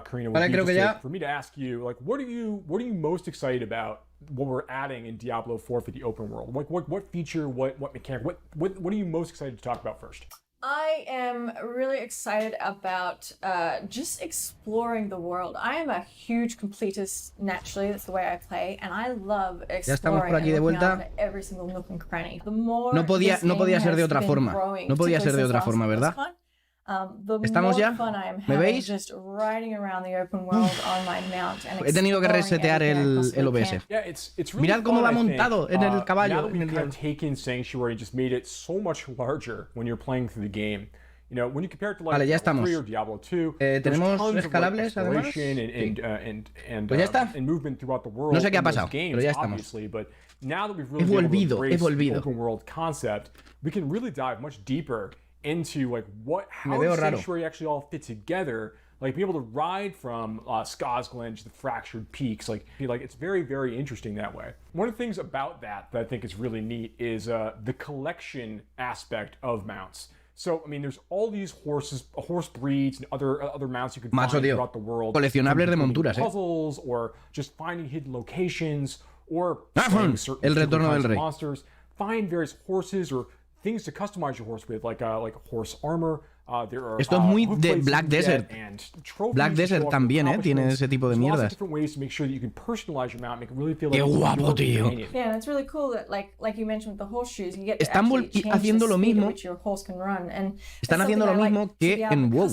Karina, Vale, creo que ya. for me to ask you, like, what are you most excited about what we're adding in Diablo 4 for the open world? What feature, what mechanic, what are you most excited to talk about first? I am really excited about just exploring the world. I am a huge completist naturally, that's the way I play, and I love exploring aquí de vuelta. every single nook and cranny. The more No podía ser de otra forma. No podía ser de otra forma, ¿verdad? ¿Estamos ya? ¿Me veis? He tenido que resetear el OBS. Mirad cómo va montado en el caballo. Vale, ya estamos. ¿Tenemos escalables además? Sí. Pues ya está. No sé qué ha pasado, pero ya estamos. He volvido. Into like how does Sanctuary actually all fit together, like being able to ride from Skazglenj, the fractured peaks, like it's very, very interesting that way. One of the things about that I think is really neat is the collection aspect of mounts. So, I mean, there's all these horse breeds and other mounts you can find throughout the world. Coleccionables de monturas, puzzles, or just finding hidden locations, or el retorno del rey. Monsters. Find various horses or things to customize your horse with, like horse armor. Esto es muy de Black Desert. Black Desert también, tiene ese tipo de mierdas. ¡Qué guapo, tío! Están haciendo lo mismo. Están haciendo lo mismo que en WoW.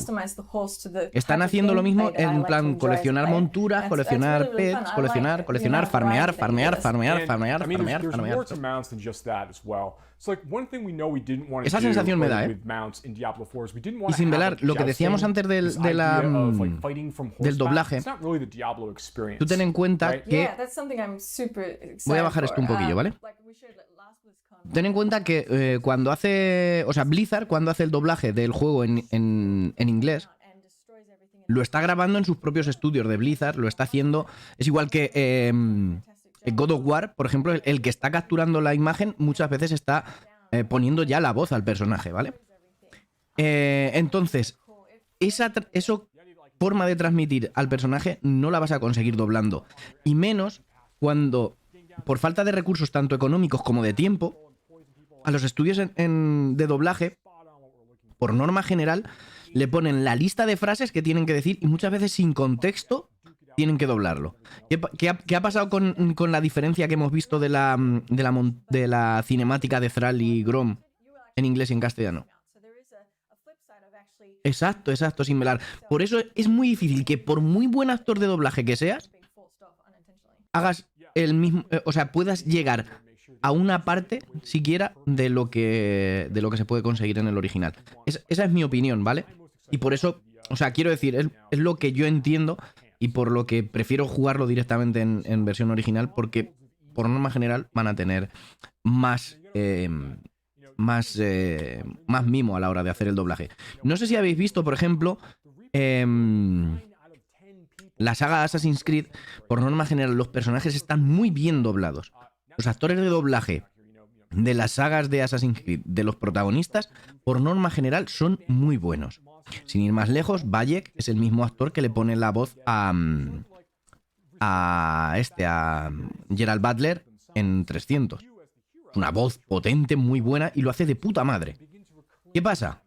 Están haciendo lo mismo en plan coleccionar monturas, coleccionar pets, coleccionar, farmear. Esa sensación me da, Y sin velar, lo que decíamos antes del doblaje, tú ten en cuenta que... Voy a bajar esto un poquillo, ¿vale? Ten en cuenta que cuando hace... O sea, Blizzard, cuando hace el doblaje del juego en inglés, lo está grabando en sus propios estudios de Blizzard, lo está haciendo... Es igual que God of War, por ejemplo, el que está capturando la imagen muchas veces está poniendo ya la voz al personaje, ¿vale? Entonces, esa forma de transmitir al personaje no la vas a conseguir doblando. Y menos cuando, por falta de recursos tanto económicos como de tiempo, a los estudios de doblaje, por norma general, le ponen la lista de frases que tienen que decir y muchas veces sin contexto tienen que doblarlo. ¿Qué ha pasado con la diferencia que hemos visto de la cinemática de Thrall y Grom en inglés y en castellano? Exacto, sin velar. Por eso es muy difícil que por muy buen actor de doblaje que seas, hagas el mismo, o sea, puedas llegar a una parte siquiera de lo que se puede conseguir en el original. Esa es mi opinión, ¿vale? Y por eso, o sea, quiero decir, es lo que yo entiendo y por lo que prefiero jugarlo directamente en versión original, porque por norma general van a tener más mimo a la hora de hacer el doblaje. No sé si habéis visto, por ejemplo, la saga Assassin's Creed, por norma general, los personajes están muy bien doblados. Los actores de doblaje de las sagas de Assassin's Creed, de los protagonistas, por norma general, son muy buenos. Sin ir más lejos, Bayek es el mismo actor que le pone la voz a Gerald Butler en 300. Una voz potente, muy buena, y lo hace de puta madre. ¿Qué pasa?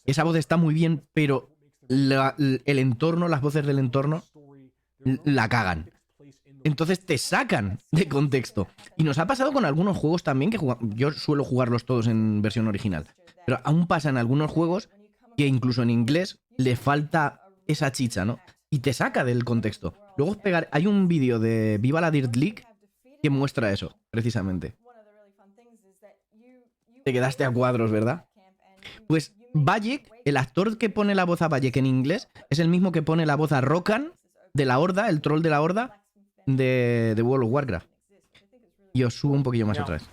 Esa voz está muy bien, pero el entorno, las voces del entorno, la cagan. Entonces te sacan de contexto. Y nos ha pasado con algunos juegos también, que yo suelo jugarlos todos en versión original. Pero aún pasa en algunos juegos que incluso en inglés le falta esa chicha, ¿no? Y te saca del contexto. Luego hay un vídeo de Viva la Dirt League que muestra eso, precisamente. Te quedaste a cuadros, ¿verdad? Pues Bayek, el actor que pone la voz a Bayek en inglés, es el mismo que pone la voz a Rokan de la Horda, el troll de la Horda de World of Warcraft. Y os subo un poquillo más otra vez.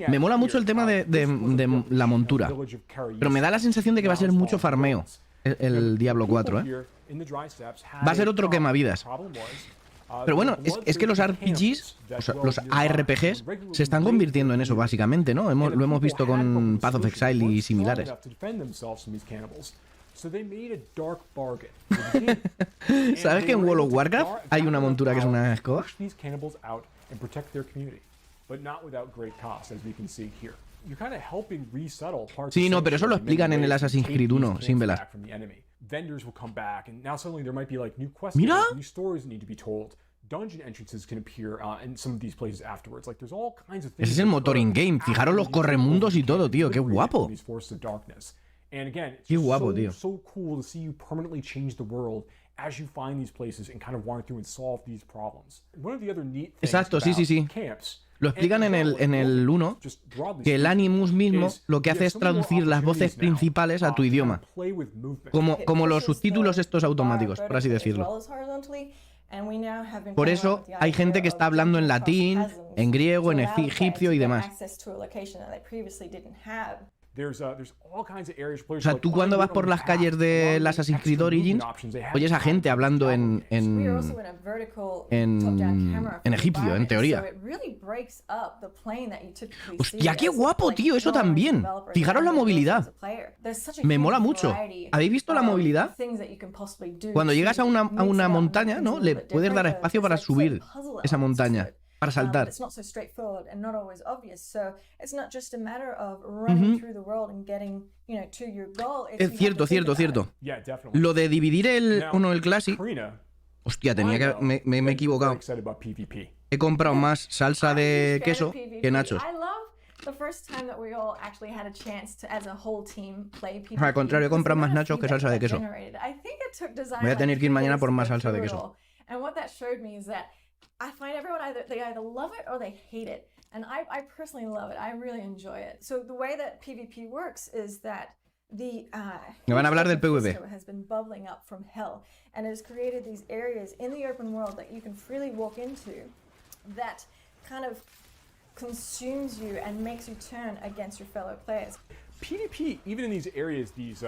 Me mola mucho el tema de la montura, pero me da la sensación de que va a ser mucho farmeo el Diablo 4, ¿eh? Va a ser otro quemavidas. Pero bueno, es que los RPGs, o sea, los ARPGs, se están convirtiendo en eso básicamente, ¿no? Lo hemos visto con Path of Exile y similares. ¿Sabes que en World of Warcraft hay una montura que es una escoba? Sí, no, pero eso lo explican en el Assassin's Creed 1, sin velar. ¡Mira! Ese es el motor in-game. Fijaros los corremundos y todo, tío. ¡Qué guapo! Qué guapo, tío. Exacto, sí, sí, sí. Lo explican en el 1, que el Animus mismo lo que hace es traducir las voces principales a tu idioma. Como los subtítulos estos automáticos, por así decirlo. Por eso hay gente que está hablando en latín, en griego, en egipcio y demás. O sea, tú cuando vas por las calles de Assassin's Creed Origins, oyes a gente hablando en egipcio, en teoría. ¡Hostia, qué guapo, tío! Eso también. Fijaros la movilidad. Me mola mucho. ¿Habéis visto la movilidad? Cuando llegas a una montaña, ¿no? Le puedes dar espacio para subir esa montaña. Para saltar. Es cierto, cierto, cierto. Lo de dividir el Classic. Hostia, tenía que. Me he equivocado. He comprado más salsa de queso que nachos. Al contrario, he comprado más nachos que salsa de queso. Voy a tener que ir mañana por más salsa de queso. I find everyone they either love it or they hate it. And I personally love it. I really enjoy it. So the way that PvP works is that the Me van a hablar del PvP. Has been bubbling up from hell and has created these areas in the open world that you can freely walk into that kind of consumes you and makes you turn against your fellow players. PvP, even in these areas, these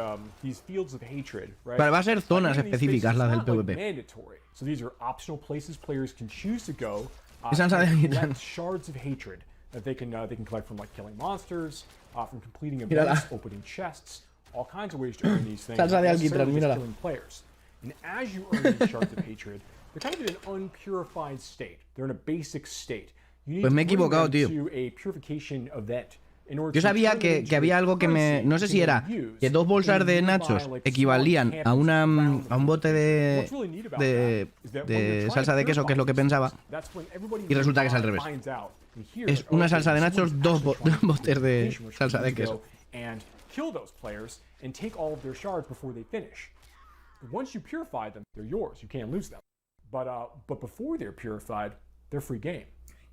fields of hatred, right? Pero va a ser zonas específicas las del PvP. Mandatory. So these are optional places players can choose to go collect shards of hatred that they can collect from like killing monsters, from completing events, opening chests, all kinds of ways to earn these things. Salsa de alquitrán, mírala. Killing players. And as you earn these shards of hatred, they're kind of in an unpurified state. They're in a basic state. You need pues me he equivocado, to tío. to a purification event. Yo sabía que había algo que me... No sé si era que 2 bolsas de nachos equivalían a un bote de salsa de queso, que es lo que pensaba, y resulta que es al revés. Es una salsa de nachos, 2 botes de salsa de queso.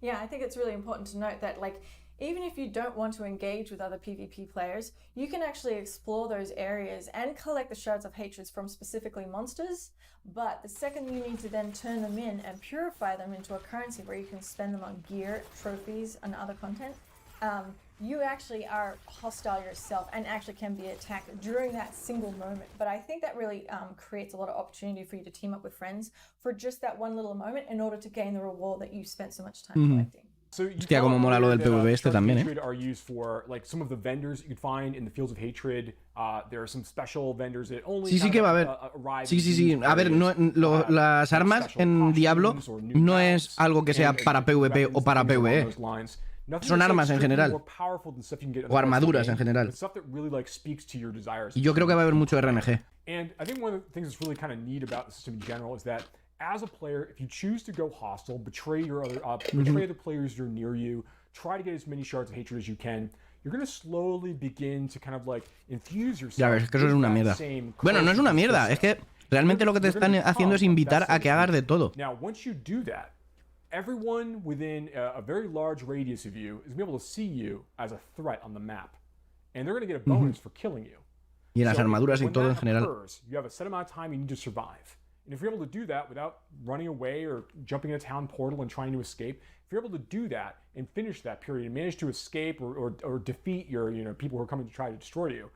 Yeah, I think it's really important to note that, like, even if you don't want to engage with other PvP players, you can actually explore those areas and collect the shards of hatreds from specifically monsters, but the second you need to then turn them in and purify them into a currency where you can spend them on gear, trophies, and other content, you actually are hostile yourself and actually can be attacked during that single moment. But I think that really creates a lot of opportunity for you to team up with friends for just that one little moment in order to gain the reward that you spent so much time collecting. Hostia, como mola lo del PvP este también, ¿eh? Sí, sí que va a haber. Sí. A ver, las armas en Diablo no es algo que sea para PvP o para PvE. Son armas en general. O armaduras en general. Y yo creo que va a haber mucho RNG. As a player, if you choose to go hostile, betray the players you're near you, try to get as many shards of hatred as you can, you're going to slowly begin to kind of like infuse yourself. Ya ves, es que eso es una mierda. Bueno, no es una mierda, es que realmente lo que te están haciendo es invitar a que hagas de todo. Now, once you do that, everyone within a very large radius of you is going to be able to see you as a threat on the map. And they're going to get a bonus for killing you. Y en las armaduras y todo en general. You have a set amount of time you need to survive. And if you're able to do that without running away or jumping in a town portal and trying to escape, if you're able to do that and finish that period and manage to escape or defeat your people who are coming to try to destroy you,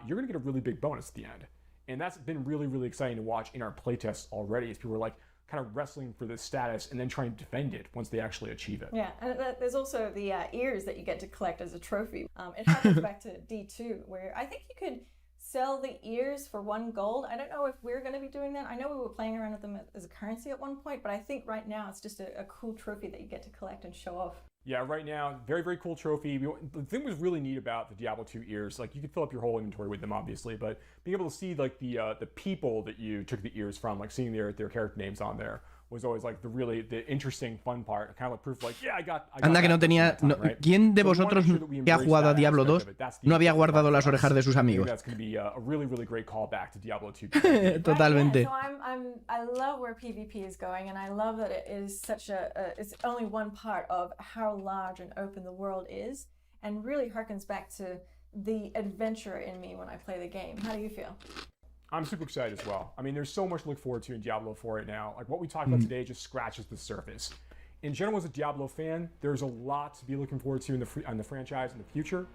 you're going to get a really big bonus at the end. And that's been really, really exciting to watch in our playtests already, as people are like kind of wrestling for this status and then trying to defend it once they actually achieve it. Yeah, and there's also the ears that you get to collect as a trophy. It happens back to D2, where I think you could sell the ears for 1 gold. I don't know if we're going to be doing that. I know we were playing around with them as a currency at one point, but I think right now it's just a cool trophy that you get to collect and show off. Yeah, right now, very, very cool trophy. The thing was really neat about the Diablo 2 ears, like you could fill up your whole inventory with them, obviously, but being able to see like the people that you took the ears from, like seeing their character names on there, was always like the interesting, fun part. Kind of like proof, like, yeah, I got Anda que no tenía... time, right? ¿Quién de vosotros que ha jugado a Diablo 2 no había guardado las orejas de sus amigos? That's going to be a really, really great callback to Diablo 2. Totalmente. Right, yeah, so I love where PvP is going, and I love that it is such it's only one part of how large and open the world is, and really harkens back to the adventurer in me when I play the game. How do you feel? I'm super excited as well. I mean, there's so much to look forward to in Diablo 4 right now. Like what we talked about today just scratches the surface. In general, as a Diablo fan, there's a lot to be looking forward to in the franchise in the future.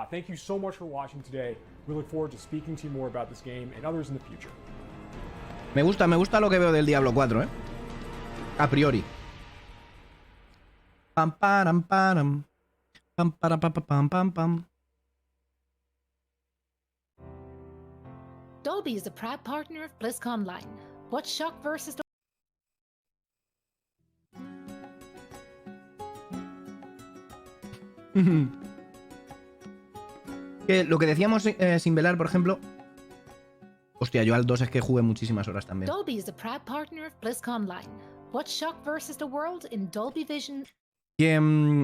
Thank you so much for watching today. We look forward to speaking to you more about this game and others in the future. Me gusta lo que veo del Diablo 4, a priori. Pam param param. Pam para pam pam pam pam. Dolby is a proud partner of Blizzconline. What's Shock versus Que lo que decíamos sin velar, por ejemplo. Hostia, yo al 2 es que jugué muchísimas horas también. Dolby is a proud partner of Blizzconline. What's Shock versus the world in Dolby Vision. Que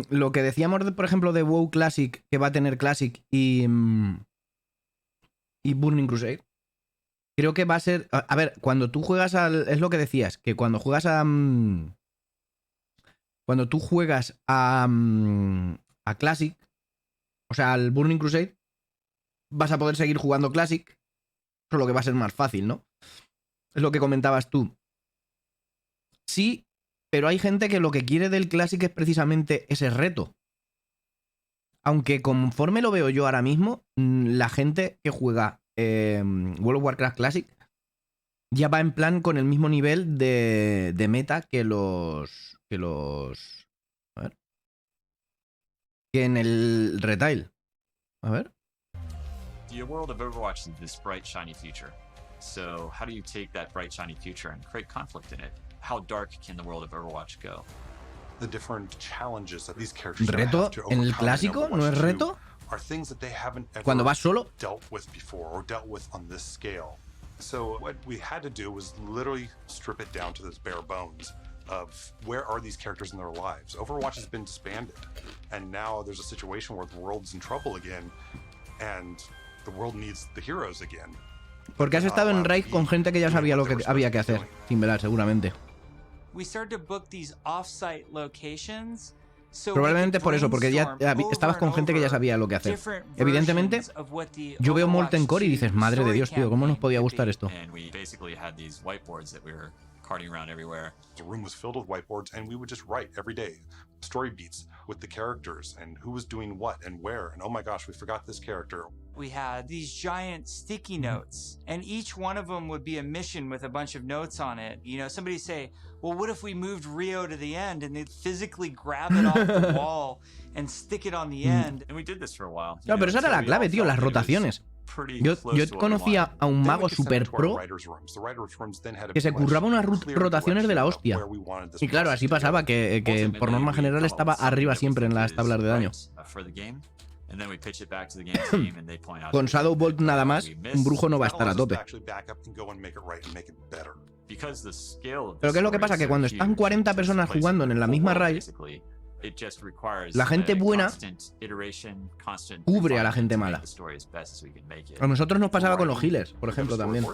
lo que decíamos, por ejemplo, de WoW Classic, que va a tener Classic y Burning Crusade. Creo que va a ser... A ver, cuando tú juegas al... Es lo que decías, que cuando juegas a... Cuando tú juegas a Classic, o sea, al Burning Crusade, vas a poder seguir jugando Classic, solo que va a ser más fácil, ¿no? Es lo que comentabas tú. Sí, pero hay gente que lo que quiere del Classic es precisamente ese reto. Aunque conforme lo veo yo ahora mismo, la gente que juega World of Warcraft Classic ya va en plan con el mismo nivel de meta que los a ver, que en el retail. A ver. The world of Overwatch is this bright, shiny future. So how do you take that bright, shiny future and create conflict in it? How dark can the world of Overwatch go? The different challenges that these characters ¿Reto en el clásico? ¿No es reto? Are things that they haven't ever Cuando vas solo dealt with before or dealt with on this scale. So what we had to do was literally strip it down to this bare bones of where are these characters in their lives. Overwatch has been disbanded, and now there's a situation where the world's in trouble again, and the world needs the heroes again. Porque has estado en raid con gente que ya sabía lo que había que hacer, sin velar, seguramente. We started to book these off-site locations. Probablemente por eso, porque ya estabas con gente que ya sabía lo que hacer. Evidentemente, yo veo Molten Core y dices, madre de Dios, tío, ¿cómo nos podía gustar esto? The room was filled with whiteboards, and we would just write every day story beats with the characters and who was doing what and where. And oh my gosh, we forgot this character. We had these giant sticky notes, and each one of them would be a mission with a bunch of notes on it. You know, somebody say, well, what if we moved Rio to the end, and they'd physically grab it off the wall and stick it on the end. And we did this for a while. No, pero esa era la clave, tío, las rotaciones. Yo conocía a un mago super pro que se curraba unas rotaciones de la hostia. Y claro, así pasaba, que por norma general estaba arriba siempre en las tablas de daño. Con Shadow Bolt nada más, un brujo no va a estar a tope. Pero ¿qué es lo que pasa? Que cuando están 40 personas jugando en la misma raid, la gente buena cubre a la gente mala. A nosotros nos pasaba con los healers, por ejemplo, también.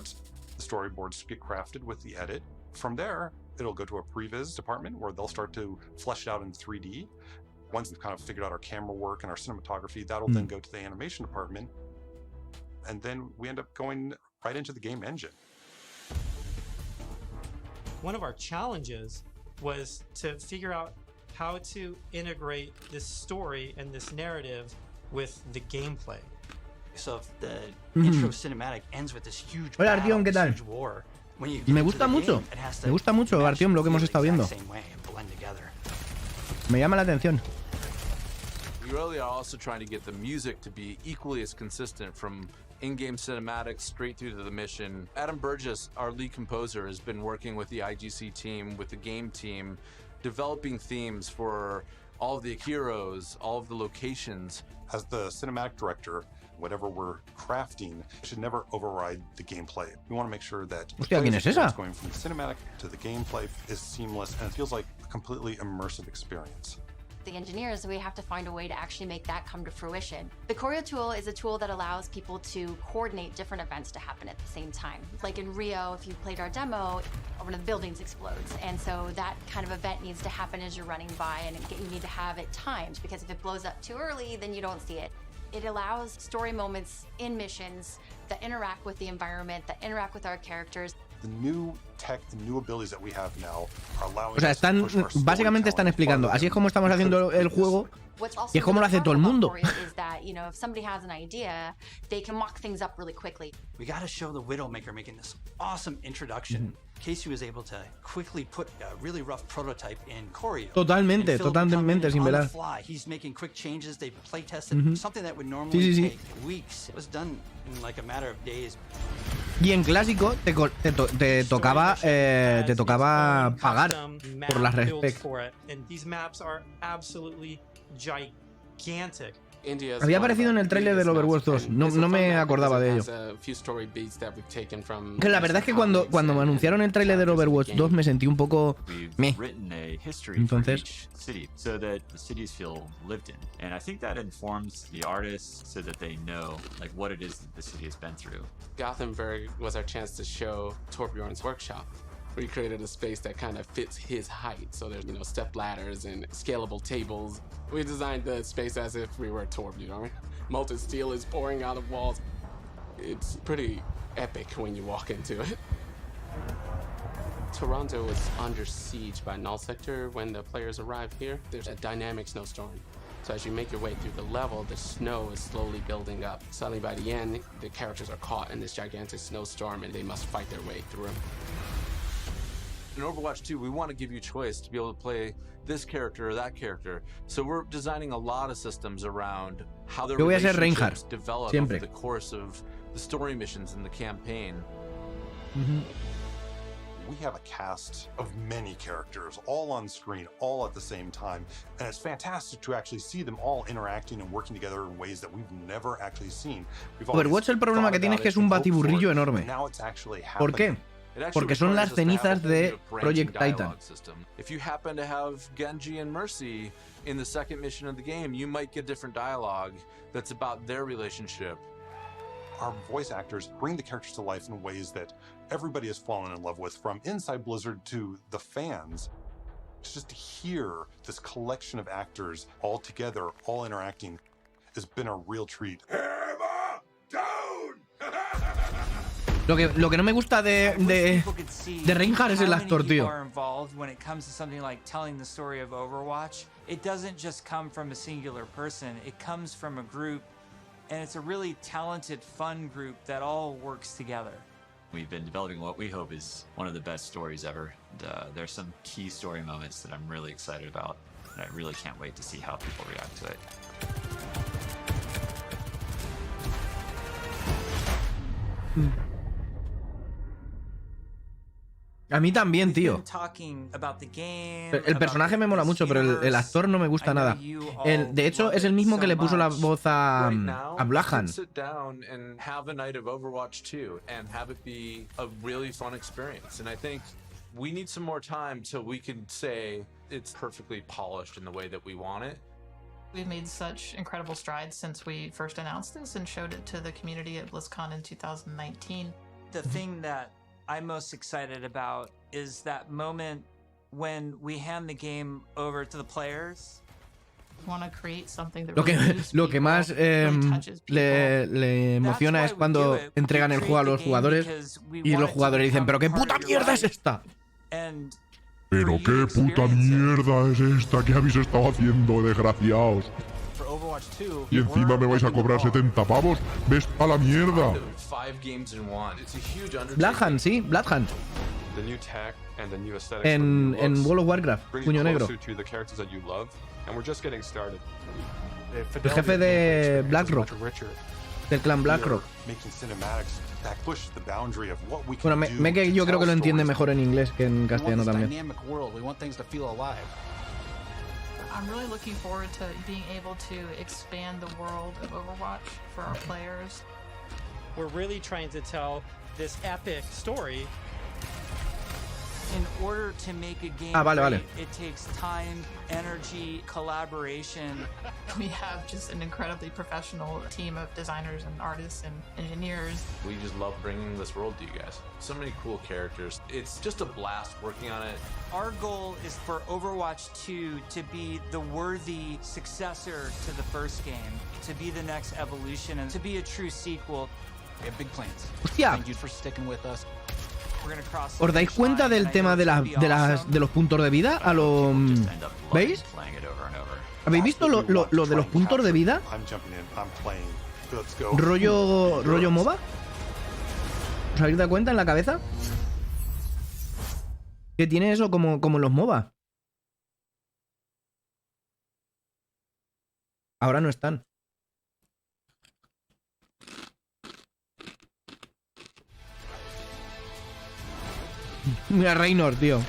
Storyboards get crafted with the edit. From there, it'll go to a previs department where they'll start to flesh it out in 3D. Once we've kind of figured out our camera work and our cinematography, that'll then go to the animation department. And then we end up going right into the game engine. One of our challenges was to figure out how to integrate this story and this narrative with the gameplay. So if the intro cinematic ends with this huge Hola Artyom, ¿qué tal? Me gusta mucho Artyom lo que hemos estado viendo. Me llama la atención. We really are also trying to get the music to be equally as consistent from in-game cinematics straight through to the mission. Adam Burgess, our lead composer, has been working with the IGC team, with the game team, developing themes for all of the heroes, all of the locations. As the cinematic director, whatever we're crafting should never override the gameplay. We want to make sure that Hostia, ¿quién es esa? going from the cinematic to the gameplay is seamless and it feels like a completely immersive experience. The engineers, we have to find a way to actually make that come to fruition. The choreo tool is a tool that allows people to coordinate different events to happen at the same time. Like in Rio, if you played our demo, one of the buildings explodes. And so that kind of event needs to happen as you're running by, and you need to have it timed, because if it blows up too early, then you don't see it. It allows story moments in missions that interact with the environment, that interact with our characters. The new tech, the new abilities that we have now are allowing O sea, están, básicamente están explicando, así es como estamos haciendo el juego, y es como lo hace todo el mundo. Is that, you know, if somebody has an idea, they can mock things up really quickly. We got to show the Widowmaker making this awesome introduction. Casey was able to quickly put a really rough prototype in choreo. Totalmente, totalmente sin velar. He's making quick changes. They play tested something that would normally take weeks. It was done in like a matter of days. Y en clásico te tocaba pagar por las respect. These maps are absolutely gigantic. Había aparecido en el tráiler del Overwatch 2, no me acordaba de ello. Que la verdad es que cuando me anunciaron el tráiler del Overwatch 2 me sentí un poco meh. Entonces, so that the cities feel lived in, and I think that informs the artists so that they know like what it is that the city has been through. Gothenburg was our chance to show Torbjorn's workshop. We created a space that kind of fits his height. So there's, you know, step ladders and scalable tables. We designed the space as if we were Torbjorn. Molten steel is pouring out of walls. It's pretty epic when you walk into it. Toronto was under siege by Null Sector when the players arrived here. There's a dynamic snowstorm. So as you make your way through the level, the snow is slowly building up. Suddenly by the end, the characters are caught in this gigantic snowstorm and they must fight their way through. In Overwatch 2, we want to give you choice to be able to play this character or that character. So we're designing a lot of systems around how the relationships develop over the course of the story missions in the campaign. We have a cast of many characters, all on screen, all at the same time, and it's fantastic to actually see them all interacting and working together in ways that we've never actually seen. Overwatch, el problema que tiene es que es un batiburrillo enorme. ¿Por qué? Porque son las cenizas de Project Titan. If you happen to have Genji and Mercy in the second mission of the game, you might get different dialogue that's about their relationship. Our voice actors bring the characters to life in ways that everybody has fallen in love with, from inside Blizzard to the fans. Just to hear this collection of actors all together, all interacting, has been a real treat. Lo que no me gusta de Reinhardt es el actor, tío. When it comes to something like telling the story of Overwatch, it doesn't just come from a singular person. It comes from a group, and it's a really talented, fun group that all works together. We've been developing what we hope is one of the best stories ever. There's some key story moments that I'm really excited about, and I really can't wait to see how people react to it. A mí también, tío. El personaje me mola mucho, pero el actor no me gusta nada. De hecho, es el mismo que le puso la voz a Blahan. We need some more time till we can say it's perfectly polished in the way that we want it. We've made such incredible strides since we first announced this and showed it to the community at BlizzCon in 2019. The thing that I'm most excited about is that moment when we hand the game over to the players. Want to create something that lo que más le emociona es cuando entregan el juego a los jugadores y los jugadores dicen, pero qué puta mierda es esta. Pero qué puta mierda es esta que habéis estado haciendo, desgraciados. Y encima me vais a cobrar 70 pavos. ¡Ves a la mierda! Bloodhunt, sí, Bloodhunt. En World of Warcraft, puño negro. El jefe de Blackrock. del clan Blackrock. Bueno, me yo creo que lo entiende mejor en inglés que en castellano también. I'm really looking forward to being able to expand the world of Overwatch for our players. We're really trying to tell this epic story. In order to make a game vale. it takes time, energy, collaboration. We have just an incredibly professional team of designers and artists and engineers. We just love bringing this world to you guys. So many cool characters. It's just a blast working on it. Our goal is for Overwatch 2 to be the worthy successor to the first game, to be the next evolution, and to be a true sequel. We have big plans. Hostia. Thank you for sticking with us. ¿Os dais cuenta del tema de los puntos de vida? ¿Veis? ¿Habéis visto lo de los puntos de vida? Rollo MOBA. ¿Os habéis dado cuenta en la cabeza? Que tiene eso como en los MOBA. Ahora no están. Mira, Reynor, tío.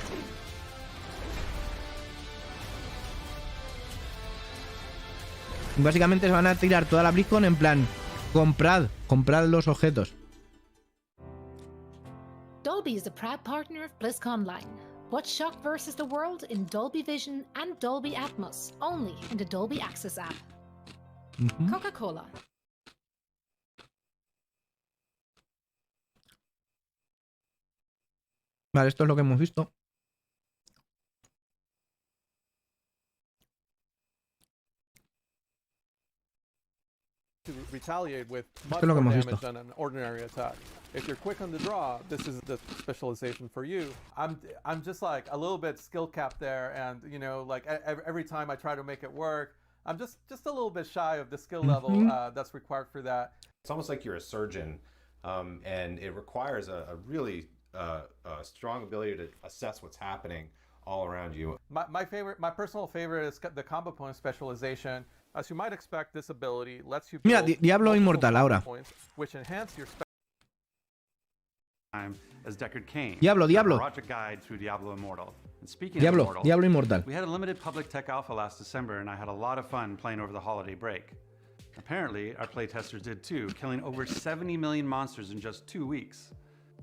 Básicamente se van a tirar toda la Blizzcon en plan, comprad los objetos. Dolby is a proud partner of Blizzconline. Watch Shock vs. the World in Dolby Vision and Dolby Atmos, only in the Dolby Access app. Coca-Cola. Vale, esto es lo que hemos visto. To retaliate with Esto much es lo que more hemos damage visto. than an ordinary attack. If you're quick on the draw, this is the specialization for you. I'm just like a little bit skill capped there, and you know, like every time I try to make it work, I'm just a little bit shy of the skill level that's required for that. It's almost like you're a surgeon, and it requires a really strong ability to assess what's happening all around you. My personal favorite is the combo point specialization. As you might expect, this ability lets you Mira, build Diablo multiple Inmortal combo ahora. points, which enhance your as Deckard Cain. Diablo. Project guide through Diablo Immortal. And speaking Diablo of Immortal, Inmortal. we had a limited public tech alpha last December, and I had a lot of fun playing over the holiday break. Apparently, our playtesters did too, killing over 70 million monsters in just 2 weeks.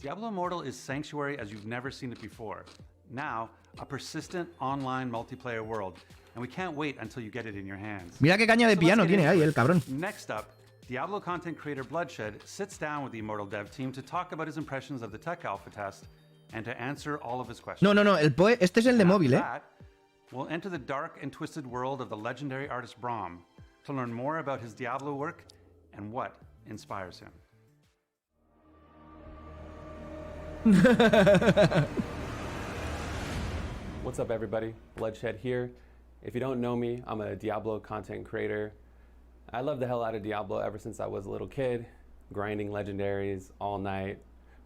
Diablo Immortal is Sanctuary as you've never seen it before. Now, a persistent online multiplayer world, and we can't wait until you get it in your hands. Mira qué caña de piano tiene ahí el cabrón. Next up, Diablo content creator Bloodshed sits down with the Immortal dev team to talk about his impressions of the tech alpha test and to answer all of his questions. No, este es el de móvil, We'll enter the dark and twisted world of the legendary artist Braum to learn more about his Diablo work and what inspires him. What's up, everybody? Bloodshed here. If you don't know me, I'm a Diablo content creator. I love the hell out of Diablo ever since I was a little kid, grinding legendaries all night,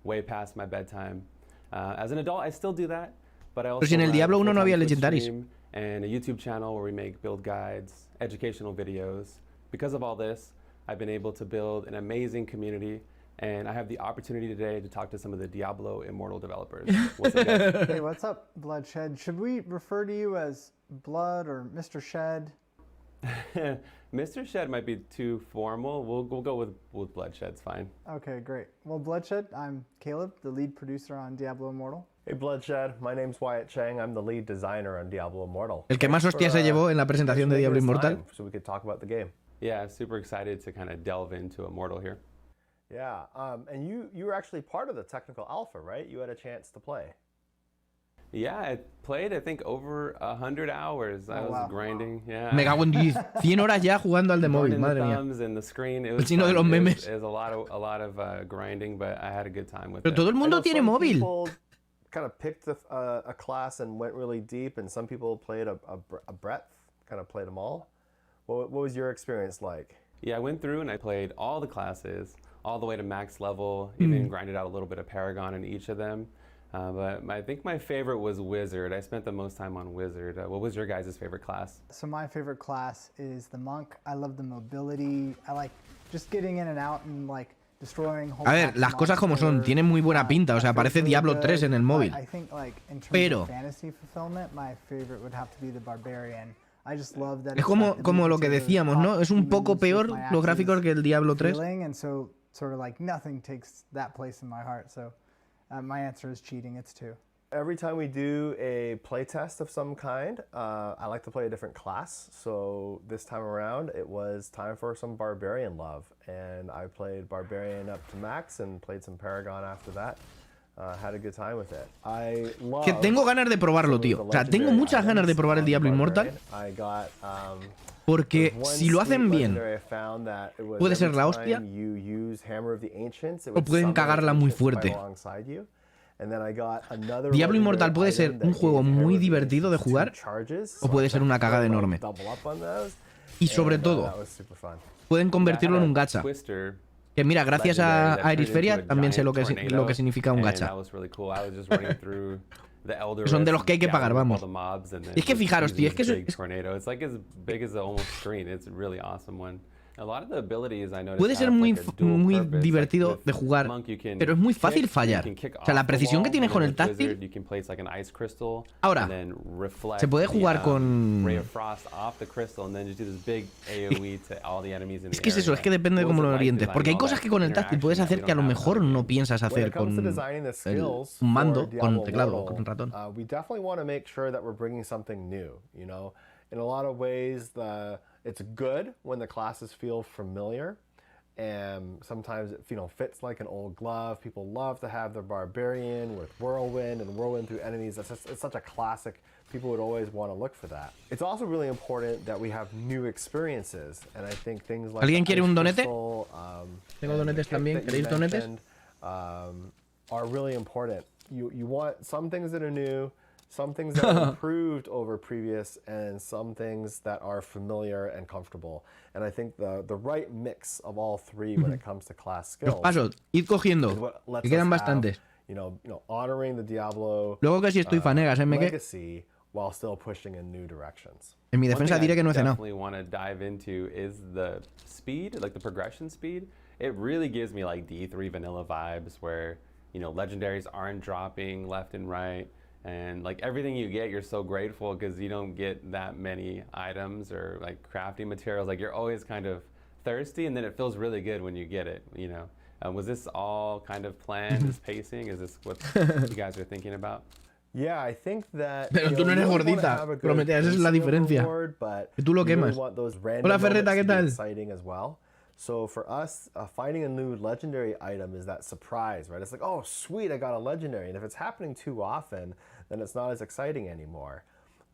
way past my bedtime. As an adult, I still do that, but I also Pero si en el Diablo 1 no había legendaries. And a YouTube channel where we make build guides, educational videos. Because of all this, I've been able to build an amazing community, and I have the opportunity today to talk to some of the Diablo Immortal developers. What's up, guys? Hey, what's up, Bloodshed? Should we refer to you as Blood or Mr. Shed? Mr. Shed might be too formal. We'll go with Bloodshed's fine. Okay, great. Well, Bloodshed, I'm Caleb, the lead producer on Diablo Immortal. Hey Bloodshed, my name's Wyatt Chang. I'm the lead designer on Diablo Immortal. El que más hostias se llevó en la presentación de Diablo Immortal. So we could talk about the game. Yeah, I'm super excited to kind of delve into Immortal here. Yeah, and you were actually part of the technical alpha, right? You had a chance to play. Yeah, I played, I think, over 100 hours. I was grinding. Yeah. Me cago en 10. 100 horas ya jugando al de móvil, madre mía. El chino de los memes. It was a lot of grinding, but I had a good time with it. Pero todo el mundo tiene móvil. People kind of picked a class and went really deep, and some people played a breadth, kind of played them all. What was your experience like? Yeah, I went through and I played all the classes, all the way to max level, even grinded out a little bit of Paragon in each of them. But I think my favorite was Wizard. I spent the most time on Wizard. What was your guys' favorite class? So my favorite class is the Monk. I love the mobility. I like just getting in and out and like destroying whole A ver, las cosas como son, tiene muy buena pinta, o sea, parece Diablo 3 en el móvil. I think like in terms Pero of fantasy fulfillment, my favorite would have to be the Barbarian. I just love that es como lo que decíamos, ¿no? Es un poco peor los gráficos que el Diablo 3. And so sort of like nothing takes that place in my heart. So my answer is cheating. It's 2. Every time we do a playtest of some kind, I like to play a different class. So this time around, it was time for some Barbarian love. And I played Barbarian up to max and played some Paragon after that. Had a good time with it. I love Que tengo ganas de probarlo, tío. O sea, tengo muchas ganas de probar el Diablo Immortal. Porque si lo hacen bien, puede ser la hostia. O pueden cagarla muy fuerte. Diablo Immortal puede ser un juego muy divertido de jugar o puede ser una cagada enorme. Y sobre todo, pueden convertirlo en un gacha. Que mira, gracias a Irisferia también sé lo que significa un gacha. Son de los que hay que pagar, vamos. Y es que fijaros, tío, es que puede ser muy divertido de jugar, pero es muy fácil fallar. O sea, la precisión que tienes con el táctil. Ahora, se puede jugar con... Es que es eso, es que depende de cómo lo orientes. Porque hay cosas que con el táctil puedes hacer que a lo mejor no piensas hacer con un mando, con teclado o con ratón. We definitely want to make sure that we're bringing something new, you know? In a lot of ways, it's good when the classes feel familiar, and sometimes it fits like an old glove. People love to have their Barbarian with Whirlwind and Whirlwind through enemies. It's such a classic. People would always want to look for that. It's also really important that we have new experiences, and I think things like ¿Alguien quiere un donete? Tengo donetes también. ¿Queréis donetes? Are really important. You want some things that are new, some things that are improved over previous, and some things that are familiar and comfortable. And I think the right mix of all three when it comes to class skills. Los pasos, id cogiendo, que quedan bastantes. You know, honoring the Diablo Luego que si estoy fanegas, ¿me qué? legacy while still pushing in new directions. En mi defensa diré que no he cenado. Definitely want to dive into is the speed, like the progression speed. It really gives me like D3 vanilla vibes where, you know, legendaries aren't dropping left and right. And like everything you get, you're so grateful because you don't get that many items or like crafting materials. Like you're always kind of thirsty, and then it feels really good when you get it, you know. Was this all kind of planned, this pacing? Is this what you guys are thinking about? Yeah, I think that. Pero tú no eres gordita, Prometea, esa es la diferencia. Que tú lo quemas. Hola Ferreta, ¿qué tal? So for us, finding a new legendary item is that surprise, right? It's like, oh, sweet, I got a legendary. And if it's happening too often, then it's not as exciting anymore.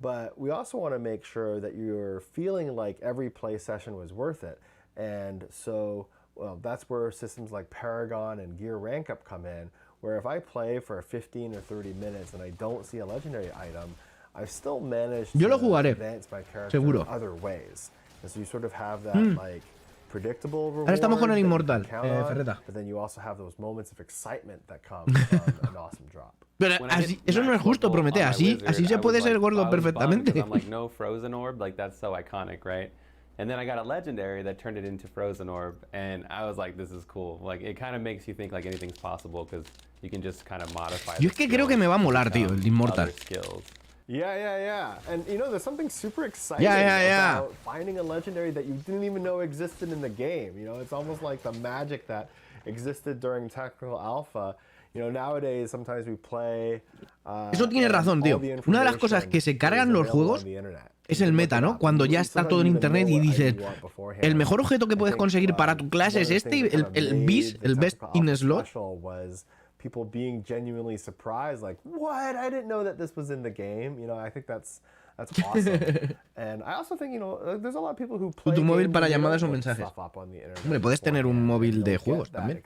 But we also want to make sure that you're feeling like every play session was worth it. And so, well, that's where systems like Paragon and Gear Rank Up come in, where if I play for 15 or 30 minutes and I don't see a legendary item, I've still managed to advance my character in other ways. And so you sort of have that, like, predictable reward. Ahora estamos con el Immortal, Ferreta. But then you also have those moments of excitement that come from an awesome drop. Pero así, eso no es justo, Prometea. Así se puede ser gordo perfectamente. I'm like, no Frozen Orb, like that's so iconic, right? And then I got a legendary that turned it into Frozen Orb, and I was like, this is cool. Like it kind of makes you think like anything's possible because you can just kind of modify. Yo es que creo que me va a molar, tío, el Immortal. Yeah. And you know, there's something super exciting about finding a legendary that you didn't even know existed in the game. You know, it's almost like the magic that existed during technical alpha. You know, nowadays sometimes we play. Eso tiene razón, tío. Una de las cosas que se cargan los juegos es el meta, ¿no? Cuando ya está todo en internet y dices, el mejor objeto que puedes conseguir para tu clase es este, el Best in Slot. People being genuinely surprised, like, what? I didn't know that this was in the game. You know, I think that's awesome. And I also think, you know, there's a lot of people who play. Tu móvil para llamadas o mensajes. Hombre, puedes tener un móvil de juegos también.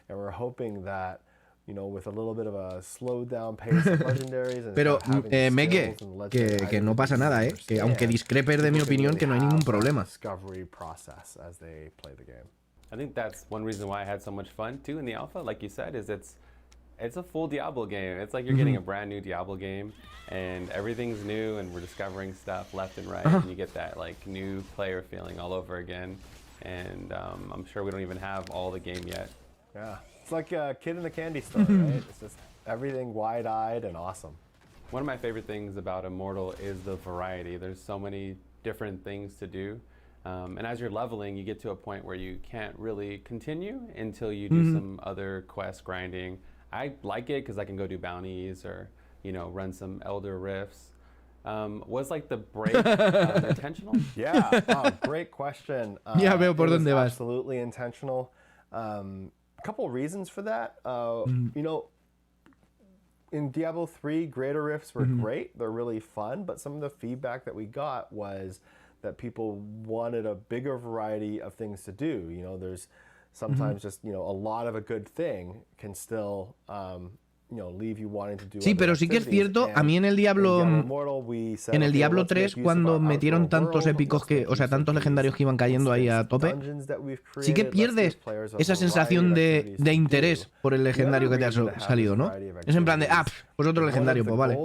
And we're hoping that, you know, with a little bit of a slowed down pace of legendaries and pero Meque, que no pasa nada, que aunque discrepes de mi opinión, que no hay ningún problema. Discovery process as they play the game. I think that's one reason why I had so much fun too in the alpha, like you said, is it's It's a full Diablo game. It's like you're getting a brand new Diablo game, and everything's new, and we're discovering stuff left and right, and you get that like new player feeling all over again. And I'm sure we don't even have all the game yet. Yeah, it's like a kid in a candy store, right? It's just everything wide-eyed and awesome. One of my favorite things about Immortal is the variety. There's so many different things to do. And as you're leveling, you get to a point where you can't really continue until you do some other quest grinding. I like it because I can go do bounties or, run some Elder Rifts. Was like the break intentional? Yeah, great question. Ya veo por dónde vas. Absolutely intentional. A couple of reasons for that. In Diablo 3, Greater Rifts were great. They're really fun, but some of the feedback that we got was that people wanted a bigger variety of things to do. There's sometimes just, a lot of a good thing can still, leave you wanting to do. Sí, pero sí que es cierto, a mí en el Diablo 3, cuando metieron tantos épicos tantos legendarios que iban cayendo ahí a tope, sí que pierdes esa sensación de interés por el legendario que te ha salido, ¿no? Es en plan de, pues otro legendario, pues vale.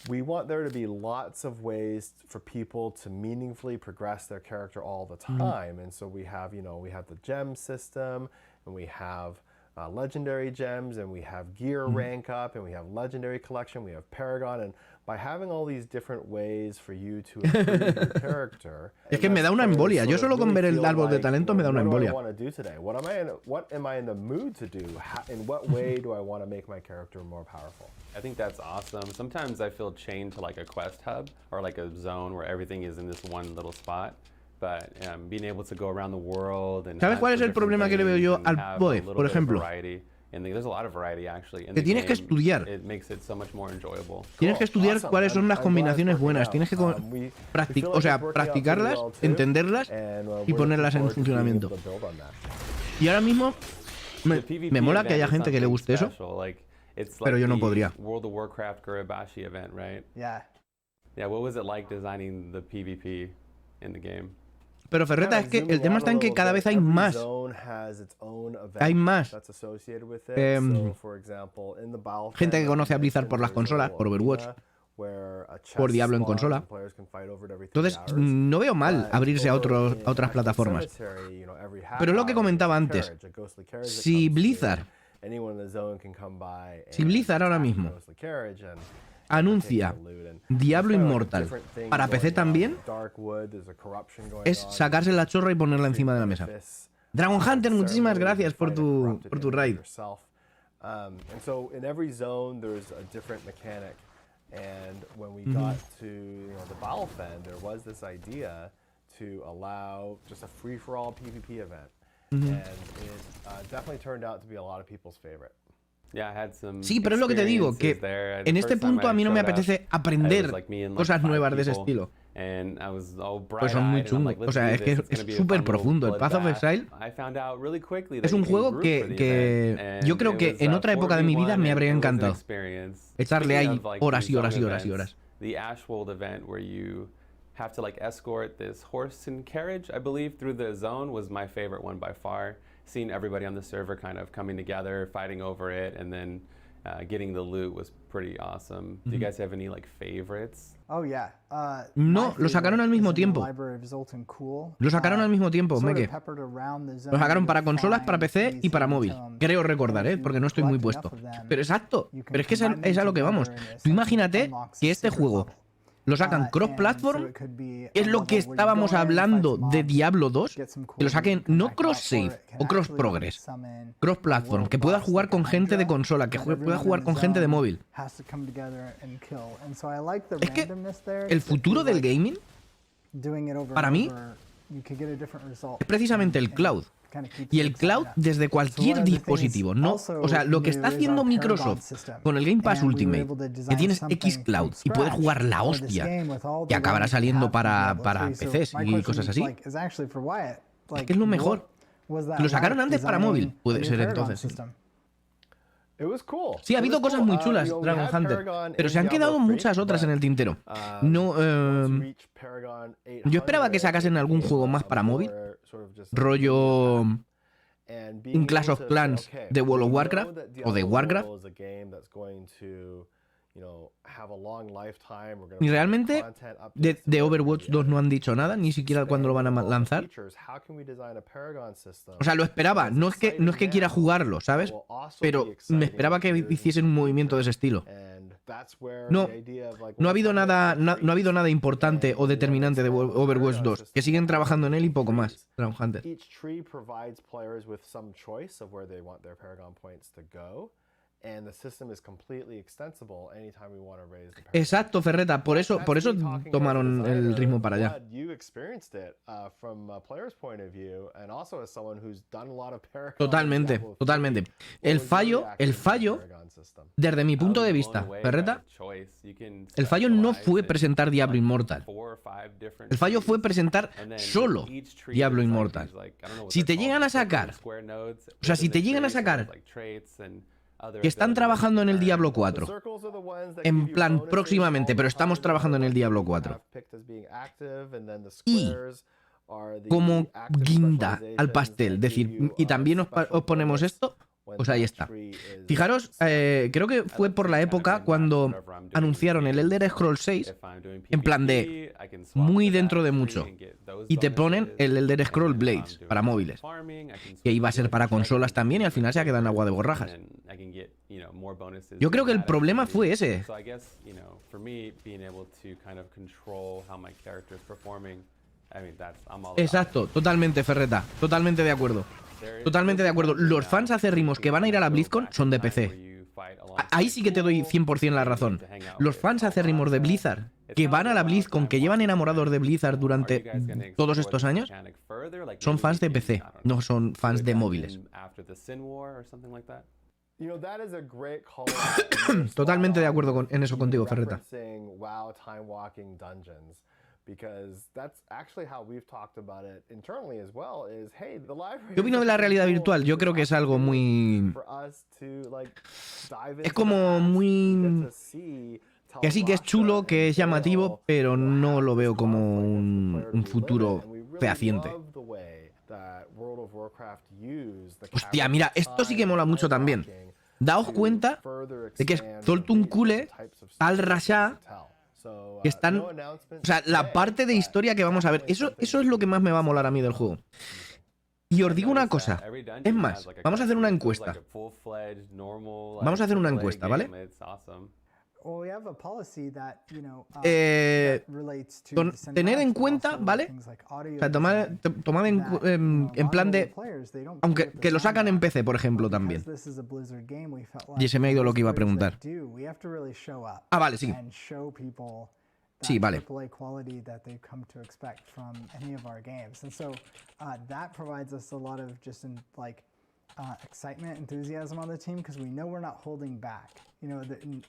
We want there to be lots of ways for people to meaningfully progress their character all the time. And so we have, we have the gem system, and we have legendary gems, and we have gear rank up, and we have legendary collection, we have Paragon, and by having all these different ways for you to improve your character. Es que me da una embolia. Yo solo con ver el árbol de talento me da una embolia. What am I in the mood to do? In what way do I want to make my character more powerful? I think that's awesome. Sometimes I feel chained to like a quest hub or like a zone where everything is in this one little spot. But being able to go around the world and ¿Sabes cuál es el problema que le veo yo al BOE, por ejemplo? Que tienes que estudiar. Tienes que estudiar cuáles son las combinaciones buenas. Tienes que practicarlas, entenderlas y ponerlas en funcionamiento. Y ahora mismo me mola que haya gente que le guste eso. Pero yo no podría. World of Warcraft Gurabashi event, right? Yeah. Yeah, what was it like designing the PvP in the game? Pero Ferreta, es que el tema está en que cada vez hay más. Hay más. Gente que conoce a Blizzard por las consolas, por Overwatch, por Diablo en consola. Entonces, no veo mal abrirse a otras plataformas. Pero es lo que comentaba antes. Si Blizzard ahora mismo anuncia Diablo Immortal para PC también, es sacarse la chorra y ponerla encima de la mesa. Dragon Hunter, muchísimas gracias por tu raid. And when we got to the Battlefield, there was this idea to allow just a free-for-all PvP event. And it definitely turned out to be a lot of people's favorite. Sí, pero es lo que te digo, que en este punto a mí no me apetece aprender cosas nuevas de ese estilo. Pues son muy chungos. O sea, es que es súper profundo. El Path of Exile es un juego que yo creo que en otra época de mi vida me habría encantado echarle ahí horas y horas y horas y horas. Have to escort this horse and carriage, I believe, through the zone was my favorite one by far. Seeing everybody on the server kind of coming together, fighting over it, and then getting the loot was pretty awesome. Do you guys have any favorites? Oh yeah. No, lo sacaron al mismo tiempo. Lo sacaron al mismo tiempo, Meke. Lo sacaron para consolas, para PC y para móvil. Creo recordar, porque no estoy muy puesto. Pero exacto. Pero es que es a lo que vamos. Tú imagínate que este juego lo sacan cross-platform, es lo que estábamos hablando de Diablo 2, que lo saquen no cross-save o cross-progress, cross-platform, que puedas jugar con gente de consola, que puedas jugar con gente de móvil. Es que el futuro del gaming, para mí, es precisamente el cloud. Y el cloud desde cualquier dispositivo, ¿no? O sea, lo que está haciendo Microsoft con el Game Pass Ultimate, que tienes xCloud y puedes jugar la hostia, que acabará saliendo para PCs y cosas así, es que es lo mejor. Lo sacaron antes para móvil, puede ser entonces. Sí, ha habido cosas muy chulas, Dragon Hunter, pero se han quedado muchas otras en el tintero. No, yo esperaba que sacasen algún juego más para móvil, rollo un Clash of Clans de World of Warcraft o de Warcraft. Y realmente de Overwatch 2 no han dicho nada, ni siquiera cuándo lo van a lanzar. O sea, lo esperaba. No es que quiera jugarlo, ¿sabes? Pero me esperaba que hiciesen un movimiento de ese estilo. No ha habido nada importante o determinante de Overwatch 2. Que siguen trabajando en él y poco más. Dragon Hunter. Exacto, Ferreta, por eso tomaron el ritmo para allá. Totalmente. El fallo, desde mi punto de vista, Ferreta, el fallo no fue presentar Diablo Immortal. El fallo fue presentar solo Diablo Immortal. Si te llegan a sacar que están trabajando en el Diablo 4. En plan, próximamente, pero estamos trabajando en el Diablo 4. Y como guinda al pastel, decir, y también os ponemos esto, pues ahí está. Fijaros, creo que fue por la época cuando anunciaron el Elder Scrolls 6, en plan de muy dentro de mucho. Y te ponen el Elder Scrolls Blades para móviles. Que iba a ser para consolas también y al final se ha quedado en agua de borrajas. Yo creo que el problema fue ese. Exacto, totalmente, Ferreta. Totalmente de acuerdo. Los fans acérrimos que van a ir a la BlizzCon son de PC. Ahí sí que te doy 100% la razón. Los fans acérrimos de Blizzard que van a la BlizzCon, que llevan enamorados de Blizzard durante todos estos años, son fans de PC, no son fans de móviles. Totalmente de acuerdo en eso contigo, Ferreta. ¿Qué opino de la realidad virtual? Yo creo que es algo muy... Es como muy... Que sí que es chulo, que es llamativo, pero no lo veo como un futuro fehaciente. Hostia, mira, esto sí que mola mucho también. Daos cuenta de que es Zoltun Kule, Al Rasha, que están... O sea, la parte de historia que vamos a ver, eso es lo que más me va a molar a mí del juego. Y os digo una cosa, es más, vamos a hacer una encuesta. ¿Vale? Tener en cuenta, ¿vale? O sea, tomad en plan de... Aunque que lo sacan en PC, por ejemplo, también. Y se me ha ido lo que iba a preguntar. Ah, vale, sí. Sí, vale. Excitement, enthusiasm on the team because we know we're not holding back. You know,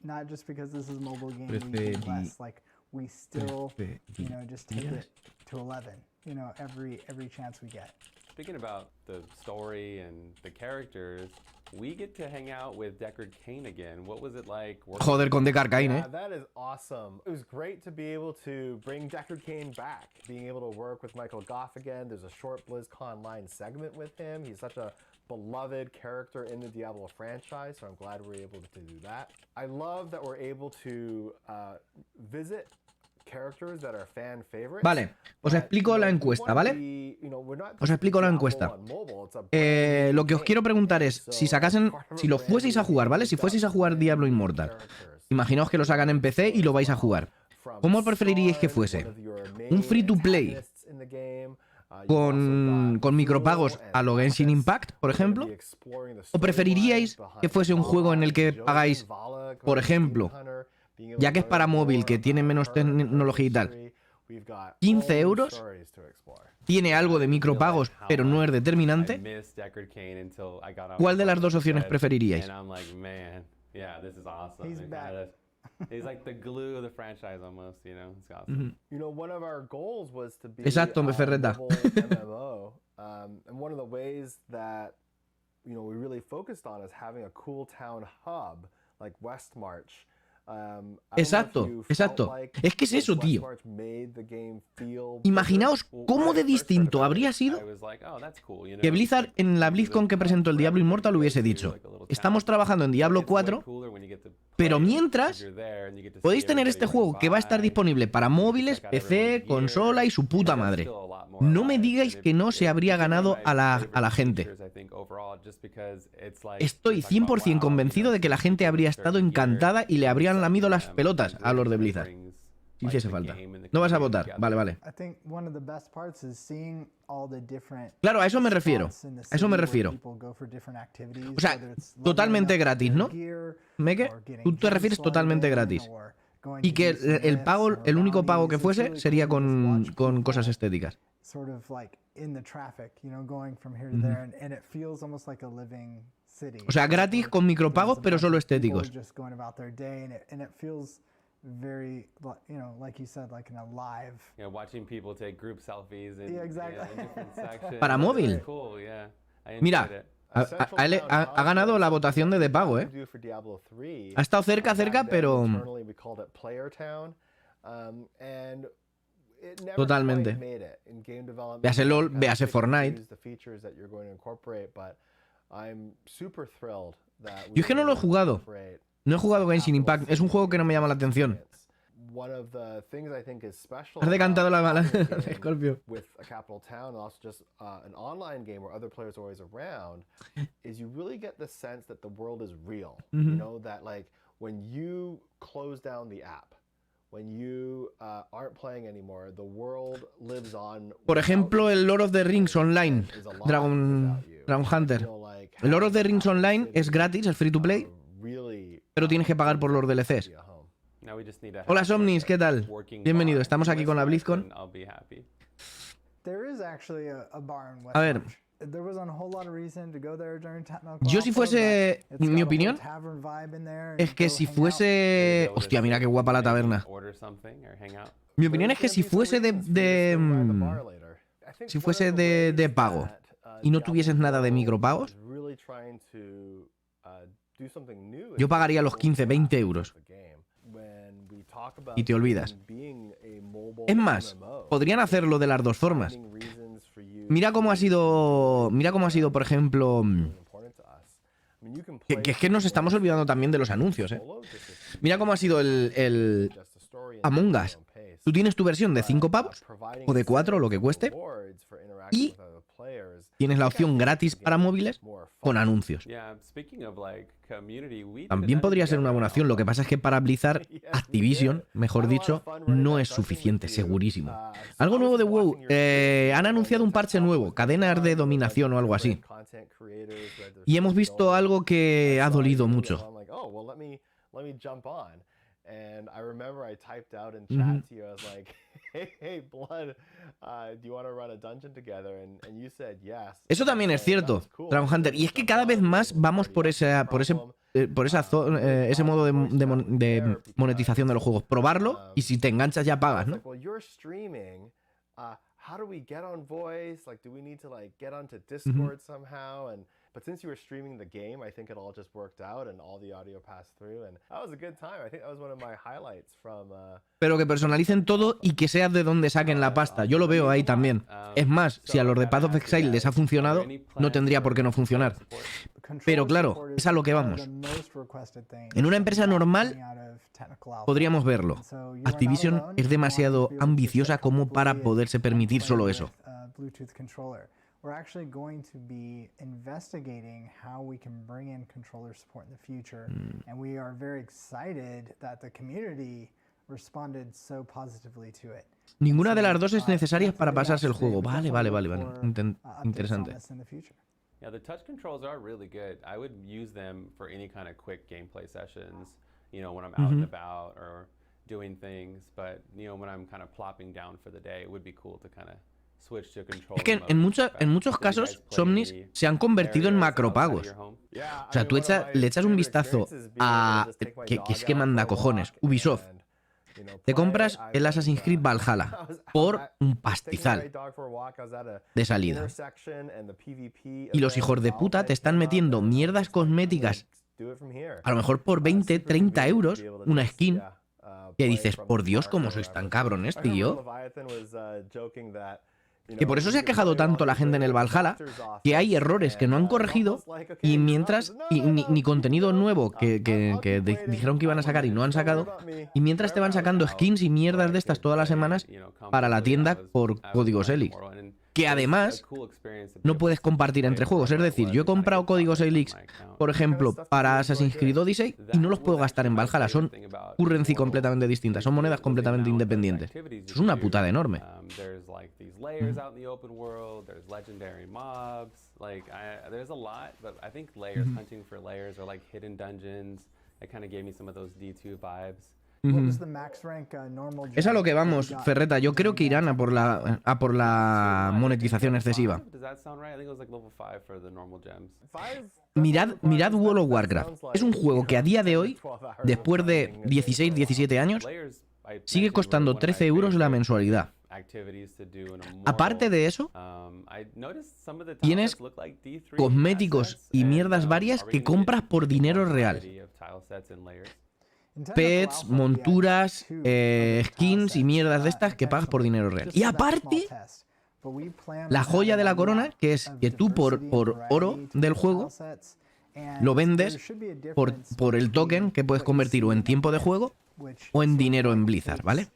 not just because this is mobile game, we do less. Like we still, you know, just take it to 11. You know, every chance we get. Speaking about the story and the characters, we get to hang out with Deckard Cain again. What was it like? Joder con Deckard Cain, Yeah, that is awesome. It was great to be able to bring Deckard Cain back, being able to work with Michael Goff again. There's a short Blizzconline segment with him. He's such a beloved character in the Diablo franchise, so I'm glad we're able to do that. I love that we're able to visit characters that are fan favorites. Vale, os explico la encuesta, ¿vale? Os explico la encuesta. Lo que os quiero preguntar es, si lo fueseis a jugar, ¿vale? Si fueseis a jugar Diablo Immortal, imaginaos que lo sacan en PC y lo vais a jugar. ¿Cómo preferiríais que fuese? ¿Un free to play con micropagos a lo Genshin Impact, por ejemplo? ¿O preferiríais que fuese un juego en el que pagáis, por ejemplo, ya que es para móvil, que tiene menos tecnología y tal, 15 euros, tiene algo de micropagos, pero no es determinante? ¿Cuál de las dos opciones preferiríais? He's like the glue of the franchise almost, you know. It's awesome. You know, one of our goals was to be Exacto, Ferreta. MMO, and one of the ways that we really focused on is having a cool town hub like Westmarch Exacto, exacto. Es que es eso, tío. Imaginaos cómo de distinto habría sido que Blizzard en la BlizzCon que presentó el Diablo Immortal hubiese dicho: estamos trabajando en Diablo 4, pero mientras podéis tener este juego que va a estar disponible para móviles, PC, consola y su puta madre. No me digáis que no se habría ganado a la gente. Estoy 100% convencido de que la gente habría estado encantada y le habrían lamido las pelotas a los de Blizzard. Si hiciese falta. No vas a votar. Vale, vale. Claro, a eso me refiero. A eso me refiero. O sea, totalmente gratis, ¿no? Meke, tú te refieres totalmente gratis. Y que el pago, el único pago que fuese sería con cosas estéticas. O sea, gratis con micropagos, pero solo estéticos. Very, like you said, like in a live. Yeah, watching people take group selfies in, exactly. in different sections. Para móvil. Cool, yeah. Mira, ha ganado la votación de pago, ¿eh? Ha estado cerca, pero... Totalmente. Véase LOL, véase Fortnite. Yo es que no lo he jugado. No he jugado Genshin Impact. Es un juego que no me llama la atención. Has decantado la bala, Scorpio. Por ejemplo, el Lord of the Rings Online, Dragon Hunter. El Lord of the Rings Online es gratis, es free to play, pero tienes que pagar por los DLCs. Hola Somnis, ¿qué tal? Bienvenido, estamos aquí con la BlizzCon. A ver, yo si fuese... Mi opinión es que si fuese... Hostia, mira qué guapa la taberna. Mi opinión es que si fuese de pago y no tuvieses nada de micropagos, yo pagaría los 15-20 euros. Y te olvidas. Es más, podrían hacerlo de las dos formas. Mira cómo ha sido, por ejemplo, que es que nos estamos olvidando también de los anuncios, ¿eh? Mira cómo ha sido el Among Us. Tú tienes tu versión de 5 pavos o de 4, lo que cueste, y tienes la opción gratis para móviles con anuncios. También podría ser una buena opción. Lo que pasa es que para Blizzard, Activision, mejor dicho, no es suficiente, segurísimo. Algo nuevo de WoW. Han anunciado un parche nuevo, cadenas de dominación o algo así. Y hemos visto algo que ha dolido mucho. And I remember I typed out in chat to you, I was like, hey, Blood, do you want to run a dungeon together? And you said yes. Eso también es cierto, Dragon Hunter. Y es que cada vez más vamos por ese modo de monetización de los juegos. Probarlo y si te enganchas ya pagas, ¿no? How do we get on voice? Like, do we need to like get onto Discord somehow? But since you were streaming the game, I think it all just worked out and all the audio passed through and that was a good time. I think that was one of my highlights from Pero que personalicen todo y que sea de donde saquen la pasta. Yo lo veo ahí también. Es más, si a los de Path of Exile les ha funcionado, no tendría por qué no funcionar. Pero claro, es a lo que vamos. En una empresa normal podríamos verlo. Activision es demasiado ambiciosa como para poderse permitir solo eso. We're actually going to be investigating how we can bring in controller support in the future, and we are very excited that the community responded so positively to it. Ninguna de las dos es necesaria para pasarse el juego. Vale. Interesante. Yeah, the touch controls are really good. I would use them for any kind of quick gameplay sessions, you know, when I'm out and about or doing things, but you know, when I'm kind of plopping down for the day, it would be cool to kind of es que en muchos casos, Somnis se han convertido en macropagos. O sea, tú le echas un vistazo a... que es que manda cojones. Ubisoft. Te compras el Assassin's Creed Valhalla por un pastizal de salida. Y los hijos de puta te están metiendo mierdas cosméticas a lo mejor por 20, 30 euros, una skin que dices, por Dios, ¿cómo sois tan cabrones, tío? Que por eso se ha quejado tanto la gente en el Valhalla, que hay errores que no han corregido y mientras, ni contenido nuevo que dijeron que iban a sacar y no han sacado, y mientras te van sacando skins y mierdas de estas todas las semanas para la tienda por códigos Helix. Que además no puedes compartir entre juegos. Es decir, yo he comprado códigos Helix, por ejemplo, para Assassin's Creed Odyssey y no los puedo gastar en Valhalla. Son currency completamente distintas, son monedas completamente independientes. Eso es una putada enorme. Es a lo que vamos, Ferreta. Yo creo que irán a por la monetización excesiva. Mirad World of Warcraft. Es un juego que a día de hoy, después de 16, 17 años, sigue costando 13 euros la mensualidad. Aparte de eso, tienes cosméticos y mierdas varias que compras por dinero real. Pets, monturas, skins y mierdas de estas que pagas por dinero real. Y aparte, la joya de la corona, que es que tú por oro del juego lo vendes por el token que puedes convertir o en tiempo de juego o en dinero en Blizzard, ¿vale?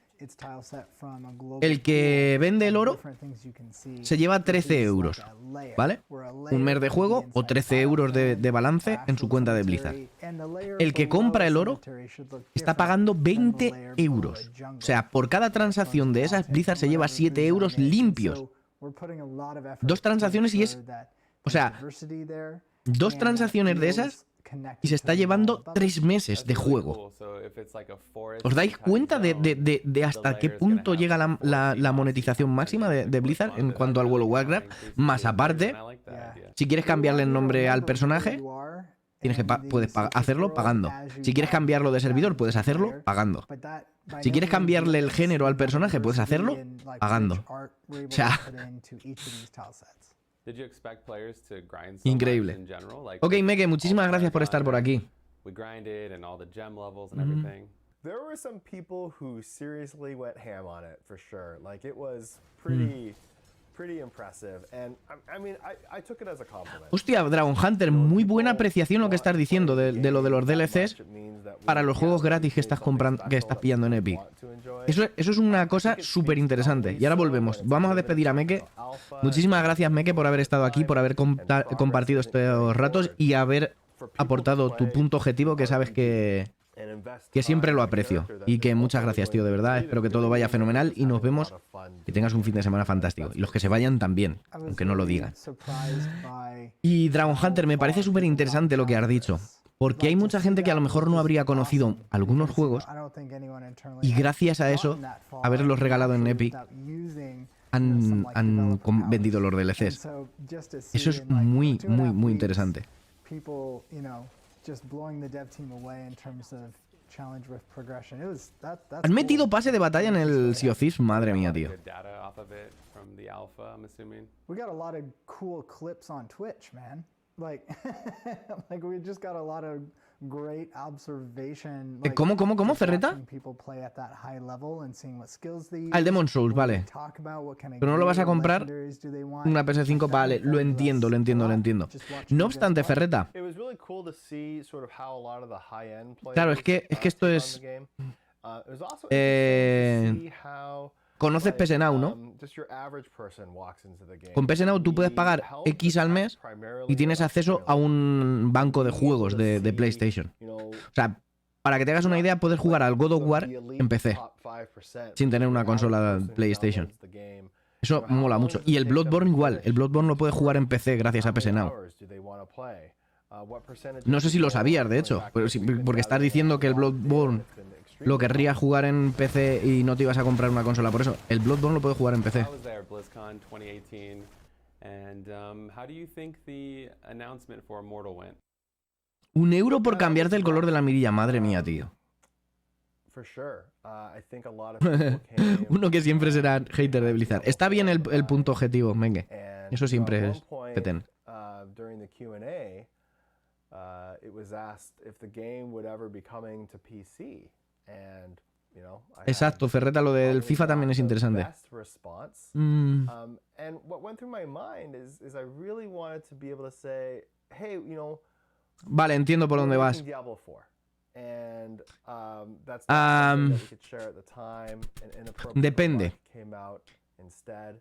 El que vende el oro se lleva 13 euros, ¿vale? Un mes de juego o 13 euros de balance en su cuenta de Blizzard. El que compra el oro está pagando 20 euros. O sea, por cada transacción de esas, Blizzard se lleva 7 euros limpios. Dos transacciones y es... O sea, dos transacciones de esas y se está llevando 3 meses de juego. ¿Os dais cuenta de hasta qué punto llega la monetización máxima de Blizzard en cuanto al World of Warcraft? Más aparte, si quieres cambiarle el nombre al personaje, puedes hacerlo pagando. Si quieres cambiarlo de servidor, puedes hacerlo pagando. Si quieres cambiarle el género al personaje, puedes hacerlo pagando. O sea... Increíble. Ok, Meke, muchísimas gracias por estar por aquí. There were some people who seriously went ham on it, for sure. Like, it was pretty impressive. And I mean, I took it as a compliment. Hostia, Dragon Hunter, muy buena apreciación lo que estás diciendo de lo de los DLCs para los juegos gratis que estás comprando, que estás pillando en Epic. Eso es una cosa súper interesante. Y ahora volvemos. Vamos a despedir a Meke. Muchísimas gracias, Meke, por haber estado aquí, por haber compartido estos ratos y haber aportado tu punto objetivo, que sabes que siempre lo aprecio. Y que muchas gracias, tío, de verdad. Espero que todo vaya fenomenal y nos vemos. Que tengas un fin de semana fantástico. Y los que se vayan también, aunque no lo digan. Y Dragon Hunter, me parece súper interesante lo que has dicho. Porque hay mucha gente que a lo mejor no habría conocido algunos juegos y gracias a eso, haberlos regalado en Epic, han vendido los DLCs. Eso es muy, muy, muy interesante. ¿Han metido pase de batalla en el Sea of Thieves? Madre mía, tío. ¿Cómo, Ferreta? Ah, el Demon Souls, vale. Pero no lo vas a comprar una PS5, vale. Lo entiendo. No obstante, Ferreta. Claro, es que esto es... ¿Conoces PS Now, no? Con PS Now tú puedes pagar X al mes y tienes acceso a un banco de juegos de PlayStation. O sea, para que te hagas una idea, puedes jugar al God of War en PC sin tener una consola PlayStation. Eso mola mucho. Y el Bloodborne igual. El Bloodborne lo puedes jugar en PC gracias a PS Now. No sé si lo sabías, de hecho, porque estás diciendo que el Bloodborne lo querrías jugar en PC y no te ibas a comprar una consola por eso. El Bloodborne lo puedes jugar en PC. €1 por cambiarte el color de la mirilla, madre mía, tío. Uno que siempre será hater de Blizzard. Está bien el punto objetivo, venga. Eso siempre es petén. it was asked if the game would ever be coming to PC, and exacto, Ferreta, lo del FIFA también es interesante. And what went through my mind is I really wanted to be able to say, hey, vale, entiendo por dónde vas. Diablo 4. And that's not something that we could share at the time. Depende.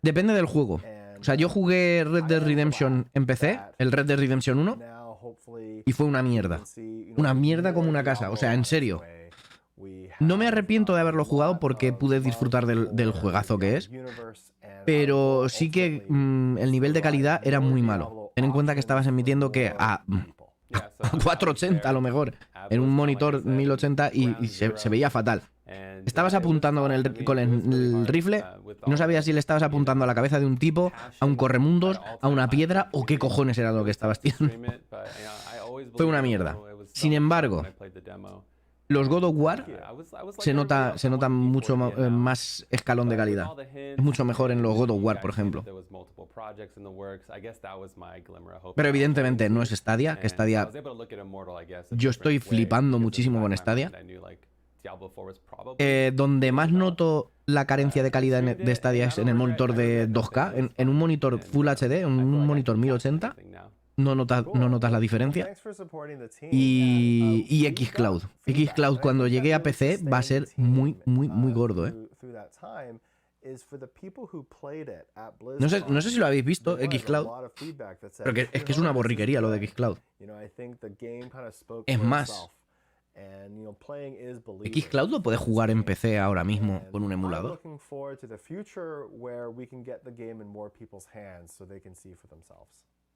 Depende del juego. O sea, yo jugué Red Dead Redemption en PC, el Red Dead Redemption 1, y fue una mierda. Una mierda como una casa. O sea, en serio. No me arrepiento de haberlo jugado porque pude disfrutar del juegazo que es, pero sí que el nivel de calidad era muy malo. Ten en cuenta que estabas emitiendo que a 480 a lo mejor, en un monitor 1080 y se veía fatal. Estabas apuntando con el rifle, no sabías si le estabas apuntando a la cabeza de un tipo, a un corremundos, a una piedra o qué cojones era lo que estabas tirando. Fue una mierda. Sin embargo, los God of War se nota mucho más escalón de calidad. Es mucho mejor en los God of War, por ejemplo. Pero evidentemente no es Stadia, que Stadia... Yo estoy flipando muchísimo con Stadia. Donde más noto la carencia de calidad de Stadia es en el monitor de 2K. En un monitor Full HD, en un monitor 1080... No notas la diferencia. Y Xcloud. Xcloud cuando llegue a PC va a ser muy gordo, ¿eh? No sé si lo habéis visto, Xcloud. Pero es que es una borriquería lo de Xcloud. Es más, Xcloud lo puede jugar en PC ahora mismo con un emulador.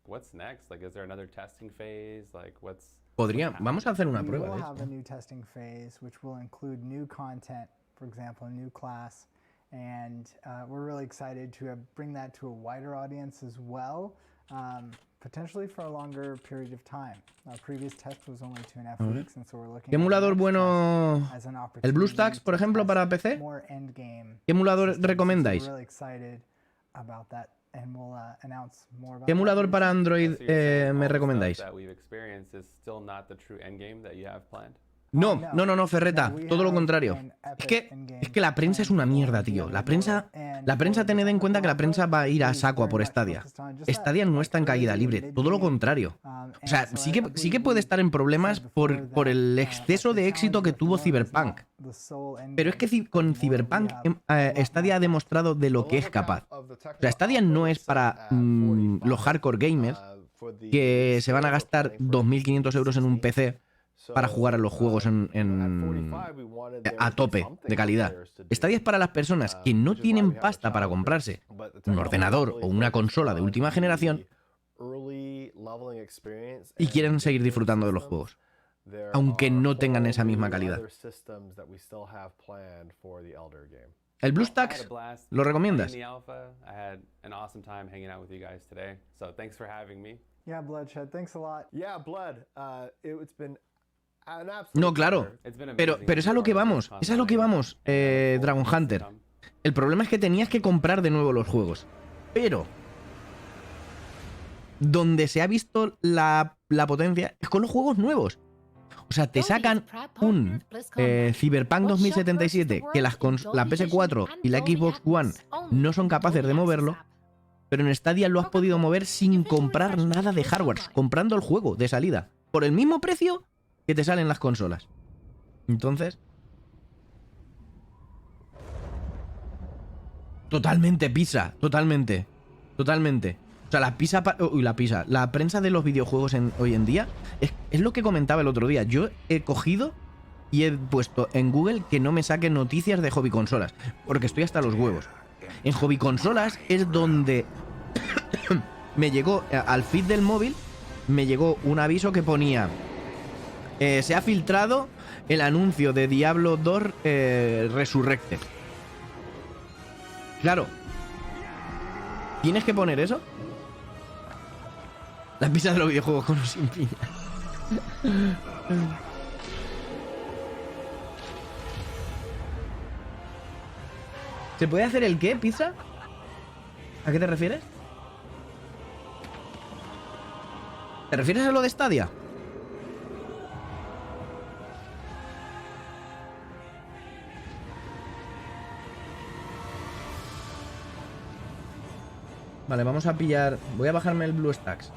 What's next? Like, is there another testing phase? Like, what's... Vamos a hacer una prueba de We will have esto. a new testing phase, which will include new content, for example, a new class, and we're really excited to bring that to a wider audience as well, potentially for a longer period of time. Our previous test was only 2.5 weeks, and so we're looking. ¿Qué emulador bueno? ¿El BlueStacks, por ejemplo, para PC? ¿Qué emulador recomendáis? We're really excited about that. ¿Qué emulador para Android me recomendáis? No, Ferreta, todo lo contrario. Es que la prensa es una mierda, tío. La prensa, tened en cuenta que la prensa va a ir a saco a por Stadia. Stadia no está en caída libre, todo lo contrario. O sea, sí que puede estar en problemas por el exceso de éxito que tuvo Cyberpunk. Pero es que con Cyberpunk Stadia ha demostrado de lo que es capaz. O sea, Stadia no es para los hardcore gamers que se van a gastar 2.500 euros en un PC para jugar a los juegos a tope de calidad. Stadia es para las personas que no tienen pasta para comprarse un ordenador o una consola de última generación y quieren seguir disfrutando de los juegos, aunque no tengan esa misma calidad. ¿El BlueStacks lo recomiendas? Yeah, Bloodshed, thanks a lot. Yeah, Blood, it's been No, claro. Pero es a lo que vamos. Es a lo que vamos, Dragon Hunter. El problema es que tenías que comprar de nuevo los juegos. Pero donde se ha visto la potencia es con los juegos nuevos. O sea, te sacan un Cyberpunk 2077 que la PS4 y la Xbox One no son capaces de moverlo, pero en Stadia lo has podido mover sin comprar nada de hardware, comprando el juego de salida, por el mismo precio que te salen las consolas. Entonces... Totalmente pizza, totalmente. O sea, la prensa de los videojuegos hoy en día es lo que comentaba el otro día. Yo he cogido y he puesto en Google que no me saque noticias de hobby consolas, porque estoy hasta los huevos. En hobby consolas es donde me llegó al feed del móvil, me llegó un aviso que ponía: se ha filtrado el anuncio de Diablo 2 Resurrected. Claro. ¿Tienes que poner eso? La pizza de los videojuegos con o sin piña. ¿Se puede hacer el qué, pizza? ¿A qué te refieres? ¿Te refieres a lo de Stadia? Vale, vamos a pillar... Voy a bajarme el Blue Stacks.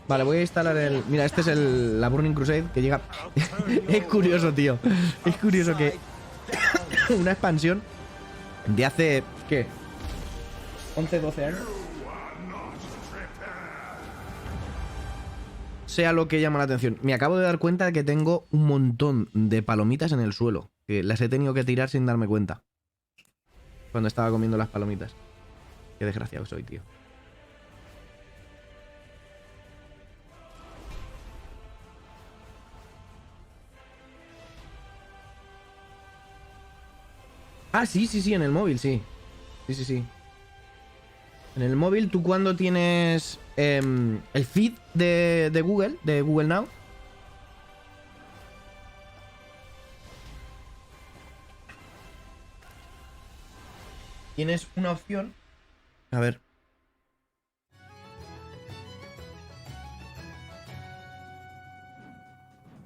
Vale, voy a instalar el... Mira, este es la Burning Crusade que llega... Es curioso, tío. Es curioso que una expansión de hace... ¿Qué? 11, 12 años. Sea lo que llama la atención. Me acabo de dar cuenta de que tengo un montón de palomitas en el suelo. Que las he tenido que tirar sin darme cuenta. Cuando estaba comiendo las palomitas. Qué desgraciado soy, tío. Ah, sí, en el móvil, sí. Sí. En el móvil, tú cuando tienes el feed de Google Now, tienes una opción. A ver.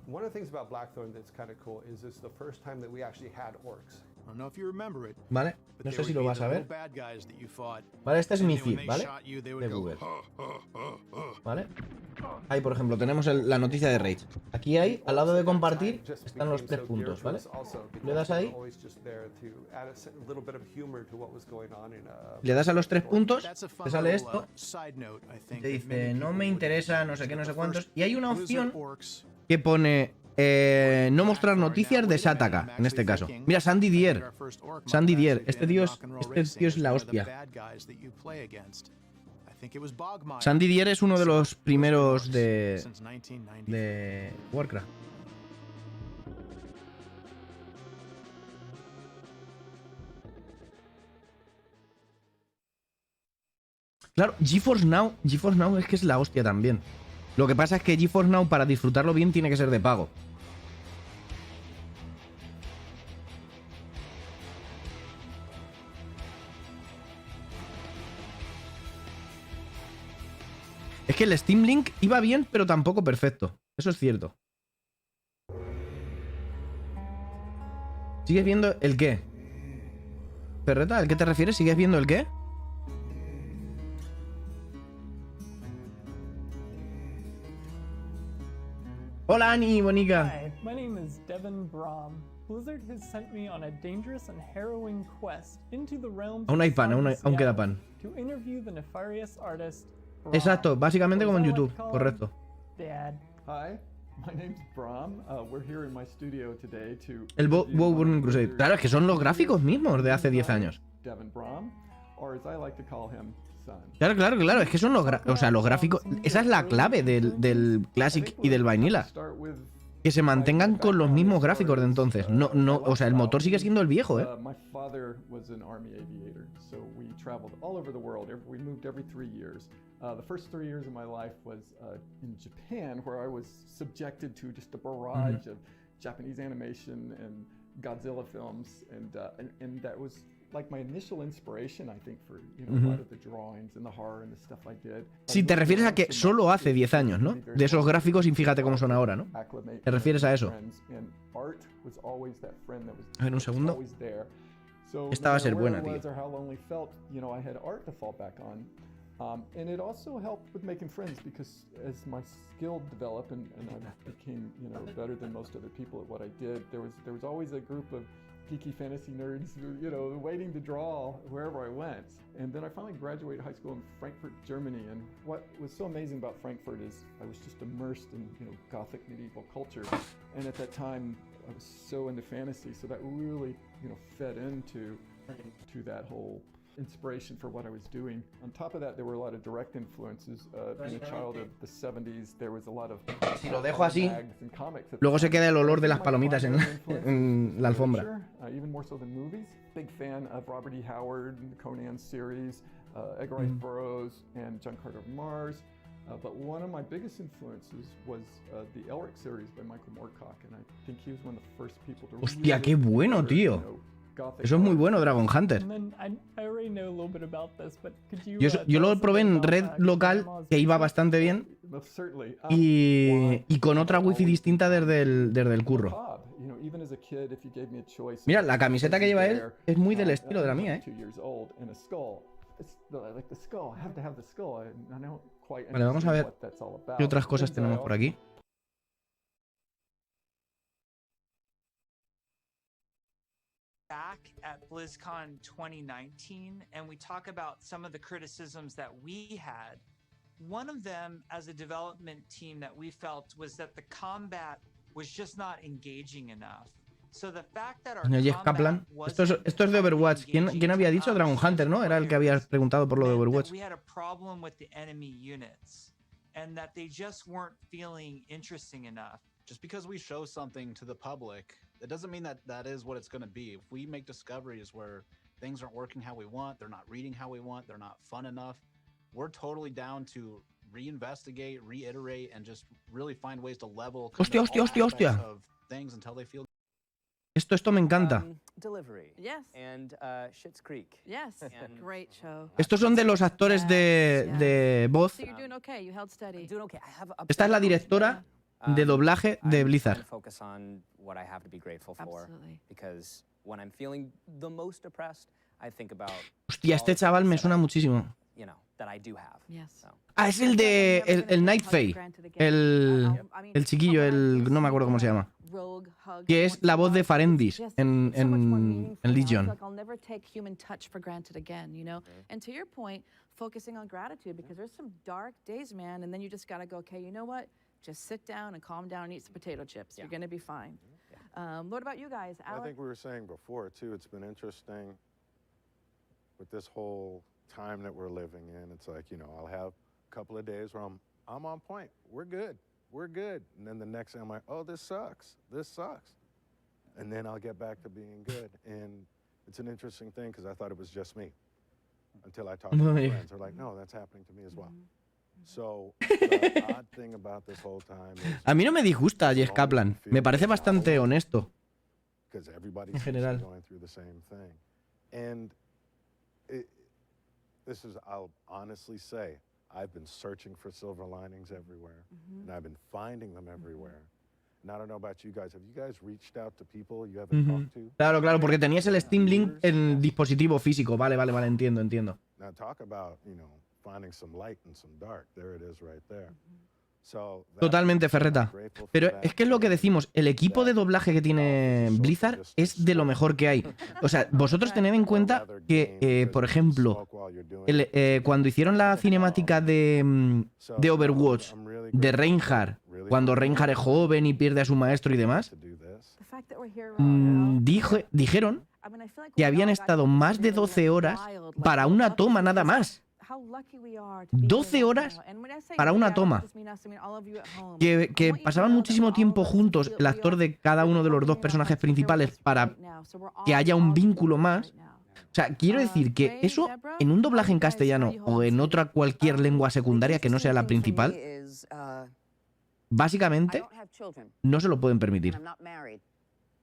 One of the things about Blackthorn that's kind of cool is it's the first time that we actually had orcs. I don't know if you remember it. Vale, no sé si lo vas a ver. Vale, este es mi feed, ¿vale? De Google. Vale. Ahí, por ejemplo, tenemos la noticia de Rage. Aquí hay, al lado de compartir, están los 3 puntos, ¿vale? Le das ahí. Le das a los 3 puntos, te sale esto. Te dice, no me interesa, no sé qué, no sé cuántos. Y hay una opción que pone no mostrar noticias de Sataka, en este caso. Mira, Sandy Dier. Este tío es la hostia. Sandy Dier es uno de los primeros de Warcraft. Claro, GeForce Now es que es la hostia también. Lo que pasa es que GeForce Now, para disfrutarlo bien, tiene que ser de pago. Es que el Steam Link iba bien, pero tampoco perfecto. Eso es cierto. ¿Sigues viendo el qué? Perreta, ¿al qué te refieres? ¿Sigues viendo el qué? Hola, Ani, bonica. Hi, my name is Devin Brom. Blizzard has sent me on a dangerous and harrowing quest into the realms Aún hay pan, aún queda pan. to interview the nefarious artist Brom. Exacto, básicamente como en YouTube, correcto. Dad. Hi, my name's Brom. We're here in my studio today to El WoW Burning Crusade. Claro, es que son los gráficos mismos de hace 10 años. Devin Brom, or as I like to call him, son. Claro, es que son los gráficos. Esa es la clave del Classic y del Vanilla. Que se mantengan con los mismos gráficos de entonces. O sea, el motor sigue siendo el viejo, ¿eh? My father was an army aviator, so we traveled all over the world. We moved every 3 years. The first 3 years of my life was in Japan, where I was subjected to just a barrage of Japanese animation and Godzilla films, and that was like my initial inspiration, I think, for a lot of the drawings and the horror and the stuff I did. Si te refieres a que solo hace 10 años, ¿no? De esos gráficos y fíjate cómo son ahora, ¿no? ¿Te refieres a eso? A ver, un segundo. Esta va a ser buena, tío. And it also helped with making friends because as my skill developed and I became, better than most other people at what I did, there was always a group of geeky fantasy nerds, waiting to draw wherever I went. And then I finally graduated high school in Frankfurt, Germany. And what was so amazing about Frankfurt is I was just immersed in, Gothic medieval culture. And at that time, I was so into fantasy, so that really, fed into that whole inspiration for what I was doing. On top of that, there were a lot of direct influences. Being a child of the 70s, there was a lot of si lo dejo así, luego se queda el olor de las palomitas en la alfombra. Even more so than movies. Big fan of Robert E. Howard, Conan series, Edgar Rice Burroughs, and John Carter of Mars. But one of my biggest influences was the Elric series by Michael Moorcock, and I think he was one of the first people to Hostia, qué bueno, tío. Eso es muy bueno, Dragon Hunter. Yo lo probé en red local, que iba bastante bien, y con otra wifi distinta desde el curro. Mira, la camiseta que lleva él es muy del estilo de la mía, ¿eh? Vale, vamos a ver qué otras cosas tenemos por aquí. Back at BlizzCon 2019, and we talk about some of the criticisms that we had. One of them, as a development team, that we felt was that the combat was just not engaging enough. So the fact that our Jeff Kaplan. Esto es de Overwatch. ¿Quién había dicho? Dragon Hunter, ¿no? Era el que había preguntado por lo de Overwatch. We had a problem with the enemy units, and that they just weren't feeling interesting enough. Just because we show something to the public, it doesn't mean that that is what it's going to be. If we make discoveries where things aren't working how we want, they're not reading how we want, they're not fun enough, we're totally down to reinvestigate, reiterate, and just really find ways to level Hostia. of things until they feel. Esto me encanta. Delivery. Yes. And Schitt's Creek. Yes. Great show. Estos son de los actores de voz. So you're doing okay. You held steady. Doing okay. I have Esta es la directora de doblaje de Blizzard. Focus on what I have to be grateful for. Because when I'm feeling the most depressed, I think about. Hostia, este chaval me suena muchísimo. You know, that I do have. Yes. Ah, es el de el Night Fae. El chiquillo, no me acuerdo cómo se llama. Que es la voz de Farendis en Legion. I'll never take human touch for granted again, you know? And to your point, focusing on gratitude, because there's some dark days, man, and then you just gotta go, okay, you know what? Just sit down and calm down and eat some potato chips. You're gonna be fine. What about you guys? I Alex? think we were saying before, too, it's been interesting with this whole time that we're living in. It's like, you know, I'll have a couple of days where I'm on point. We're good. And then the next day I'm like, oh, this sucks. And then I'll get back to being good. And it's an interesting thing because I thought it was just me until I talked to my friends. They're like, no, that's happening to me as well. So the odd thing about this whole time is A mí no me disgusta Jeff Kaplan. Me parece bastante honesto. because everybody En seems to be general. going through the same thing. And I'll honestly say, I've been searching for silver linings everywhere, and I've been finding them everywhere. And I don't know about you guys. Have you guys reached out to people you haven't talked to? Claro, porque tenías el Steam Link en dispositivo físico. Vale, entiendo. Now talk about, you know, finding some light and some dark. There it is right there. So Totalmente, Ferreta. Pero es que es lo que decimos, el equipo de doblaje que tiene Blizzard es de lo mejor que hay. O sea, vosotros tened en cuenta que, por ejemplo, cuando hicieron la cinemática de Overwatch, de Reinhardt, cuando Reinhardt es joven y pierde a su maestro y demás, dijeron que habían estado más de 12 horas para una toma nada más. 12 horas para una toma. Que pasaban muchísimo tiempo juntos el actor de cada uno de los dos personajes principales para que haya un vínculo más. O sea, quiero decir que eso en un doblaje en castellano o en otra cualquier lengua secundaria que no sea la principal, básicamente no se lo pueden permitir.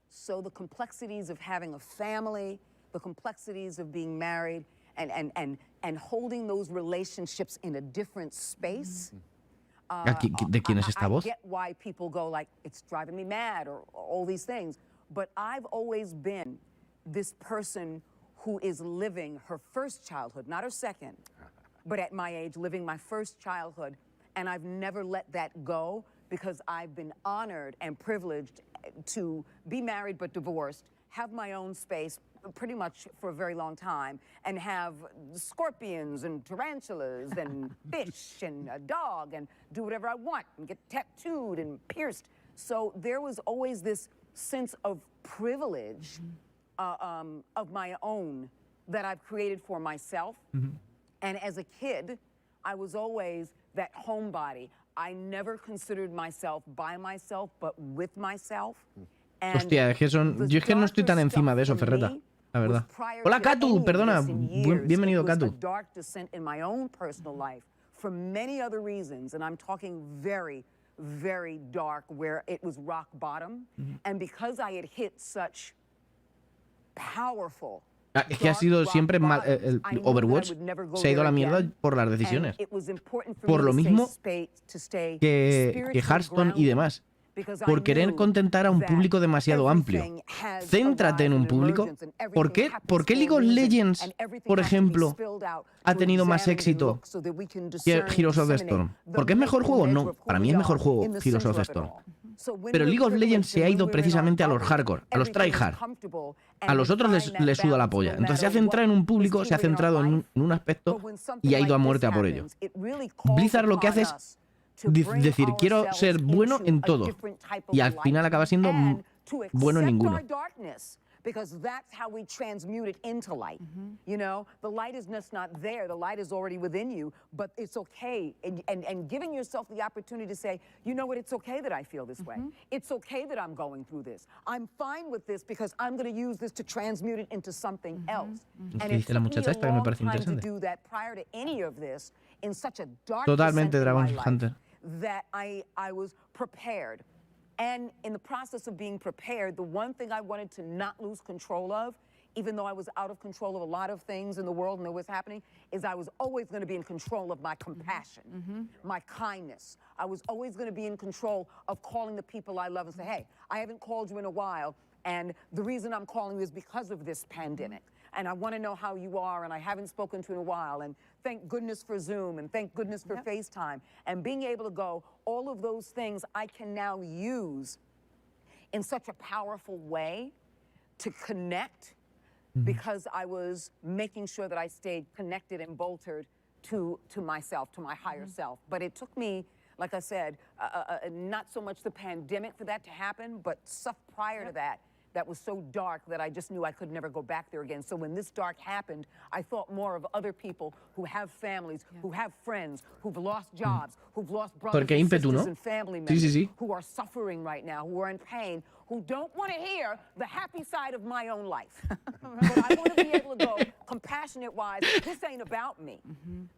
So the complexities of having a family, the complexities of being married, and holding those relationships in a different space. ¿De quién es esta voz? I get why people go like, it's driving me mad or all these things, but I've always been this person who is living her first childhood, not her second, but at my age, living my first childhood, and I've never let that go because I've been honored and privileged to be married but divorced, have my own space pretty much for a very long time, and have scorpions and tarantulas and fish and a dog and do whatever I want and get tattooed and pierced. So there was always this sense of privilege of my own that I've created for myself. And as a kid, I was always that homebody. I never considered myself by myself, but with myself. Hostia, es que yo es que no estoy tan encima de eso, Ferreta, la verdad. Hola, Katu, perdona. Bienvenido, Katu. Dark descent in my own personal life for many other reasons, and I'm talking very, very dark, where it was rock bottom. And because I had hit such Es que ha sido siempre mal. El Overwatch se ha ido a la mierda por las decisiones. Por lo mismo que Hearthstone y demás. Por querer contentar a un público demasiado amplio. Céntrate en un público. ¿Por qué League of Legends, por ejemplo, ha tenido más éxito que Heroes of the Storm? ¿Porque es mejor juego? No, para mí es mejor juego Heroes of the Storm. Pero League of Legends se ha ido precisamente a los hardcore, a los tryhard. A los otros les suda la polla. Entonces se ha centrado en un público, se ha centrado en un aspecto y ha ido a muerte a por ello. Blizzard lo que hace es decir, quiero ser bueno en todo. Y al final acaba siendo bueno en ninguno. Because that's how we transmute it into light. You know, the light is just not there. The light is already within you, but it's okay. And giving yourself the opportunity to say, you know what, it's okay that I feel this way. It's okay that I'm going through this. I'm fine with this because I'm going to use this to transmute it into something else. And it took me a long time to do that prior to any of this in such a dark Totalmente Dragon Hunter. That I was prepared. And in the process of being prepared, the one thing I wanted to not lose control of, even though I was out of control of a lot of things in the world and that was happening, is I was always going to be in control of my compassion, my kindness. I was always going to be in control of calling the people I love and say, hey, I haven't called you in a while, and the reason I'm calling you is because of this pandemic. And I want to know how you are, and I haven't spoken to you in a while, and thank goodness for Zoom, and thank goodness for FaceTime. And being able to go, all of those things I can now use in such a powerful way to connect because I was making sure that I stayed connected and bolstered to myself, to my higher self. But it took me, like I said, not so much the pandemic for that to happen, but stuff prior to that was so dark that I just knew I could never go back there again. So when this dark happened, I thought more of other people who have families, who have friends, who've lost jobs, who've lost brothers and sisters and family members, who are suffering right now, who are in pain, who don't want to hear the happy side of my own life. But I want to be able to go compassionate-wise, this ain't about me.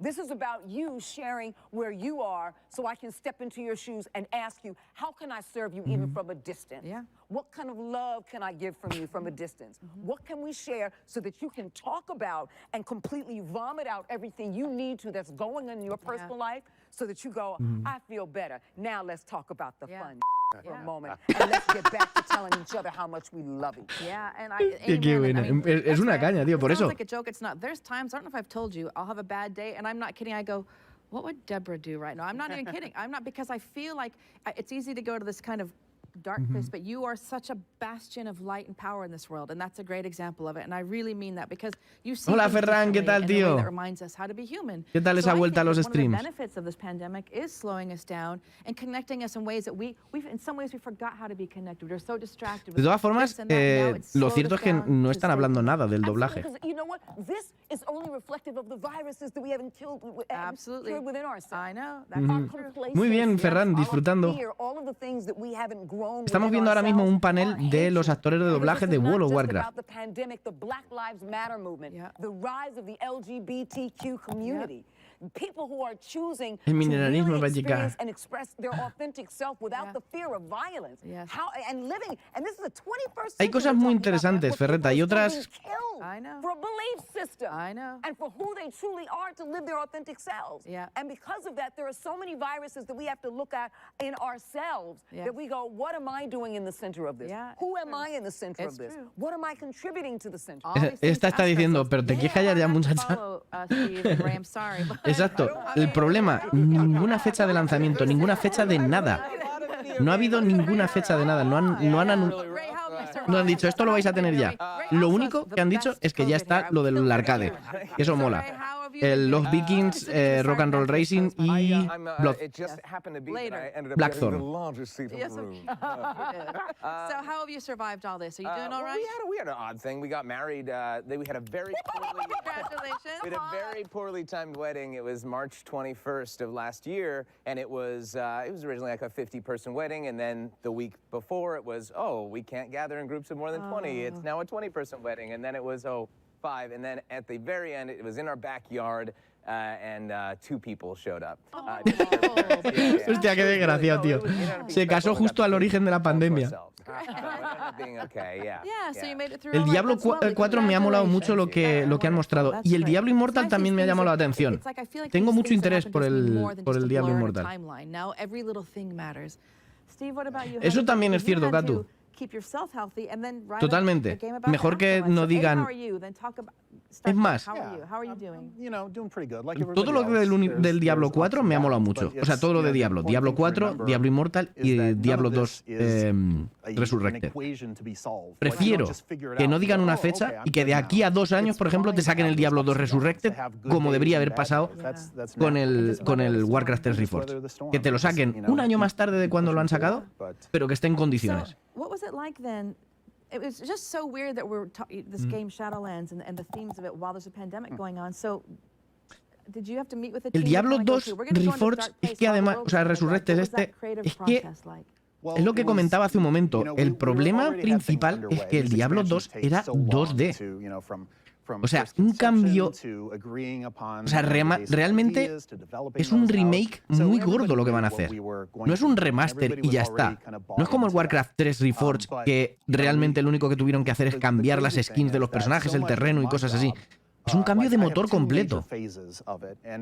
This is about you sharing where you are so I can step into your shoes and ask you, how can I serve you even from a distance? What kind of love can I give from you from a distance? What can we share so that you can talk about and completely vomit out everything you need to that's going on in your personal life so that you go, I feel better. Now let's talk about the fun for a moment. And let's get back to telling each other how much we love each other. Yeah, and Qué buena. Es una caña, tío, por it eso. sounds like a joke. It's not. There's times, I don't know if I've told you, I'll have a bad day, and I'm not kidding. I go, what would Deborah do right now? I'm not even kidding. I'm not, because I feel like it's easy to go to this kind of dark place, but you are such a bastion of light and power in this world, and that's a great example of it. And I really mean that because you see. Hola Ferran, ¿qué tal, tío? That reminds us how to be human. ¿Qué tal esa vuelta a los streams? One of the benefits of this pandemic is slowing us down and connecting us in ways that we've in some ways we forgot how to be connected. We're so distracted. De todas formas, lo cierto es que no están hablando nada del doblaje. You know what? This is only reflective of the viruses that we haven't killed within ourselves. I know. Muy bien, Ferran, disfrutando. Estamos viendo ahora mismo un panel de los actores de doblaje de World of Warcraft. El mineralismo va a llegar. Hay cosas muy interesantes, Ferreta, y otras. For a belief system. I know. And for who they truly are to live their authentic selves. And because of that, there are so many viruses that we have to look at in ourselves that we go, what am I doing in the center of this? Who am I in the center of this? What am I contributing to the center? Esta está diciendo, pero te quieres callar ya, muchacha. Exacto. El problema, ninguna fecha de lanzamiento, ninguna fecha de nada. No ha habido ninguna fecha de nada. No han dicho, esto lo vais a tener ya. Lo único que han dicho es que ya está lo del arcade. Eso mola. Los Vikings, Rock and Roll Racing y Blackthorn. So how have you survived all this? Are you doing all right? We had an odd thing. We got married. We had a very poorly timed wedding. It was March 21st of last year, and it was originally like a 50-person wedding, and then the week before it was, we can't gather in groups of more than 20. It's now a 20-person wedding, and then it was 5, and then at the very end it was in our backyard. And 2 people showed up. Hostia, qué desgracia, tío. Se casó justo al origen de la pandemia. El Diablo 4 me ha molado mucho lo que han mostrado. Y el Diablo Immortal también me ha llamado la atención. Tengo mucho interés por el Diablo Immortal. Eso también es cierto, Katu. Totalmente. Mejor que no digan... Es más, todo lo del Diablo 4 me ha molado mucho. O sea, todo lo de Diablo. Diablo 4, Diablo Immortal y Diablo 2 Resurrected. Prefiero que no digan una fecha y que de aquí a 2 años, por ejemplo, te saquen el Diablo 2 Resurrected, como debería haber pasado con el Warcraft 3 Reforged. Que te lo saquen un año más tarde de cuando lo han sacado, pero que esté en condiciones. It was just so weird that we're this game Shadowlands and the themes of it while there's a pandemic going on. So, did you have to meet with the team? El Diablo 2 Reforged es que además, o sea, Resurrected es que es lo que comentaba hace un momento. El problema principal es que el Diablo 2 era 2D. O sea, un cambio... O sea, realmente es un remake muy gordo lo que van a hacer. No es un remaster y ya está. No es como el Warcraft 3 Reforged, que realmente lo único que tuvieron que hacer es cambiar las skins de los personajes, el terreno y cosas así. Es un cambio de motor completo.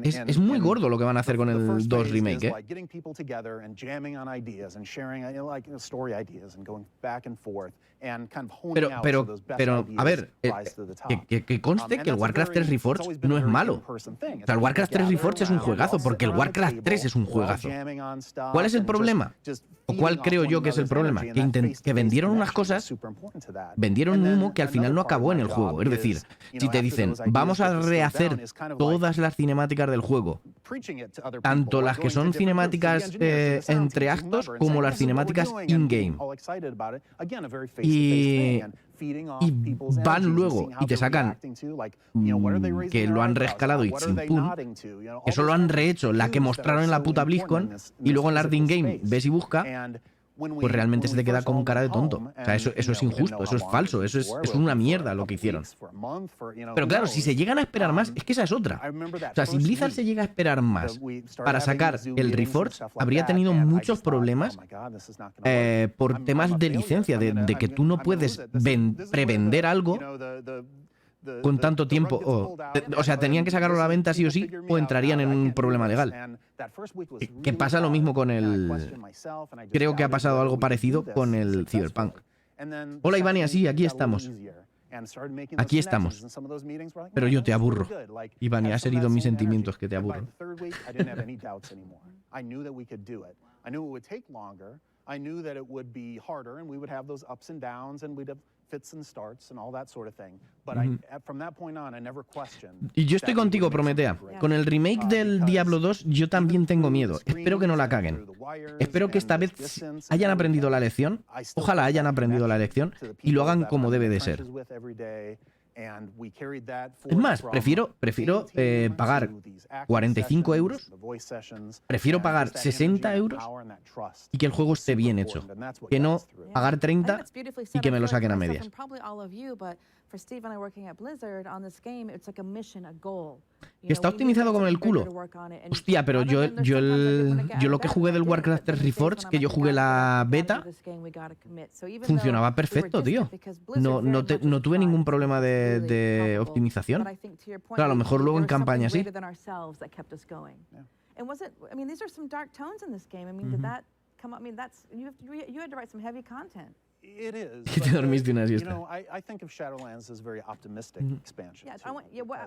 Es muy gordo lo que van a hacer con el 2 remake, ¿eh? Pero, a ver, que conste que el Warcraft 3 Reforged no es malo. O sea, el Warcraft 3 Reforged es un juegazo, porque el Warcraft 3 es un juegazo. ¿Cuál es el problema? ¿O cuál creo yo que es el problema? Que vendieron unas cosas, vendieron humo que al final no acabó en el juego. Es decir, si te dicen, vamos a rehacer todas las cinemáticas del juego, tanto las que son cinemáticas entre actos como las cinemáticas in-game, y van luego y te sacan que lo han reescalado y chimpún, que solo han rehecho la que mostraron en la puta Blizzcon y luego en la in game ves y busca, pues realmente se te queda con cara de tonto. O sea, eso es injusto, eso es falso, eso es una mierda lo que hicieron. Pero claro, si se llegan a esperar más, es que esa es otra. O sea, si Blizzard se llega a esperar más para sacar el Reforged, habría tenido muchos problemas por temas de licencia, de que tú no puedes prevender algo con tanto tiempo. O sea, tenían que sacarlo a la venta sí o sí, o entrarían en un problema legal. Que pasa lo mismo con el... Creo que ha pasado algo parecido con el Cyberpunk. Hola, Ivania, sí, aquí estamos. Aquí estamos. Pero yo te aburro. Ivania, has herido mis sentimientos que te aburro. Y yo estoy contigo, Prometea. Con el remake del Diablo 2 yo también tengo miedo. Espero que no la caguen. Espero que esta vez hayan aprendido la lección. Ojalá hayan aprendido la lección y lo hagan como debe de ser. Es más, prefiero pagar 45 euros, prefiero pagar 60 euros y que el juego esté bien hecho, que no pagar 30 y que me lo saquen a medias. Que está optimizado como el culo. Hostia, pero yo lo que jugué del Warcraft 3 Reforged, que yo jugué la beta, funcionaba perfecto, tío. No tuve ningún problema de optimización. Claro, a lo mejor luego en campaña sí. Que te dormiste una siesta. I think of Shadowlands as a very optimistic expansion.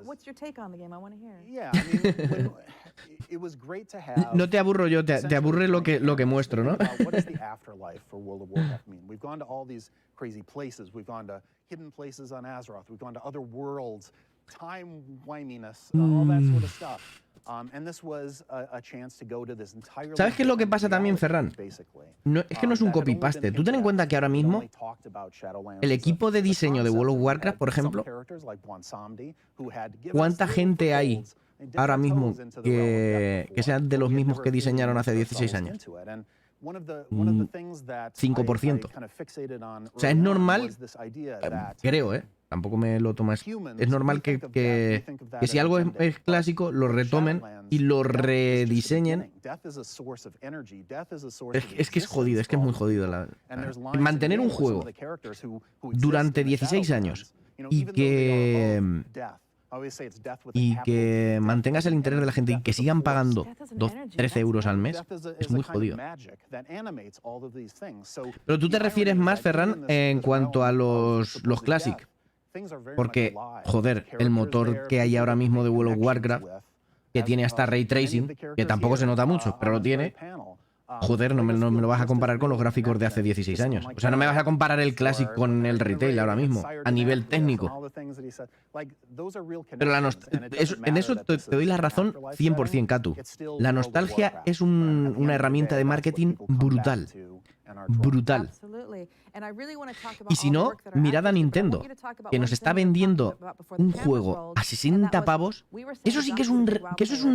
What's your take on the game? I want to hear. Yeah, I mean, it was great to have. No te aburro yo, te aburre lo que muestro, ¿no? What is the afterlife for World of Warcraft mean? We've gone to all these crazy places. We've gone to hidden places on Azeroth. We've gone to other worlds, time wiminess, all that sort of stuff. ¿Sabes qué es lo que pasa también, Ferran? Es que no es un copy-paste. Tú ten en cuenta que ahora mismo el equipo de diseño de World of Warcraft, por ejemplo, ¿cuánta gente hay ahora mismo que sean de los mismos que diseñaron hace 16 años? 5%. O sea, es normal, creo, tampoco me lo tomas. Es normal que si algo es clásico, lo retomen y lo rediseñen. Es que es jodido, es que es muy jodido. Mantener un juego durante 16 años y que mantengas el interés de la gente y que sigan pagando 13 euros al mes es muy jodido. Pero tú te refieres más, Ferran, en cuanto a los Classic. Porque, joder, el motor que hay ahora mismo de World of Warcraft, que tiene hasta Ray Tracing, que tampoco se nota mucho, pero lo tiene. Joder, no me lo vas a comparar con los gráficos de hace 16 años. O sea, no me vas a comparar el Classic con el Retail ahora mismo, a nivel técnico. Pero en eso te doy la razón 100%, Katu. La nostalgia es una herramienta de marketing brutal. Brutal. Y si no, mirad a Nintendo, que nos está vendiendo un juego a 60 pavos. Eso sí que es un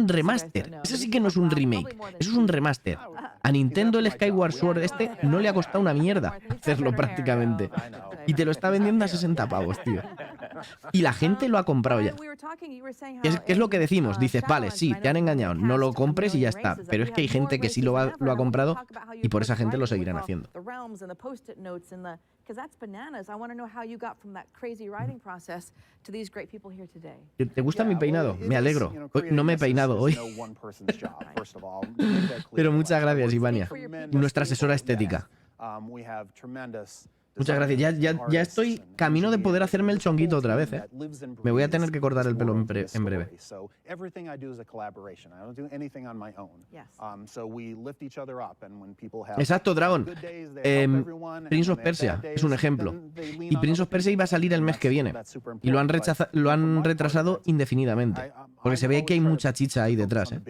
remaster. Eso sí que no es un remake. Eso es un remaster. A Nintendo el Skyward Sword no le ha costado una mierda hacerlo prácticamente. Y te lo está vendiendo a 60 pavos, tío. Y la gente lo ha comprado ya. ¿Qué es lo que decimos? Dices, vale, sí, te han engañado, no lo compres y ya está. Pero es que hay gente que sí lo ha comprado y por esa gente lo seguirán haciendo. ¿Te gusta mi peinado? Me alegro. No me he peinado hoy. Pero muchas gracias, Ivania, nuestra asesora estética. Muchas gracias. Ya estoy camino de poder hacerme el chonguito otra vez, ¿eh? Me voy a tener que cortar el pelo en breve. Exacto, Dragon. Prince of Persia es un ejemplo. Y Prince of Persia iba a salir el mes que viene. Y lo han retrasado indefinidamente. Porque se ve que hay mucha chicha ahí detrás, ¿eh?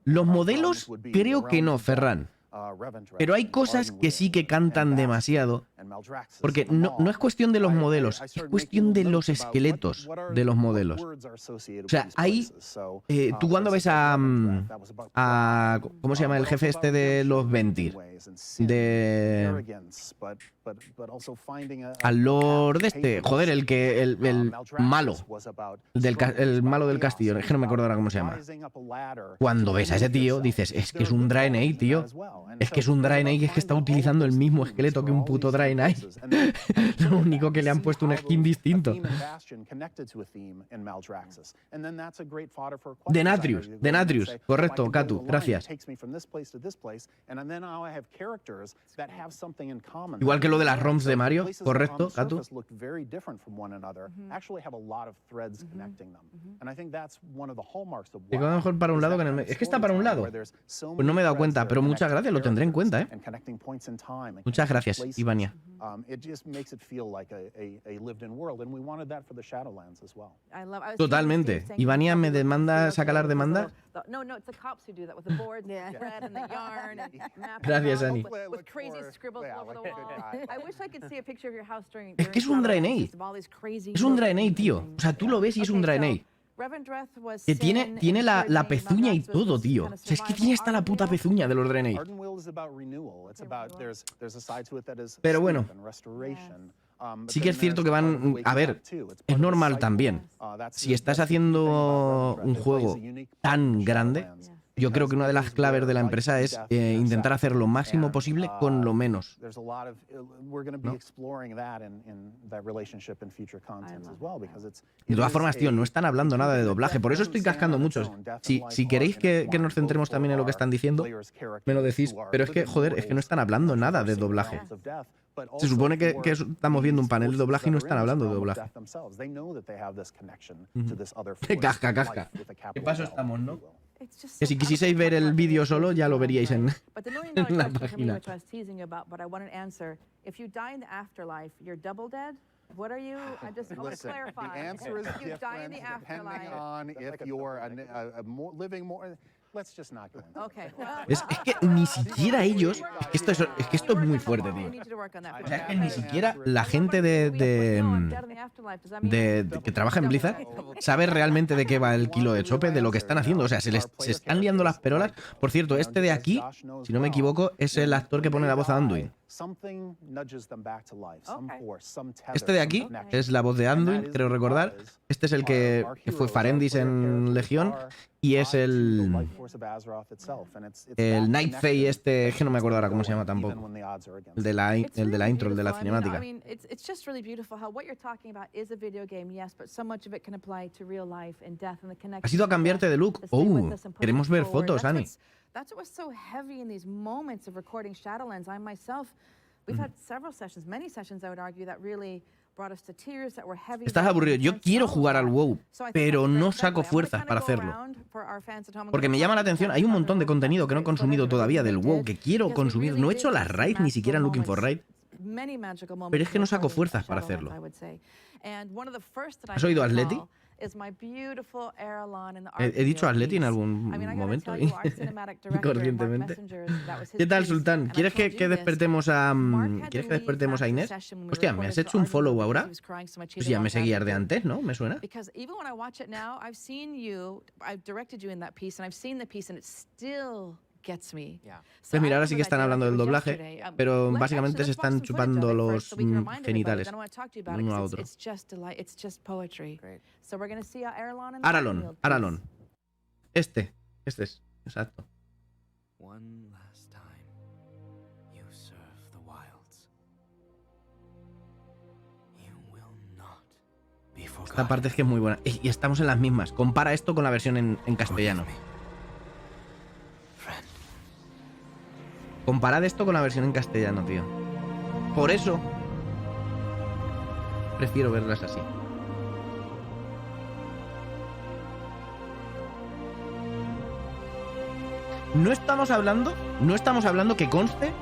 Los modelos creo que no, Ferran. Pero hay cosas que sí que cantan demasiado. Porque no es cuestión de los modelos, es cuestión de los esqueletos de los modelos. O sea, ahí, tú cuando ves a ¿cómo se llama el jefe este de los Ventir? Al Lord joder, el malo. El malo del castillo, es que no me acuerdo ahora cómo se llama. Cuando ves a ese tío, dices, es que es un Draenei, tío. Es que es un Draenei que es que está utilizando el mismo esqueleto que un puto Draenei. Lo único que le han puesto un skin distinto. Denatrius, correcto, Katu, gracias. Igual que lo de las ROMs de Mario, correcto, Katu. Tengo mejor para un lado que en el medio. Es que está para un lado. Pues no me he dado cuenta, pero muchas gracias, lo tendré en cuenta, ¿eh? Muchas gracias, Ivania. Totalmente. Ivania me demanda, saca las demandas. Gracias, Ani. Es que es un Draenei. Es un Draenei, tío. O sea, tú lo ves y es un Draenei. Que tiene la pezuña y todo, tío. O sea, es que tiene hasta la puta pezuña de los Draenei. Pero bueno, sí que es cierto que van... A ver, es normal también. Si estás haciendo un juego tan grande, yo creo que una de las claves de la empresa es intentar hacer lo máximo posible con lo menos. ¿No? De todas formas, tío, no están hablando nada de doblaje. Por eso estoy cascando mucho. Si queréis que nos centremos también en lo que están diciendo, me lo decís. Pero es que, joder, es que no están hablando nada de doblaje. Se supone que estamos viendo un panel de doblaje y no están hablando de doblaje. Casca. ¿Qué paso estamos, no? Que si quisieseis ver el vídeo solo, ya lo veríais en la página. What are you? I just want to clarify. The answer is if you die in the depending afterlife. on if you're living more. Es que ni siquiera ellos... es que esto es muy fuerte, tío. O sea, es que ni siquiera la gente que trabaja en Blizzard sabe realmente de qué va el kilo de chope, de lo que están haciendo. O sea, se están liando las perolas. Por cierto, este de aquí, si no me equivoco, es el actor que pone la voz a Anduin. Este de aquí es la voz de Anduin, creo recordar. Este es el que fue Farendis en Legión. Y es el Nightfey este, es que no me acuerdo ahora cómo se llama tampoco. El de la intro, el de la cinemática. ¿Has ido a cambiarte de look? Queremos ver fotos, Ani. That's what was so heavy in these moments of recording Shadowlands. I myself, we've had several sessions, many sessions, I would argue, that really brought us to tears, that were heavy. Estás aburrido. Yo quiero jugar al WoW, pero no saco fuerzas para hacerlo. Porque me llama la atención. Hay un montón de contenido que no he consumido todavía del WoW, que quiero consumir. No he hecho las raids ni siquiera en Looking for Raid. Pero es que no saco fuerzas para hacerlo. ¿Has oído Atleti? He dicho Atleti en algún momento inconscientemente. ¿Qué tal, Sultán? ¿Quieres que despertemos a Inés? Hostia, ¿me has hecho un follow ahora? Pues ya me seguías de antes, ¿no? ¿Me suena? Pues mira, ahora sí que están hablando del doblaje, pero básicamente se están chupando los genitales uno a otro. Aralon. Este es, exacto. Esta parte es que es muy buena. Y estamos en las mismas. Compara esto con la versión en castellano. Comparad esto con la versión en castellano, tío. Por eso prefiero verlas así. No estamos hablando que conste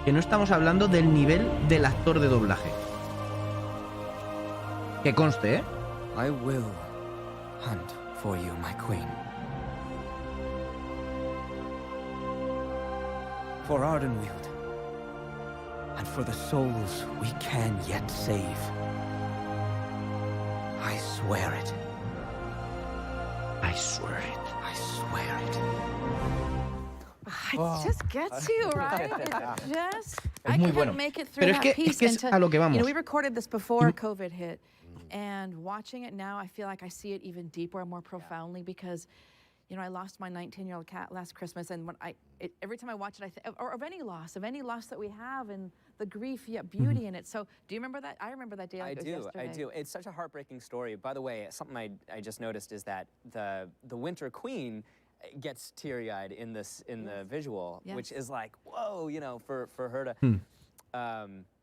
que no estamos hablando del nivel del actor de doblaje. Que conste, ¿eh? I will hunt for you, my queen. For Ardenweald, and for the souls we can yet save. I swear it. I swear it. I swear it. It just gets you, right? It just... Es muy bueno. Pero es que es a lo que vamos. You know, we recorded this before COVID hit, and watching it now, I feel like I see it even deeper and more profoundly because... You know, I lost my 19-year-old cat last Christmas, and when every time I watch it, I think, or of any loss that we have, and the grief yet beauty in it. So, do you remember that? I remember that day like it was yesterday. I do. It's such a heartbreaking story. By the way, something I just noticed is that the Winter Queen gets teary-eyed in the visual, which is like, whoa, you know, for her to.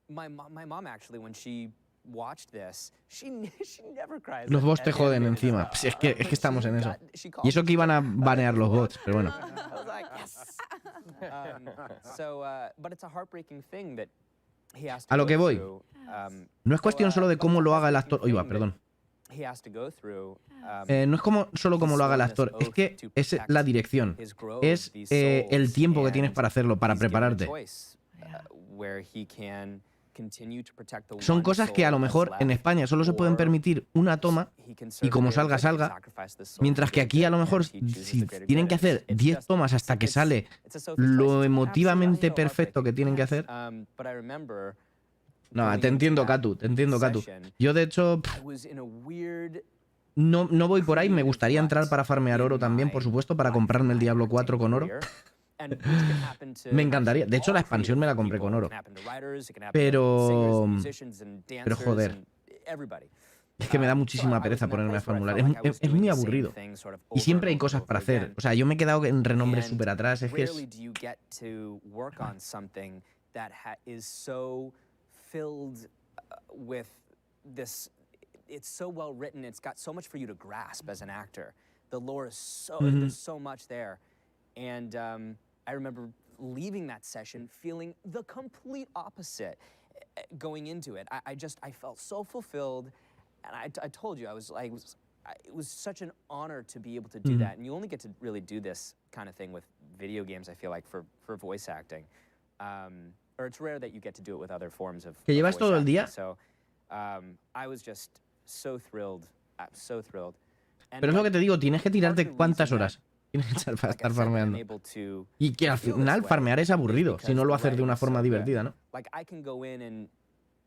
My mom actually, when she watched this, she never cries. Los bots te joden encima. Pues es que estamos en eso. Y eso que iban a banear los bots, pero bueno. A lo que voy. No es cuestión solo de cómo lo haga el actor. Oiga, perdón. No es solo cómo lo haga el actor, es que es la dirección. Es el tiempo que tienes para hacerlo, para prepararte. Son cosas que a lo mejor en España solo se pueden permitir una toma y como salga, salga. Mientras que aquí a lo mejor si tienen que hacer 10 tomas hasta que sale lo emotivamente perfecto que tienen que hacer. No, te entiendo, Katu, te entiendo, Katu. Yo de hecho no voy por ahí, me gustaría entrar para farmear oro también, por supuesto, para comprarme el Diablo 4 con oro. Me encantaría. De hecho, la expansión me la compré con oro. Pero joder. Es que me da muchísima pereza ponerme a formular. Es muy aburrido. Y siempre hay cosas para hacer. O sea, yo me he quedado en renombres súper atrás. Es que es... It's so well written. It's got so much for you to grasp as an actor. The lore is so there's so much there. And I remember leaving that session feeling the complete opposite going into it. I felt so fulfilled, and I told you I was it was such an honor to be able to do that. And you only get to really do this kind of thing with video games, I feel like, for voice acting. Or it's rare that you get to do it with other forms of ¿Que llevas voice todo el acting. día? So I was just so thrilled, so thrilled. And Pero es lo que te digo, tienes que tirarte part of the cuántas reason horas. Tienes que estar like I said, farmeando. I'm able to Y que al feel final this way farmear es aburrido, si no lo haces de una forma divertida, ¿no? Like I can go in and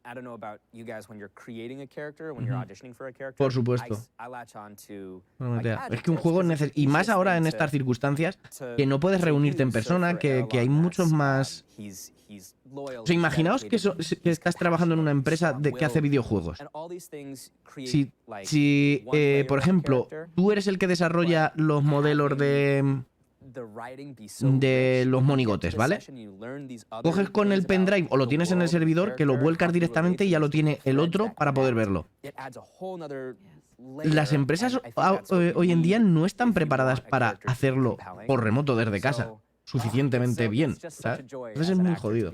I don't know about you guys when you're creating a character, when you're Ujú. auditioning for a character. Por supuesto. I latch on to No, like, es que un juego y más ahora en estas circunstancias que no puedes reunirte en persona, que hay muchos más. O sea, imaginaos que estás trabajando en una empresa que hace videojuegos. Si por ejemplo, tú eres el que desarrolla los modelos de los monigotes, ¿vale? Coges con el pendrive o lo tienes en el servidor, que lo vuelcas directamente y ya lo tiene el otro para poder verlo. Las empresas hoy en día no están preparadas para hacerlo por remoto desde casa suficientemente bien, ¿sabes? Entonces es muy jodido.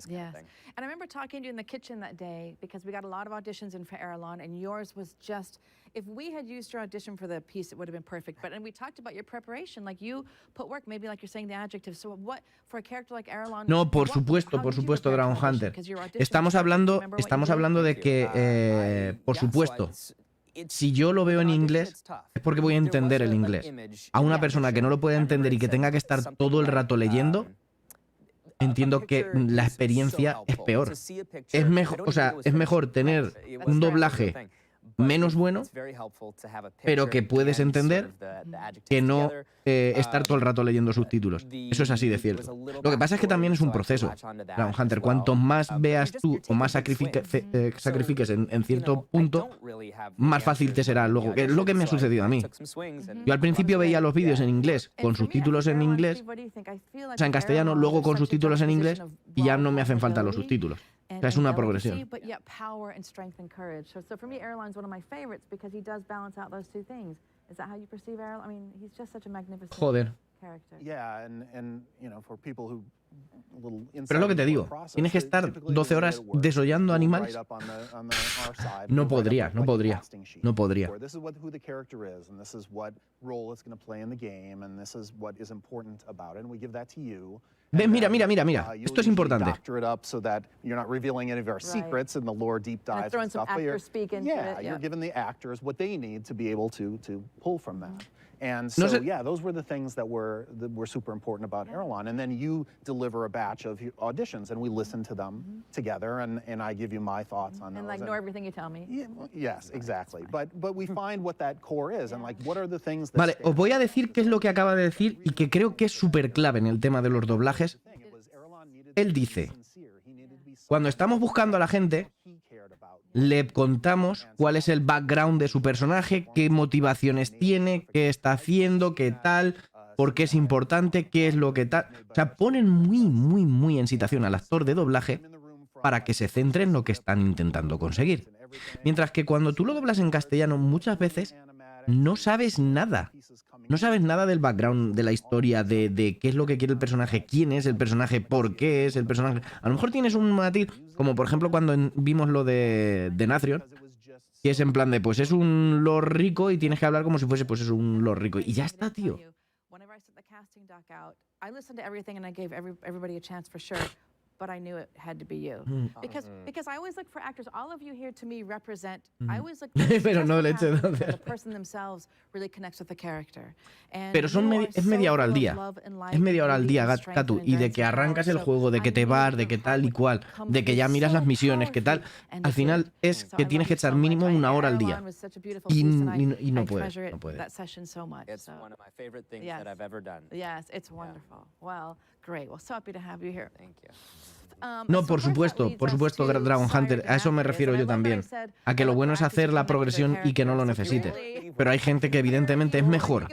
Yes. And I remember talking to you in the kitchen that day because we got a lot of auditions in for Erlon, and yours was just, if we had used your audition for the piece, it would have been perfect. But, and we talked about your preparation, like you put work, maybe like you're saying the adjective. So what, for a character like Erlon... No, por supuesto, Dragon Hunter. Estamos hablando de que, por supuesto, si yo lo veo en inglés, es porque voy a entender el inglés. A una persona que no lo puede entender y que tenga que estar todo el rato leyendo, entiendo que la experiencia es peor. Es mejor, o sea, es mejor tener un doblaje menos bueno, pero que puedes entender, que no estar todo el rato leyendo subtítulos. Eso es así de cierto. Lo que pasa es que también es un proceso, Dragon Hunter. Cuanto más veas tú o más sacrifiques en cierto punto, más fácil te será luego. Que es lo que me ha sucedido a mí. Yo al principio veía los vídeos en inglés, con subtítulos en inglés, o sea, en castellano, luego con subtítulos en inglés, y ya no me hacen falta los subtítulos. O sea, es una progresión. But yet power and strength and courage. So for me, Erlon's one of my favorites because he does balance out those two things. Is that how you perceive Erlon? I mean, he's just such a magnificent character. Yeah, and you know, for people who Pero es lo que te digo, tienes que estar 12 horas desollando animales. No podría. This is who the character is, and this is what role it's going to play in the game, and this is what is important about it, and we give that to you. ¿Ves? Mira. Esto es importante. Doctor it up so that you're not revealing any of our secrets in the lore deep dives and stuff. But you're giving the actors what they need to be able to pull from that. And so, those were the things that were super important about Erlon. And then you deliver a batch of auditions, and we listen to them together, and I give you my thoughts on those. And like, ignore everything you tell me. Yes, exactly. But we find what that core is, and like, what are the things that... Vale, os voy a decir qué es lo que acaba de decir y que creo que es súper clave en el tema de los doblajes. Él dice, cuando estamos buscando a la gente, le contamos cuál es el background de su personaje, qué motivaciones tiene, qué está haciendo, qué tal, por qué es importante, qué es lo que tal. O sea, ponen muy en situación al actor de doblaje para que se centre en lo que están intentando conseguir. Mientras que cuando tú lo doblas en castellano, muchas veces no sabes nada. No sabes nada del background, de la historia, de qué es lo que quiere el personaje, quién es el personaje, por qué es el personaje. A lo mejor tienes un matiz, como por ejemplo cuando vimos lo de Nathrion, que es en plan de, pues es un lord rico y tienes que hablar como si fuese, pues es un lord rico. Y ya está, tío. But I knew it had to be you. Because I always look for actors. All of you here to me represent. I always look for Pero no le eches the person themselves really connects with the character. Pero es media hora al día. Es media hora al día, Gatu. Y de que arrancas el juego, de que te vas, de que tal y cual, de que ya miras las misiones, que tal. Al final es que tienes que echar mínimo una hora al día. Y no puedes. That session so much. It's one of my favorite things that I've ever done. Yes, it's wonderful. Well, great. Well, so happy to have you here. Thank you. No, por supuesto, Dragon Hunter. A eso me refiero yo también. A que lo bueno es hacer la progresión y que no lo necesite. Pero hay gente que evidentemente es mejor.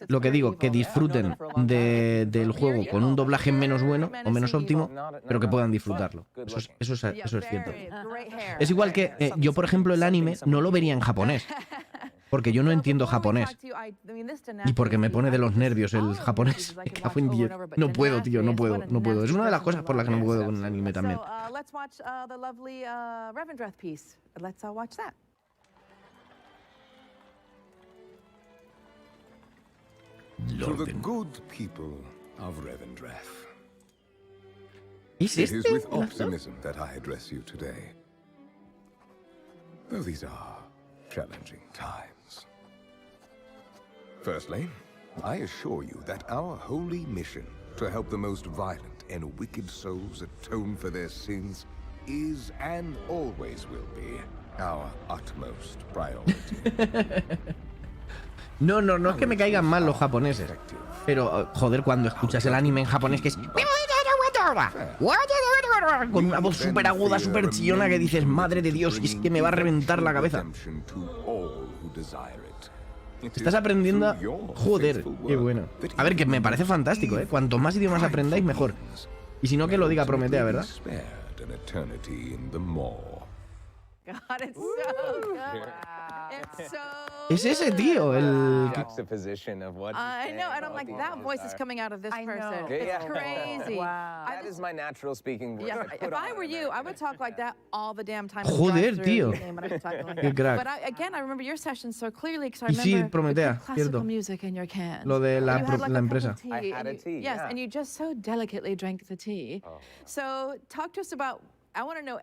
Lo que digo, que disfruten del juego con un doblaje menos bueno o menos óptimo, pero que puedan disfrutarlo. Eso es cierto. Es igual que yo, por ejemplo, el anime no lo vería en japonés. Porque yo no entiendo japonés. Y porque me pone de los nervios el japonés. No puedo, tío, no puedo. Es una de las cosas por las que no puedo con el anime también. Let's watch the lovely Revendreth piece. Let's watch that. To the good people of Revendreth. ¿Es It is este? with optimism that I address you today. Though these are challenging times. Firstly, I assure you that our holy mission to help the most violent and wicked souls atone for their sins is and always will be our utmost priority. No es que me caigan mal los japoneses. Pero, joder, cuando escuchas el anime en japonés que es... Con una voz súper aguda, súper chillona que dices, madre de Dios, es que me va a reventar la cabeza. Estás aprendiendo... Joder, qué bueno. A ver, que me parece fantástico, ¿eh? Cuantos más idiomas aprendáis, mejor. Y si no, que lo diga Prometea, ¿verdad? God, it's so good. It's so Es ese tío, el... Juxtaposition of what I know, and I'm like, that voice is coming out of this person. It's crazy. Wow. That is my natural speaking voice. Yeah, if I were you, I would talk like that all the damn time. Joder, tío. Qué crack. But again, I remember your session so clearly because I Y sí, remember Prometea, classical cierto. music in your cans. Lo de la, And you had, like, la a cup empresa. of tea, I had and a you- tea, Yes, yeah. and you just so delicately drank the tea. So talk to us about. I want to know,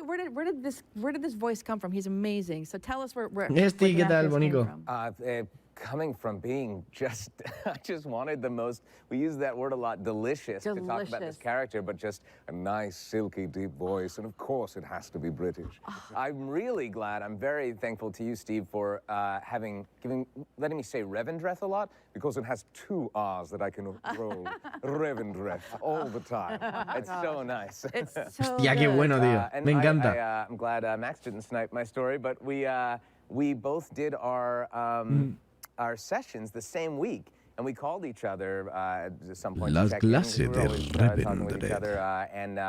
where did this voice come from? He's amazing. So tell us where Este, ¿qué tal, came Bonico? from. Coming from being just, I just wanted the most, we use that word a lot, delicious, to talk about this Delicious. character, but just a nice, silky, deep voice. And of course, it has to be British. I'm really glad, I'm very thankful to you, Steve, for letting me say Revendreth a lot, because it has two R's that I can roll. Revendreth all the time. It's so nice. It's so Hostia, qué bueno, tío. And Me encanta. I'm glad Max didn't snipe my story, but we both did our sessions the same week, and we called each other at some point to Las check in, 'cause we clases were de always talking with each Revendreth. other, and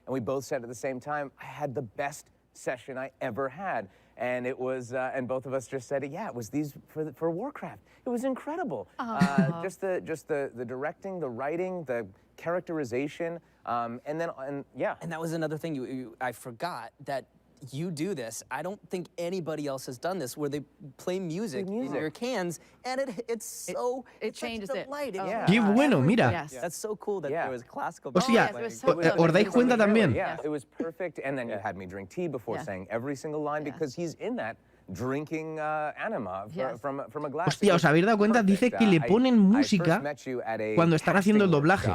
we both said at the same time, I had the best session I ever had. And it was, and both of us just said, yeah, it was these for Warcraft. It was incredible. Just the directing, the writing, the characterization, and yeah. And that was another thing I forgot that you do this. I don't think anybody else has done this, where they play music in your cans, and it's changes such a it. delight. Oh. Qué bueno, mira. Yes. That's so cool that there was classical. O sea, ¿os dais cuenta también? Yeah, it was perfect. And then you had me drink tea before saying every single line, because he's in that drinking anima from a glass. Hostia, ¿os habéis dado cuenta? Dice que le ponen música cuando están haciendo el doblaje.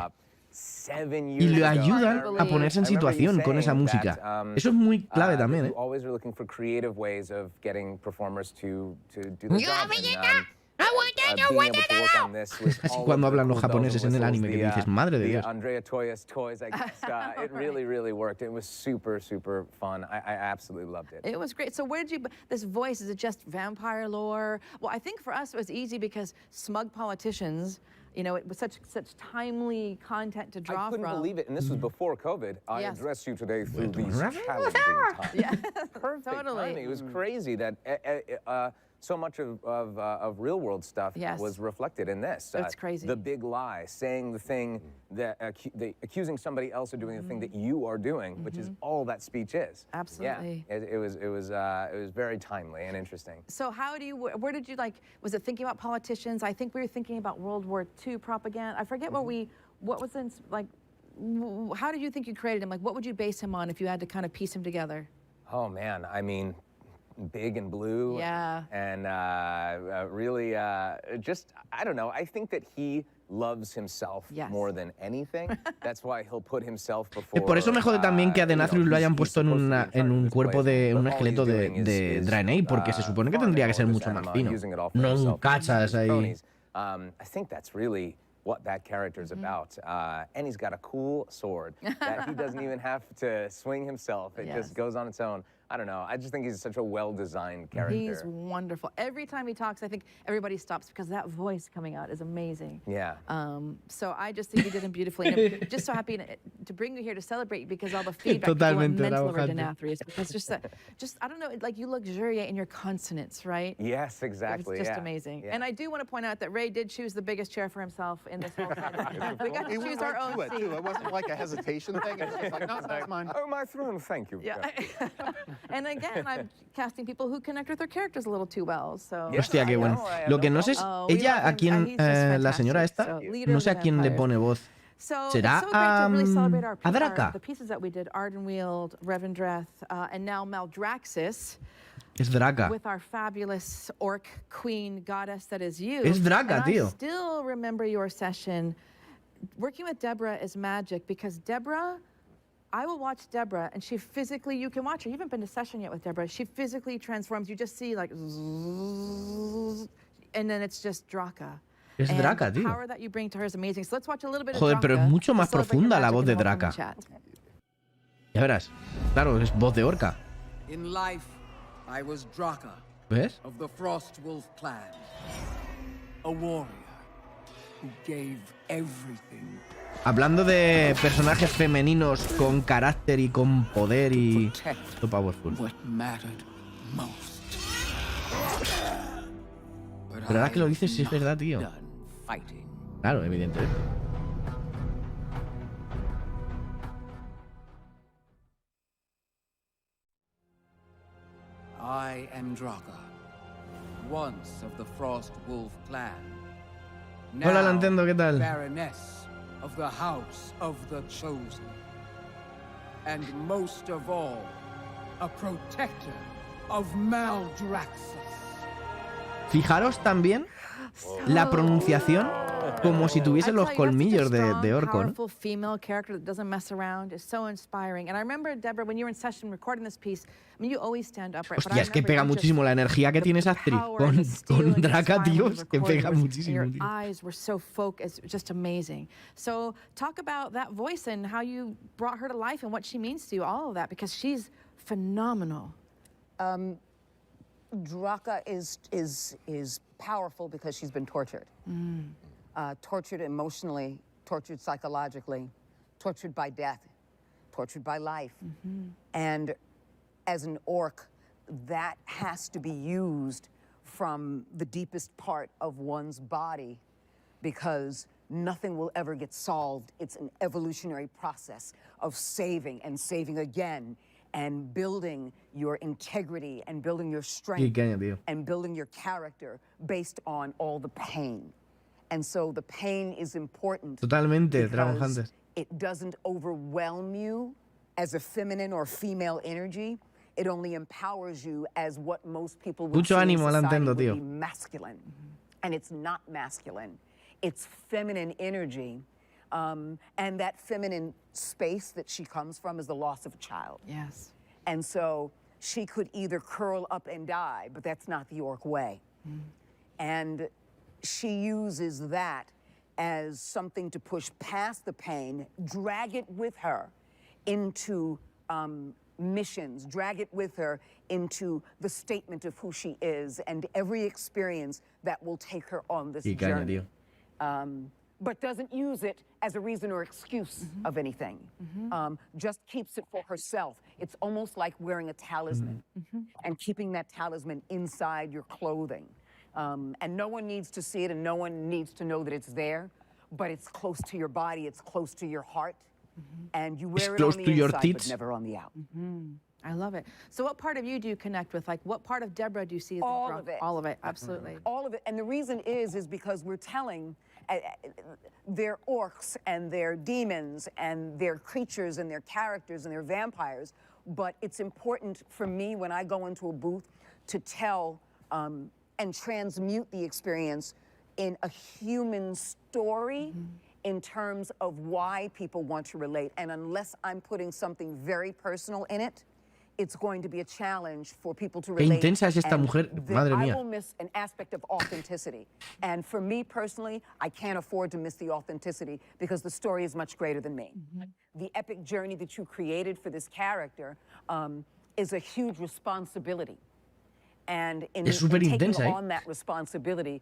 Y le ayudan a ponerse en situación con esa música. Eso es muy clave también, ¿eh? Always are looking for creative ways of getting performers to do the job. Así cuando hablan los japoneses en el anime, que dices, madre de Dios. Andrea Toyas toys, I guess. It really worked. It was super fun. I absolutely loved it. It was great. So where did you, this voice, is it just vampire lore? Well, I think for us it was easy because smug politicians, you know, it was such timely content to draw I couldn't from. believe it, and this was before COVID. I Yes. address you today through these challenging times. Yeah, Perfect totally. timing. It was crazy that so much of real world stuff Yes. was reflected in this. It's crazy. The big lie, saying the thing that accusing somebody else of doing the thing that you are doing, which is all that speech is. Absolutely. Yeah, it was very timely and interesting. So where did you, like, was it thinking about politicians? I think we were thinking about World War II propaganda. I forget what was in, like, how did you think you created him? Like, what would you base him on if you had to kind of piece him together? Oh man, I mean, big and blue. Yeah. And really, just, I don't know. I think that he loves himself more than anything. That's why he'll put himself before. Por eso me jode también que a Denathrius lo hayan puesto en un cuerpo de un esqueleto de Draenei, porque se supone que tendría que ser mucho más fino. No un cachas ahí. I think that's really what that character is about. And he's got a cool sword that he doesn't even have to swing himself. It just goes on its own. I don't know. I just think he's such a well-designed character. He's wonderful. Every time he talks, I think everybody stops because that voice coming out is amazing. Yeah. So I just think you did him beautifully. And I'm just so happy to bring you here to celebrate because all the feedback people went mental over Denathrius. Because just I don't know, like you luxuriate in your consonants, right? Yes, exactly. It's just amazing. Yeah. And I do want to point out that Ray did choose the biggest chair for himself in this whole thing. We got to choose our own seat. It wasn't like a hesitation thing. It was just like, no, that's mine. Oh, my throne, thank you. Yeah. And again, I'm casting people who connect with their characters a little too well. So. Hostia, qué bueno. Lo que no sé es, ella a quién, la señora esta, no sé a quién le pone voz. ¿Será a Draka? The pieces that we did, Ardenweald, Revendreth, and now Maldraxxus. Es Draka. With our fabulous orc queen goddess that is you. Es Draka, tío. I still remember your session. Working with Deborah is magic because Deborah, I will watch Deborah and she physically, you can watch her. You haven't been to session yet with Deborah. She physically transforms. You just see like, and then it's just Draka. Es Draka, tío. The power that you bring to her is amazing. So let's watch a little bit of Joder, Draka. pero es mucho más profunda la voz de Draka. Ya verás. Claro, es voz de orca. In life, I was Draka. ¿Ves? Of the Frost Wolf clan. A warrior who gave everything. Hablando de personajes femeninos con carácter y con poder y so powerful. What mattered most. Pero ahora que lo dices, sí es verdad, tío. Claro, evidentemente. I am Draka, once of the Frost Wolf clan. Hola, Nintendo, ¿qué tal? Baroness of the House of the Chosen. And most of all, a protector of Maldraxxus. Fijaros también la pronunciación como si tuviese los colmillos de orco, ¿no? Powerful female character that doesn't mess around is so inspiring. And I remember, Deborah, when you were in session recording this piece, I mean, you always stand upright. Hostia, es que pega muchísimo la energía que tiene esa actriz con Draka, tío, es que pega muchísimo. Your eyes were so focused, just amazing. So talk about that voice and how you brought her to life and what she means to you, all of that, because she's phenomenal. Draka is powerful because she's been tortured. Tortured emotionally, tortured psychologically, tortured by death, tortured by life. And as an orc, that has to be used from the deepest part of one's body because nothing will ever get solved. It's an evolutionary process of saving and saving again and building your integrity and building your strength and building your character based on all the pain. And so the pain is important. Totalmente, Dragon because Hunters. it doesn't overwhelm you as a feminine or female energy. It only empowers you as what most people would Mucho see ánimo in al society Nintendo, would tío. be masculine. And it's not masculine. It's feminine energy. And that feminine space that she comes from is the loss of a child. Yes. And so she could either curl up and die, but that's not the orc way. And she uses that as something to push past the pain, drag it with her into missions, drag it with her into the statement of who she is and every experience that will take her on this journey. But doesn't use it as a reason or excuse of anything. Just keeps it for herself. It's almost like wearing a talisman and keeping that talisman inside your clothing. And no one needs to see it and no one needs to know that it's there, but it's close to your body, it's close to your heart, and you wear it on the inside, but never on the out. I love it. So what part of you do you connect with? Like, what part of Deborah do you see as All of it. All of it, absolutely. All of it. And the reason is because we're telling their orcs and their demons and their creatures and their characters and their vampires, but it's important for me when I go into a booth to tell and transmute the experience in a human story in terms of why people want to relate. And unless I'm putting something very personal in it, it's going to be a challenge for people to relate. Qué intensa es esta mujer, madre mía. I will miss an aspect of authenticity. And for me personally, I can't afford to miss the authenticity because the story is much greater than me. The epic journey that you created for this character is a huge responsibility. And in taking on that responsibility,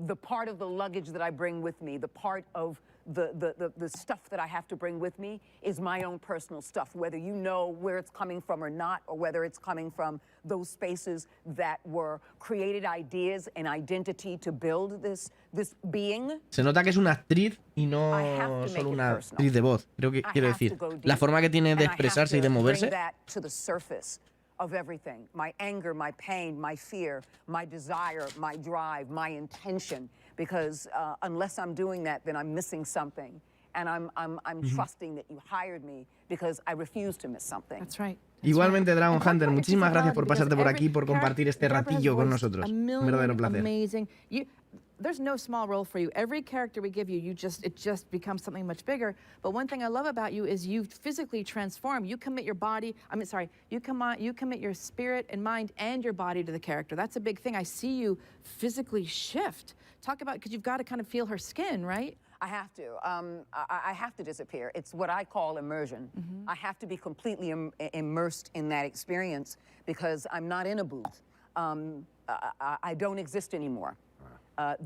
the part of the luggage that I bring with me, the part of the stuff that I have to bring with me is my own personal stuff, whether you know where it's coming from or not, or whether it's coming from those spaces that were created ideas and identity to build this being. Se nota que es una actriz y no solo una actriz de voz. Creo que quiero decir, la forma que tiene de expresarse y de moverse. Of everything, my anger, my pain, my fear, my desire, my drive, my intention, because unless I'm doing that, then I'm missing something, and I'm trusting that you hired me because I refuse to miss something. That's right. Igualmente, Dragon Hunter, muchísimas gracias por pasarte por aquí, por compartir este ratillo con nosotros. Un verdadero placer. Amazing. There's no small role for you. Every character we give you, it just becomes something much bigger. But one thing I love about you is you physically transform. You commit your body, you commit your spirit and mind and your body to the character. That's a big thing. I see you physically shift. Talk about, because you've got to kind of feel her skin, right? I have to. I have to disappear. It's what I call immersion. I have to be completely immersed in that experience because I'm not in a booth. I don't exist anymore.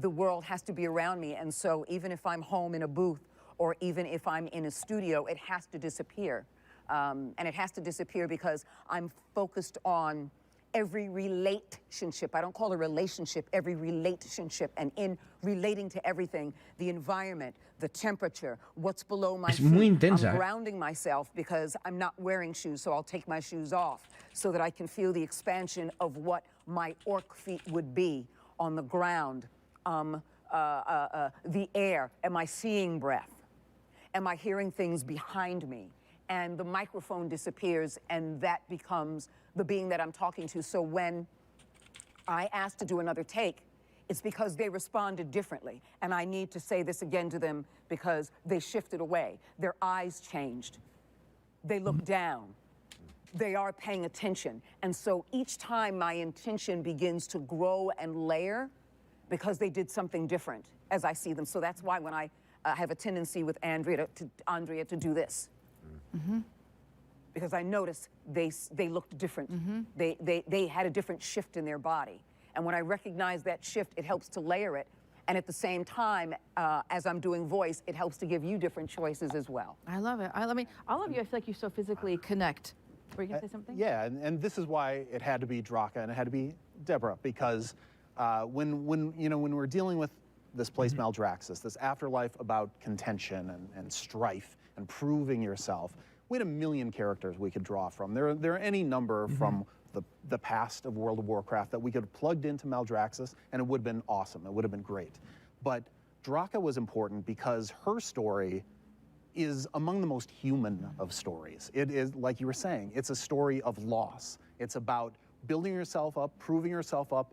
The world has to be around me, and so even if I'm home in a booth or even if I'm in a studio, it has to disappear. And it has to disappear because I'm focused on every relationship. I don't call it a relationship, every relationship, and in relating to everything, the environment, the temperature, what's below my feet. Muy intensa. I'm grounding myself because I'm not wearing shoes, so I'll take my shoes off so that I can feel the expansion of what my orc feet would be on the ground. The air, am I seeing breath? Am I hearing things behind me? And the microphone disappears and that becomes the being that I'm talking to. So when I asked to do another take, it's because they responded differently. And I need to say this again to them because they shifted away. Their eyes changed. They looked down. They are paying attention. And so each time my intention begins to grow and layer, because they did something different as I see them. So that's why when I have a tendency with Andrea to do this. Because I noticed they looked different. They had a different shift in their body. And when I recognize that shift, it helps to layer it. And at the same time, as I'm doing voice, it helps to give you different choices as well. I love it. I mean, all of you, I feel like you so physically connect. Were you going to say something? Yeah, and this is why it had to be Draka and it had to be Deborah, because when we're dealing with this place Maldraxxus, this afterlife about contention and strife and proving yourself, we had a million characters we could draw from. There are any number from the past of World of Warcraft that we could have plugged into Maldraxxus, and it would have been awesome. It would have been great. But Draka was important because her story is among the most human of stories. It is, like you were saying, it's a story of loss. It's about building yourself up, proving yourself up,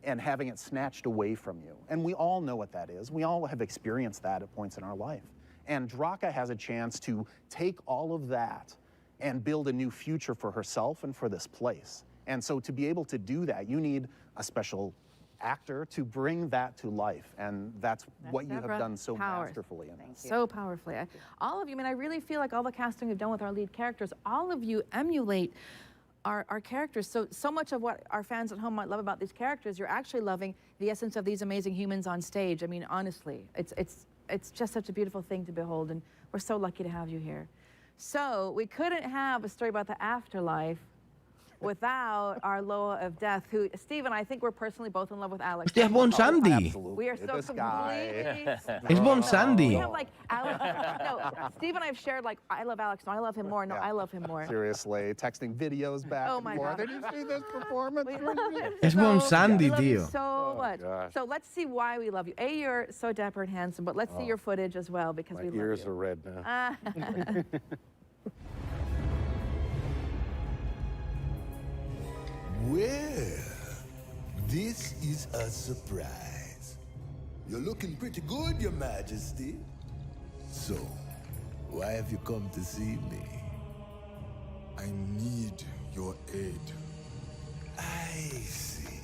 and having it snatched away from you. And we all know what that is. We all have experienced that at points in our life. And Draka has a chance to take all of that and build a new future for herself and for this place. And so to be able to do that, you need a special actor to bring that to life. And that's what you have done so masterfully in this. So powerfully. All of you, I mean, I really feel like all the casting we've done with our lead characters, all of you emulate our characters. So much of what our fans at home might love about these characters, you're actually loving the essence of these amazing humans on stage. I mean, honestly, it's just such a beautiful thing to behold, and we're so lucky to have you here. So we couldn't have a story about the afterlife without our Loa of Death, who, Steve and I think we're personally both in love with Alex. Hostia, es Bon Sandy. We are so completely... Es Bon Sandy. We have like, Alex, no, Steve and I have shared like, I love Alex, no, I love him more, no, I love him more. Seriously, texting videos back and forth. Did you see this performance? Es Bon Sandy, tío. So much. So let's see why we love you. A, you're so dapper and handsome, but let's see your footage as well because we love you. My ears are red now. Well, this is a surprise. You're looking pretty good, Your Majesty. So, why have you come to see me? I need your aid. I see.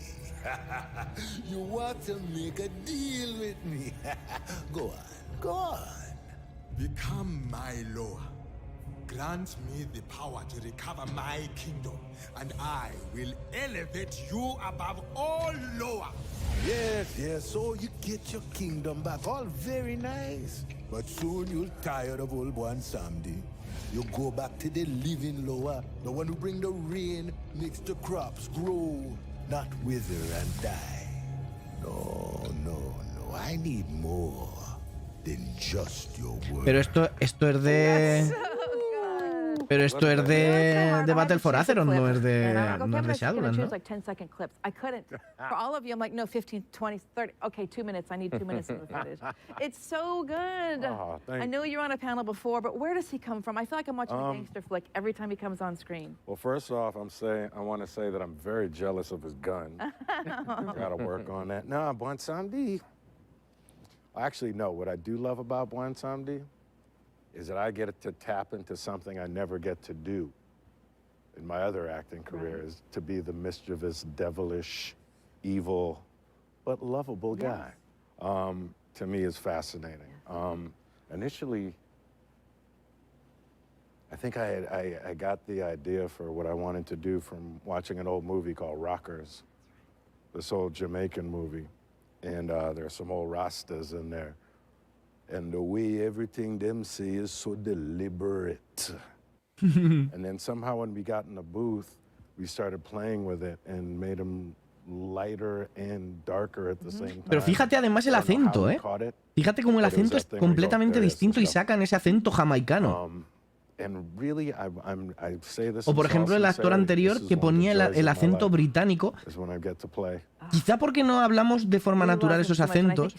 You want to make a deal with me? Go on, go on. Become my Loa, Grant me the power to recover my kingdom, and I will elevate you above all lower. Yes, so you get your kingdom back. All very nice. But soon you'll tired of old one Samdi. You go back to the living lower, the one who bring the rain, makes the crops grow, not wither and die. No, I need more than just your word. Pero esto es de... Pero esto es de Battle for Azeroth, no es de Shadowlands, ¿no? Like 10-second clips. I couldn't. For all of you, I'm like, no, 15, 20, 30. Okay, 2 minutes. I need 2 minutes of the footage. It's so good. Oh, I know you were on a panel before, but where does he come from? I feel like I'm watching a gangster flick every time he comes on screen. Well, first off, I want to say that I'm very jealous of his gun. Got to work on that. No, Bwan Samdi. Actually, no. What I do love about Bwan Samdi is that I get to tap into something I never get to do in my other acting career, is to be the mischievous, devilish, evil, but lovable guy. To me is fascinating. Initially, I think I got the idea for what I wanted to do from watching an old movie called Rockers, this old Jamaican movie. And there's some old Rastas in there. And the way everything them say is so deliberate. And then somehow when we got in the booth, we started playing with it and made them lighter and darker at the same time. Pero fíjate además el acento, ¿eh? Fíjate cómo el acento es completamente distinto y sacan ese acento jamaicano. O por ejemplo el actor anterior que ponía el acento británico. Quizá porque no hablamos de forma natural esos acentos.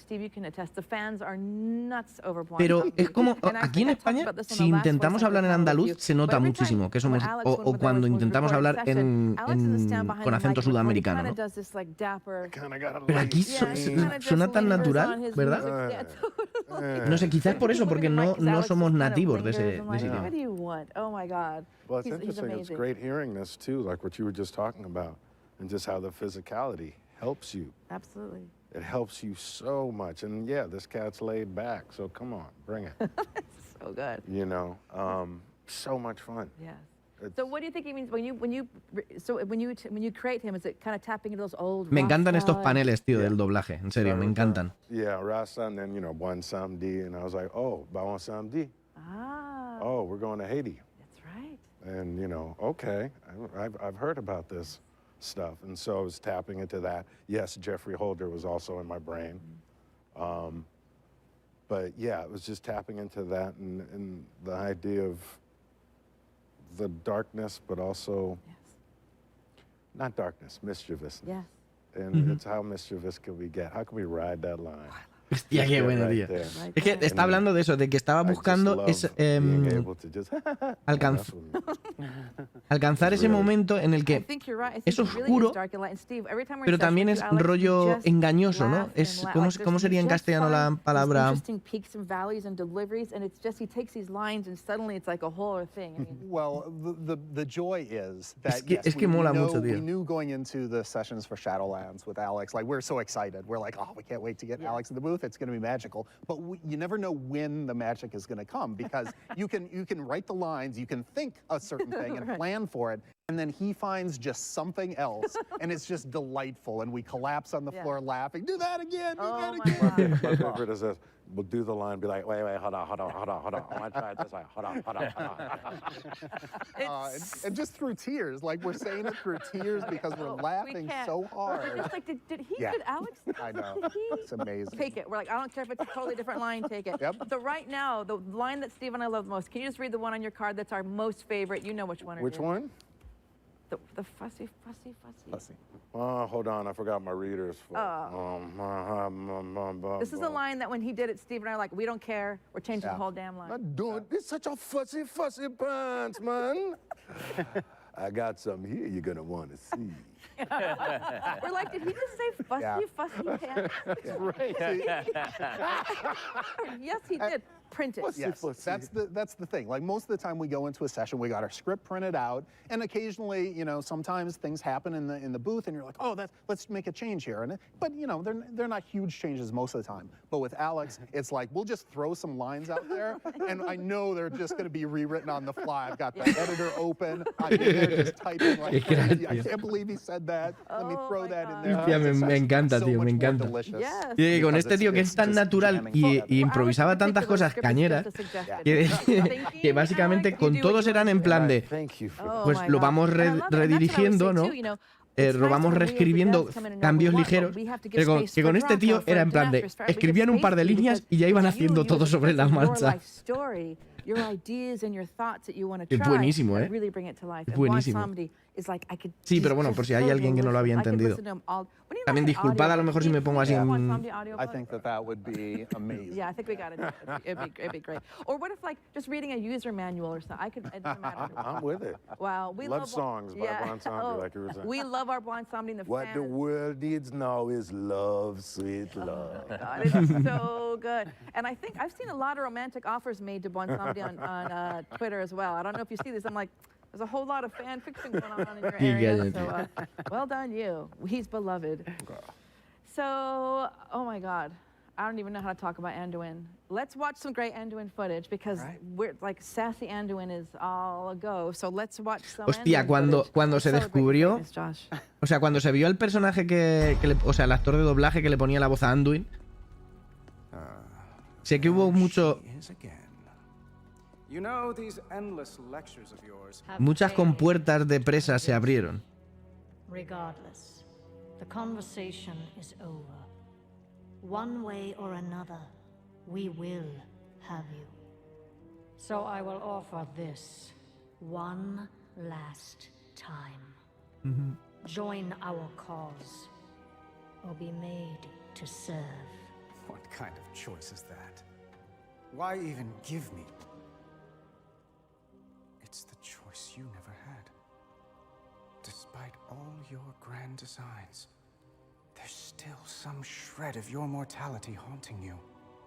Pero es como aquí en España, si intentamos hablar en andaluz, se nota muchísimo que somos. O cuando intentamos hablar con acento sudamericano, ¿no? Pero aquí suena tan natural, ¿verdad? No sé, quizás por eso, porque no somos nativos de ese idioma. Oh my God. Well, it's interesting. It's great hearing this too, like what you were just talking about, and just how the physicality helps you. Absolutely. It helps you so much. And yeah, this cat's laid back, so come on, bring it. So good. You know, so much fun. Yes. So what do you think he means when you create him? Is it kind of tapping into those old? Me encantan estos paneles, tío, del doblaje. En serio, me encantan. Yeah, Rasta, and then Bwan Samdi, and I was like, oh, Bwan Samdi. Oh, we're going to Haiti. That's right. And okay, I've heard about this stuff, and so I was tapping into that. Yes, Jeffrey Holder was also in my brain, but yeah, it was just tapping into that and the idea of the darkness, but also not darkness, mischievous. Yes. And it's how mischievous can we get? How can we ride that line? Hostia, qué bueno, tío. Es que está hablando de eso, de que estaba buscando alcanzar ese momento en el que es oscuro, pero también es rollo engañoso, ¿no? ¿Cómo sería en castellano la palabra? Well, the joy is that es que mola mucho, tío. We knew going into the sessions for Shadowlands with Alex, like we're so excited. We're like, oh, we can't wait to get Alex in the booth. It's going to be magical. But you never know when the magic is going to come, because you can write the lines, you can think a certain thing and plan for it, and then he finds just something else, and it's just delightful, and we collapse on the floor laughing. Do that again, do that again. My favorite is this. We'll do the line, be like, wait, hold on. I want to try it this way. Hold on. And just through tears, like we're saying it through tears because we're laughing so hard. It's like, did Alex? I know. It's amazing. Take it. We're like, I don't care if it's a totally different line, take it. Yep. So right now, the line that Steve and I love most, can you just read the one on your card that's our most favorite? You know which one it is. Which one? The fussy. Oh, hold on. I forgot my readers. This is a line that when he did it, Steve and I are like, we don't care. We're changing the whole damn line. I'm doing this. Such a fussy pants, man. I got some here you're going to want to see. We're like, did he just say fussy pants? Yes, he did. Print it. Yes, that's the thing. Like most of the time we go into a session, we got our script printed out, and occasionally, you know, sometimes things happen in the booth, and you're like, oh, let's make a change here. But you know, they're not huge changes most of the time. But with Alex, it's like we'll just throw some lines out there, and I know they're just going to be rewritten on the fly. I've got the editor open. I'm in there just typing like crazy. I can't believe he said that. Let me throw that in there. Hostia, me encanta, tío, me encanta. Y con este tío que es tan natural y improvisaba tantas cosas cañeras que básicamente con todos eran en plan de pues lo vamos redirigiendo, ¿no? Lo vamos reescribiendo cambios ligeros, que con este tío era en plan de escribían un par de líneas y ya iban haciendo todo sobre la marcha. Es buenísimo, ¿eh? Es buenísimo. Sí, pero bueno, por si hay alguien que no lo había entendido. También disculpad a lo mejor si me pongo así en... I think that would be amazing. Yeah, I think we got it. It'd be great. Or what if like just reading a user manual or something? It doesn't matter. I'm with it. Wow, we love songs by Bon Zombie, like you were saying. We love our Bon Zombie and the What the world needs now is love, sweet love. Oh God, it's so good. And I think I've seen a lot of romantic offers made to Bon Zombie on Twitter as well. I don't know if you see this. I'm like, there's a whole lot of fan fiction going on in your area. So well done, you. He's beloved. So, oh my God, I don't even know how to talk about Anduin. Let's watch some great Anduin footage because we're like sassy Anduin is all a go. So let's watch some. Hostia, cuando se descubrió, o sea, cuando se vio el personaje o sea, el actor de doblaje que le ponía la voz a Anduin, sé que hubo muchas compuertas de presa se abrieron. Regardless, the conversation is over. One way or another, we will have you. So I will offer this one last time. Join our cause, or be made to serve. What kind of choice is that? Why even give me? It's the choice you never had. Despite all your grand designs, there's still some shred of your mortality haunting you.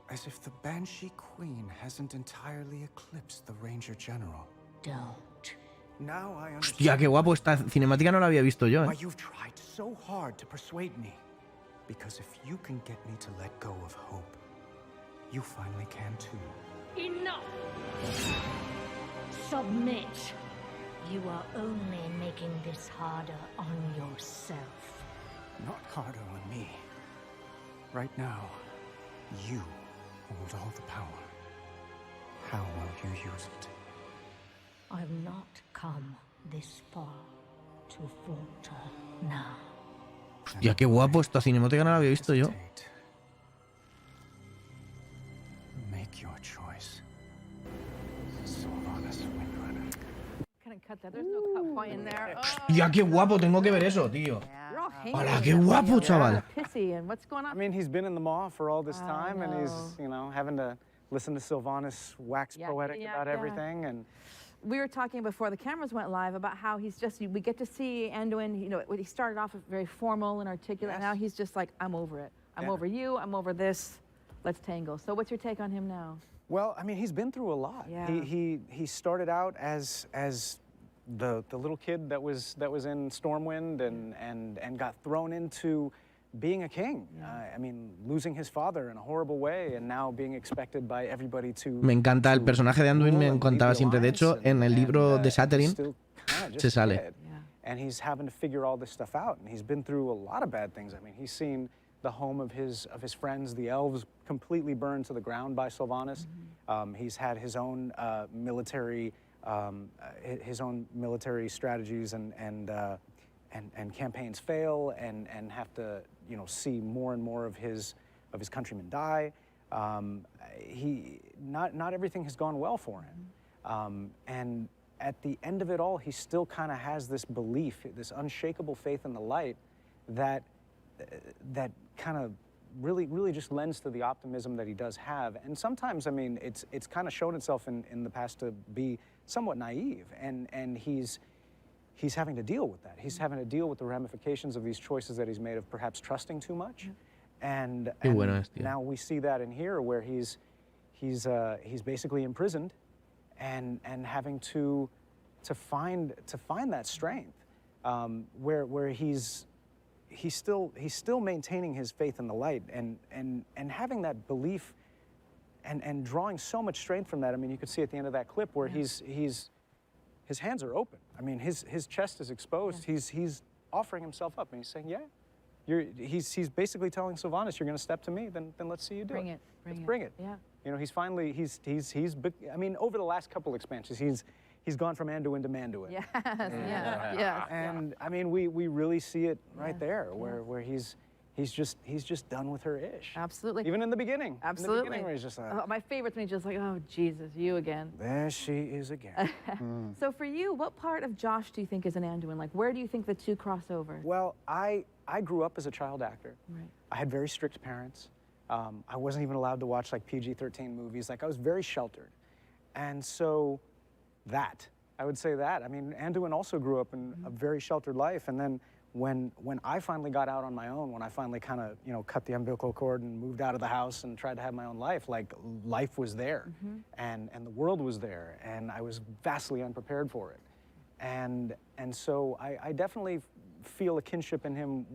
As if the Banshee Queen hasn't entirely eclipsed the Ranger General. Don't. Now I understand. Hostia, qué guapo, esta cinemática no la había visto yo, Why you've tried so hard to persuade me. Because if you can get me to let go of hope, you finally can too. Enough! Submit. You are only making this harder on yourself. Not harder on me. Right now, you hold all the power. How will you use it? I've not come this far to falter now. Hostia, qué guapo, esta cinemática no la había visto yo. Make your choice. Sylvanas Windrunner. There's no cut point in there. Hostia, qué guapo, tengo que ver eso, tío. Hola, qué guapo, chaval. I mean, he's been in the maw for all this time, and he's, you know, having to listen to Sylvanas wax poetic about everything, and. We were talking before the cameras went live about how he's just, we get to see Anduin, you know, he started off very formal and articulate, and now he's just like, I'm over it. I'm over you, I'm over this, let's tangle. So what's your take on him now? Well, I mean, he's been through a lot. Yeah. He started out as the little kid that was in Stormwind and got thrown into being a king. I mean, losing his father in a horrible way and now being expected by everybody to. Me encanta el personaje de Anduin, me encantaba siempre. De hecho, en el libro de Sattering se sale. And he's having to figure all this stuff out, and he's been through a lot of bad things. I mean, he's seen the home of his friends, the elves, completely burned to the ground by Sylvanas. He's had his own military strategies and campaigns fail and have to, you know, see more and more of his countrymen die. Not everything has gone well for him. And at the end of it all, he still kind of has this belief, this unshakable faith in the light that kind of really just lends to the optimism that he does have. And sometimes, I mean, it's kind of shown itself in the past to be somewhat naive. And he's he's having to deal with that. He's having to deal with the ramifications of these choices that he's made of perhaps trusting too much. And now we see that in here, where he's basically imprisoned, and having to find that strength, where he's still maintaining his faith in the light, and having that belief, and drawing so much strength from that. I mean, you could see at the end of that clip where his hands are open. I mean, his chest is exposed. He's offering himself up, and he's saying, yeah. He's basically telling Sylvanas, you're going to step to me, then let's see you do it. Bring it. Yeah. You know, he's finally, I mean, over the last couple expansions, he's gone from Anduin to Manduin. Yes, yes. And I mean, we really see it right there, where he's just done with her ish. Absolutely. Even in the beginning. Absolutely. In the beginning, where he's just like, my favorite's when he's just like, oh, Jesus, you again. There she is again. So for you, what part of Josh do you think is an Anduin? Like, where do you think the two cross over? Well, I grew up as a child actor. Right. I had very strict parents. I wasn't even allowed to watch like PG-13 movies. Like, I was very sheltered. And so I would say that. I mean, Anduin also grew up in a very sheltered life. And then when I finally got out on my own, when I finally kind of, you know, cut the umbilical cord and moved out of the house and tried to have my own life, like, life was there, and the world was there, and I was vastly unprepared for it. And so I definitely feel a kinship in him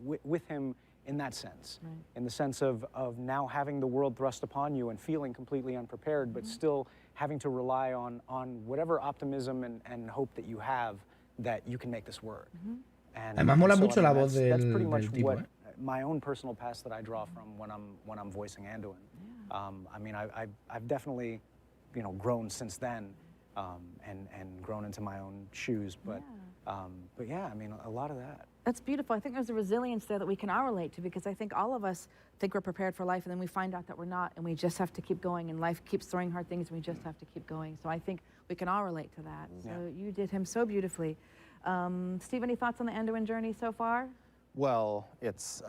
with him in that sense, in the sense of now having the world thrust upon you and feeling completely unprepared, but still having to rely on whatever optimism and hope that you have, that you can make this work. Además mola mucho la voz that's pretty much del tipo, what my own personal past that I draw from when I'm voicing Anduin. I mean, I've definitely, you know, grown since then, and grown into my own shoes. But yeah, I mean, a lot of that. That's beautiful. I think there's a resilience there that we can all relate to, because I think all of us think we're prepared for life, and then we find out that we're not, and we just have to keep going, and life keeps throwing hard things, and we just have to keep going. So I think we can all relate to that. So you did him so beautifully. Steve, any thoughts on the Anduin journey so far? Well, it's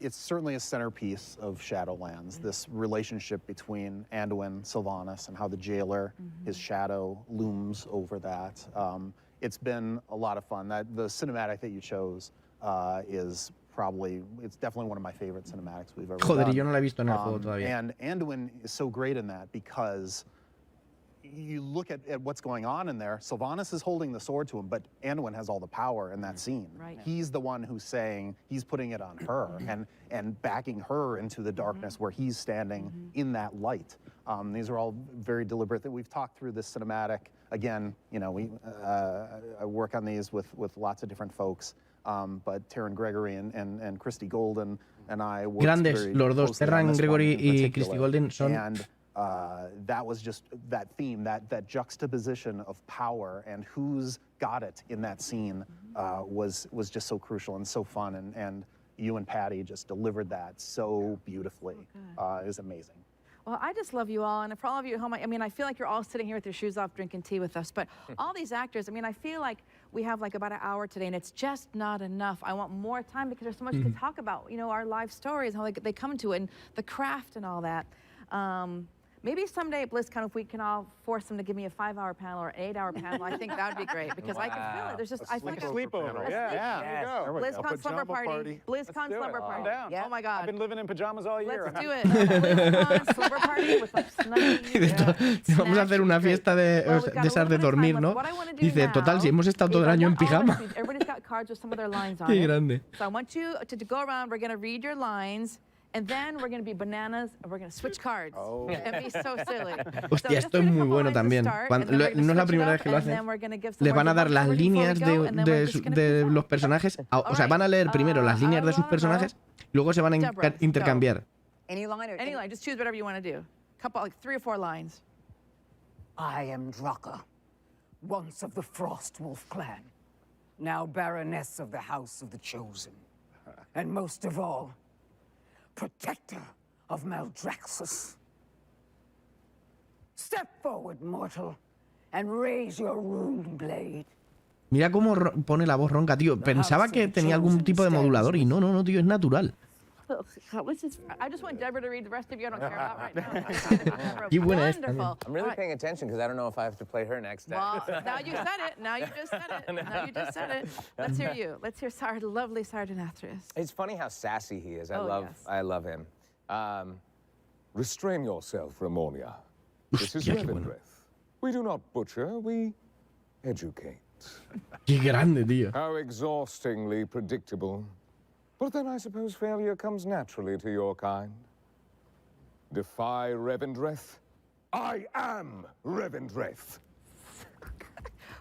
certainly a centerpiece of Shadowlands, this relationship between Anduin, Sylvanas, and how the jailer, his shadow, looms over that. It's been a lot of fun. The cinematic that you chose is it's definitely one of my favorite cinematics we've ever done. Joder, yo no la he visto en el juego todavía. And Anduin is so great in that, because you look at what's going on in there. Sylvanas is holding the sword to him, but Anduin has all the power in that scene. Right. He's the one who's saying, he's putting it on her and backing her into the darkness where he's standing in that light. These are all very deliberate. That we've talked through this cinematic. Again, you know, I work on these with lots of different folks. But Terran Gregory and Christy Golden and I worked Grandes, very los dos, closely on Terran this Gregory one in y particular. Christy Golden son... And that was just that theme, that juxtaposition of power and who's got it in that scene was just so crucial and so fun. And you and Patty just delivered that so beautifully. It was amazing. Well, I just love you all, and for all of you at home, I mean, I feel like you're all sitting here with your shoes off drinking tea with us, but all these actors, I mean, I feel like we have like about an hour today, and it's just not enough. I want more time, because there's so much to talk about, you know, our life stories, how they come to it, and the craft and all that. Maybe someday at BlizzCon, if we can all force them to give me a 5-hour panel or an 8-hour panel, I think that would be great, because I can feel it. There's just, I think sleepover. Yeah. BlizzCon slumber party. BlizzCon slumber party. Yeah. Oh my God. I've been living in pajamas all year. Let's do it. BlizzCon slumber party with like snuggies. Vamos a hacer una fiesta de esas de dormir, ¿no? Dice, total, si hemos estado todo el año en pijama. Everybody's got cards with some of their lines on Qué it. grande. So I want you to go around. We're going to read your lines. And then we're going to be bananas, and we're going to switch cards. And be so silly. Hostia, esto es muy bueno también. No es la primera vez que lo hacen. Les van a dar las líneas de los personajes. O sea, van a leer primero las líneas de sus personajes, luego se van a intercambiar. Any line? Any line. Just choose whatever you want to do. Couple, like 3 or 4 lines. I am Draka, once of the Frostwolf clan, now Baroness of the House of the Chosen, and most of all, protector of Maldraxxus. Step forward, mortal, and raise your rune blade. Mira cómo pone la voz ronca, tío. Pensaba que tenía algún tipo de modulador y no, tío, es natural. I just want Deborah to read the rest of you. I don't care about right now. Qué buena esta, Wonderful. I'm really paying attention because I don't know if I have to play her next time. Well, now you said it. Now you just said it. Now you just said it. Let's hear you. Let's hear lovely Sardonathrius. It's funny how sassy he is. I yes. love him. Restrain yourself, Ramonia. This is Revendreth. We do not butcher, we educate. Qué grande, tío. How exhaustingly predictable. But then I suppose failure comes naturally to your kind. Defy Revendreth? I am Revendreth.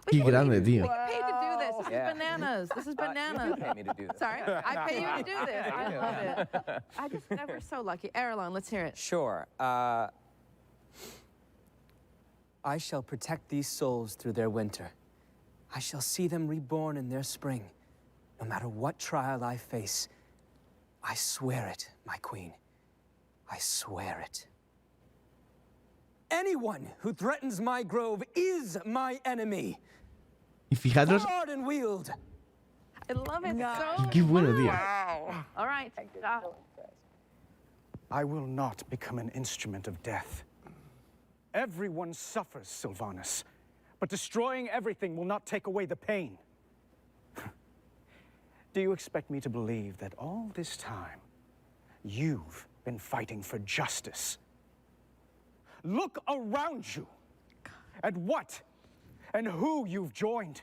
Qué grande, tío. We paid to do this. This is bananas. This is bananas. You pay me to do this. Sorry, I pay you to do this. I love it. We're so lucky. Erlon, let's hear it. Sure. I shall protect these souls through their winter. I shall see them reborn in their spring. No matter what trial I face, I swear it, my queen. I swear it. Anyone who threatens my grove is my enemy. Y fijaros. I love it so Qué bueno, tío. Wow. All right. I will not become an instrument of death. Everyone suffers, Sylvanas, but destroying everything will not take away the pain. Do you expect me to believe that all this time, you've been fighting for justice? Look around you at what and who you've joined.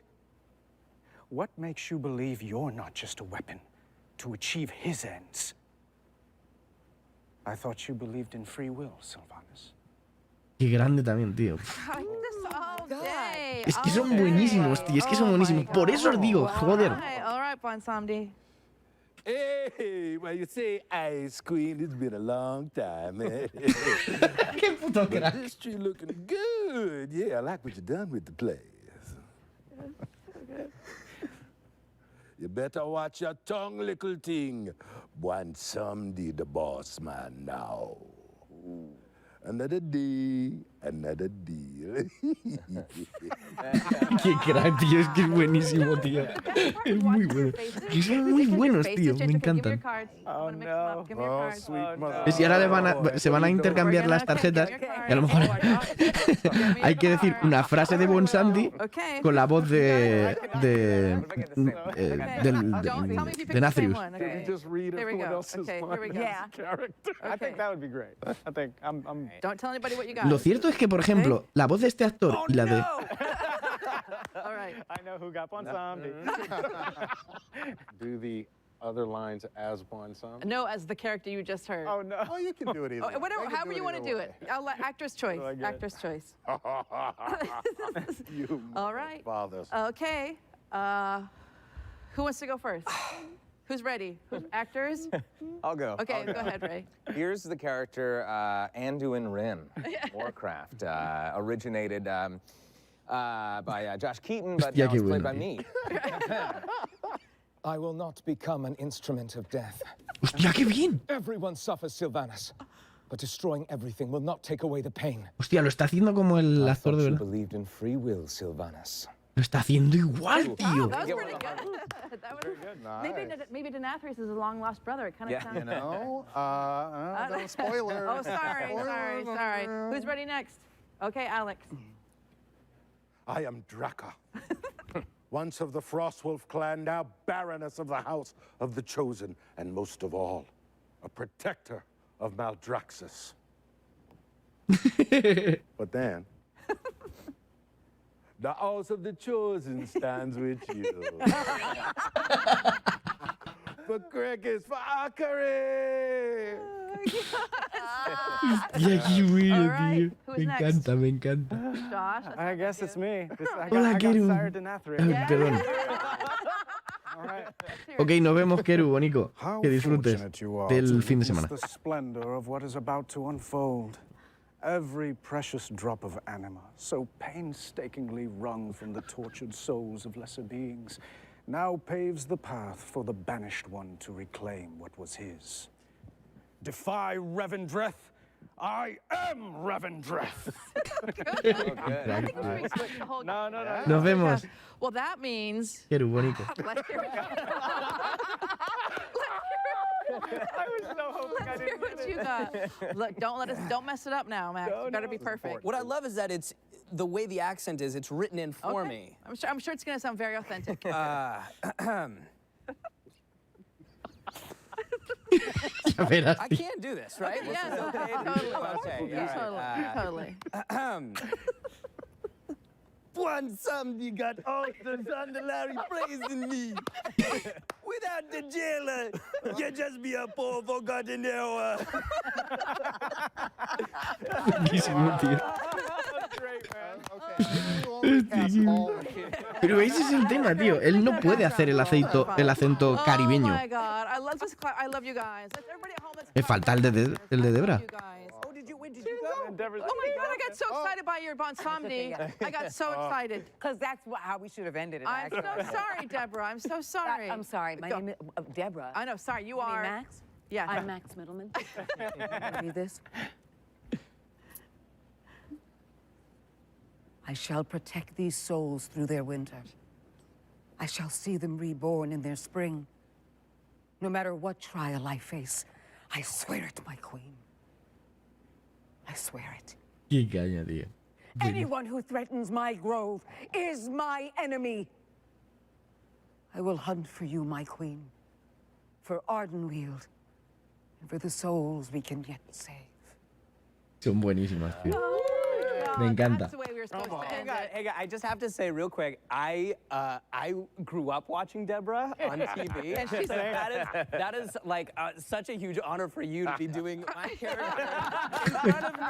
What makes you believe you're not just a weapon to achieve his ends? I thought you believed in free will, Sylvanas. Qué grande también, tío. Es que son buenísimos, tío. Es que son buenísimos. Por eso os digo, joder. All right, Bonsamdi. Hey, well, you say Ice Queen, it's been a long time, man. Qué puto crack. This tree looking good. Yeah, I like what you done with the place. You better watch your tongue, little thing. Want somebody the boss man now. Another day, another deal. Qué crack, tío. Es que es buenísimo, tío. Es muy bueno. Y son muy buenos, tío. Me encantan. Oh, no. Y ahora se van a intercambiar las tarjetas. Y a lo mejor hay que decir una frase de Bonsamdi con la voz de Nathrius. I think that would be great. I think I'm Don't tell anybody what you got. Lo cierto es que, por ejemplo, la voz de este actor y la de... All right. I know who got Bonsamdi. Do the other lines as Bonsam? No, as the character you just heard. Oh, no. Oh, you can do it either. Oh, whatever, however you want to do it. I'll let actor's choice. Actor's choice. You All right. fathers. Okay. Who wants to go first? Who's ready? Actors? I'll go. Okay, go ahead, Ray. Here's the character Anduin Wrynn, Warcraft, originated by Josh Keaton, but now it's played by me. I will not become an instrument of death. ¡Hostia, qué bien! Everyone suffers, Sylvanas, but destroying everything will not take away the pain. Hostia, lo está haciendo como el actor de verdad. Believed in free will, Sylvanas. Lo está haciendo igual, tío. That was pretty good. That was maybe Denathrius is a long-lost brother. It kind of sounds... You know, no spoiler. Oh, sorry. Who's ready next? Okay, Alex. I am Draka. Once of the Frostwolf clan, now Baroness of the House of the Chosen, and most of all, a protector of Maldraxxus. But then, the House of the Chosen stands with you. For crickets, for Akari! Hostia, qué bueno, tío. Me encanta, me encanta. Josh, I guess it's me. Hola, Keru. Perdón. Ok, nos vemos, Keru, Bonico. Que disfrutes del fin de semana. The splendor of what is about to unfold. Every precious drop of anima, so painstakingly wrung from the tortured souls of lesser beings, now paves the path for the banished one to reclaim what was his. Defy Revendreth. I am Revendreth. No. Nos vemos. Well, that means... Keru, Bonico. Let's hear it. was so hoping Let's hear what you got. Look, don't mess it up now, Max. You better be perfect. What I love is that it's the way the accent is. It's written in for me. I'm sure it's gonna sound very authentic. I can't do this, right? Yeah, totally. One somebody got ulcers under Larry praising me. Without the jailer, you just be a poor forgotten error. Pero ese es el tema, tío. Él no puede hacer el acento caribeño. Oh my God, I love you guys. Everybody at home, Me falta el de Debra. Oh my God, I got so excited by your Bonsomni. I got so excited. Because that's how we should have ended it. I'm so sorry, Deborah. I'm so sorry. I'm sorry. My name is Deborah. I know. Sorry, you are. Max? Yeah. I'm Max Middleman. Read this. I shall protect these souls through their winter. I shall see them reborn in their spring. No matter what trial I face, I swear it, my queen. I swear it. Qué caña, tío. Anyone who threatens my grove is my enemy. I will hunt for you, my queen, for Ardenweald, and for the souls we can yet save. Son buenísimas, tío. Me encanta. Hey, guys, I just have to say real quick, I grew up watching Deborah on TV. And she's that is like such a huge honor for you to be doing my character in front of me.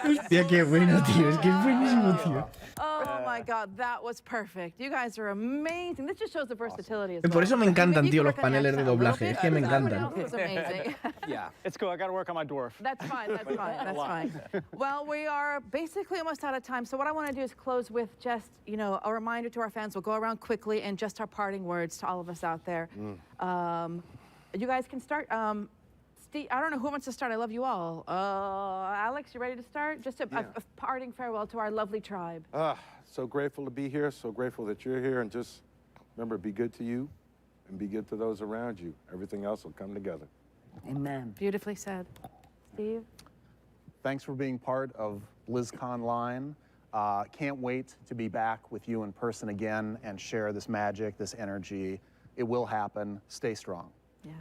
Hostia, qué bueno, tío. Es que es buenísimo, tío. Oh my God, that was perfect. You guys are amazing. This just shows the versatility as well. Por eso me encantan, tío, los paneles de doblaje. Es que me encantan. It was amazing. Yeah, it's cool. I got to work on my dwarf. That's fine. That's fine. Well, we are basically almost out of time. So what I want to do is close with just, a reminder to our fans. We'll go around quickly and just our parting words to all of us out there. You guys can start. Steve, I don't know who wants to start. I love you all. Alex, you ready to start? Just a parting farewell to our lovely tribe. So grateful to be here. So grateful that you're here. And just remember, be good to you and be good to those around you. Everything else will come together. Amen. Beautifully said. Steve? Thanks for being part of BlizzConline. Can't wait to be back with you in person again and share this magic, this energy. It will happen. Stay strong. Yes.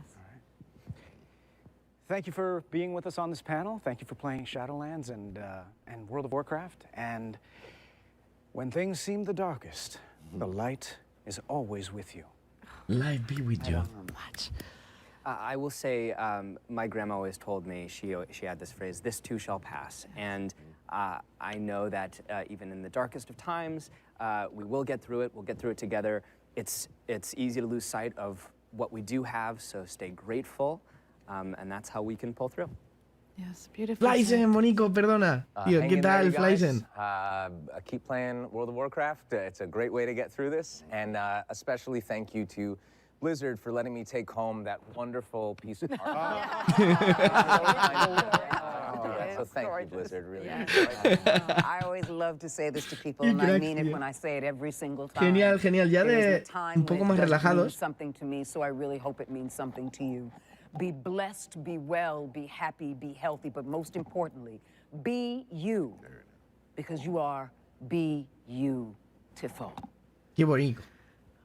Thank you for being with us on this panel. Thank you for playing Shadowlands and World of Warcraft. And when things seem the darkest, the light is always with you. Light be with you. I will say, my grandma always told me, she had this phrase, this too shall pass. And I know that even in the darkest of times, we will get through it. We'll get through it together. It's easy to lose sight of what we do have, so stay grateful. And that's how we can pull through. Yes, beautiful. Flysen, Monico, perdona. Tío, ¿qué tal, Flysen? Keep playing World of Warcraft. It's a great way to get through this. And especially thank you to Blizzard for letting me take home that wonderful piece of art. So thank you, Blizzard, really. I always love to say this to people, and I mean it when I say it every single time. Genial, genial. Ya de un poco más relajados. Something to me, so I really hope it means something to you. Be blessed, be well, be happy, be healthy, but most importantly, be you, because you are beautiful. Qué bonito.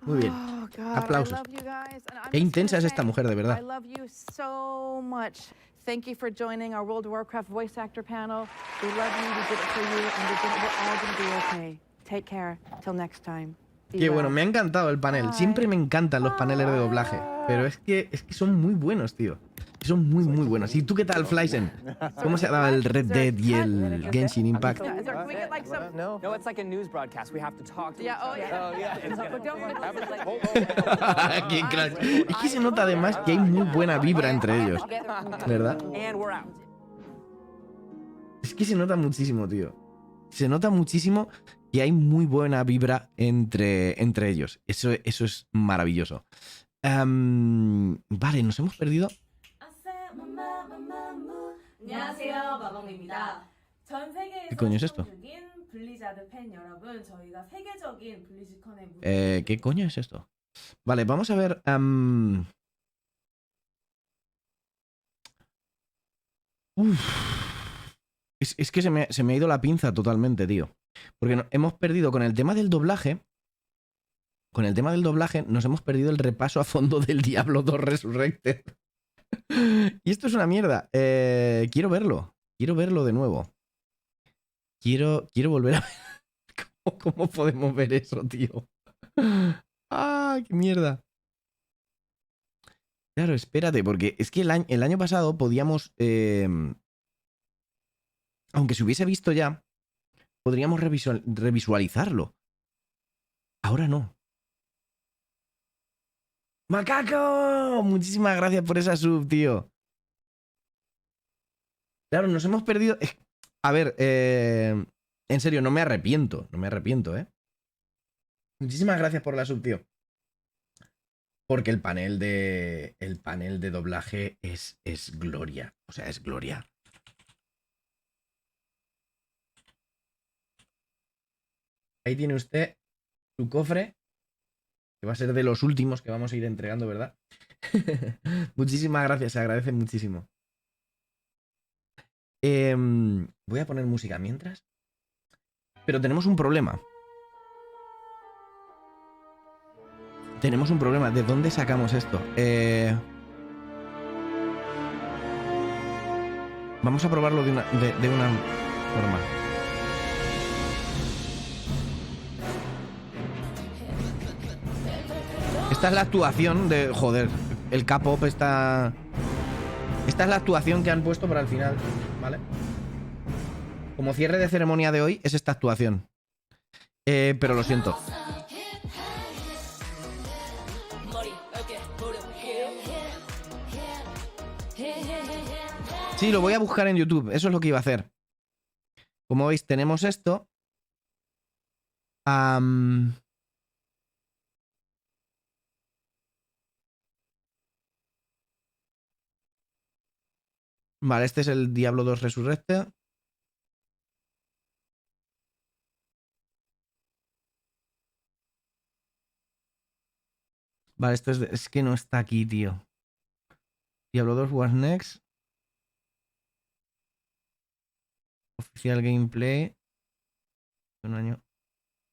Muy bien. Oh, God, Aplausos. I love you guys. And I'm Qué just intensa es gonna esta say, mujer, de verdad. I love you so much. Thank you for joining our World of Warcraft voice actor panel. We love you. We did it for you, and we're all going to be okay. Take care. Till next time. Qué bueno, me ha encantado el panel. Siempre me encantan los paneles de doblaje. Pero es que son muy buenos, tío. Son muy, muy buenos. ¿Y tú qué tal, Flysen? ¿Cómo se daba el Red Dead y el Genshin Impact? No, it's like a news broadcast. We have to talk to each other. Qué crack. Es que se nota además que hay muy buena vibra entre ellos. ¿Verdad? Es que se nota muchísimo, tío. Se nota muchísimo que hay muy buena vibra entre ellos. Eso es maravilloso. Vale, nos hemos perdido. ¿Qué coño es esto? ¿Qué coño es esto? Vale, vamos a ver. Es que se me ha ido la pinza totalmente, tío. Porque hemos perdido con el tema del doblaje. Con el tema del doblaje nos hemos perdido el repaso a fondo del Diablo 2 Resurrected. Y esto es una mierda. Quiero verlo. Quiero verlo de nuevo. Quiero volver a ver cómo podemos ver eso, tío. ¡Ah, qué mierda! Claro, espérate, porque es que el año pasado podíamos... aunque se hubiese visto ya, podríamos revisualizarlo. Ahora no. ¡Macaco! Muchísimas gracias por esa sub, tío. Claro, nos hemos perdido... A ver, en serio, no me arrepiento. No me arrepiento, ¿eh? Muchísimas gracias por la sub, tío. Porque el panel de doblaje es gloria. O sea, es gloria. Ahí tiene usted su cofre, que va a ser de los últimos que vamos a ir entregando, ¿verdad? Muchísimas gracias, se agradece muchísimo. Voy a poner música mientras. Pero tenemos un problema. Tenemos un problema. ¿De dónde sacamos esto? Vamos a probarlo de una forma. Esta es la actuación de... Joder, el K-pop está... Esta es la actuación que han puesto para el final, ¿vale? Como cierre de ceremonia de hoy es esta actuación. Pero lo siento. Sí, lo voy a buscar en YouTube. Eso es lo que iba a hacer. Como veis, tenemos esto. Vale, este es el Diablo 2 Resurrected. Vale, esto es que no está aquí, tío. Diablo 2 What's Next. Oficial gameplay. Un año.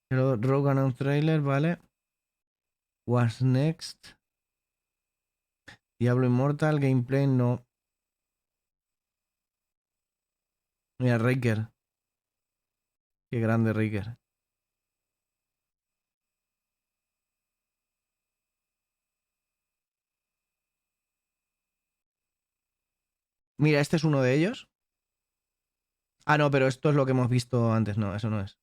Rogue Announce Trailer, vale. What's Next. Diablo Immortal, gameplay, no. Mira, Raker. Qué grande Raker. Mira, este es uno de ellos. Ah, no, pero esto es lo que hemos visto antes. No, eso no es.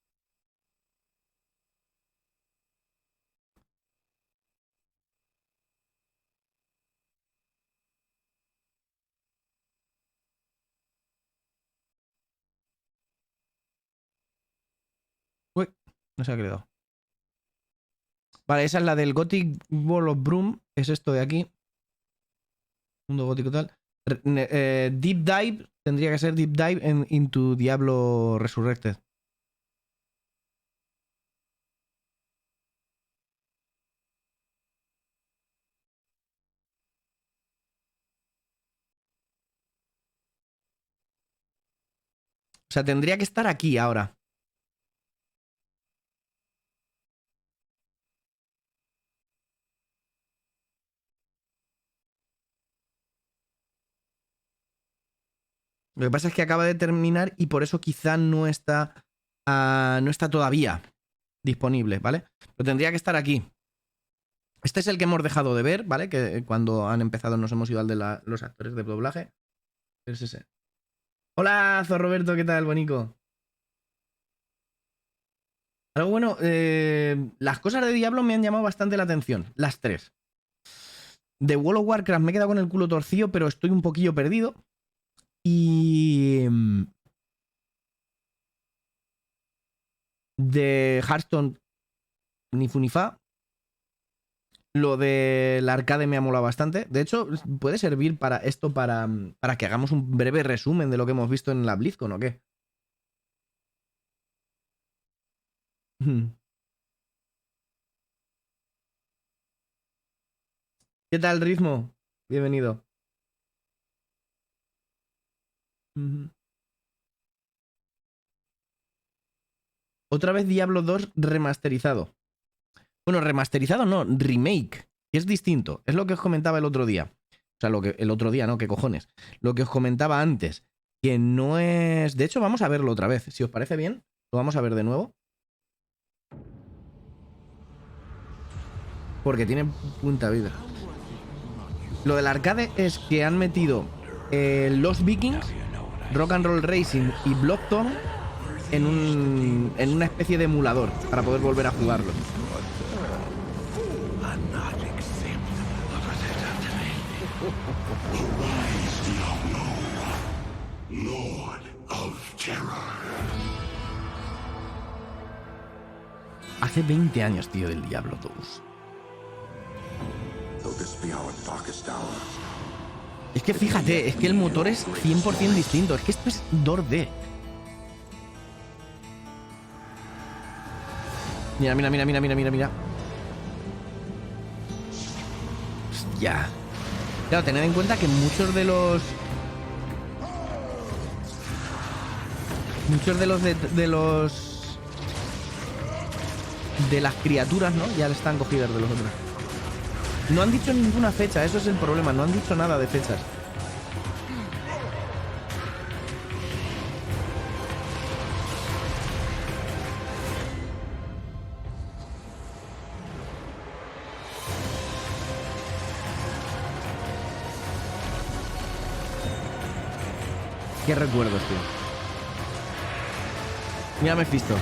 Uy, no se ha creado. Vale, esa es la del Gothic Wall of Broom. Es esto de aquí. Mundo gótico tal. Deep Dive. Tendría que ser Deep Dive into Diablo Resurrected. O sea, tendría que estar aquí ahora. Lo que pasa es que acaba de terminar y por eso quizá no está, no está todavía disponible, ¿vale? Pero tendría que estar aquí. Este es el que hemos dejado de ver, ¿vale? Que cuando han empezado nos hemos ido al de los actores de doblaje. Es ese. Hola, Roberto, ¿qué tal, bonico? Algo bueno, las cosas de Diablo me han llamado bastante la atención, las tres. De World of Warcraft me he quedado con el culo torcido, pero estoy un poquillo perdido. Y... de Hearthstone, ni fu ni fa. Lo del arcade me ha molado bastante. De hecho, puede servir para esto, para que hagamos un breve resumen de lo que hemos visto en la BlizzCon, ¿o qué? ¿Qué tal, Ritmo? Bienvenido. Otra vez Diablo 2 remasterizado. Bueno, remasterizado no, remake, que es distinto. Es lo que os comentaba el otro día. O sea, el otro día, ¿no? ¿Qué cojones? Lo que os comentaba antes, que no es... De hecho, vamos a verlo otra vez. Si os parece bien, lo vamos a ver de nuevo. Porque tiene punta vida. Lo del arcade es que han metido los Vikings, Rock and Roll Racing y Bloodthorn en una especie de emulador para poder volver a jugarlo. Hace 20 años, tío, del Diablo 2. Es que fíjate, es que el motor es 100% distinto. Es que esto es 2D. Mira, mira, mira, mira, mira, mira, mira. Hostia. Claro, tened en cuenta que muchos de los de las criaturas, ¿no? Ya están cogidas de los otros. No han dicho ninguna fecha, eso es el problema. No han dicho nada de fechas. Qué recuerdos, tío. Mira, Mephisto.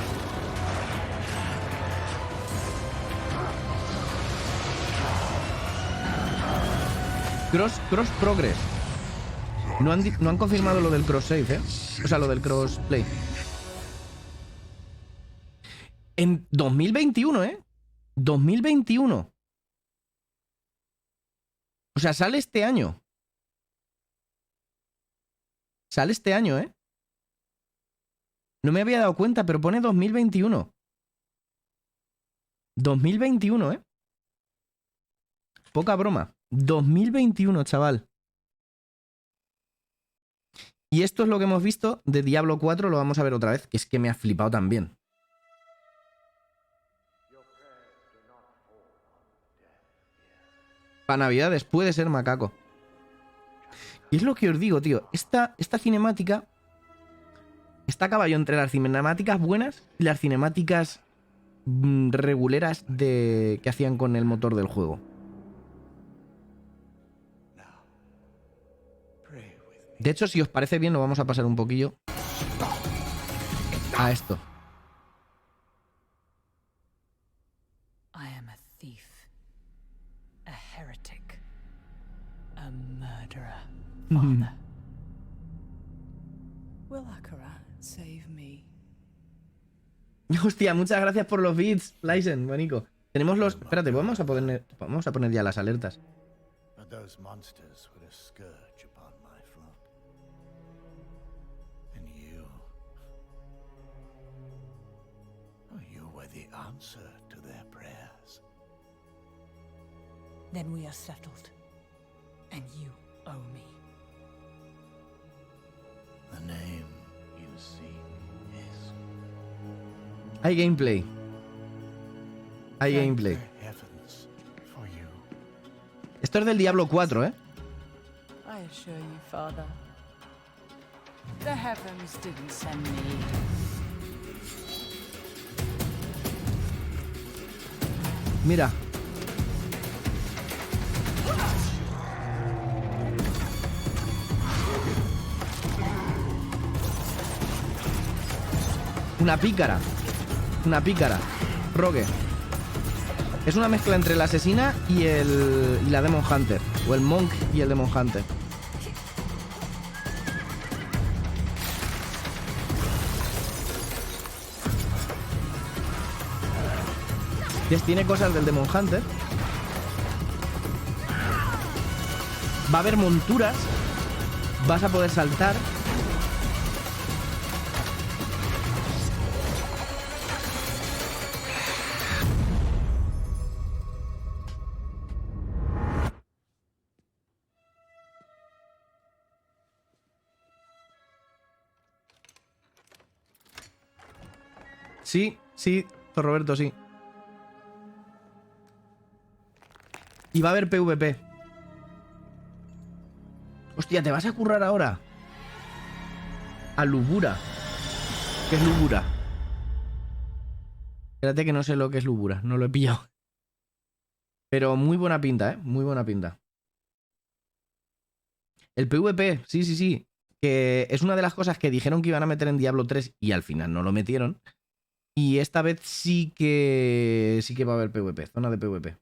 Cross Progress. No han confirmado lo del cross save, ¿eh? O sea, lo del crossplay. En 2021, ¿eh? 2021. O sea, sale este año. Sale este año, ¿eh? No me había dado cuenta, pero pone 2021. 2021, ¿eh? Poca broma. 2021, chaval. Y esto es lo que hemos visto de Diablo 4, lo vamos a ver otra vez, que es que me ha flipado también. Para Navidades puede ser macaco. Y es lo que os digo, tío. Esta cinemática está a caballo entre las cinemáticas buenas y las cinemáticas reguleras que hacían con el motor del juego. De hecho, si os parece bien, lo vamos a pasar un poquillo a esto. I am a thief, a heretic, a murderer. Father, will Akara save me? Hostia, muchas gracias por los bits, Lysen, bonico. Tenemos los... Espérate, vamos a poner ya las alertas. Then we are settled, and you owe me. The name you seek is... Hay gameplay. Hay gameplay. Esto es del Diablo 4, ¿eh? I assure you, Father, the heavens didn't send me. Mira. Una pícara. Una pícara. Rogue. Es una mezcla entre la asesina y la Demon Hunter. O el Monk y el Demon Hunter. Tiene cosas del Demon Hunter. Va a haber monturas. Vas a poder saltar. Sí, Roberto, sí. Y va a haber PvP. Hostia, ¿te vas a currar ahora? A Lubura. ¿Qué es Lubura? Espérate que no sé lo que es Lubura. No lo he pillado. Pero muy buena pinta, ¿eh? Muy buena pinta. El PvP, sí. Que es una de las cosas que dijeron que iban a meter en Diablo 3 y al final no lo metieron. Y esta vez sí que va a haber PvP, zona de PvP.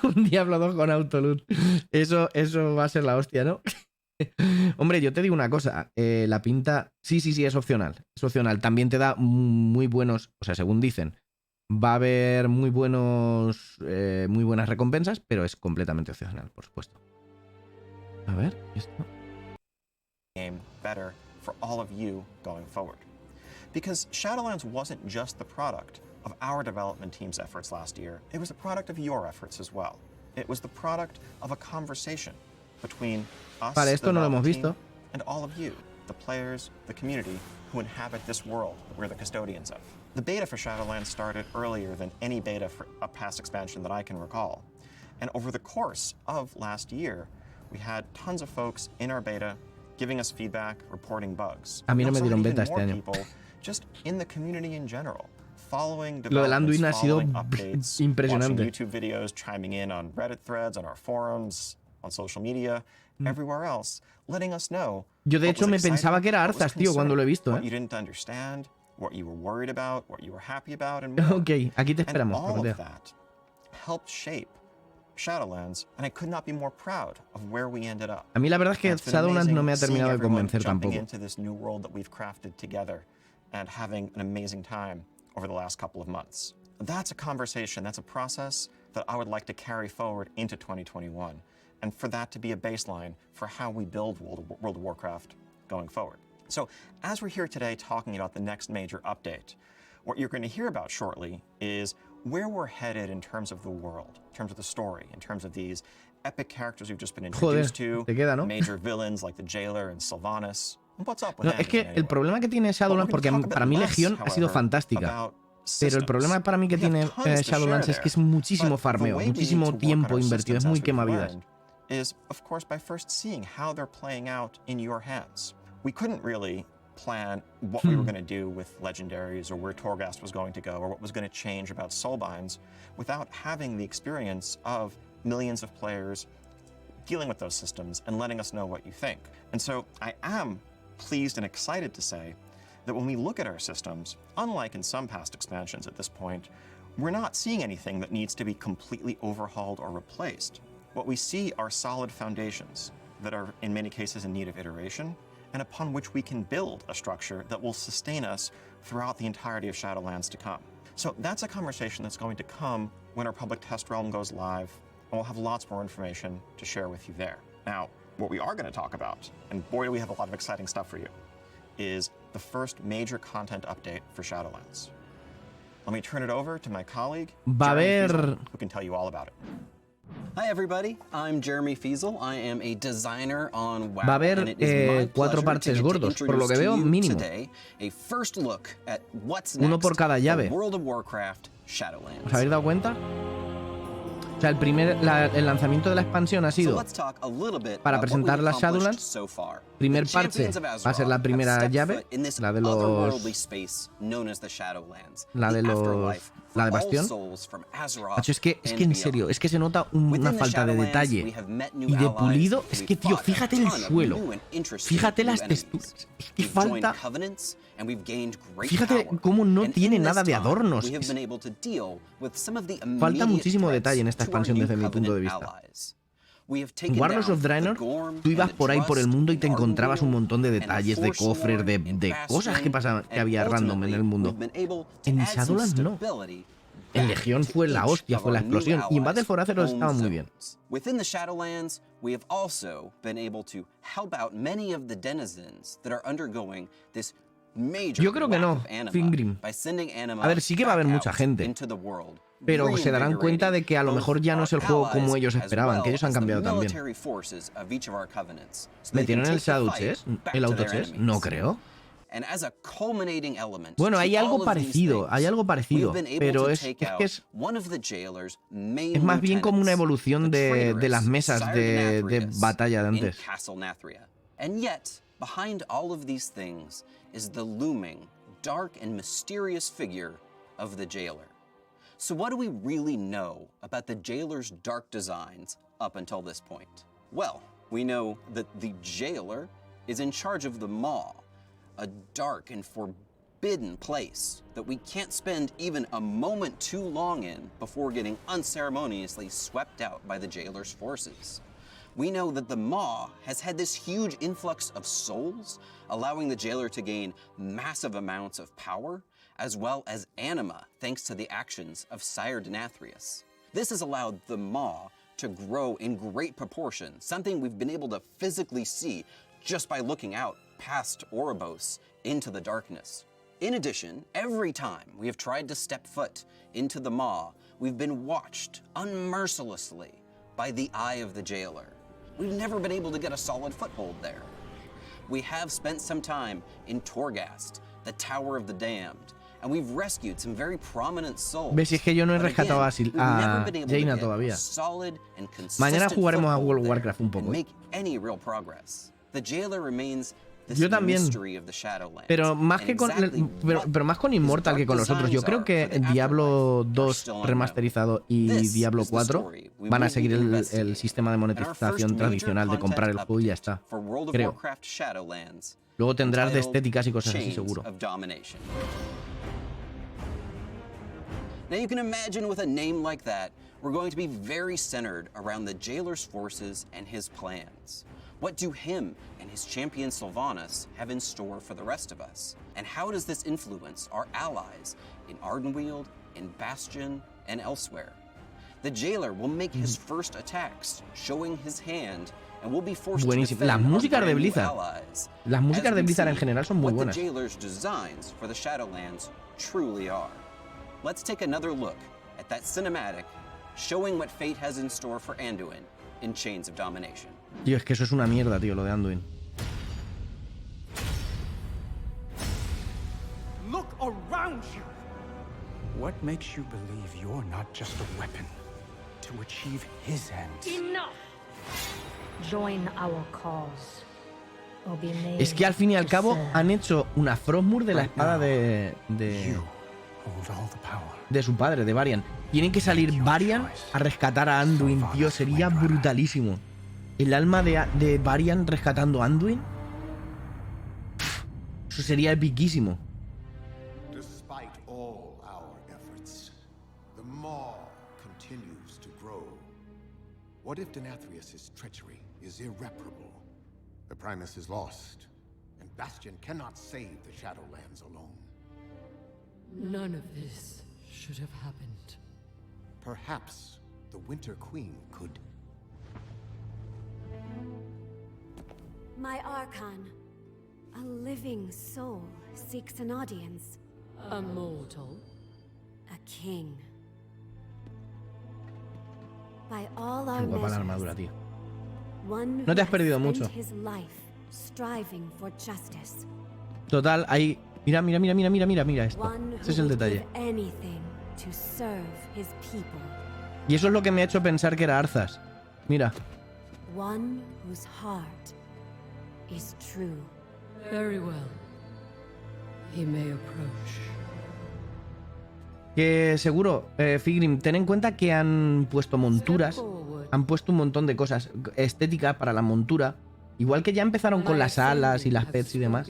Un Diablo 2 con autoloot. Eso va a ser la hostia, ¿no? Hombre, yo te digo una cosa. La pinta... Sí, es opcional. Es opcional. También te da muy buenos... O sea, según dicen, va a haber muy buenas recompensas, pero es completamente opcional, por supuesto. A ver, esto... Game better for all of you going forward. Because Shadowlands wasn't just the product of our development team's efforts last year, it was a product of your efforts as well. It was the product of a conversation between us, vale, esto the no lo hemos development visto. team, and all of you, the players, the community who inhabit this world that we're the custodians of. The beta for Shadowlands started earlier than any beta for a past expansion that I can recall. And over the course of last year, we had tons of folks in our beta giving us feedback, reporting bugs. A mí no me We also dieron had beta even este more año. people just in the community in general, following Lo del Anduin ha sido updates, impresionante. watching YouTube videos, chiming in on Reddit threads, on our forums, on social media, everywhere else, letting us know. Yo de hecho me pensaba que era Arzas, tío, cuando lo he visto, What you didn't understand, what you were worried about, what you were happy about, and more. Ok, aquí te And esperamos. all Prometeo. of that helped shape Shadowlands, and I could not be more proud of where we ended up. A mí la verdad es que And it's been Shadowlands no me ha amazing terminado de seeing everyone convencer jumping tampoco. into this new world that we've crafted together and having an amazing time over the last couple of months. That's a conversation, that's a process that I would like to carry forward into 2021, and for that to be a baseline for how we build World of Warcraft going forward. So, as we're here today talking about the next major update, what you're going to hear about shortly is where we're headed in terms of the world, in terms of the story, in terms of these epic characters we've just been introduced to, te queda, ¿no? major villains like the Jailer and Sylvanas. And what's up with No, them es que anyway? el problema que tiene Shadowlands, porque para mí Legión ha sido fantástica, pero el problema para mí que tiene Shadowlands es que es muchísimo farmeo, muchísimo tiempo invertido, es muy quemavidas. Is, of course, by first seeing how they're playing out in your hands. We couldn't really plan what we were going to do with legendaries or where Torghast was going to go or what was going to change about soulbinds without having the experience of millions of players dealing with those systems and letting us know what you think. And so I am pleased and excited to say that when we look at our systems, unlike in some past expansions at this point, we're not seeing anything that needs to be completely overhauled or replaced. What we see are solid foundations that are in many cases in need of iteration and upon which we can build a structure that will sustain us throughout the entirety of Shadowlands to come. So that's a conversation that's going to come when our public test realm goes live, and we'll have lots more information to share with you there. Now, what we are going to talk about, and boy do we have a lot of exciting stuff for you, is the first major content update for Shadowlands. Let me turn it over to my colleague, Jeremy Fiesel, who can tell you all about it. Hi everybody, I'm Jeremy Fiesel. I am a designer on WoW. Va a haber 4 parches gordos, por lo que veo, mínimo. A first look at what's Uno por cada llave. World of Warcraft Shadowlands. ¿Os habéis dado cuenta? O sea, el lanzamiento de la expansión ha sido para presentar las Shadowlands. Primer parche va a ser la primera llave, la de Bastión. Macho, es que en serio, es que se nota una falta de detalle y de pulido. Es que, tío, fíjate el suelo, fíjate las texturas, es que falta... Fíjate cómo no tiene nada de adornos. Falta muchísimo detalle en esta expansión desde mi punto de vista. En Warlords of Draenor, tú ibas por ahí por el mundo y te encontrabas un montón de detalles, de cofres, de cosas que pasaban, que había random en el mundo. En Shadowlands no. En Legión fue la hostia, fue la explosión. Y en Battle for Azeroth estaba muy bien. Within the Shadowlands, we have also been able to help out many of the denizens that are undergoing this major Yo creo que no, Fingrim. by sending anima A ver, sí que va a haber mucha gente. into the world pero se darán cuenta de que a lo mejor ya no es el juego como ellos esperaban, que ellos han cambiado también. ¿Metieron el Shadow Chess? ¿El Auto Chess? No creo. Bueno, hay algo parecido, pero es más bien como una evolución de las mesas de batalla de antes. And yet, behind all of these things is the looming, dark and mysterious figure of the jailer. So what do we really know about the jailer's dark designs up until this point? Well, we know that the jailer is in charge of the Maw, a dark and forbidden place that we can't spend even a moment too long in before getting unceremoniously swept out by the jailer's forces. We know that the Maw has had this huge influx of souls, allowing the jailer to gain massive amounts of power, as well as anima, thanks to the actions of Sire Denathrius. This has allowed the Maw to grow in great proportion, something we've been able to physically see just by looking out past Oribos into the darkness. In addition, every time we have tried to step foot into the Maw, we've been watched unmercilessly by the eye of the jailer. We've never been able to get a solid foothold there. We have spent some time in Torghast, the Tower of the Damned, and we've rescued some very prominent souls. ¿Ves? Si es que yo no he rescatado a Jaina todavía. Mañana jugaremos a World of Warcraft un poco. The jailer remains Yo también, pero más con Immortal que con los otros. Yo creo que Diablo 2 remasterizado y Diablo 4 van a seguir el sistema de monetización tradicional de comprar el juego y ya está, creo. Luego tendrás de estéticas y cosas así, seguro. Now you can imagine with a name like that, we're going to be very centered around the jailer's forces and his plans. What do him and his champion Sylvanas have in store for the rest of us? And how does this influence our allies in Ardenweald, in Bastion, and elsewhere? The jailer will make his first attacks, showing his hand, and will be forced to defend Las músicas de Blizzard. allies. Las músicas de Blizzard en general son muy What buenas. the jailer's designs for the Shadowlands truly are. Let's take another look at that cinematic, showing what fate has in store for Anduin in Chains of Domination. Tío, es que eso es una mierda, tío, lo de Anduin. Look around you. What makes you believe you're not just a weapon to achieve his ends? Enough. Join our cause. Or be made Es que al fin y al to cabo serve. han hecho una Frostmourne de la espada de su padre, de Varian. Tienen que salir Varian a rescatar a Anduin, tío, sería brutalísimo. El alma de Varian rescatando a Anduin. Eso sería epiquísimo. Despite all our efforts, the Maw continues to grow. What if Denathrius' treachery is irreparable? The Primus is lost, and Bastion cannot save the Shadowlands alone. None of this should have happened. Perhaps the Winter Queen could. My Archon, a living soul, seeks an audience. A mortal? A king. By all our Qué guapa la measures, armadura, tío. one No te has who perdido spent mucho. his life striving for justice. Total, ahí. Mira esto. One Ese es who el would detalle. give anything to serve his people. Y eso es lo que me ha hecho pensar que era Arzas. Mira. One whose heart is true. Very well. He may approach. Que seguro, Figrim, ten en cuenta que han puesto monturas, han puesto un montón de cosas estéticas para la montura, igual que ya empezaron con las alas y las pets y demás.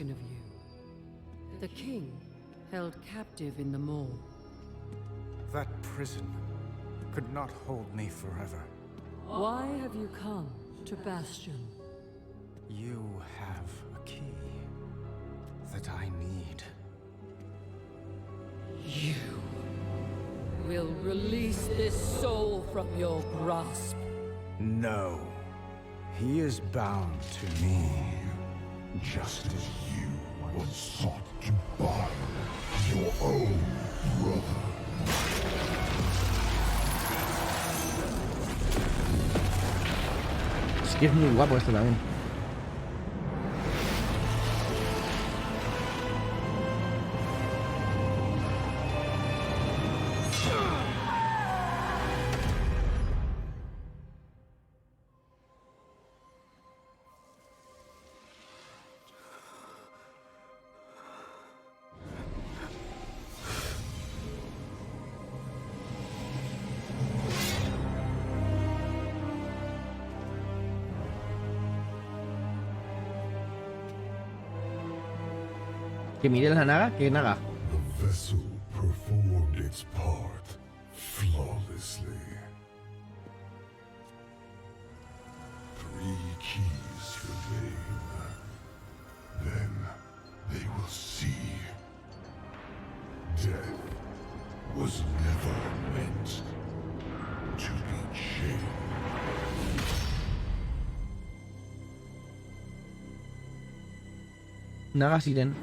The king held captive in the Maw. That prison could not hold me forever. Why have you come to Bastion? You have a key that I need. You will release this soul from your grasp. No. He is bound to me. Just as you once sought to bind your own brother. Y es muy guapo esto también. Que mire la naga, ¿qué naga? The vessel performed its part flawlessly. 3 keys remain. Then they will see. Death was never meant to be chained. Naga Siren.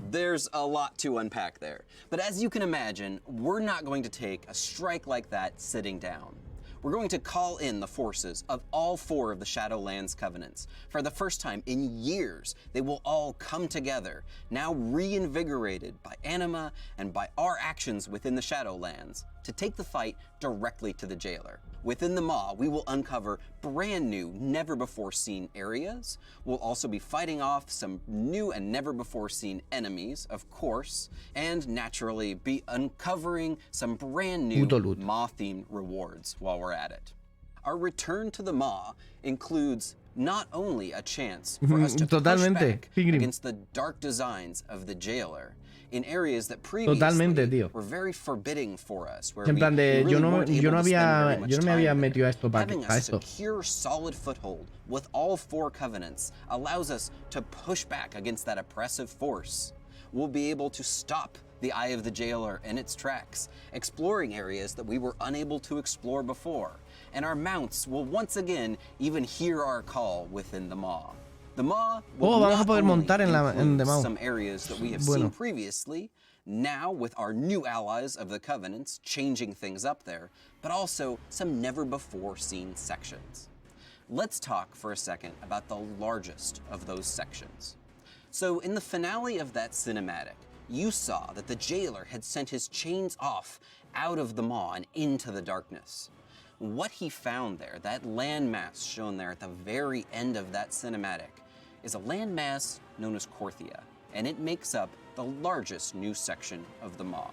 There's a lot to unpack there, but as you can imagine, we're not going to take a strike like that sitting down. We're going to call in the forces of all 4 of the Shadowlands Covenants. For the first time in years, they will all come together, now reinvigorated by anima and by our actions within the Shadowlands, to take the fight directly to the jailer. Within the Maw, we will uncover brand new, never-before-seen areas. We'll also be fighting off some new and never-before-seen enemies, of course, and naturally be uncovering some brand new Maw-themed rewards while we're at it. Our return to the Maw includes not only a chance for us to push back against the dark designs of the jailer, in areas that previously were very forbidding for us, where En plan de, we really weren't able to spend very much yo no me había time there. metido a esto para Having a esto. secure, solid foothold with all 4 covenants allows us to push back against that oppressive force. We'll be able to stop the Eye of the Jailer in its tracks, exploring areas that we were unable to explore before, and our mounts will once again even hear our call within the Maw. The Maw will vamos a not poder only montar en The Maw. some areas that we have seen previously, now with our new allies of the Covenants changing things up there, but also some never-before-seen sections. Let's talk for a second about the largest of those sections. So in the finale of that cinematic, you saw that the jailer had sent his chains off out of the Maw and into the darkness. What he found there, that landmass shown there at the very end of that cinematic, is a landmass known as Korthia, and it makes up the largest new section of the Maw.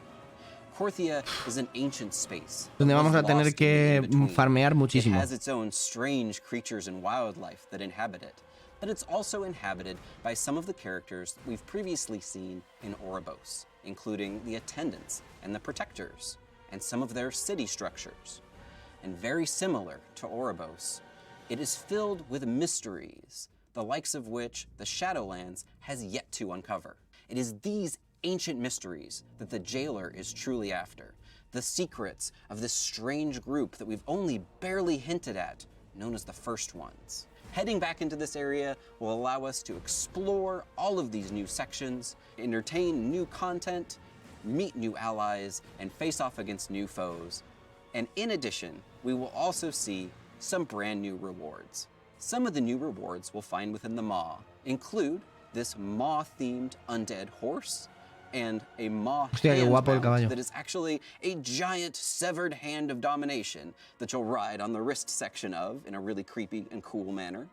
Korthia is an ancient space donde vamos a tener que farmear muchísimo. It has its own strange creatures and wildlife that inhabit it, but it's also inhabited by some of the characters we've previously seen in Oribos, including the Attendants and the Protectors, and some of their city structures. And very similar to Oribos, it is filled with mysteries, the likes of which the Shadowlands has yet to uncover. It is these ancient mysteries that the jailer is truly after, the secrets of this strange group that we've only barely hinted at, known as the First Ones. Heading back into this area will allow us to explore all of these new sections, entertain new content, meet new allies, and face off against new foes. And in addition, we will also see some brand new rewards. Some of the new rewards we'll find within the Maw include this Maw-themed undead horse and a Maw hand that is actually a giant severed hand of domination that you'll ride on the wrist section of in a really creepy and cool manner.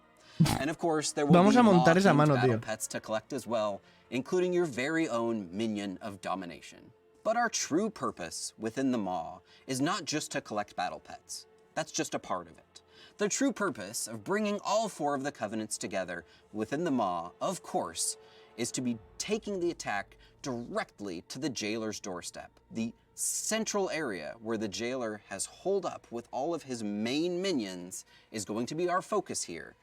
And of course, there will be Maw-themed battle pets to collect as well, including your very own minion of domination. But our true purpose within the Maw is not just to collect battle pets. That's just a part of it. The true purpose of bringing all 4 of the Covenants together within the Maw, of course, is to be taking the attack directly to the jailer's doorstep, the central area where the jailer has holed up with all of his main minions is going to be our focus here,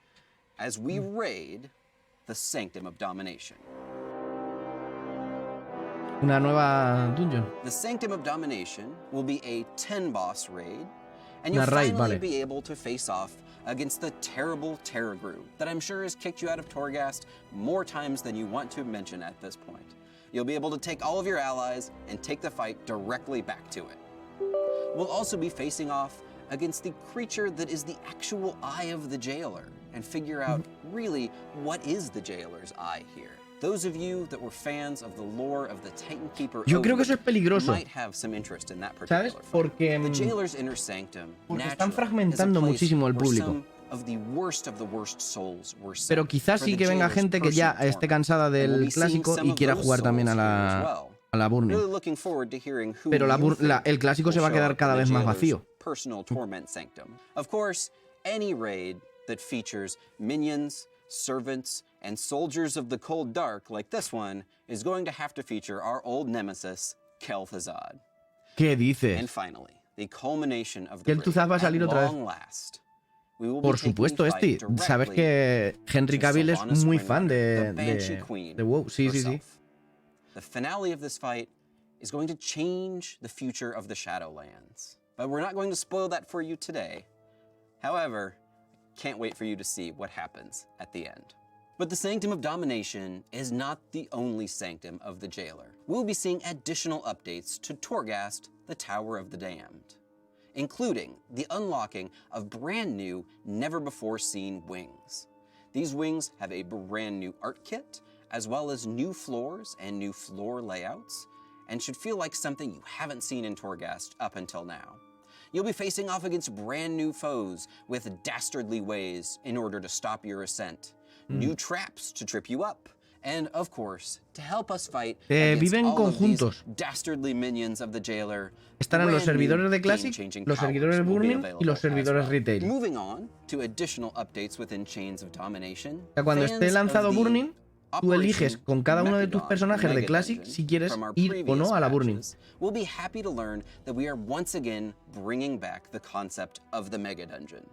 as we raid the Sanctum of Domination. Una nueva dungeon. The Sanctum of Domination will be a 10-boss raid, and you'll finally be able to face off against the terrible Terragru that I'm sure has kicked you out of Torghast more times than you want to mention at this point. You'll be able to take all of your allies and take the fight directly back to it. We'll also be facing off against the creature that is the actual Eye of the Jailer, and figure out really what is the Jailer's eye here. Those of you that were fans of the lore of the Titan Keeper Yo creo que eso es peligroso, might have some interest in that ¿sabes? particular fight. Porque, The Jailer's inner sanctum están naturally fragmentando is a place muchísimo el where público. some of the worst souls were sent Pero quizás for sí the que venga Jailer's gente que ya personal esté torment. cansada And we'll del be seeing clásico some y of quiera those jugar también a souls here as la, well. a la Burning. Really looking forward to hearing who Pero you think el clásico se va a will show quedar up cada in the vez más Jailer's vacío. personal torment sanctum. Of course, any raid that features minions, servants, and soldiers of the cold dark like this one is going to have to feature our old nemesis, Kel'Thuzad. ¿Qué dices? And finally, the culmination of the Kel'Thuzad va a salir raid, otra at vez. long last, we will be Por taking supuesto, the fight Sabes directly que Henry to Cavill es Sylvanas muy fan Windrunner, the de Banshee Queen WoW. Sí, sí, sí. herself. The finale of this fight is going to change the future of the Shadowlands. But we're not going to spoil that for you today. However, can't wait for you to see what happens at the end. But the Sanctum of Domination is not the only sanctum of the Jailer. We'll be seeing additional updates to Torghast, the Tower of the Damned, including the unlocking of brand new, never-before-seen wings. These wings have a brand new art kit, as well as new floors and new floor layouts, and should feel like something you haven't seen in Torghast up until now. You'll be facing off against brand new foes with dastardly ways in order to stop your ascent, new traps to trip you up, and of course, to help us fight against viven all of these conjuntos. dastardly minions of the Jailer. Estarán los brand new servidores de Classic, game-changing los powers servidores will be Burning y available los as servidores well. Retail. Moving on to additional updates within Chains of Domination. O sea, cuando esté fans lanzado of the Burning, tú eliges con cada uno de tus Mechagon personajes de Mega Classic Dungeon si quieres from our ir o previous no a la Burning. patches, we'll be happy to learn that we are once again bringing back the concept of the Mega Dungeon.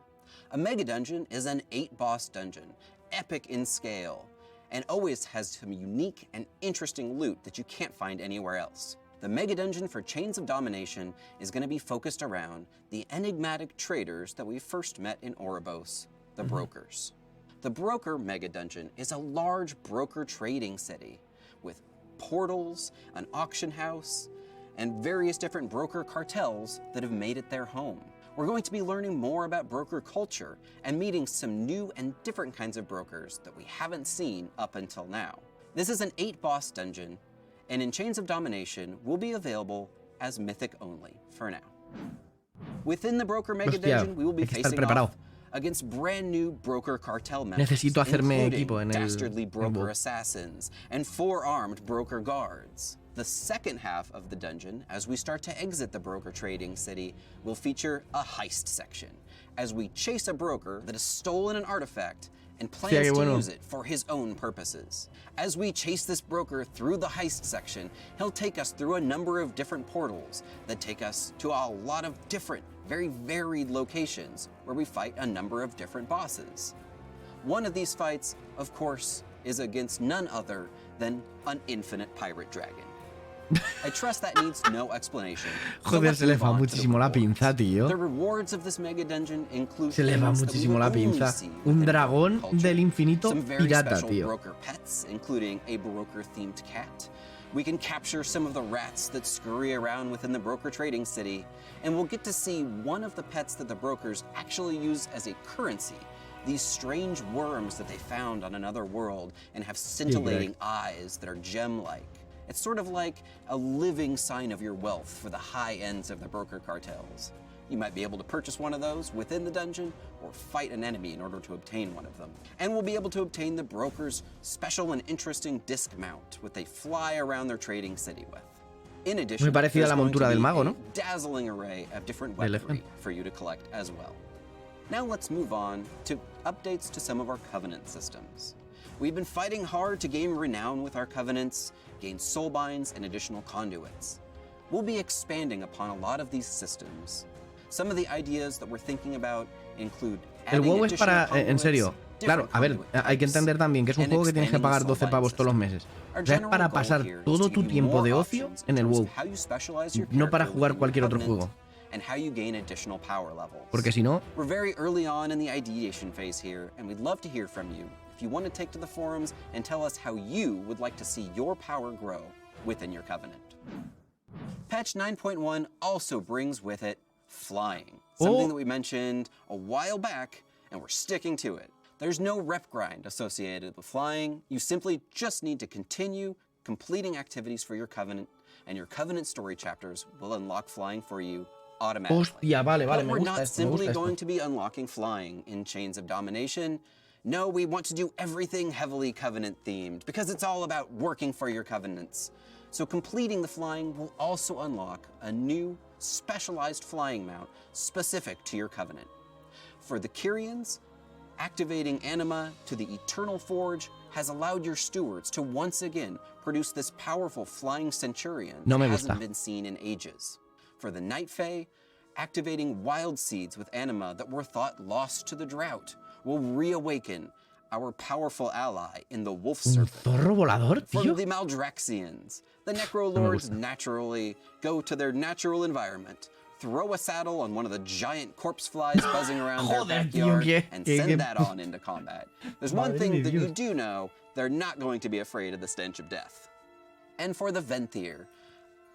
A Mega Dungeon is an 8-boss dungeon, epic in scale, and always has some unique and interesting loot that you can't find anywhere else. The Mega Dungeon for Chains of Domination is going to be focused around the enigmatic traders that we first met in Oribos, the Brokers. The Broker Mega Dungeon is a large broker trading city with portals, an auction house, and various different broker cartels that have made it their home. We're going to be learning more about broker culture and meeting some new and different kinds of brokers that we haven't seen up until now. This is an 8-boss dungeon, and in Chains of Domination will be available as Mythic only for now. Within the Broker Mega Dungeon, we will be facing off against brand new broker cartel members, Necesito hacerme including equipo en el dastardly broker WoW. assassins and 4-armed broker guards. The second half of the dungeon, as we start to exit the broker trading city, will feature a heist section, as we chase a broker that has stolen an artifact and plans to use it for his own purposes. As we chase this broker through the heist section, he'll take us through a number of different portals that take us to a lot of different, very varied locations where we fight a number of different bosses. One of these fights, of course, is against none other than an infinite pirate dragon. I trust that needs no explanation. Joder, se le va muchísimo la pinza, tío. The rewards of this mega dungeon include Se le va muchísimo la pinza. Un dragón del infinito some very pirata, special tío. broker pets, including a broker-themed cat. We can capture some of the rats that scurry around within the broker trading city, and we'll get to see one of the pets that the brokers actually use as a currency. These strange worms that they found on another world and have scintillating eyes that are gem-like. It's sort of like a living sign of your wealth for the high ends of the broker cartels. You might be able to purchase one of those within the dungeon or fight an enemy in order to obtain one of them. And we'll be able to obtain the broker's special and interesting disc mount, which they fly around their trading city with. In addition, Muy parecida a la there's montura going to del be mago, a ¿no? dazzling array of different Del weaponry for you to collect as well. Now let's move on to updates to some of our Covenant systems. We've been fighting hard to gain renown with our Covenants, gain soulbinds and additional conduits. We'll be expanding upon a lot of these systems. Some of the ideas that we're thinking about include El adding WoW es para, additional en serio, conduits, claro, a ver, different hay que entender también que es un and juego que tienes que pagar 12 pavos todos los meses. O sea, es para pasar todo tu tiempo de ocio en el WoW, how you specialize your no para character jugar within cualquier otro Covenant, juego. and how you gain additional power levels. Porque si no, We're very early on in the ideation phase here, and we'd love to hear from you. If you want to take to the forums and tell us how you would like to see your power grow within your Covenant. Patch 9.1 also brings with it flying, something that we mentioned a while back, and we're sticking to it. There's no rep grind associated with flying. You simply just need to continue completing activities for your Covenant, and your Covenant story chapters will unlock flying for you automatically. Hostia, vale, But me we're gusta not esto, me simply gusta going esto. to be unlocking flying in Chains of Domination. No, we want to do everything heavily Covenant themed because it's all about working for your Covenants. So completing the flying will also unlock a new specialized flying mount specific to your Covenant. For the Kyrians, activating Anima to the Eternal Forge has allowed your stewards to once again produce this powerful flying centurion No me that gusta. hasn't been seen in ages. For the Night Fae, activating Wild Seeds with Anima that were thought lost to the drought will reawaken our powerful ally in the Wolf Un Serpent. zorro volador, For tío. the Maldraxians, the Necrolords naturally go to their natural environment, throw a saddle on one of the giant corpse flies buzzing around their Joder, backyard, tío, and que- send that on into combat. There's one Madre thing de that you Dios. do know, they're not going to be afraid of the stench of death. And for the Venthyr,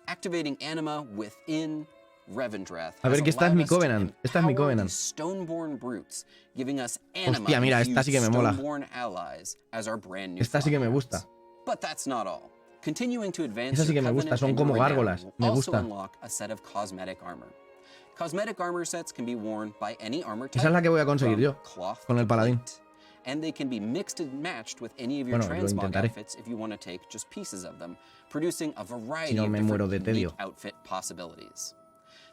activating Anima within Revendreth. A ver, has que esta es allowed mi us to Covenant. Esta es mi empower Covenant. these Stoneborn brutes, giving us Anima Hostia, mira, esta sí que me mola. Stoneborn allies as our brand new Esta sí que me gusta. But that's not all. Continuing to advance Esa sí your que me gusta, Covenant son and como your renown gárgolas. will Me also gusta. unlock a set of cosmetic armor. Cosmetic armor sets can be worn by any armor type. Esa es la que voy a conseguir from yo, cloth con to el paladín. plate, and they can be mixed and matched with any of your Bueno, lo transmog intentaré. outfits if you want to take just pieces of them, producing a variety Si no, of me different muero de unique tedio. outfit possibilities.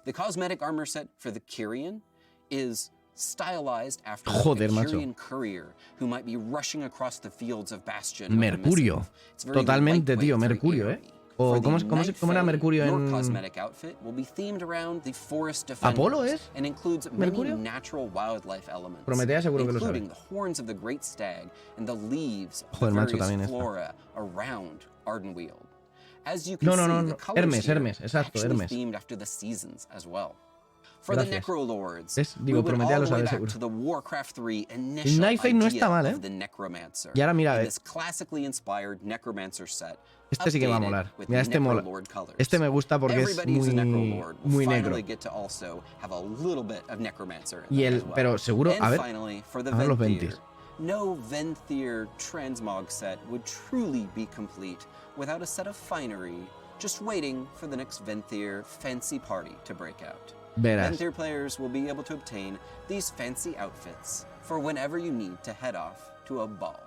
The cosmetic armor set for the Kyrian is stylized after Joder, a macho. Kyrian courier who might be rushing across the fields of Bastion. with a Mercurio. missive. It's very Totalmente, lightweight, tío, very Mercurio, airy. O For ¿cómo, the cómo, Night cómo era Fae, Mercurio your en...? cosmetic outfit will be themed around the forest defenders ¿Apolo es? and includes many Mercurio? natural wildlife elements, Prometea seguro que lo including sabe. the horns of the great stag and the leaves of Joder, the macho, various también esta. flora around Ardenweald. As you can No, no, see, no, the no. colors Hermes, here Hermes, exacto, actually Hermes. themed after the seasons as well. For the Gracias. Necrolords, ¿Ves? we Digo, went Prometea all lo the way sabe back seguro. to the Warcraft 3 El initial Night Fae no idea está mal, of the ¿eh? Necromancer. Y ahora mira, in this classically inspired Necromancer set. Este sí que va a updated molar. with Mira, este mola. Necrolord colors. Este me gusta porque es Everybody who's a muy, Necrolord will muy finally negro. get to also have a little bit of Necromancer in Y them el, as well. pero seguro, And a ver, finally, for the a ver los Venthyr, 20s. no Venthyr transmog set would truly be complete without a set of finery, just waiting for the next Venthyr fancy party to break out. Verás. Venthyr players will be able to obtain these fancy outfits for whenever you need to head off to a ball.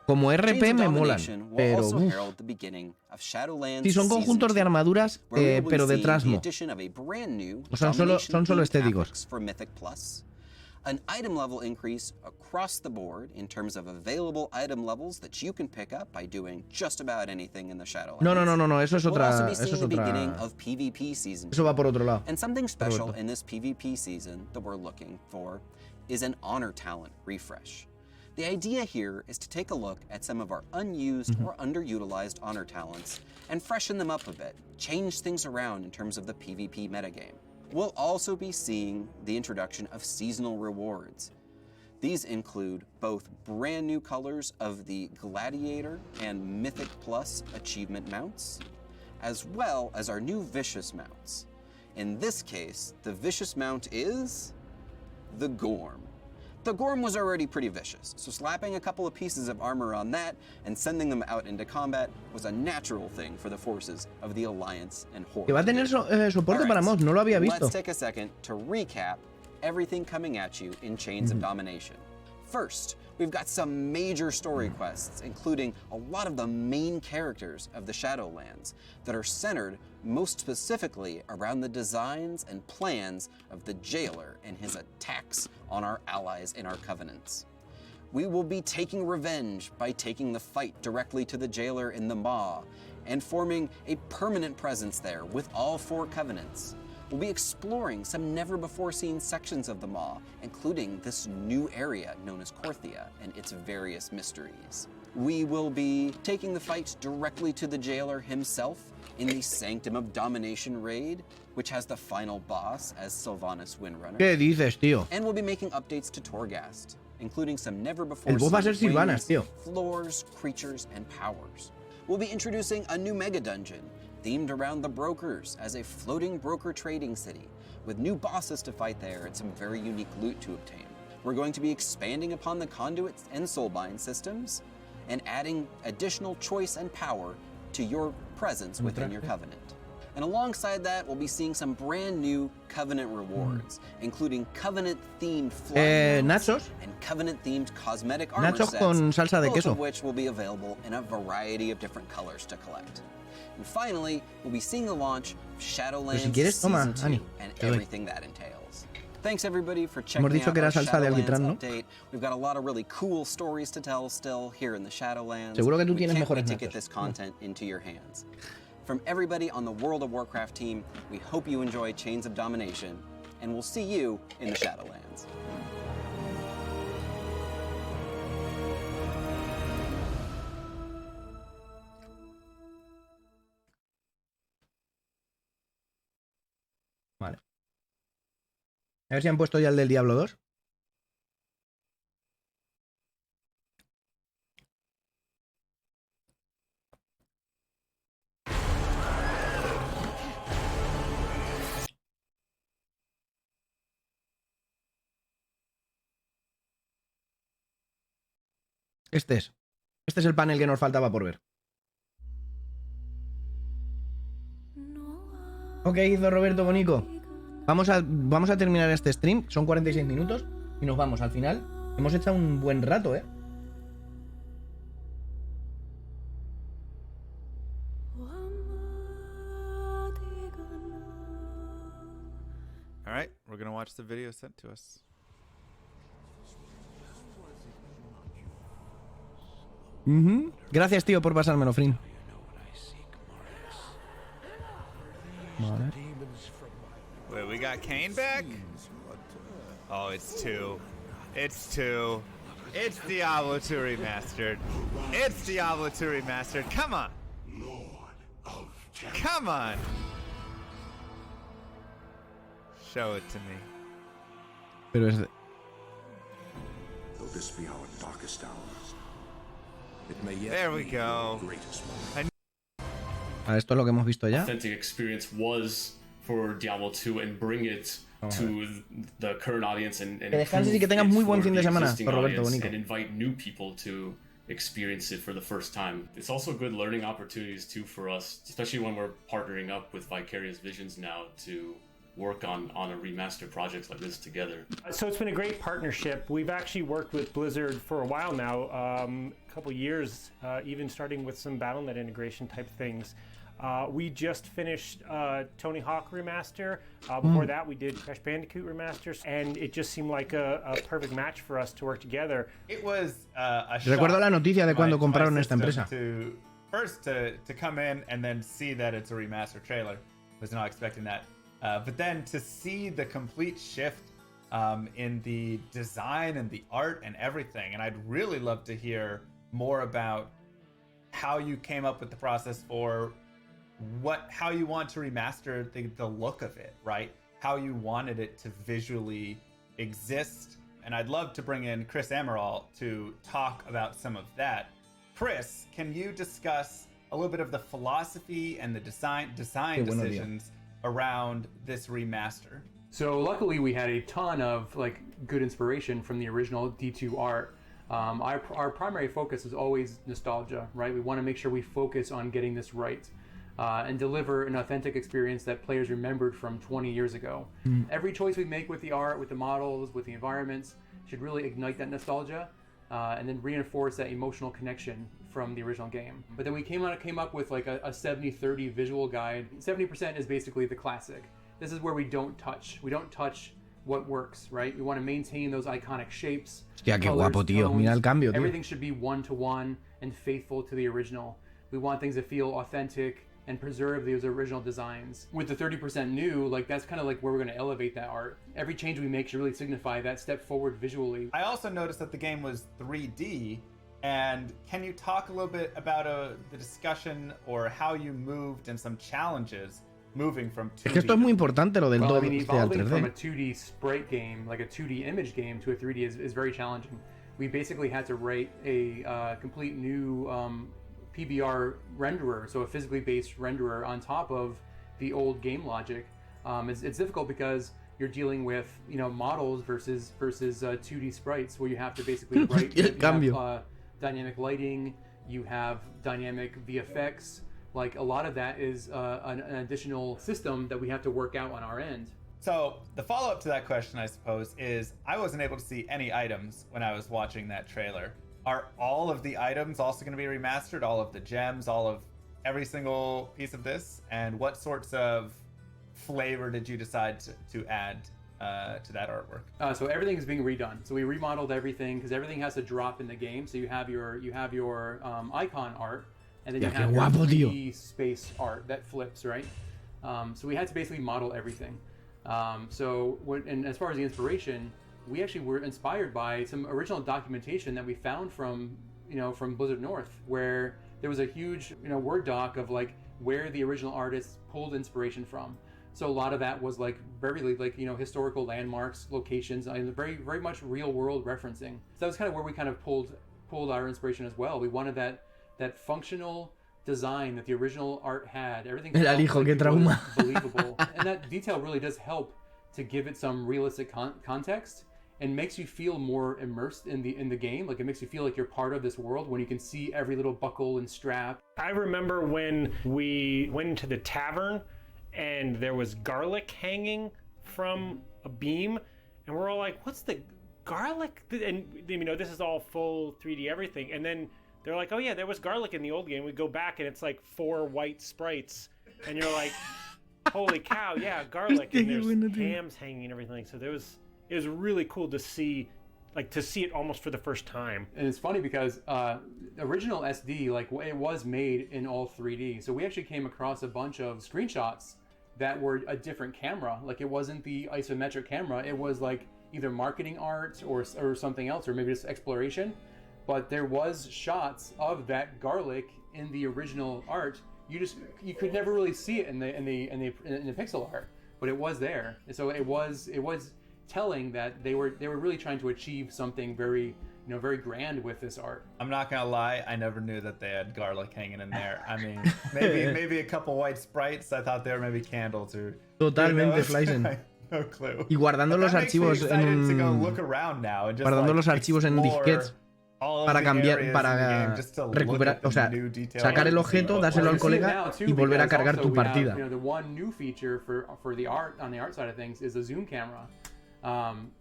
Como Chains RP of me molan, Domination will pero also uf. herald the beginning of Shadowlands Sí, son Season conjuntos de 2, armaduras, where we will be pero de seeing the Transmo. addition of a brand new O sea, son solo estéticos. graphics for Mythic Plus, an item level increase across the board in terms of available item levels that you can pick up by doing just about anything in the Shadowlands. No, eso es We'll also otra, be eso seeing es the beginning otra. of PvP season. Eso va por otro lado. And something special Roberto. in this PvP season that we're looking for is an honor talent refresh. The idea here is to take a look at some of our unused or underutilized honor talents and freshen them up a bit, change things around in terms of the PvP metagame. We'll also be seeing the introduction of seasonal rewards. These include both brand new colors of the Gladiator and Mythic Plus achievement mounts, as well as our new Vicious mounts. In this case, the Vicious mount is the Gorm. The Gorm was already pretty vicious, so slapping a couple of pieces of armor on that and sending them out into combat was a natural thing for the forces of the Alliance and Horde. Que va a tener soporte para mods, no lo había visto. Let's take a second to recap everything coming at you in Chains of Domination. First, we've got some major story quests, including a lot of the main characters of the Shadowlands that are centered most specifically around the designs and plans of the Jailer and his attacks on our allies in our covenants. We will be taking revenge by taking the fight directly to the Jailer in the Maw and forming a permanent presence there with all 4 covenants. We'll be exploring some never-before-seen sections of the Maw, including this new area known as Korthia and its various mysteries. We will be taking the fight directly to the Jailer himself in the Sanctum of Domination raid, which has the final boss as Sylvanas Windrunner. ¿Qué dices, tío? And we'll be making updates to Torghast, including some El never-before-seen boss va a ser Sylvanas, wings, tío. floors, creatures, and powers. We'll be introducing a new mega dungeon themed around the brokers as a floating broker trading city with new bosses to fight there and some very unique loot to obtain. we're going to be expanding upon the conduit and soulbind systems and adding additional choice and power to your presence within your covenant. And alongside that, we'll be seeing some brand new Covenant rewards, including Covenant-themed flying nachos and Covenant-themed cosmetic armor nachos sets, con salsa de both queso. of which will be available in a variety of different colors to collect. And finally, we'll be seeing the launch of Shadowlands Season 2 and everything that entails. Thanks everybody for checking out our Shadowlands update. We've got a lot of really cool stories to tell still here in the Shadowlands. Seguro que tú We tienes can't wait mejores to get this content into your hands. From everybody on the World of Warcraft team, we hope you enjoy Chains of Domination, and we'll see you in the Shadowlands. Vale. A ver si han puesto ya el del Diablo 2. Este es el panel que nos faltaba por ver. Ok, hizo Roberto Bonico. Vamos a terminar este stream. Son 46 minutos y nos vamos. Al final hemos echado un buen rato, ¿eh? All right, we're gonna watch the video sent to us. Gracias, tío, por pasármelo, Frin. Vale. Wait, we got Kane back? Oh, it's 2. It's 2. It's Diablo 2 Remastered. It's Diablo 2 Remastered. Come on. Come on. Show it to me. Pero es de... Though this be our darkest hour, it may yet There we be go. your greatest moment. Esto es lo que hemos visto ya. Authentic experience was for Diablo 2 and bring it to the current audience and Que descanses y que tengas muy buen fin de semana, Roberto Bonico. and invite new people to experience it for the first time. It's also good learning opportunities too for us, especially when we're partnering up with Vicarious Visions now to work on a remaster project like this together. So it's been a great partnership. We've actually worked with Blizzard for a while now, a couple years, even starting with some BattleNet integration type things. We just finished Tony Hawk Remaster. Before that, we did Crash Bandicoot Remasters, and it just seemed like a perfect match for us to work together. It was a shock. Recuerdo la noticia de cuando to my compraron esta system empresa. First to come in and then see that it's a remaster trailer. Was not expecting that. But then to see the complete shift in the design and the art and everything. And I'd really love to hear more about how you came up with the process for how you want to remaster the look of it, right? How you wanted it to visually exist. And I'd love to bring in Chris Amaral to talk about some of that. Chris, can you discuss a little bit of the philosophy and the design decisions around this remaster? So luckily we had a ton of good inspiration from the original D2 art. Our primary focus is always nostalgia, right? We want to make sure we focus on getting this right and deliver an authentic experience that players remembered from 20 years ago. Every choice we make with the art, with the models, with the environments should really ignite that nostalgia and then reinforce that emotional connection from the original game. But then we came up with like a 70-30 visual guide. 70% is basically the classic. This is where we don't touch. We don't touch what works, right? We want to maintain those iconic shapes. Hostia, qué colors, guapo, tío. tones. Mira el cambio, tío. Everything should be one-to-one and faithful to the original. We want things to feel authentic and preserve those original designs. With the 30% new, that's kind of like where we're going to elevate that art. Every change we make should really signify that step forward visually. I also noticed that the game was 3D, and can you talk a little bit about the discussion or how you moved and some challenges moving from 2D? Es que esto es muy importante, lo del Well, I 2D mean, al evolving from a 3D. 2D sprite game, like a 2D image game, to a 3D is very challenging. We basically had to write a complete new PBR renderer, so a physically based renderer on top of the old game logic. It's difficult because you're dealing with, you know, models versus 2D sprites, where you have to basically write. You have, dynamic lighting, you have dynamic VFX. Like, a lot of that is an additional system that we have to work out on our end. So the follow-up to that question, I suppose, is I wasn't able to see any items when I was watching that trailer. Are all of the items also going to be remastered? All of the gems, all of every single piece of this? And what sorts of flavor did you decide to add to that artwork? So everything is being redone. So we remodeled everything because everything has to drop in the game. So you have your icon art, and then you have your 3D space art that flips, right? So we had to basically model everything. And as far as the inspiration, we actually were inspired by some original documentation that we found from Blizzard North, where there was a huge, Word doc of like where the original artists pulled inspiration from. So a lot of that was like very like, historical landmarks, locations, and very, very much real world referencing. So that was kind of where we kind of pulled our inspiration as well. We wanted that functional design that the original art had. Everything felt like believable. And that detail really does help to give it some realistic context and makes you feel more immersed in the game. Like, it makes you feel like you're part of this world when you can see every little buckle and strap. I remember when we went into the tavern and there was garlic hanging from a beam, and we're all like, what's the garlic? And this is all full 3D everything. And then they're like, oh yeah, there was garlic in the old game. We go back and it's like 4 white sprites, and you're like, holy cow, yeah, garlic. And there's hams hanging and everything. So it was really cool to see it almost for the first time. And it's funny because original SD, like, it was made in all 3D. So we actually came across a bunch of screenshots that were a different camera. Like, it wasn't the isometric camera. It was like either marketing art or something else, or maybe just exploration. But there was shots of that garlic in the original art. You could never really see it in the pixel art, but it was there. So it was telling that they were really trying to achieve something very very grand with this art. I'm not gonna lie, I never knew that they had garlic hanging in there. I mean, maybe a couple white sprites. I thought they were maybe candles or. Totalmente, Flysen. No clue. Y guardando los archivos los archivos en disquetes para cambiar, para recuperar, o sea, sacar el objeto, dárselo al colega y volver a cargar tu partida. The one new feature for the art on the art side of things is a zoom camera.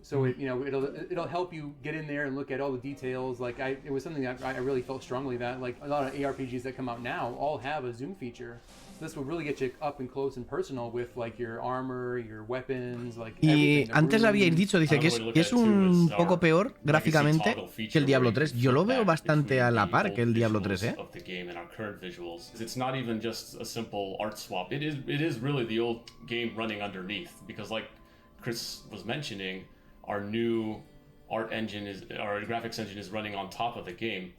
So it'll help you get in there and look at all the details. Like, it was something that I really felt strongly that, like, a lot of ARPGs that come out now all have a zoom feature. So this will really get you up and close and personal with, like, your armor, your weapons, like y antes habíais dicho, dice que es un poco peor gráficamente que el Diablo 3. Yo lo veo bastante a la par que el Diablo 3, ¿eh? It's not even just a simple art swap. It is really the old game running underneath, because, like Chris was mentioning, our new art engine our graphics engine is running on top of the game,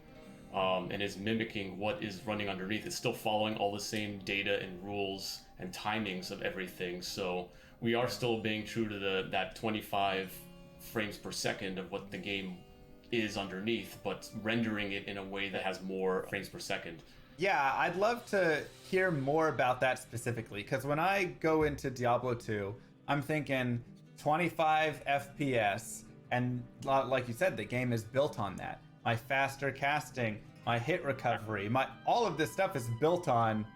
and is mimicking what is running underneath. It's still following all the same data and rules and timings of everything. So we are still being true to that 25 frames per second of what the game is underneath, but rendering it in a way that has more frames per second. Yeah, I'd love to hear more about that specifically, because when I go into Diablo 2, I'm thinking 25 FPS, and like you said, the game is built on that. My faster casting, my hit recovery, all of this stuff is built on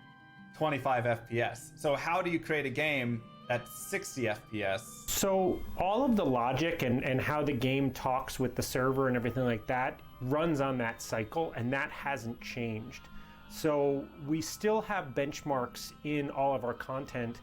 25 FPS. So how do you create a game that's 60 FPS? So all of the logic and how the game talks with the server and everything like that runs on that cycle, and that hasn't changed. So we still have benchmarks in all of our content,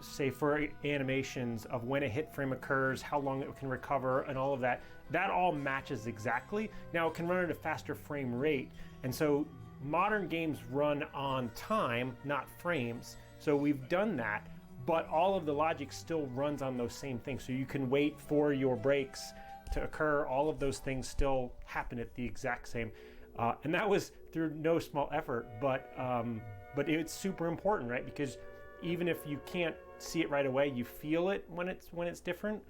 say for animations of when a hit frame occurs, how long it can recover, and all of that. That all matches exactly. Now it can run at a faster frame rate, and so modern games run on time, not frames. So we've done that, but all of the logic still runs on those same things. So you can wait for your breaks to occur. All of those things still happen at the exact same, and that was through no small effort. But it's super important, right? Because even if you can't see it right away, you feel it when it's different.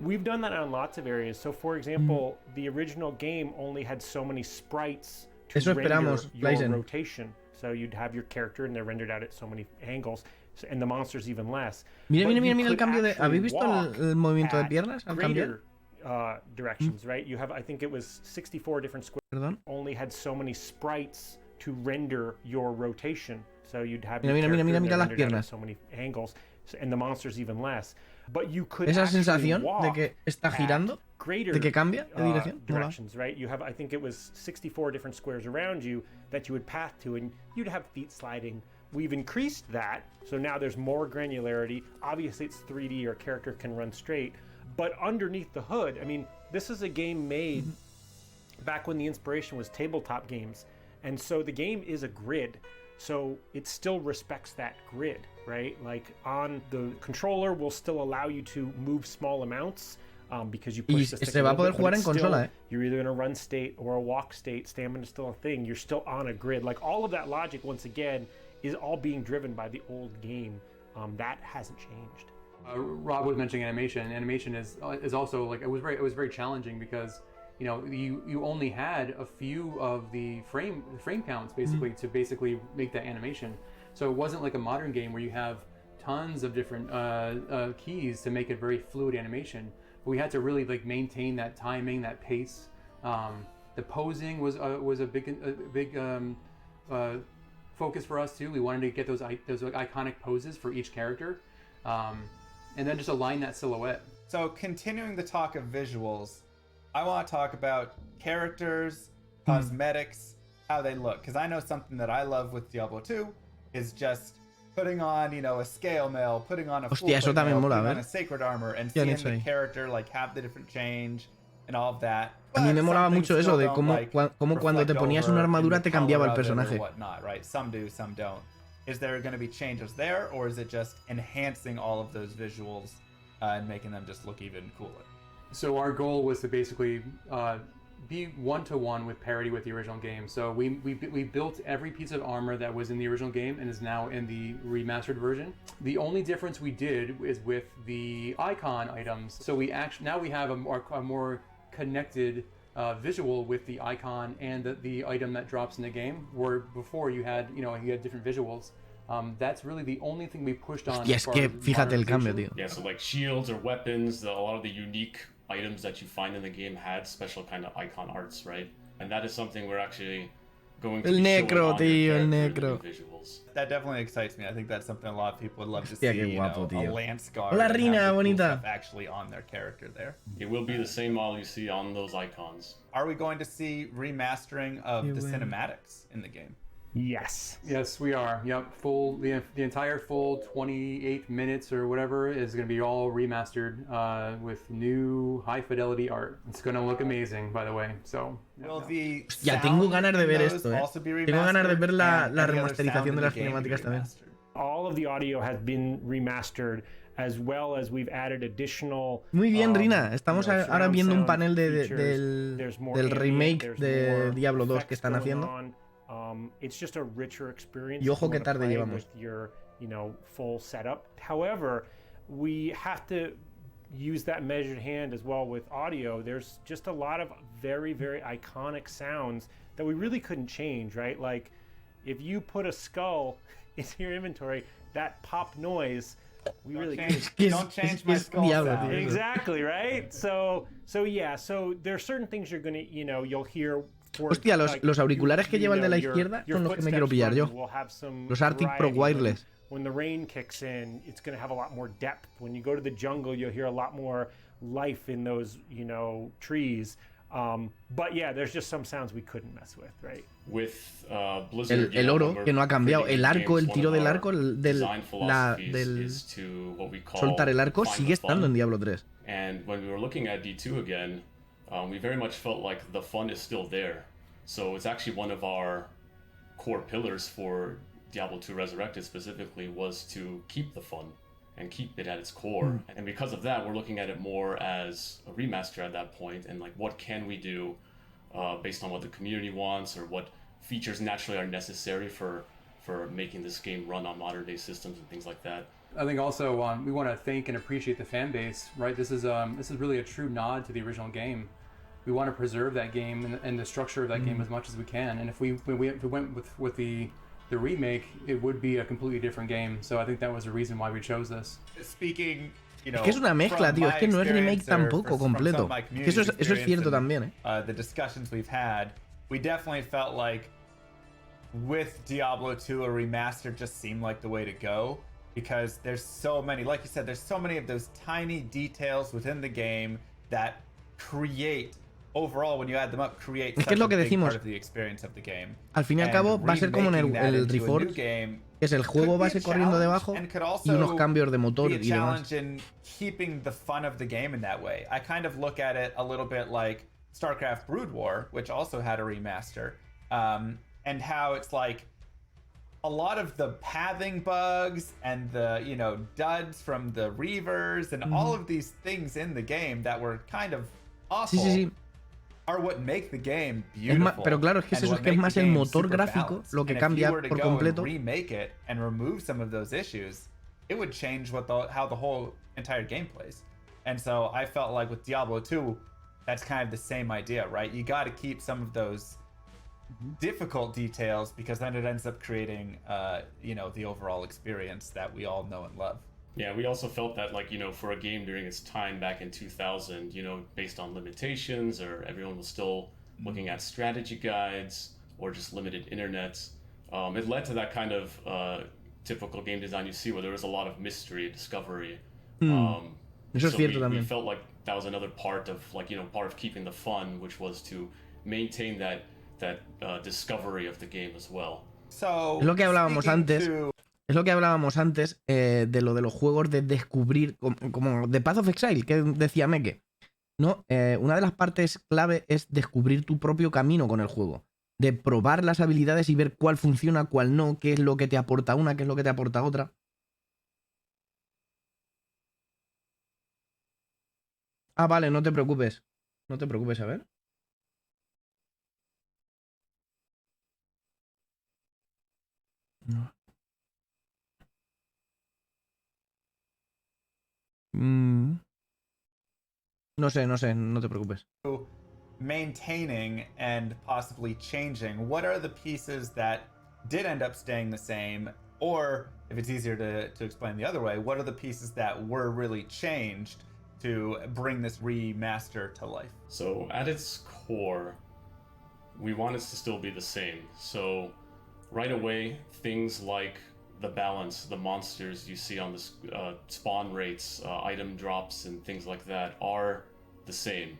We've done that on lots of areas. So, for example, the original game only had so many sprites to render your rotation. So you'd have your character and they're rendered out at so many angles. and the monsters even less. Mira, But mira, you mira, mira el could cambio de. actually ¿Habéis visto walk el movimiento de at piernas al cambiar? greater, directions, right? You have, I think it was 64 different squares. Perdón. Only had so many sprites to render your rotation. So you'd have Mira, your mira, mira, character mira, mira las rendered out at piernas. so many angles, and the monsters even less. But you could Esa actually sensación de walk que está at girando, greater, de que cambia de dirección. Mola. directions, right? You have, I think it was 64 different squares around you that you would path to, and you'd have feet sliding. We've increased that, so now there's more granularity. Obviously, it's 3D, your character can run straight, but underneath the hood, I mean, this is a game made back when the inspiration was tabletop games, and so the game is a grid. So it still respects that grid, right? Like on the controller will still allow you to move small amounts because you push the stick se va a poder bit, but jugar en it's still, consola, you're either in a run state or a walk state. Stamina's still a thing. You're still on a grid. Like all of that logic, once again, is all being driven by the old game. That hasn't changed. Rob was mentioning animation. Animation is also like it was very challenging because you only had a few of the frame counts basically to basically make that animation. So it wasn't like a modern game where you have tons of different keys to make it very fluid animation. But we had to really like maintain that timing, that pace. The posing was a big focus for us too. We wanted to get those iconic poses for each character, and then just align that silhouette. So continuing the talk of visuals, I want to talk about characters, cosmetics, how they look. Because I know something that I love with Diablo 2 is just putting on, a scale mail, putting on a full Hostia, eso también mola, putting a on ver. a sacred armor, and ¿Qué han seeing hecho the ahí? character like have the different change and all of that. A mí me But molaba some mucho things eso still de don't, cómo, like, cómo cuando te reflect ponías over una in armadura the te cambiaba el color of it or personaje. whatnot, right? Some do, some don't. Is there going to be changes there, or is it just enhancing all of those visuals and making them just look even cooler? So our goal was to basically be one-to-one with parity with the original game. So we built every piece of armor that was in the original game and is now in the remastered version. The only difference we did is with the icon items. So we actually now we have a more connected visual with the icon and the item that drops in the game. Where before you had different visuals. That's really the only thing we pushed on. Y es que fíjate el cambio, tío. Yeah, so like shields or weapons, a lot of the unique items that you find in the game had special kind of icon arts, right? And that is something we're actually going to El be showing necro, on tío, your el character necro. in the visuals. That definitely excites me. I think that's something a lot of people would love to Hostia, see. qué guapo, a tío. lance guard. Hola, and have Rina, the cool bonita. stuff actually on their character there. It will be the same model you see on those icons. Are we going to see remastering of You the will. cinematics in the game? Yes. Yes, we are. Yep, the entire full 28 minutes or whatever is going to be all remastered with new high fidelity art. It's going to look amazing, by the way. So. Will the Ya tengo ganas de ver sound in esto, those also be Tengo ganas de ver la remastered, and any other remasterización sound de in las the game be cinemáticas también. remastered? All of the audio has been remastered, as well as we've added additional. Muy bien, Rina. Estamos ahora surround viendo un sound panel features. There's more del ambient, remake there's de more Diablo 2 que effects están going haciendo. on. It's just a richer experience. Y ojo if que you wanna tarde play llevamos. with your, full setup. However, we have to use that measured hand as well with audio. There's just a lot of very, very iconic sounds that we really couldn't change, right? Like if you put a skull into your inventory, that pop noise, we really Don't change my skull sound. Exactly, right? So yeah, so there are certain things you're gonna, you'll hear. Hostia, los auriculares que lleva el de la izquierda son los que me quiero pillar yo. Los Arctic Pro Wireless. When the rain kicks in, it's going to have a lot more depth. When you go to the jungle, you'll hear a lot more life in those, trees. But yeah, there's just some sounds we couldn't mess with, right? With Blizzard, El oro, que no ha cambiado. El arco, el tiro del arco, del soltar el arco, sigue estando en Diablo 3. And when we were looking at D2 again, we very much felt like the fun is still there. So it's actually one of our core pillars for Diablo 2 Resurrected specifically was to keep the fun and keep it at its core. And because of that, we're looking at it more as a remaster at that point, and like what can we do based on what the community wants or what features naturally are necessary for making this game run on modern day systems and things like that. I think also we want to thank and appreciate the fan base, right? This is really a true nod to the original game. We want to preserve that game and the structure of that game as much as we can. And if we went with the the remake, it would be a completely different game. So I think that was the reason why we chose this. Speaking, you Es know, que es una mezcla, from tío. my Es que no es remake experience or tampoco from some completo. of my Es que eso es community's cierto experience también, ¿eh? and, the discussions we've had, we definitely felt like with Diablo 2, a remaster just seemed like the way to go, because there's so many, like you said, there's so many of those tiny details within the game that create, overall, when you add them up, create Es que such es lo a que big decimos. part of the experience of the game. Al fin y al And cabo va a ser como en remaking that el into a new Reforged, game que es el juego could be a base corriendo challenge debajo and could y also unos cambios de motor be a y demás. challenge in keeping the fun of the game in that way. I kind of look at it a little bit like StarCraft Brood War, which also had a remaster, and how it's like a lot of the pathing bugs and the, you know, duds from the Reavers and all of these things in the game that were kind of awful Sí. are what make the game Es beautiful. pero claro, es que es and eso, what es que es make más the el game motor super gráfico balanced. lo que And cambia if you were to por go and completo. remake it and remove some of those issues, it would change how the whole entire game plays. And so I felt like with Diablo 2, that's kind of the same idea, right? You got to keep some of those difficult details, because then it ends up creating, you know, the overall experience that we all know and love. Yeah, we also felt that, like, you know, for a game during its time back in 2000, you know, based on limitations, or everyone was still looking at strategy guides or just limited internet, it led to that kind of typical game design you see, where there was a lot of mystery, discovery. Eso es So cierto we también. felt like that was another part of, like, you know, part of keeping the fun, which was to maintain that discovery of the game as well. So, Es lo que hablábamos speaking antes. to- Es lo que hablábamos antes de lo de los juegos de descubrir, como de Path of Exile, que decía Meke. ¿No? Una de las partes clave es descubrir tu propio camino con el juego. De probar las habilidades y ver cuál funciona, cuál no, qué es lo que te aporta una, qué es lo que te aporta otra. Ah, vale, no te preocupes. No te preocupes, a ver. No. No sé, no te preocupes. Maintaining and possibly changing, what are the pieces that did end up staying the same, or if it's easier to explain the other way, what are the pieces that were really changed to bring this remaster to life? So at its core, we want it to still be the same. So right away, things like the balance, the monsters you see on the spawn rates, item drops, and things like that are the same.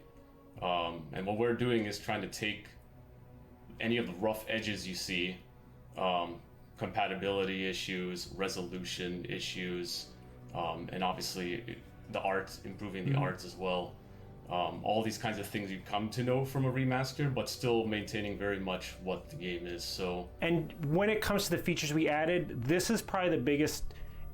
And what we're doing is trying to take any of the rough edges you see, compatibility issues, resolution issues, and obviously the art, improving the art as well. All these kinds of things you come to know from a remaster, but still maintaining very much what the game is. So, and when it comes to the features we added, this is probably the biggest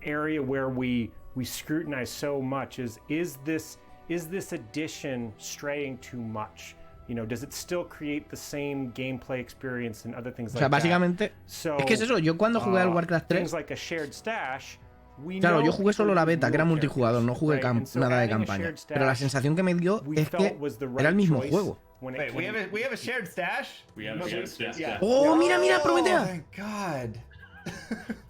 area where we scrutinize so much is this addition straying too much? You know, does it still create the same gameplay experience and other things O sea, like básicamente, that? So, es que es eso, yo cuando jugué al Warcraft 3, things like a shared stash, claro, yo jugué solo la beta, que era multijugador, no jugué nada de campaña. Pero la sensación que me dio es que era el mismo juego. Wait, we have a shared stash? We have a shared stash. Yeah. Oh, mira, Prometea. Thank God.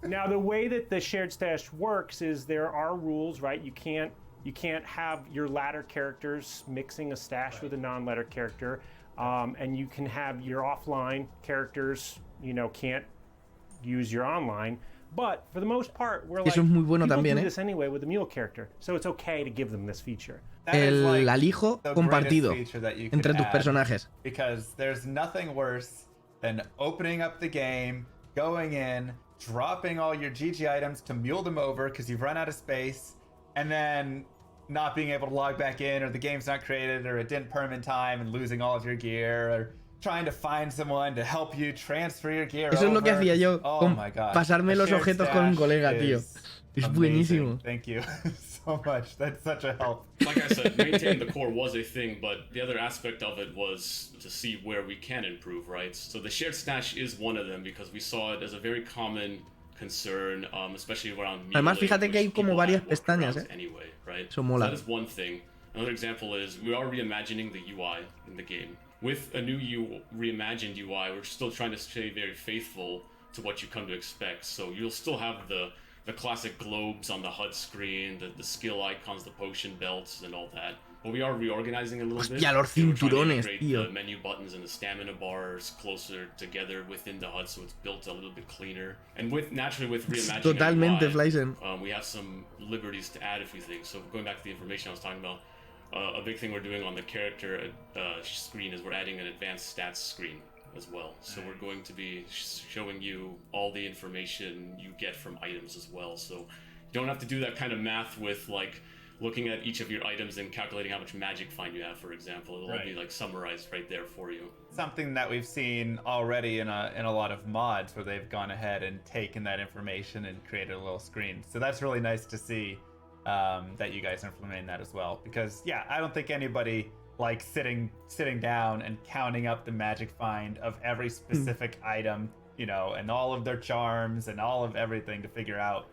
Now, the way that the shared stash works is there are rules, right? You can't have your ladder characters mixing a stash with a non-ladder character, and you can have your offline characters, you know, can't use your online. But for the most part, we're like, Eso es muy bueno people también, do this anyway with the mule character, so it's okay to give them this feature. El alijo compartido entre tus personajes. Because there's nothing worse than opening up the game, going in, dropping all your GG items to mule them over because you've run out of space, and then not being able to log back in, or the game's not created, or it didn't perm in time, and losing all of your gear, or trying to find someone to help you transfer your gear Eso es lo que over. hacía yo, Oh con my God. pasarme A los shared objetos con un stash colega, tío. Es amazing. buenísimo. Thank you so much. That's such a help. Like I said, maintaining the core was a thing, but the other aspect of it was to see where we can improve, right? So the shared stash is one of them, because we saw it as a very common concern, especially around melee. Además, fíjate que hay como varias pestañas, Anyway, right? Eso mola. So that is one thing. Another example is we are reimagining the UI in the game. With a new reimagined UI, we're still trying to stay very faithful to what you come to expect. So you'll still have the classic globes on the HUD screen, the skill icons, the potion belts, and all that. But we are reorganizing a little bit. Hostia, los cinturones, tío. The menu buttons and the stamina bars closer together within the HUD, so it's built a little bit cleaner. And naturally with reimagining Totalmente, UI, Flyzen. we have some liberties to add a few things. So going back to the information I was talking about, a big thing we're doing on the character screen is we're adding an advanced stats screen as well. So we're going to be showing you all the information you get from items as well. So you don't have to do that kind of math with like looking at each of your items and calculating how much magic find you have, for example. It'll all be like summarized right there for you. Something that we've seen already in a lot of mods where they've gone ahead and taken that information and created a little screen. So that's really nice to see that you guys are implementing that as well. Because yeah, I don't think anybody like sitting down and counting up the magic find of every specific item, you know, and all of their charms and all of everything to figure out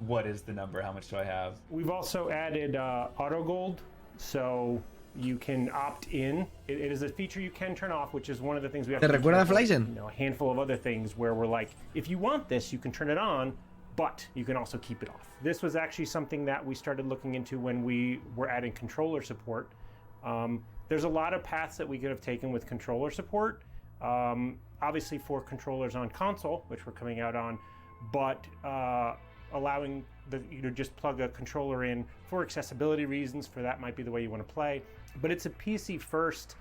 what is the number, how much do I have. We've also added auto gold, so you can opt in. It is a feature you can turn off, which is one of the things we have ¿Te to recuerda do. Flyzen? You know, a handful of other things where we're like, if you want this, you can turn it on, but you can also keep it off. This was actually something that we started looking into when we were adding controller support. There's a lot of paths that we could have taken with controller support, obviously for controllers on console, which we're coming out on, but allowing you to just plug a controller in for accessibility reasons, for that might be the way you want to play. But it's a PC first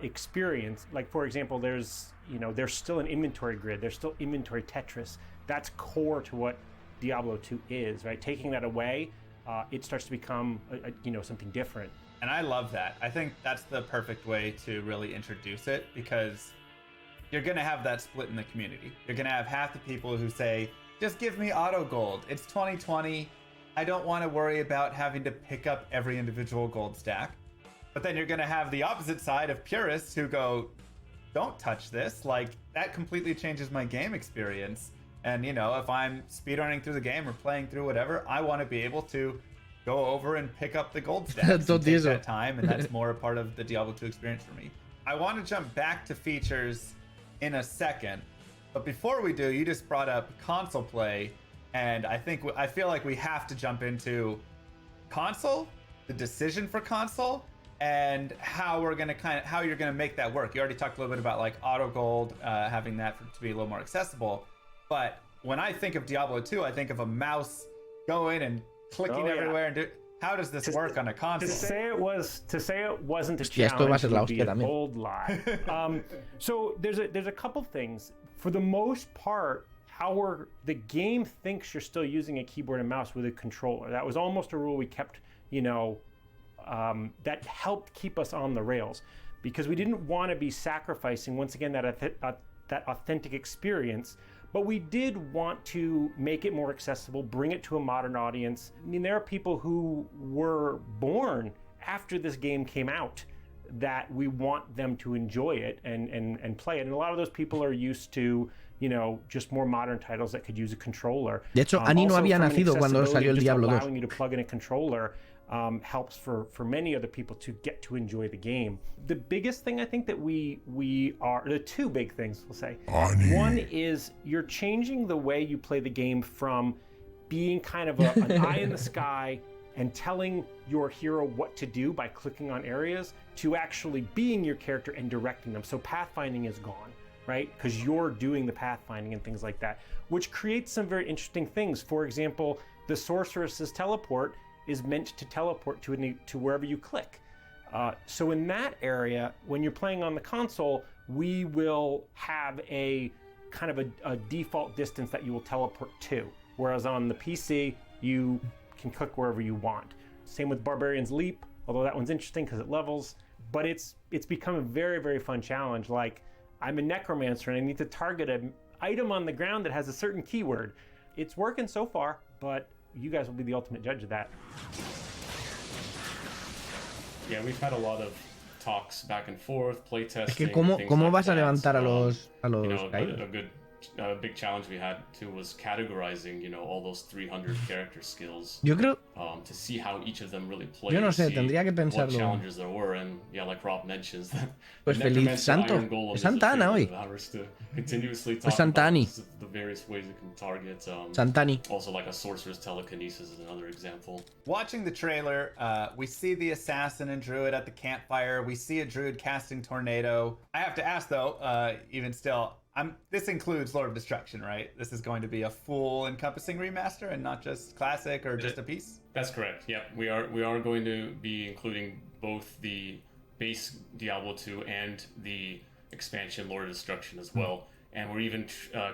experience. Like for example, there's still an inventory grid, there's still inventory Tetris. That's core to what Diablo 2 is, right? Taking that away, it starts to become something different. And I love that. I think that's the perfect way to really introduce it, because you're going to have that split in the community. You're going to have half the people who say, just give me auto gold. It's 2020. I don't want to worry about having to pick up every individual gold stack. But then you're going to have the opposite side of purists who go, don't touch this. Like, that completely changes my game experience. And, you know, if I'm speedrunning through the game or playing through whatever, I want to be able to go over and pick up the gold stacks and take that time, and that's more a part of the Diablo 2 experience for me. I want to jump back to features in a second, but before we do, you just brought up console play, and I feel like we have to jump into console, the decision for console, and how you're gonna make that work. You already talked a little bit about like auto gold, having that to be a little more accessible, but when I think of Diablo 2, I think of a mouse going and clicking everywhere and how does this work on a console? To say it wasn't a challenge would be a bold lie. So there's a couple things. For the most part, the game thinks you're still using a keyboard and mouse with a controller. That was almost a rule we kept, that helped keep us on the rails, because we didn't want to be sacrificing once again that authentic experience. But we did want to make it more accessible, bring it to a modern audience. I mean, there are people who were born after this game came out that we want them to enjoy it and play it. And a lot of those people are used to, just more modern titles that could use a controller. De hecho, Ani no había nacido cuando salió el Diablo 2. Allowing you to plug in a controller helps for many other people to get to enjoy the game. The biggest thing I think that the two big things we'll say. One is you're changing the way you play the game from being kind of an eye in the sky and telling your hero what to do by clicking on areas to actually being your character and directing them. So pathfinding is gone, right? Because you're doing the pathfinding and things like that, which creates some very interesting things. For example, the sorceress's teleport is meant to teleport to wherever you click. So in that area, when you're playing on the console, we will have a kind of a default distance that you will teleport to. Whereas on the PC, you can click wherever you want. Same with Barbarian's Leap, although that one's interesting because it levels. But it's become a very, very fun challenge. Like, I'm a necromancer and I need to target an item on the ground that has a certain keyword. It's working so far, but you guys will be the ultimate judge of that. Yeah, we've had a lot of talks back and forth, playtesting. Es que ¿cómo vas a levantar a los a good big challenge we had too was categorizing, you know, all those 300 character skills. Yo creo. To see how each of them really play. Yo no sé, tendría que what pensarlo. challenges there were, and yeah, like Rob mentions that. Pues feliz santo. Es Santa Ana hoy. Pues Santa Ani. The various ways it can target. Santani. Also, like a sorcerer's telekinesis is another example. Watching the trailer, we see the assassin and druid at the campfire. We see a druid casting tornado. I have to ask though, even still, this includes Lord of Destruction, right? This is going to be a full encompassing remaster and not just classic or just a piece? That's correct. Yeah, we are going to be including both the base Diablo 2 and the expansion Lord of Destruction as well. And we're even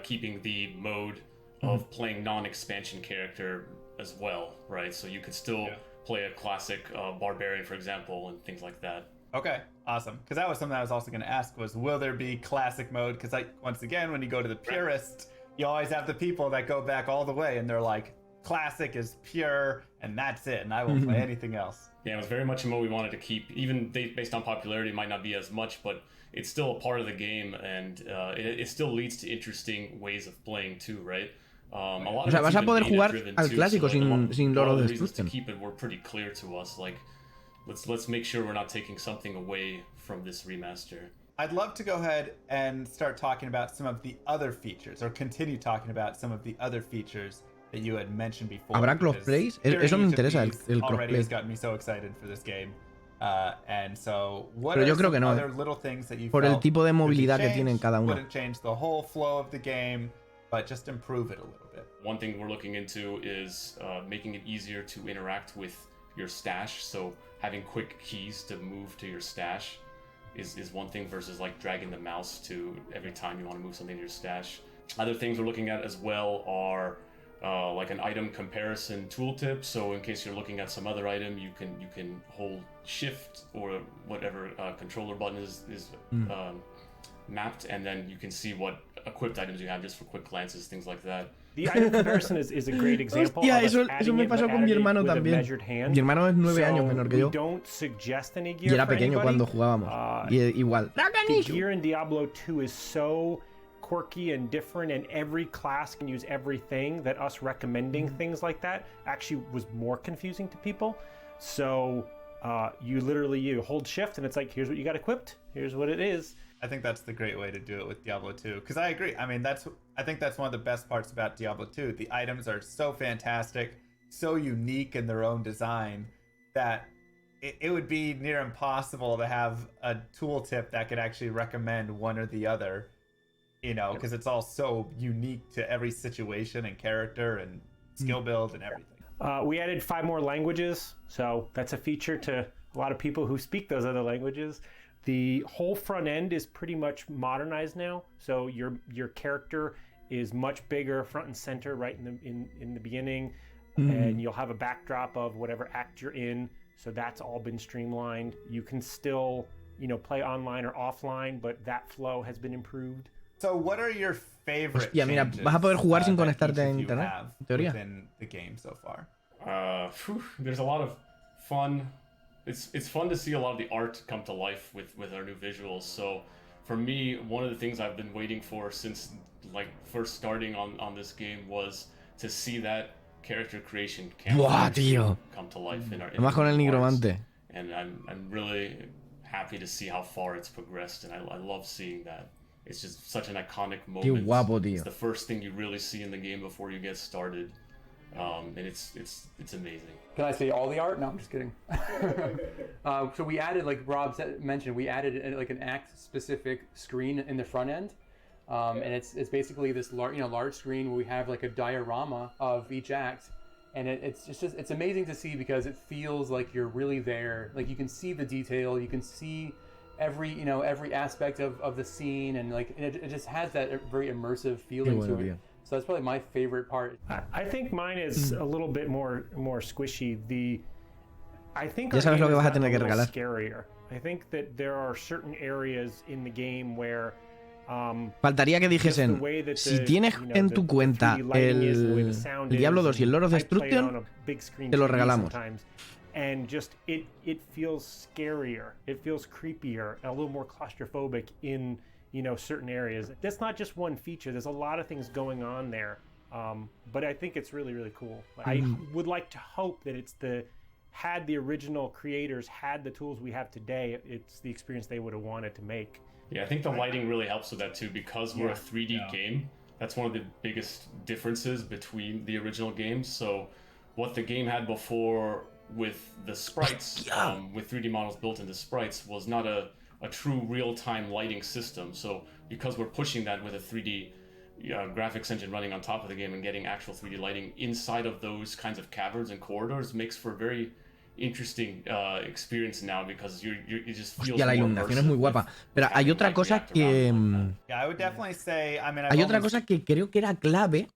keeping the mode of playing non-expansion character as well, right? So you could still play a classic barbarian, for example, and things like that. Okay, awesome. Because that was something I was also going to ask was, will there be classic mode? Because once again, when you go to the purist, you always have the people that go back all the way and they're like, classic is pure and that's it, and I won't play anything else. Yeah, it was very much a mode we wanted to keep. Even based on popularity, it might not be as much, but it's still a part of the game, and it still leads to interesting ways of playing too, right? A lot o sea, vas a poder jugar al clásico sin Lord of Destruction. To keep it were pretty clear to us. Like, let's make sure we're not taking something away from this remaster. I'd love to go ahead and start talking about some of the other features, or continue talking about some of the other features that you had mentioned before. ¿Habrá crossplays? Eso me interesa, el already has crossplay. gotten me so excited for this game. And so, what Pero are yo creo some que no, other little things that you por el felt tipo de could be movilidad que changed? tienen cada uno. Wouldn't change the whole flow of the game, but just improve it a little bit. One thing we're looking into is making it easier to interact with your stash. So having quick keys to move to your stash is one thing versus like dragging the mouse to every time you want to move something to your stash. Other things we're looking at as well are like an item comparison tooltip. So in case you're looking at some other item, you can hold shift or whatever controller button is mapped, and then you can see what equipped items you have just for quick glances, things like that. The item comparison is a great example. Hostia, of eso me pasó con mi hermano también. Mi hermano es 9 años menor que yo. Y era pequeño cuando jugábamos. Y igual. The gear in Diablo 2 is so quirky and different, and every class can use everything, that us recommending things like that actually was more confusing to people. So you hold shift and it's like, here's what you got equipped, here's what it is. I think that's the great way to do it with Diablo 2, because I agree. I mean, I think that's one of the best parts about Diablo 2. The items are so fantastic, so unique in their own design, that it would be near impossible to have a tooltip that could actually recommend one or the other, you know, because it's all so unique to every situation and character and skill build and everything. We added 5 more languages, so that's a feature to a lot of people who speak those other languages. The whole front end is pretty much modernized now, so your character is much bigger front and center right in the beginning, and you'll have a backdrop of whatever act you're in. So that's all been streamlined. You can still, play online or offline, but that flow has been improved. So what are your favorite Hostia, mira, changes vas a poder jugar sin that conectarte a each of you internet, have en teoría. within the game so far? There's a lot of fun. It's fun to see a lot of the art come to life with our new visuals. So for me, one of the things I've been waiting for since like first starting on this game was to see that character creation tío. come to life in our Además con el nigromante. And I'm really happy to see how far it's progressed, and I love seeing that. It's just such an iconic moment. Qué guapo, tío. It's the first thing you really see in the game before you get started. And it's amazing. Can I say all the art? No, I'm just kidding. So we added, like Rob mentioned, we added like an act-specific screen in the front end, and it's basically this large screen where we have like a diorama of each act, and it's amazing to see because it feels like you're really there. Like you can see the detail, you can see every aspect of the scene, and like it just has that very immersive feeling to it. So that's probably my favorite part. I think mine is a little bit more squishy. I think Ya sabes lo que vas a tener que regalar. Scarier. I think that there are certain areas in the game where faltaría que dijesen, si tienes en tu cuenta el Diablo 2 y el Lord of Destruction, te lo regalamos. And just it feels scarier, it feels creepier, a little more claustrophobic in you know, certain areas. That's not just one feature. There's a lot of things going on there. But I think it's really, really cool. I would like to hope that had the original creators had the tools we have today, it's the experience they would have wanted to make. Yeah, I think the lighting really helps with that too, because we're a 3D game. That's one of the biggest differences between the original games. So what the game had before with the sprites, with 3D models built into sprites, was not a true real-time lighting system. So because we're pushing that with a 3D graphics engine running on top of the game and getting actual 3D lighting inside of those kinds of caverns and corridors makes for a very interesting experience now, because you just feel. Hostia, la iluminación es muy guapa. Pero hay otra cosa que. Yeah, I would definitely say. I mean, Hay otra cosa que creo que era clave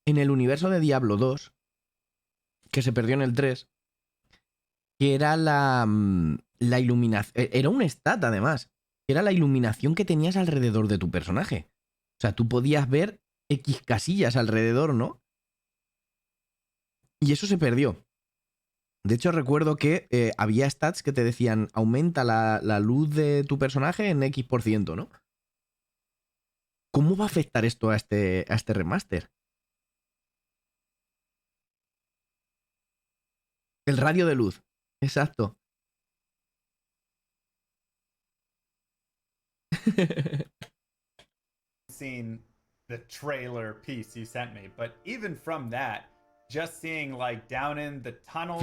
en el universo de Diablo 2, que se perdió en el 3, que era la iluminación. Era un stat, además. Era la iluminación que tenías alrededor de tu personaje. O sea, tú podías ver X casillas alrededor, ¿no? Y eso se perdió. De hecho, recuerdo que había stats que te decían aumenta la luz de tu personaje en X%, ¿no? ¿Cómo va a afectar esto a este remaster? El radio de luz. Exacto. Seen the trailer piece you sent me, but even from that, just seeing like down in the tunnels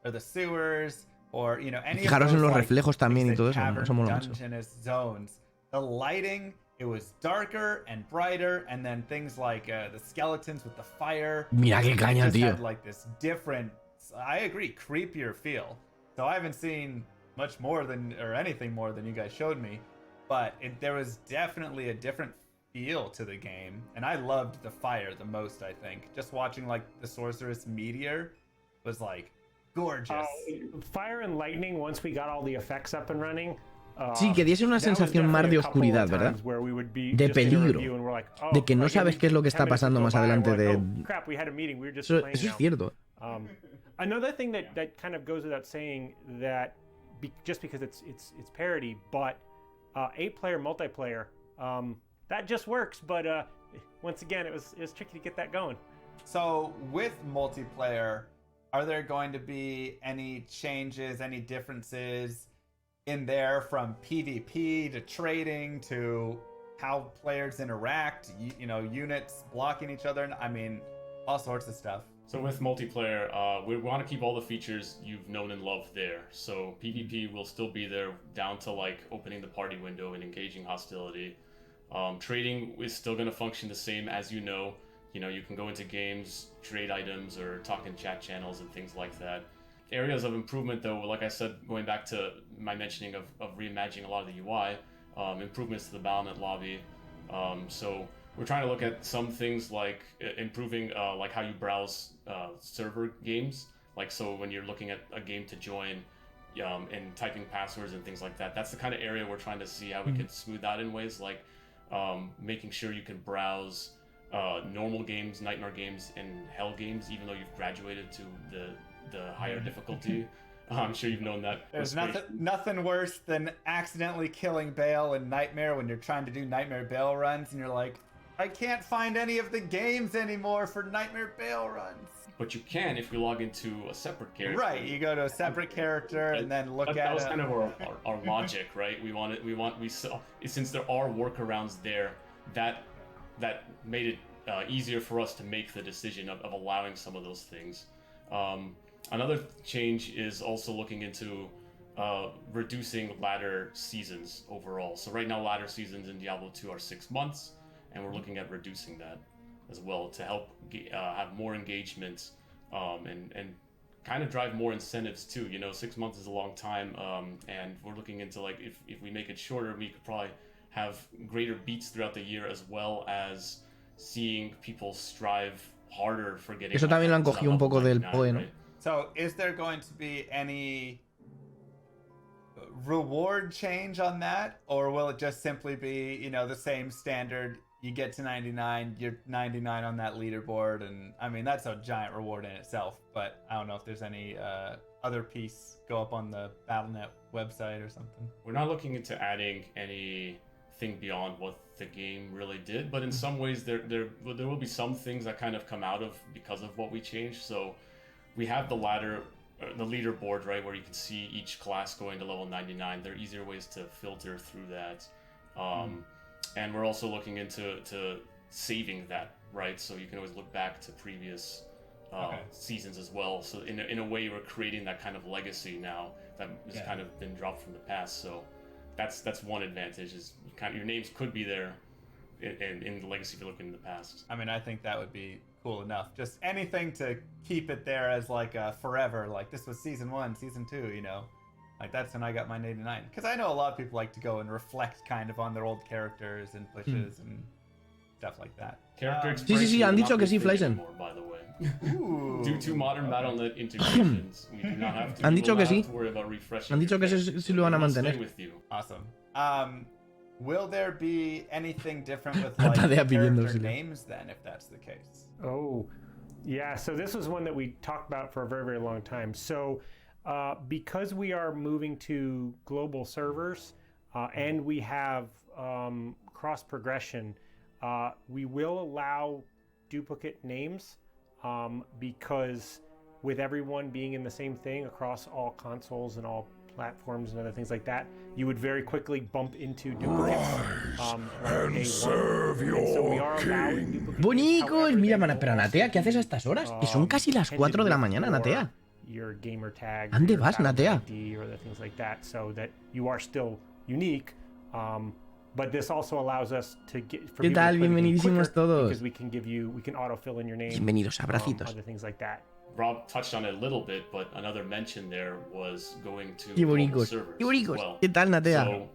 or the sewers or you know any Fijaros of those, en los like, reflejos también y todo eso, cavern, eso mola mucho. dungeonous zones, the lighting, it was darker and brighter, and then things like the skeletons with the fire. Mira qué caña, just tío. had like this different, I agree, creepier feel. So I haven't seen much more than or anything more than you guys showed me, but there was definitely a different feel to the game, and I loved the fire the most. I think just watching like the sorceress meteor was like gorgeous. Fire and lightning, once we got all the effects up and running. Sí, que diese una sensación más de oscuridad, ¿verdad? De peligro. De que no sabes qué es lo que está pasando más adelante de... Eso es cierto. Another thing that kind of goes without saying, that just because it's parody, but 8-player multiplayer, that just works, but once again, it was tricky to get that going. So with multiplayer, are there going to be any changes, any differences in there from PvP to trading to how players interact, you know, units blocking each other? I mean, all sorts of stuff. So with multiplayer, we want to keep all the features you've known and loved there. So PvP will still be there, down to like opening the party window and engaging hostility. Trading is still going to function the same as you know. You know, you can go into games, trade items, or talk in chat channels and things like that. Areas of improvement, though, like I said, going back to my mentioning of reimagining a lot of the UI, improvements to the battlement lobby. So we're trying to look at some things like improving like how you browse server games. Like, so when you're looking at a game to join and typing passwords and things like that, that's the kind of area we're trying to see how we could smooth out in ways like making sure you can browse normal games, nightmare games, and hell games, even though you've graduated to the higher difficulty. I'm sure you've known that. There's nothing worse than accidentally killing Bale in Nightmare when you're trying to do Nightmare Bale runs and you're like, I can't find any of the games anymore for Nightmare Bale runs. But you can if you log into a separate character. Right, you go to a separate character and then look at that was kind of our logic, right? We saw, since there are workarounds there, that made it easier for us to make the decision of allowing some of those things. Another change is also looking into reducing ladder seasons overall. So right now, ladder seasons in Diablo 2 are 6 months, and we're looking at reducing that as well to help have more engagement and kind of drive more incentives too. You know, 6 months is a long time, and we're looking into like if we make it shorter, we could probably have greater beats throughout the year, as well as seeing people strive harder for getting. Eso también lo han cogido un poco del PoE, ¿no? Right? So, is there going to be any reward change on that, or will it just simply be, you know, the same standard you get to 99, you're 99 on that leaderboard, and I mean that's a giant reward in itself. But I don't know if there's any other piece go up on the Battle.net website or something. We're not looking into adding anything beyond what the game really did, but in some ways there will be some things that kind of come out of because of what we changed. So we have the leaderboard, right, where you can see each class going to level 99. There are easier ways to filter through that. And we're also looking into saving that, right? So you can always look back to previous seasons as well. So in a way, we're creating that kind of legacy now that has kind of been dropped from the past. So that's one advantage, is your names could be there in the legacy if you're looking in the past. I mean, I think that would be cool enough. Just anything to keep it there as like forever. Like this was season 1, season 2, you know. Like that's when I got my 89. Because I know a lot of people like to go and reflect kind of on their old characters and pushes and stuff like that. Sí, han dicho que sí, Flysen. Due to modern Battle.net integrations, we do not have to, Han dicho que sí. worry about refreshing. Han dicho que sí lo van a mantener. Awesome. Will there be anything different with like character names then, if that's the case? Oh, yeah. So this was one that we talked about for a very, very long time. So because we are moving to global servers and we have cross progression, we will allow duplicate names because with everyone being in the same thing across all consoles and all platforms and other things like that, you would very quickly bump into duplicates. And serve your king. Bonicos, mira, pero Natea, ¿qué haces a estas horas? Que son casi las 4 de la mañana, Natea. Your gamer tag, ¿Dónde vas, Natea? or the things like that, so that you are still unique. But this also allows us to get. ¿Qué tal? Bienvenidísimos todos. Because we can autofill in your name. Bienvenidos, abracitos. Other things like that. Rob touched on it a little bit, but another mention there was going to Qué global bonicos. servers Qué bonicos. as well. ¿Qué tal, Natea? So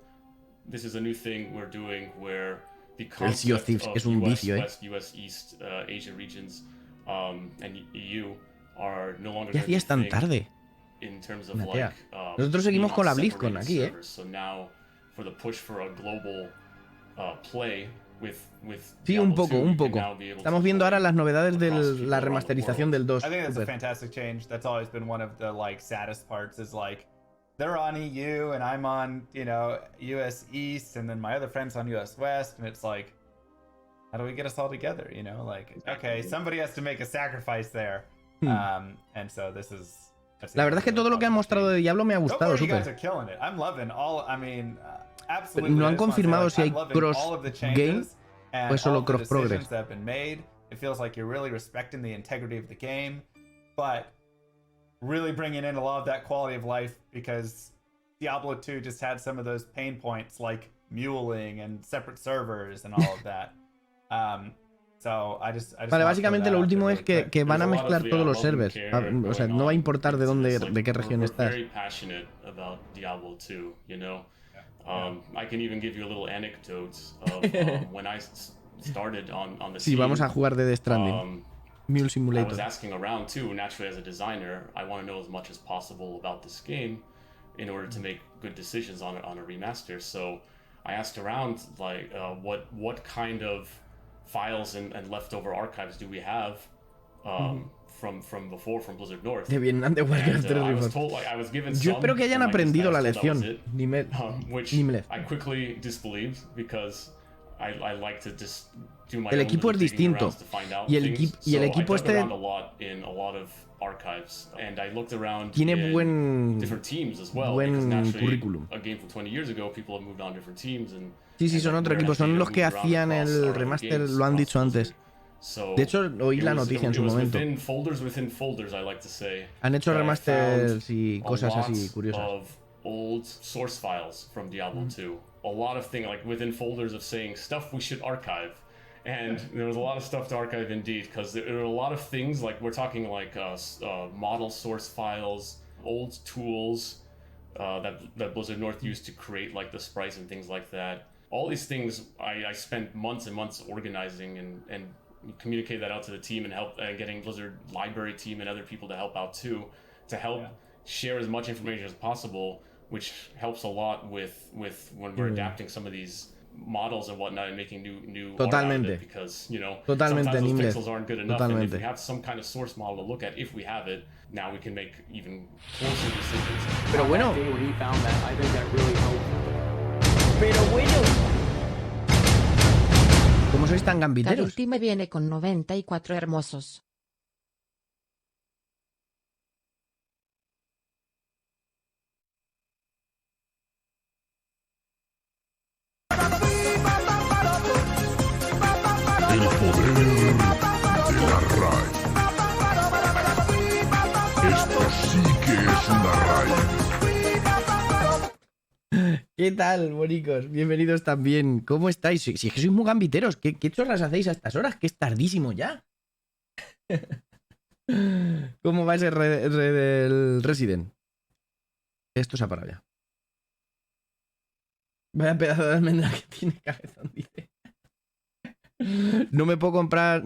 this is a new thing we're doing where the El Sea of concept Thieves of es un US vicio, West, US East, Asia regions, and EU are no longer ¿Qué going to be hacías tan thing tarde? in terms of Natea. like Nosotros seguimos con la separated BlizzCon aquí, servers. So now for the push for a global play with Sí, un poco. Estamos viendo ahora las novedades de la remasterización del 2. I think that's a fantastic change. That's always been one of the like saddest parts, is like they're on EU and I'm on, you know, US East, and then my other friend's on US West, and it's like, how do we get us all together, you know? Like, okay, somebody has to make a sacrifice there. And so this is La verdad es que todo lo que han mostrado de Diablo me ha gustado súper. No han confirmado si hay cross game o es solo cross progress. It feels like you're really respecting the integrity of the game, but really bringing in a lot of that quality of life, because Diablo 2 just had some of those pain points like muling and separate servers and all of that. Vale, básicamente lo último es que van a mezclar todos los servers. O sea, no va a importar de qué región estás. Very passionate about Diablo 2, you know. I can even give you a little anecdote of when I started on the Sí, team. vamos a jugar de Death Stranding. Mule Simulator. I was asking around too. Naturally, as a designer, I want to know as much as possible about this game in order to make good decisions on a remaster. So I asked around, like, what kind of files and leftover archives do we have from before, from Blizzard North? De Vietnam, de Warcraft 3 Reforged. Yo espero que hayan aprendido la lección. Which I quickly disbelieved, because I like to just do my El own equipo es little digging distinto. arounds to find out Y el things. equipo So I dug este around a lot in a lot of archives, and I looked around tiene in different teams as well. Because buen naturally, currículum. a game from 20 years ago, people have moved on different teams, and Sí, son otro equipo. Son los que hacían el remaster, lo han dicho antes. De hecho, oí la noticia en su momento. Within folders, I like to say. Han hecho remasters y cosas así curiosas. Of old source files from Diablo 2. A lot of things, like within folders of saying stuff we should archive. And there was a lot of stuff to archive indeed, because there are a lot of things, like we're talking like model source files, old tools that Blizzard North used to create like the sprites and things like that. All these things I spent months and months organizing and communicate that out to the team, and help getting Blizzard library team and other people to help out too, to help share as much information as possible, which helps a lot with when we're adapting some of these models and whatnot and making new Totalmente. art out of it because, you know, Totalmente sometimes en those inglés. pixels aren't good enough. Totalmente. And if we have some kind of source model to look at, if we have it, now we can make even closer decisions. Pero bueno. Pero bueno. ¿Cómo sois tan gambiteros? Cariti me viene con 94 hermosos. El poder de la RAI. Esto sí que es una RAI. ¿Qué tal, bonicos? Bienvenidos también. ¿Cómo estáis? Si es que sois muy gambiteros. ¿Qué chorras hacéis a estas horas? Que es tardísimo ya. ¿Cómo va ese del Resident? Esto se ha parado ya. Vaya pedazo de almendra que tiene cabezón, dice. No me puedo comprar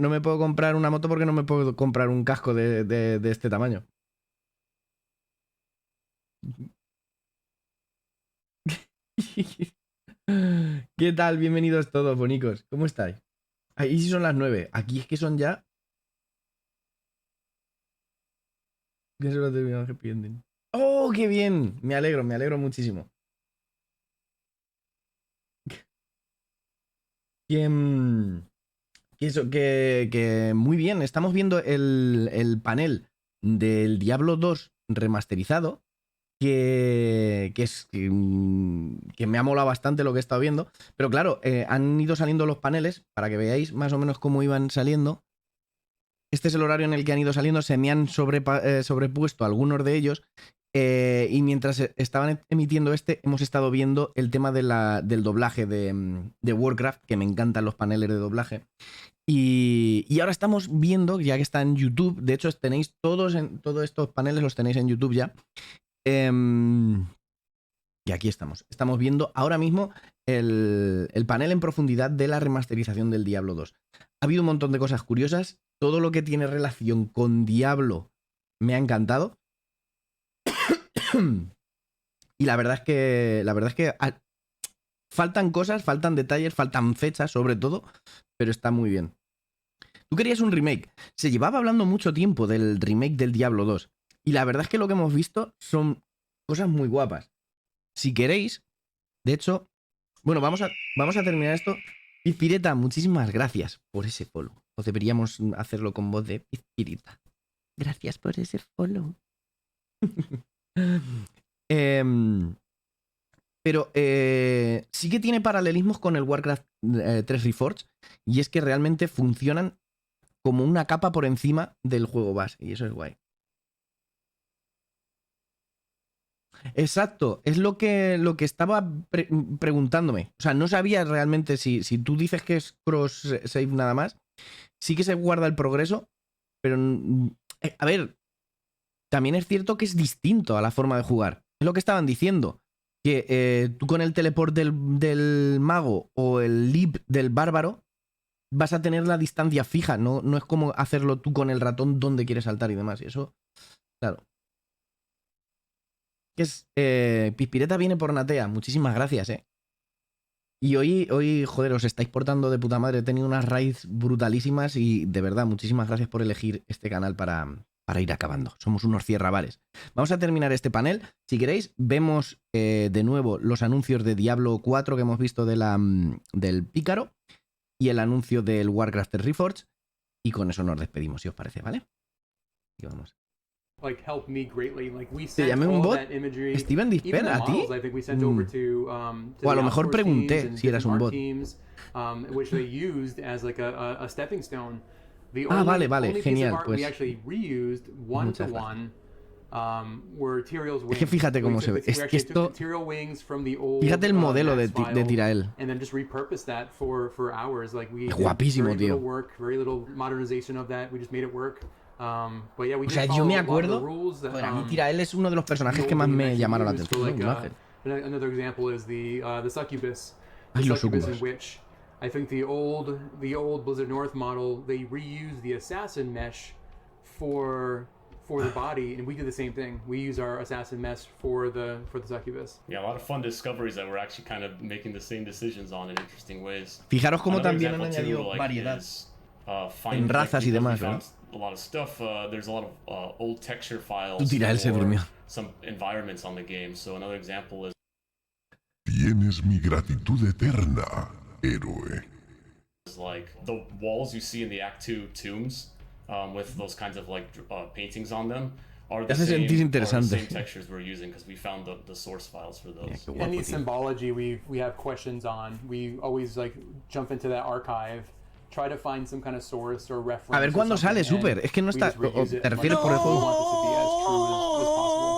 una moto porque no me puedo comprar un casco de este tamaño. ¿Qué tal? Bienvenidos todos, bonicos. ¿Cómo estáis? Ahí sí son las 9. Aquí es que son ya... ¿Qué se lo terminado happy ending? ¡Oh, qué bien! Me alegro muchísimo. Que muy bien, estamos viendo el panel del Diablo 2 remasterizado, que me ha molado bastante lo que he estado viendo, pero claro, han ido saliendo los paneles para que veáis más o menos cómo iban saliendo. Este es el horario en el que han ido saliendo, se me han sobrepuesto algunos de ellos. Y mientras estaban emitiendo hemos estado viendo el tema del doblaje de Warcraft, que me encantan los paneles de doblaje. Y ahora estamos viendo, ya que está en YouTube, de hecho tenéis todos estos paneles, los tenéis en YouTube ya. Y aquí estamos viendo ahora mismo el panel en profundidad de la remasterización del Diablo 2. Ha habido un montón de cosas curiosas, todo lo que tiene relación con Diablo me ha encantado. Y la verdad es que faltan cosas, faltan detalles, faltan fechas sobre todo, pero está muy bien. Tú querías un remake. Se llevaba hablando mucho tiempo del remake del Diablo 2 y la verdad es que lo que hemos visto son cosas muy guapas. Si queréis, de hecho, bueno, vamos a terminar esto. Pizpireta, muchísimas gracias por ese follow. O deberíamos hacerlo con voz de Pizpireta. Gracias por ese follow. Pero sí que tiene paralelismos con el Warcraft 3 Reforged, y es que realmente funcionan como una capa por encima del juego base, y eso es guay. Exacto, es lo que estaba preguntándome. O sea, no sabía realmente si tú dices que es cross save nada más, sí que se guarda el progreso, pero a ver, también es cierto que es distinto a la forma de jugar. Es lo que estaban diciendo. Que tú con el teleport del mago o el leap del bárbaro vas a tener la distancia fija. No es como hacerlo tú con el ratón donde quieres saltar y demás. Y eso, claro. Pispireta viene por Natea. Muchísimas gracias, Y hoy, joder, os estáis portando de puta madre. He tenido unas raids brutalísimas y de verdad, muchísimas gracias por elegir este canal para ir acabando. Somos unos cierrabares. Vamos a terminar este panel. Si queréis, vemos de nuevo los anuncios de Diablo 4 que hemos visto del Pícaro y el anuncio del Warcraft Reforged. Y con eso nos despedimos, si os parece, ¿vale? Y vamos. ¿Te llamé un bot? ¿Steven Disper? ¿A ti? O a lo mejor pregunté si eras un bot. Ah, vale, genial, pues. Muchas gracias. Es que fíjate cómo se ve. Es que esto... Fíjate el modelo de Tirael. Es guapísimo, tío. O sea, yo me acuerdo... Joder, a mí Tirael es uno de los personajes que más me llamaron la atención. Ay, los sucubos. I think the old Blizzard North model, they reused the assassin mesh for for the body, and we do the same thing. We use our assassin mesh for the succubus. Yeah, a lot of fun discoveries that we're actually kind of making the same decisions on in interesting ways. Fijaros cómo Another también han example, too, añadido like, variedad is, en razas y demás, ¿no? a lot of stuff. There's a lot of old texture files. Tú tira, él se durmió. Some environments on the game. So another example is. Tienes mi gratitud eterna, héroe. Like the walls you see in the Act 2 tombs, with those kinds of like paintings on them, are the same textures we're using because we found the source files for those. Yeah, any symbology we have questions on, we always like jump into that archive, try to find some kind of source or reference. A ver cuándo sale, Super. Es que no está. ¿Te refieres por el juego?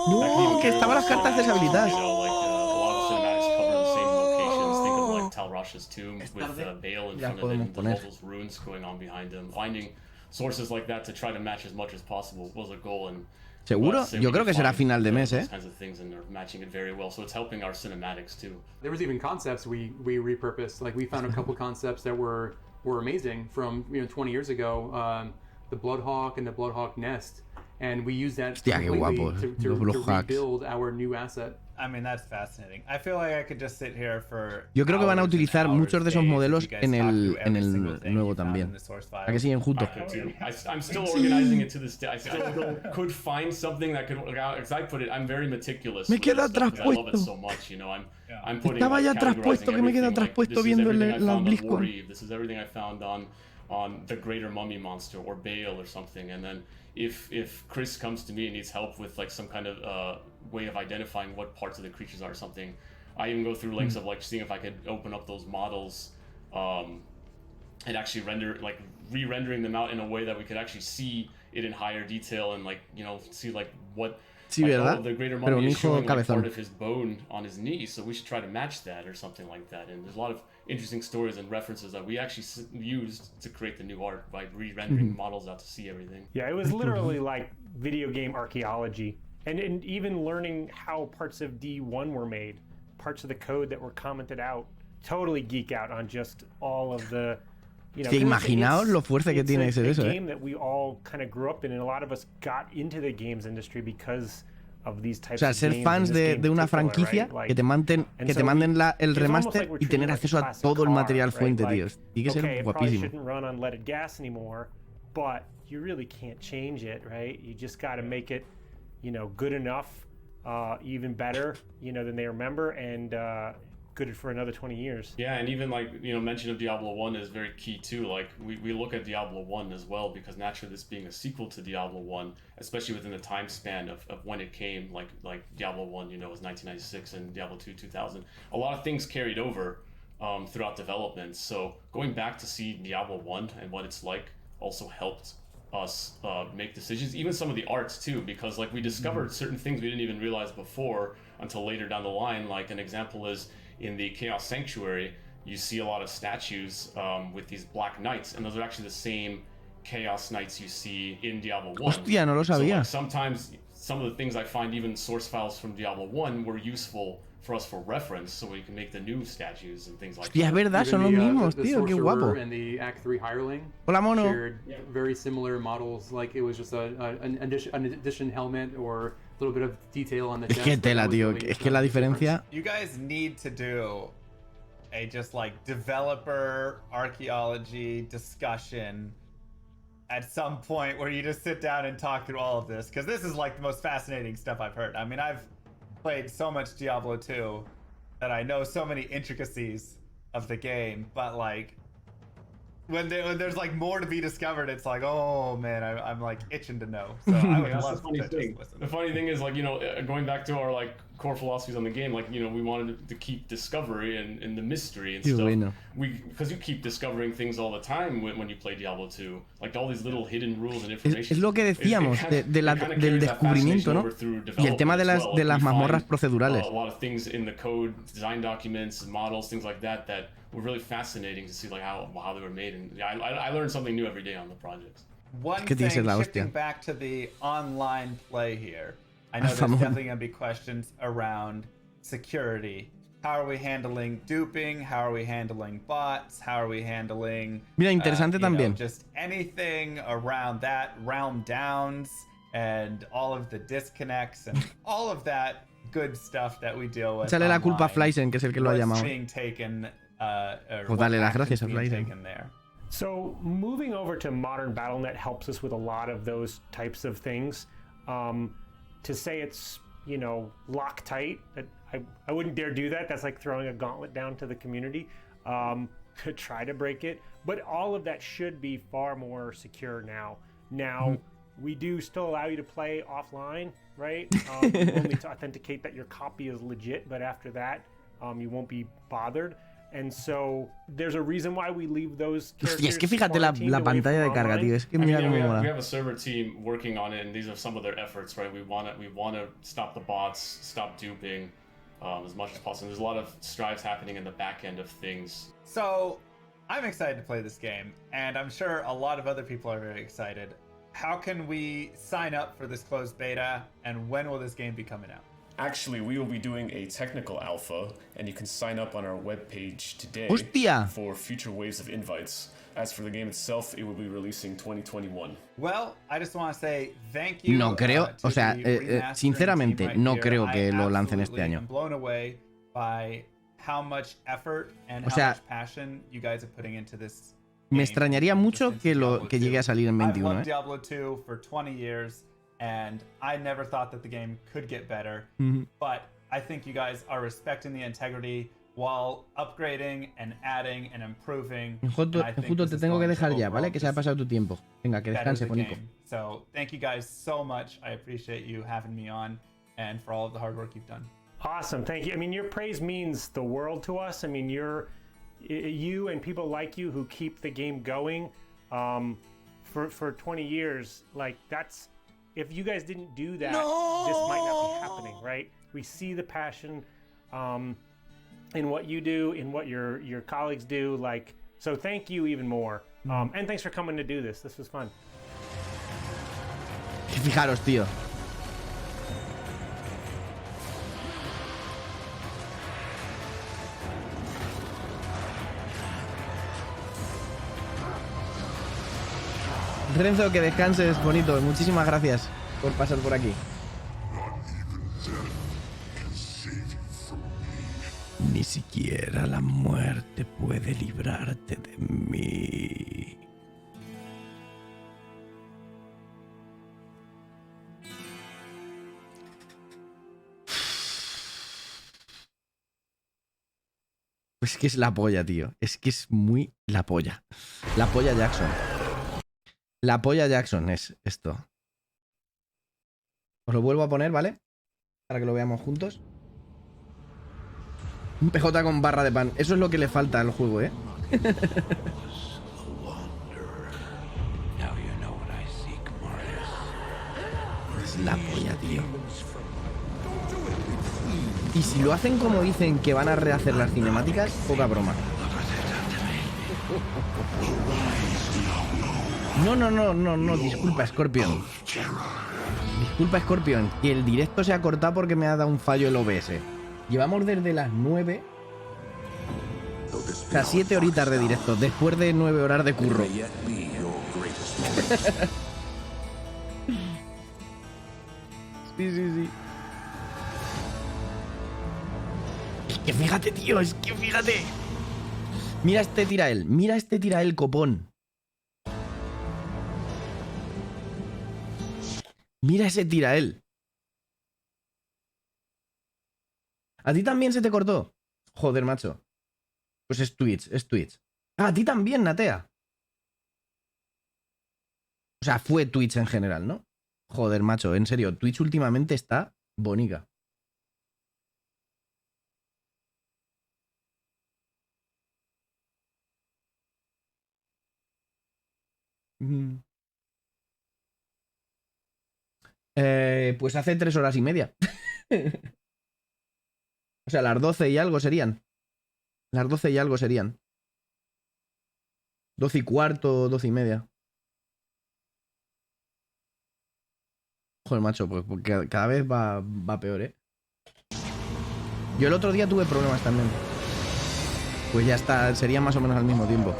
No, que estaban las cartas deshabilitadas. Talrash's tomb with Bale in front of it and all those runes going on behind him. Finding sources like that to try to match as much as possible was a goal. And ¿Seguro? Yo creo que será final de mes, those kinds of things, and they're matching it very well. So it's helping our cinematics too. There was even concepts we repurposed. Like we found a couple concepts that were amazing from 20 years ago. The Bloodhawk and the Bloodhawk Nest, and we used that to rebuild our new asset. I mean, that's fascinating. I feel like I could just sit here for. Yo creo que van a utilizar muchos de esos modelos en el nuevo también. ¿A que siguen juntos? I'm still organizing it to this day. I still could find something that could. As I put it, I'm very meticulous. Me queda traspuesto. I love it so much, you know. I'm putting. Estaba ya traspuesto, que me queda traspuesto viendo la Blizzcon. This is everything I found on the Greater Mummy Monster or Bale or something, and then if Chris comes to me and needs help with like some kind of way of identifying what parts of the creatures are or something, I even go through links of like seeing if I could open up those models and actually re-rendering them out in a way that we could actually see it in higher detail and like see like what. Sí, ¿verdad? The Greater Pero Mummy un is showing hijo like part cabezón. of his bone on his knee, so we should try to match that or something like that. And there's a lot of interesting stories and references that we actually used to create the new art by re-rendering models out to see everything. Yeah, it was literally like video game archaeology, and even learning how parts of D1 were made, parts of the code that were commented out. Totally geek out on just all of the. Que imaginaos lo fuerte que tiene que ser eso, game that we all kind of grew up in, and a lot of us got into the games industry because of these types of games. O sea, ser fans de una franquicia, right? que te manden el remaster y tener acceso a todo el material fuente, tío. Tiene que ser guapísimo. Shouldn't run on leaded gas anymore, but you really can't change it, right? You just got to make it, good enough, even better, than they remember, and good for another 20 years. Yeah, and even like mention of Diablo 1 is very key too. Like we look at Diablo 1 as well, because naturally this being a sequel to Diablo 1, especially within the time span of when it came, like Diablo 1 was 1996 and Diablo 2 2000, a lot of things carried over throughout development. So going back to see Diablo 1 and what it's like also helped us make decisions, even some of the arts too, because like we discovered certain things we didn't even realize before until later down the line. Like an example is in the Chaos Sanctuary, you see a lot of statues with these black knights, and those are actually the same Chaos Knights you see in Diablo 1. Hostia, no lo sabía. So, like, sometimes some of the things I find, even source files from Diablo 1, were useful for us for reference, so we can make the new statues and things like that. Hostia, es verdad, son los mismos, tío, qué guapo. And the Act 3 Hireling Hola, mono. shared very similar models, like it was just an addition helmet or a little bit of detail on the chest. Es que tela, tío, es que la diferencia. You guys need to do a just like developer archaeology discussion at some point where you just sit down and talk through all of this, because this is like the most fascinating stuff I've heard. I mean, I've played so much Diablo 2 that I know so many intricacies of the game, but like when there's like more to be discovered, it's like, oh man, I'm like itching to know. So I would love to listen. The funny thing is, like, going back to our like core philosophies on the game, like, we wanted to keep discovery and the mystery and stuff. Because you keep discovering things all the time when you play Diablo 2, like all these little hidden rules and information. Es lo que decíamos del descubrimiento, ¿no? Y el tema de las mazmorras procedurales. A lot of things in the code, design documents, models, things like that were really fascinating to see, like how they were made, and I learned something new every day on the projects. One thing, shifting back to the online play here, I know there's definitely going to be questions around security. How are we handling duping? How are we handling bots? How are we handling Mira, interesante también. Just anything around that, realm downs, and all of the disconnects and all of that good stuff that we deal with. Échale la culpa a Flysen, que es el que lo ha llamado. Pues dale las gracias a Flysen. So moving over to modern BattleNet helps us with a lot of those types of things. To say it's, you know, Loctite, I wouldn't dare do that. That's like throwing a gauntlet down to the community to try to break it. But all of that should be far more secure now. Now, we do still allow you to play offline, right? Only to authenticate that your copy is legit, but after that, you won't be bothered. And so there's a reason why we leave those characters. Hostia, es que fíjate la pantalla de carga, tío. Es que mira cómo mola. We have a server team working on it, and these are some of their efforts, right? We want to stop the bots, stop duping as much as possible. There's a lot of strides happening in the back end of things. So I'm excited to play this game, and I'm sure a lot of other people are very excited. How can we sign up for this closed beta, and when will this game be coming out? Actually, we will be doing a technical alpha, and you can sign up on our webpage today for future waves of invites. As for the game itself, it will be releasing 2021. Well, I just want to say thank you. No creo, o sea, sinceramente, no creo que lo lancen este año. I'm blown away by how much effort and how much passion you guys are putting into this. Me extrañaría mucho que llegue a salir en 21, I've loved Diablo 2 for 20 years. And I never thought that the game could get better. But I think you guys are respecting the integrity while upgrading and adding and improving. Justo te tengo que dejar ya, ¿vale? Que se ha pasado tu tiempo. Venga, que descanse, Nico. So thank you guys so much. I appreciate you having me on and for all of the hard work you've done. Awesome, thank you. I mean, your praise means the world to us. I mean, you and people like you who keep the game going for 20 years. Like, that's... If you guys didn't do that, this might not be happening, right? We see the passion in what you do, in what your colleagues do. Like, so thank you even more. And thanks for coming to do this. This was fun. Fijaros, tío. Renzo, que descanses, bonito. Muchísimas gracias por pasar por aquí. Ni siquiera la muerte puede librarte de mí. Es que es la polla, tío. Es que es muy la polla. La polla Jackson. La polla Jackson es esto. Os lo vuelvo a poner, ¿vale? Para que lo veamos juntos. Un PJ con barra de pan. Eso es lo que le falta al juego, ¿eh? Es la polla, tío. Y si lo hacen como dicen que van a rehacer las cinemáticas, poca broma. No, disculpa, Scorpion. Disculpa, Scorpion, que el directo se ha cortado porque me ha dado un fallo el OBS. Llevamos desde las 9, o sea, 7 horitas de directo, después de 9 horas de curro. Sí. Es que fíjate, tío, es que fíjate. Mira este tirael, copón. Mira ese tirael. ¿A ti también se te cortó? Joder, macho. Pues es Twitch. Ah, a ti también, Natea. O sea, fue Twitch en general, ¿no? Joder, macho, en serio, Twitch últimamente está bonica. Pues hace 3 horas y media. O sea, las 12 y algo serían. 12 y cuarto, 12 y media. Joder, macho, pues cada vez va peor, ¿eh? Yo el otro día tuve problemas también. Pues ya está, sería más o menos al mismo tiempo.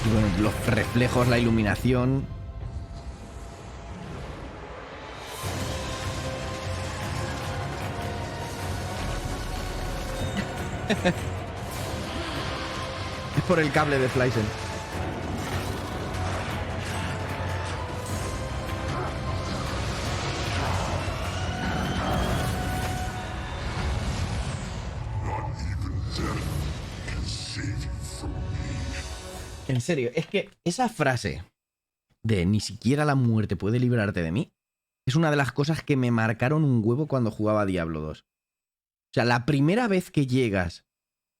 Y bueno, los reflejos, la iluminación. Es por el cable de Flysen. En serio, es que esa frase de ni siquiera la muerte puede librarte de mí es una de las cosas que me marcaron un huevo cuando jugaba Diablo 2. O sea, la primera vez que llegas,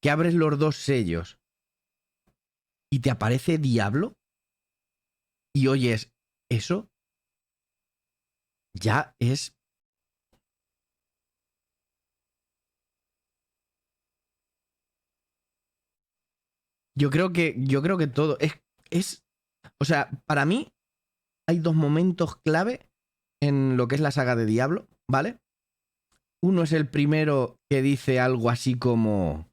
que abres los dos sellos y te aparece Diablo y oyes eso, ya es... Yo creo que todo es... O sea, para mí hay dos momentos clave en lo que es la saga de Diablo, ¿vale? Uno es el primero que dice algo así como...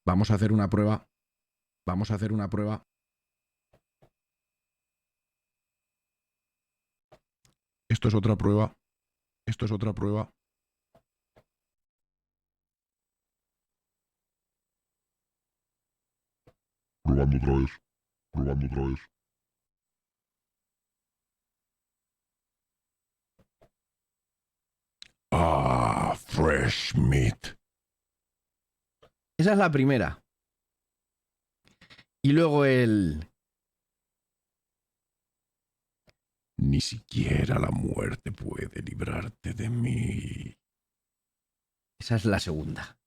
Vamos a hacer una prueba. Vamos a hacer una prueba. Esto es otra prueba. Esto es otra prueba. Probando otra vez. Probando otra vez. Ah, fresh meat. Esa es la primera. Y luego el... Ni siquiera la muerte puede librarte de mí. Esa es la segunda.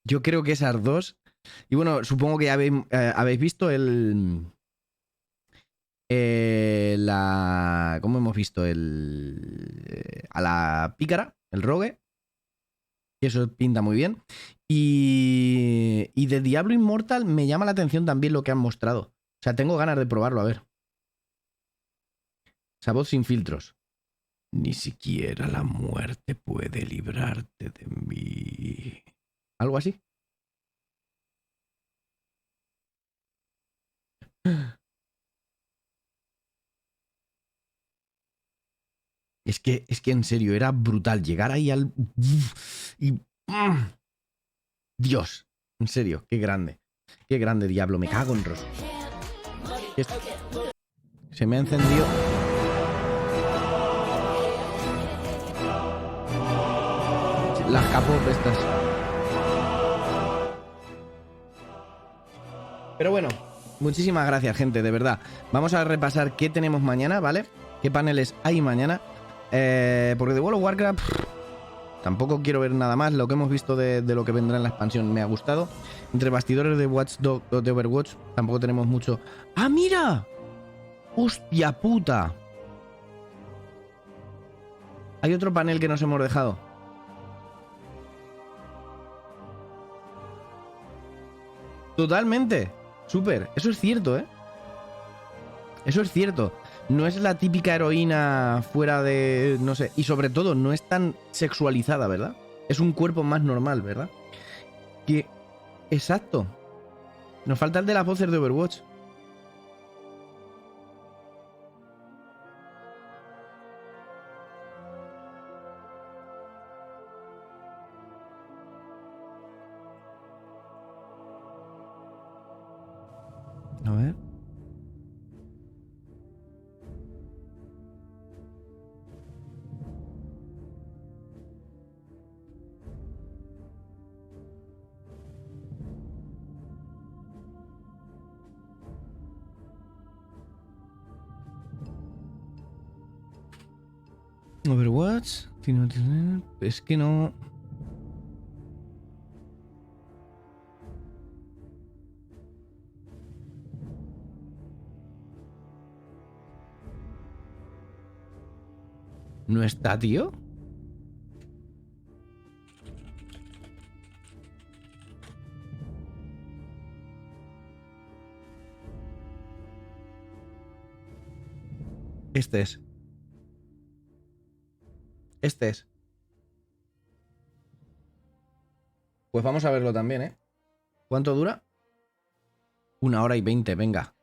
Yo creo que esas dos... Y bueno, supongo que ya habéis visto el... ¿Cómo hemos visto? A la pícara, el rogue. Y eso pinta muy bien. Y de Diablo Immortal me llama la atención también lo que han mostrado. O sea, tengo ganas de probarlo, a ver. Esa voz sin filtros. Ni siquiera la muerte puede librarte de mí. ¿Algo así? Es que en serio, era brutal llegar ahí al... Y... Dios, en serio, qué grande. Qué grande Diablo, me cago en Ross. Se me ha encendido... Las capot estas. Pero bueno, muchísimas gracias, gente, de verdad. Vamos a repasar qué tenemos mañana, ¿vale? ¿Qué paneles hay mañana? Porque de World of Warcraft tampoco quiero ver nada más. Lo que hemos visto de lo que vendrá en la expansión me ha gustado. Entre bastidores de Watchdog o de Overwatch tampoco tenemos mucho. ¡Ah, mira! ¡Hostia puta! Hay otro panel que nos hemos dejado. Totalmente. Súper. Eso es cierto, ¿eh? Eso es cierto. No es la típica heroína fuera de... No sé. Y sobre todo, no es tan sexualizada, ¿verdad? Es un cuerpo más normal, ¿verdad? Que... Exacto. Nos falta el de las voces de Overwatch. A ver. Overwatch. Es que no... ¿No está, tío? Este es. Este es. Pues vamos a verlo también, ¿eh? ¿Cuánto dura? 1 hora y 20, venga.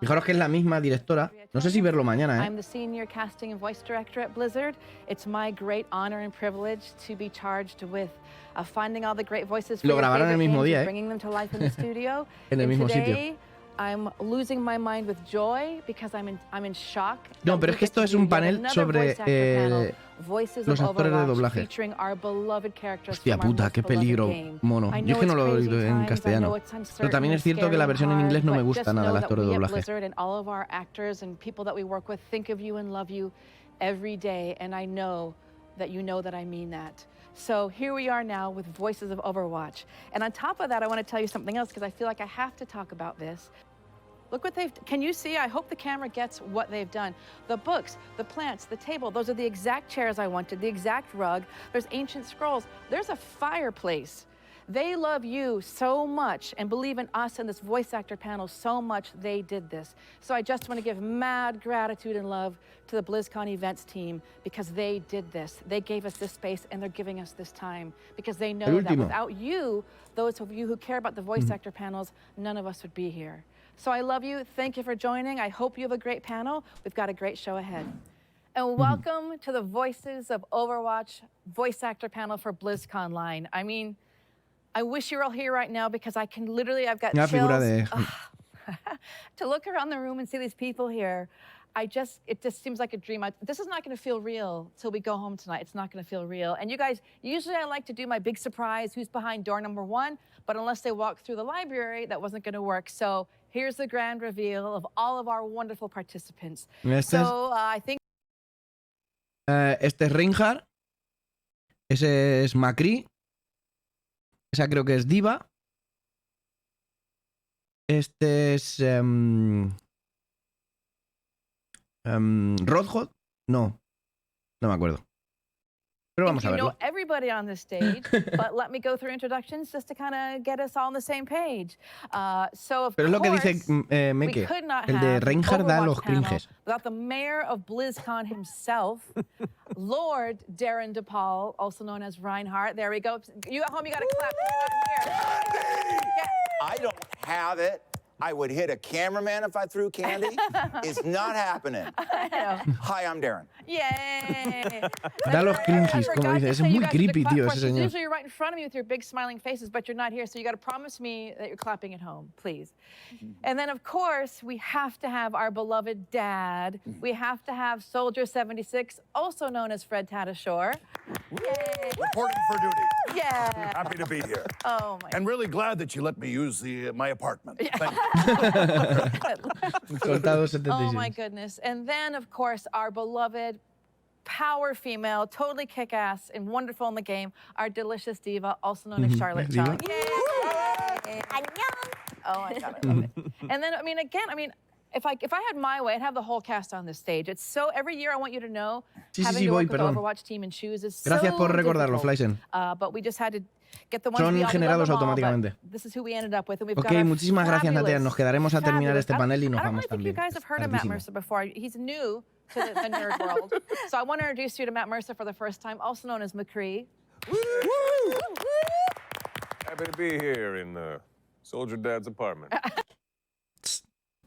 Fijaros que es la misma directora. No sé si verlo mañana, ¿eh? I'm the senior casting and voice director at Blizzard. It's my great honor and privilege to be charged with finding all the great voices for Lo your grabaron el favorite mismo games día, and ¿eh? bringing them to life in the studio. En el mismo today, sitio. I'm losing my mind with joy because I'm in shock. No, pero es que esto es un panel sobre los actores de doblaje. Hostia puta, qué peligro, mono. Yo es que no lo he oído en castellano. Pero también es cierto que la versión en inglés no me gusta nada, el actor de doblaje. So here we are now with Voices of Overwatch. And on top of that, I want to tell you something else because I feel like I have to talk about this. Look what they've, can you see? I hope the camera gets what they've done. The books, the plants, the table, those are the exact chairs I wanted, the exact rug. There's ancient scrolls. There's a fireplace. They love you so much and believe in us and this voice actor panel so much they did this. So I just want to give mad gratitude and love to the BlizzCon events team because they did this. They gave us this space and they're giving us this time because they know that without you, those of you who care about the voice actor panels, none of us would be here. So I love you. Thank you for joining. I hope you have a great panel. We've got a great show ahead. And welcome to the Voices of Overwatch voice actor panel for BlizzConline. I mean, I wish you were all here right now because I can literally, I've got chills. To look around the room and see these people here, it just seems like a dream. This is not going to feel real till we go home tonight. It's not going to feel real. And you guys, usually I like to do my big surprise, who's behind door number 1, but unless they walk through the library, that wasn't going to work. So here's the grand reveal of all of our wonderful participants. So I think... Este es Reinhardt. Ese es Macri. Esa creo que es Diva. Este es... Rodhot. No me acuerdo. Pero vamos a verlo. You know everybody on the stage, but let me go through introductions just to kind of get us all on the same page. So of Pero es lo que dice Meke. El de Reinhardt da los cringes. Without the mayor of BlizzCon himself, Lord Darren DePaul, also known as Reinhardt. There we go. You at home, you got to clap. I don't have it. I would hit a cameraman if I threw candy. It's not happening. Hi, I'm Darren. Yay! Da los cringes, como dice. Es muy creepy, tío, ese señor. Usually you're right in front of me with your big smiling faces, but you're not here, so you got to promise me that you're clapping at home, please. And then, of course, we have to have our beloved dad. We have to have Soldier 76, also known as Fred Tatasciore. Reporting for duty. Yeah. Happy to be here. Oh, my. And really glad that you let me use my apartment. Thank you. Oh my goodness. And then, of course, our beloved power female, totally kick-ass and wonderful in the game, our delicious diva, also known as Charlotte Chung. Yay! Oh my God, I love it. And then, if I had my way, I'd have the whole cast on this stage. It's so, every year I want you to know, having to work with the Overwatch team and shoes is so Gracias por recordarlo, difficult. Flysen. But we just had to get the ones Son we all generados love them all, automáticamente. but this is who we ended up with. And we've Ok, got our muchísimas gracias, Natalia. fabulous, Nos quedaremos a terminar este panel y nos I don't vamos really think you también. guys have heard of Matt Mercer before. He's new to the nerd world. So I want to introduce you to Matt Mercer for the first time, also known as McCree. Happy to be here in Soldier Dad's apartment.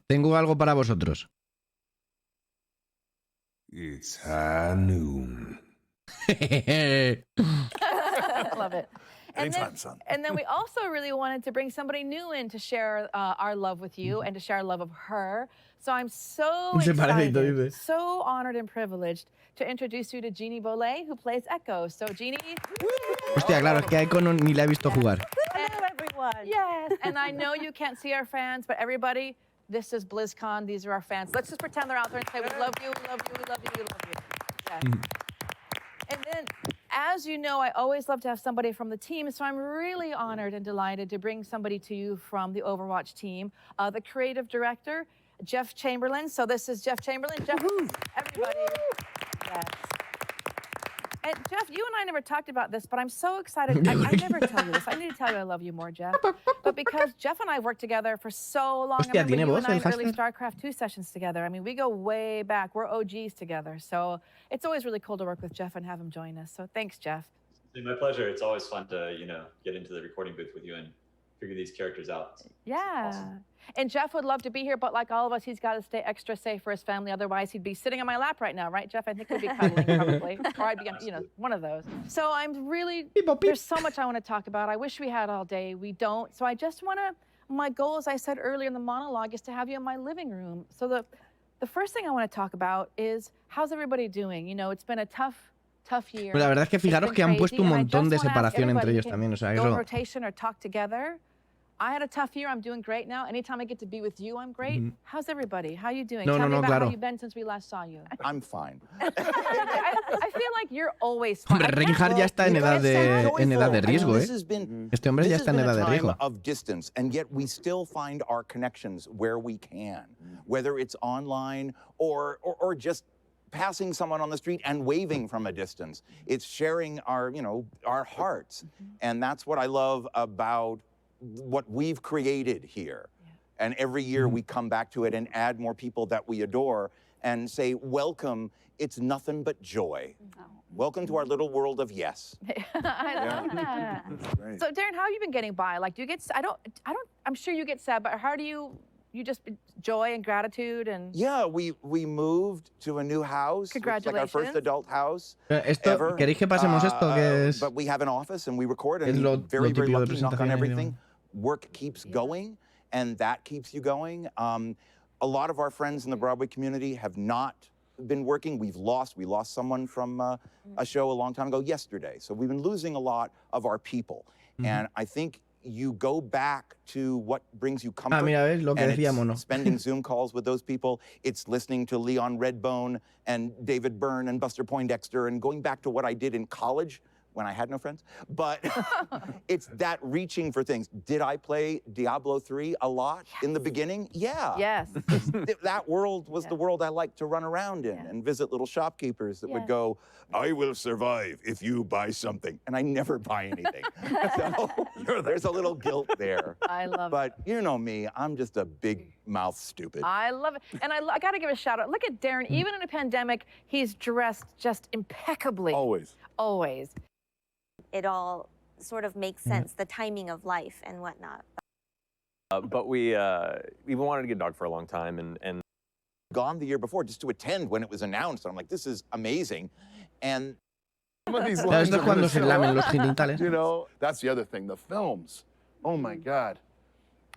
Tengo algo para vosotros. It's high noon. Love it. Anytime, son. And then we also really wanted to bring somebody new in to share our love with you and to share our love of her. So I'm so excited, so honored and privileged to introduce you to Jeannie Bollet, who plays Echo. So Jeannie. Hostia, claro, es que a Echo ni la he visto jugar. Hello, everyone. Yes, and I know you can't see our fans, but everybody, this is BlizzCon. These are our fans. Let's just pretend they're out there and say, we love you, we love you, we love you, we love you. Yes. And then, as you know, I always love to have somebody from the team, so I'm really honored and delighted to bring somebody to you from the Overwatch team, the creative director, Jeff Chamberlain. So this is Jeff Chamberlain. Jeff, everybody. Yes. And Jeff, you and I never talked about this, but I'm so excited. I never tell you this. I need to tell you I love you more, Jeff. But because Jeff and I have worked together for so long, I remember you and I in early StarCraft 2 sessions together. I mean, we go way back. We're OGs together. So it's always really cool to work with Jeff and have him join us. So thanks, Jeff. It's my pleasure. It's always fun to, get into the recording booth with you and figure these characters out. Yeah. Awesome. And Jeff would love to be here, but like all of us, he's got to stay extra safe for his family. Otherwise, he'd be sitting on my lap right now, right, Jeff? I think we'd be cuddling probably. Or I'd be, one of those. So I'm really, there's so much I want to talk about. I wish we had all day. We don't. So I just want to, my goal, as I said earlier in the monologue, is to have you in my living room. So the first thing I want to talk about is, how's everybody doing? It's been a tough year. La verdad es que fijaros que han puesto un montón de separación entre ellos también, o sea, eso. Rotation or talk together. I had a tough year. I'm doing great now. Anytime I get to be with you, I'm great. How's everybody? How are you doing? Tell me about how you've been since we last saw you. I'm fine. I feel like you're always fine. Hombre, Reinhardt ya está en edad de riesgo, ¿eh? Este hombre ya está en edad de riesgo. Of distance, and yet we still find our connections where we can, whether it's online or just passing someone on the street and waving from a distance. It's sharing our hearts. And that's what I love about what we've created here. And every year we come back to it and add more people that we adore and say, welcome, it's nothing but joy. Welcome to our little world of yes. I love that. So Darren, how have you been getting by? Like, do you get, I'm sure you get sad, but how do you just joy and gratitude and... Yeah, we moved to a new house. Congratulations. It's like our first adult house ever. ¿Queréis que pasemos esto? Que es... But we have an office and we record and very lucky, knock on everything. Work keeps going and that keeps you going. A lot of our friends in the Broadway community have not been working. We lost someone from a show a long time ago yesterday. So we've been losing a lot of our people. And I think you go back to what brings you comfort. Mira, lo que decíamos, ¿no? Spending Zoom calls with those people. It's listening to Leon Redbone and David Byrne and Buster Poindexter and going back to what I did in college when I had no friends. But it's that reaching for things. Did I play Diablo 3 a lot in the beginning? Yeah. Yes. That world was the world I liked to run around in and visit little shopkeepers that would go, I will survive if you buy something. And I never buy anything. So there's a little guilt there. I love it. But you know me, I'm just a big mouth stupid. I love it. And I got to give a shout out. Look at Darren. Even in a pandemic, he's dressed just impeccably. Always. Always. It all sort of makes sense, the timing of life and whatnot. But we've wanted to get a dog for a long time and gone the year before just to attend when it was announced. And I'm like, this is amazing. And some of these lines cuando se lamen los genitales. That's the other thing, the films. Oh my God.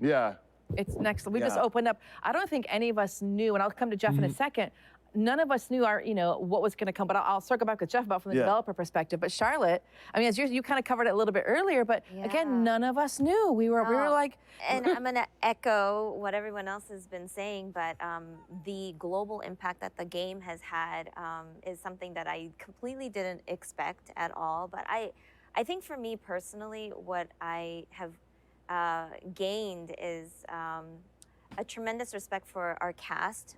Yeah. It's next. We just opened up. I don't think any of us knew, and I'll come to Jeff in a second. None of us knew what was going to come, but I'll circle back with Jeff about from the developer perspective. But Charlotte, I mean, as you kind of covered it a little bit earlier, but again, none of us knew. We were like. And I'm going to echo what everyone else has been saying, but the global impact that the game has had is something that I completely didn't expect at all. But I think for me personally, what I have gained is a tremendous respect for our cast.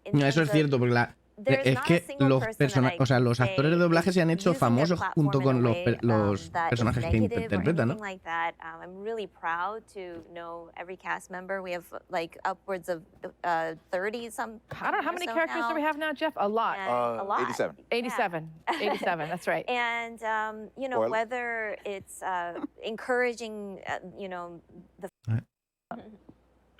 Eso es cierto, porque es que los actores de doblaje se han hecho famosos junto con los personajes que interpretan, ¿no? Like that. I'm really proud to know every cast member. We have like upwards of 30 some. I don't know how many characters do we have now, Jeff? A lot. A lot. 87. 87. 87. That's right. And whether it's encouraging, the.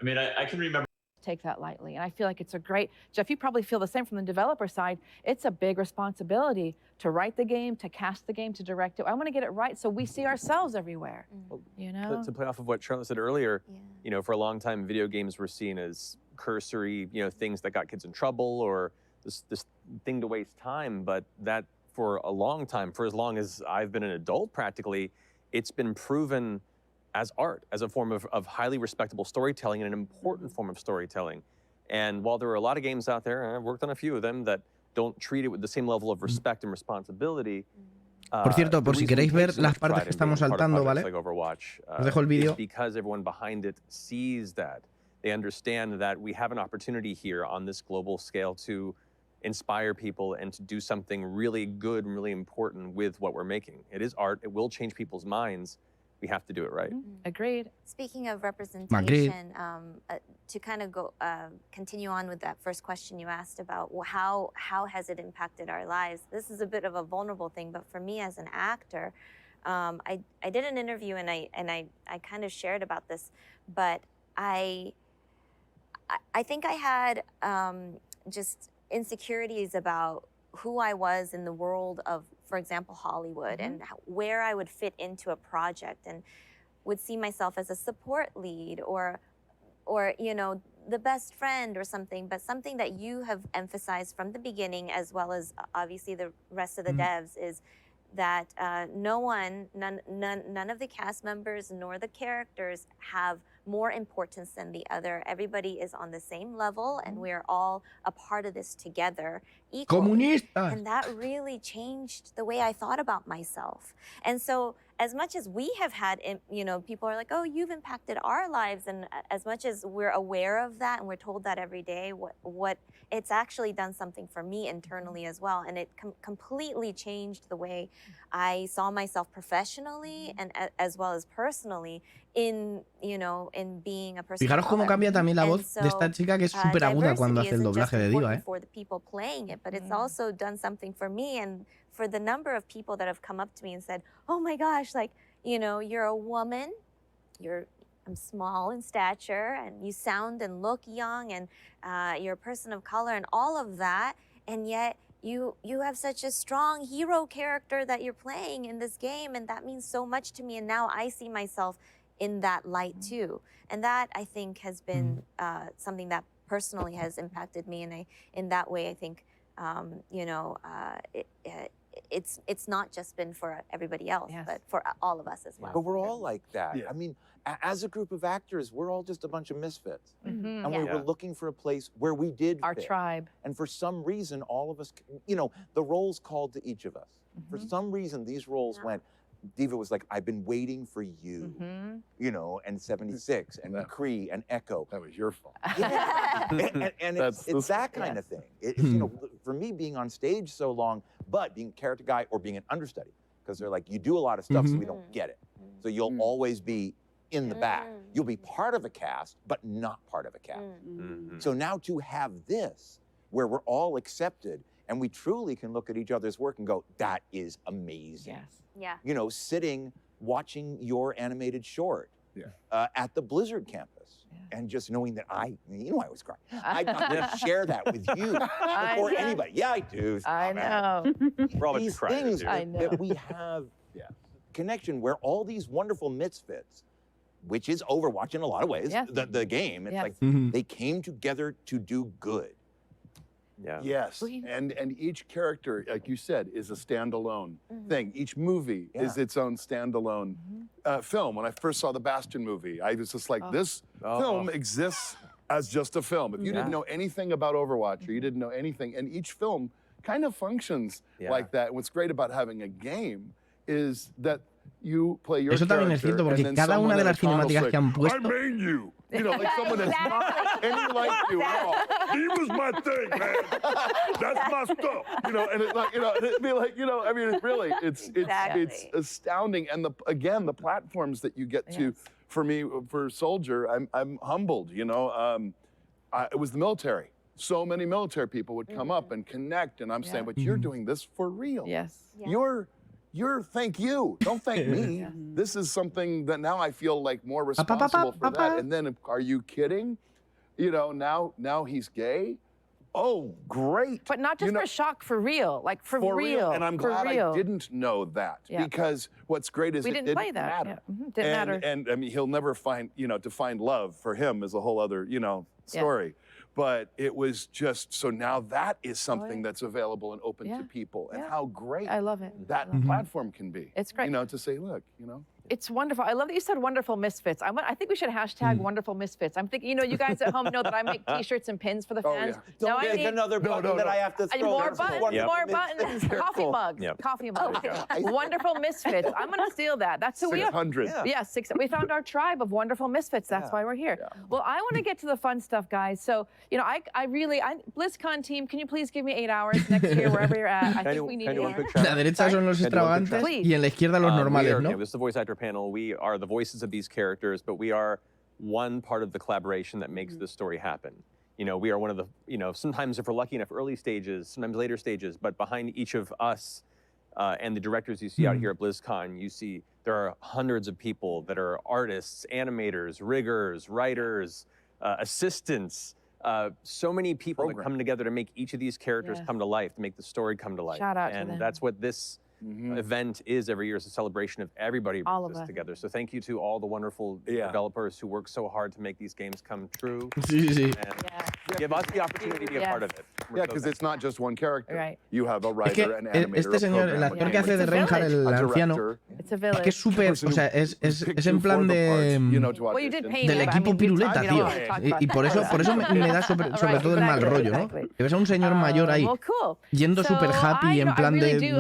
I mean, I can remember. Take that lightly, and I feel like it's a great. Jeff, you probably feel the same from the developer side. It's a big responsibility to write the game, to cast the game, to direct it. I want to get it right so we see ourselves everywhere. To play off of what Charlotte said earlier, for a long time, video games were seen as cursory, things that got kids in trouble or this thing to waste time. But that for a long time, for as long as I've been an adult, practically, it's been proven as art, as a form of highly respectable storytelling and an important form of storytelling. And while there are a lot of games out there, and I've worked on a few of them, that don't treat it with the same level of respect and responsibility. Por cierto, por si queréis ver las partes que estamos saltando, ¿vale? Os dejo el vídeo. Because everyone behind it sees that. They understand that we have an opportunity here on this global scale to inspire people and to do something really good and really important with what we're making. It is art. It will change people's minds. We have to do it right. Agreed. Speaking of representation, to kind of go continue on with that first question you asked about how has it impacted our lives? This is a bit of a vulnerable thing, but for me as an actor, I did an interview and I kind of shared about this, but I think I had just insecurities about who I was in the world of, for example, Hollywood, and where I would fit into a project, and would see myself as a support lead or you know, the best friend or something, but something that you have emphasized from the beginning, as well as obviously the rest of the devs, is that none of the cast members nor the characters have more importance than the other. Everybody is on the same level, and we're all a part of this together equally. Comunistas. And that really changed the way I thought about myself. And so as much as we have had, you know, people are like, oh, you've impacted our lives, and as much as we're aware of that and we're told that every day, what it's actually done something for me internally as well. And it completely changed the way I saw myself professionally and as well as personally in, you know, in being a person. Fijaros cómo cambia también la voz de esta chica, que es súper aguda cuando hace el doblaje de Diva, ¿eh? For the people playing it, but it's also done something for me, and for the number of people that have come up to me and said, oh my gosh, like, you know, you're a woman, I'm small in stature, and you sound and look young, and you're a person of color, and all of that, and yet you have such a strong hero character that you're playing in this game, and that means so much to me, and now I see myself in that light too. And that, I think, has been something that personally has impacted me, and in that way, I think, you know, it's not just been for everybody else, but for all of us as well. But we're all like that. I mean, as a group of actors, we're all just a bunch of misfits. And we were looking for a place where we did Our fit. tribe. And for some reason, all of us, you know, the roles called to each of us. For some reason, these roles went, Diva was like, I've been waiting for you, you know, and 76, and McCree, and Echo. That was your fault. Yeah. and it's that kind of thing. It's, you know, for me, being on stage so long, but being a character guy or being an understudy, because they're like, you do a lot of stuff, so we don't get it. So you'll always be in the back. You'll be part of a cast, but not part of a cast. So now to have this, where we're all accepted, and we truly can look at each other's work and go, that is amazing. Yeah. You know, sitting, watching your animated short at the Blizzard campus, and just knowing that you know I was crying. I got to share that with you before anybody. Yeah, I do. I know. We're all These things that we have connection where all these wonderful misfits, which is Overwatch in a lot of ways, the game, it's like they came together to do good. Yes, and each character, like you said, is a standalone thing. Each movie is its own standalone film. When I first saw the Bastion movie, I was just like, this film exists as just a film. If you didn't know anything about Overwatch, or you didn't know anything, and each film kind of functions like that. And what's great about having a game is that you play your Eso también es cierto, porque cada una de las cinemáticas que han puesto... I made you! You know, like someone that's not any like you at all. He was my thing, man. That's my stuff. You know, and it's like, you know, it'd be like, you know, I mean, it's really, it's astounding. And again, the platforms that you get to, for me, for Soldier, I'm humbled, you know. It was the military. So many military people would come up and connect, and I'm saying, but you're doing this for real. You're thank you. Don't thank me. This is something that now I feel like more responsible for that. And then, are you kidding? You know, now he's gay. Oh, great. But not just for shock, for real. Like for real. And I'm glad I didn't know that. Because what's great is we it didn't play that. matter. Didn't matter. And I mean, he'll never find, you know, to find love for him is a whole other, you know, story. But it was just, so now that is something that's available and open to people. And how great I love it. that platform can be. It's great. You know, to say, look, you know. It's wonderful. I love that you said wonderful misfits. I think we should hashtag wonderful misfits. I'm thinking, you guys at home know that I make T-shirts and pins for the fans. Don't Now make another button that I have to throw. More buttons, more buttons. Coffee mugs. Coffee mugs. Wonderful misfits. I'm going to steal that. That's who we are. 600. Yeah, we found our tribe of wonderful misfits. That's why we're here. Well, I want to get to the fun stuff, guys. So, BlizzCon team, can you please give me 8 hours next year, wherever you're at? I think we need 8 hours. A la derecha son los extravagantes y en la izquierda los normales, ¿no? This is the voice actor panel. We are the voices of these characters, but we are one part of the collaboration that makes this story happen. We are one of the, sometimes if we're lucky enough, early stages, sometimes later stages, but behind each of us and the directors you see out here at BlizzCon, you see there are hundreds of people that are artists, animators, riggers, writers, assistants, so many people that come together to make each of these characters come to life, to make the story come to life. Shout out to them. And that's what this event is every year. It's a celebration of everybody brings this together. So thank you to all the wonderful developers who work so hard to make these games come true. And give us the opportunity to be a part of it. Yeah, because it's not just one character. Right. You have a writer, an animator, este señor, el actor que hace de Reinhardt, el anciano, es que es súper, o sea, es en plan de del equipo piruleta, tío. Y por eso me da sobre todo el mal rollo, ¿no? Que ves a un señor mayor ahí, yendo súper happy, en plan de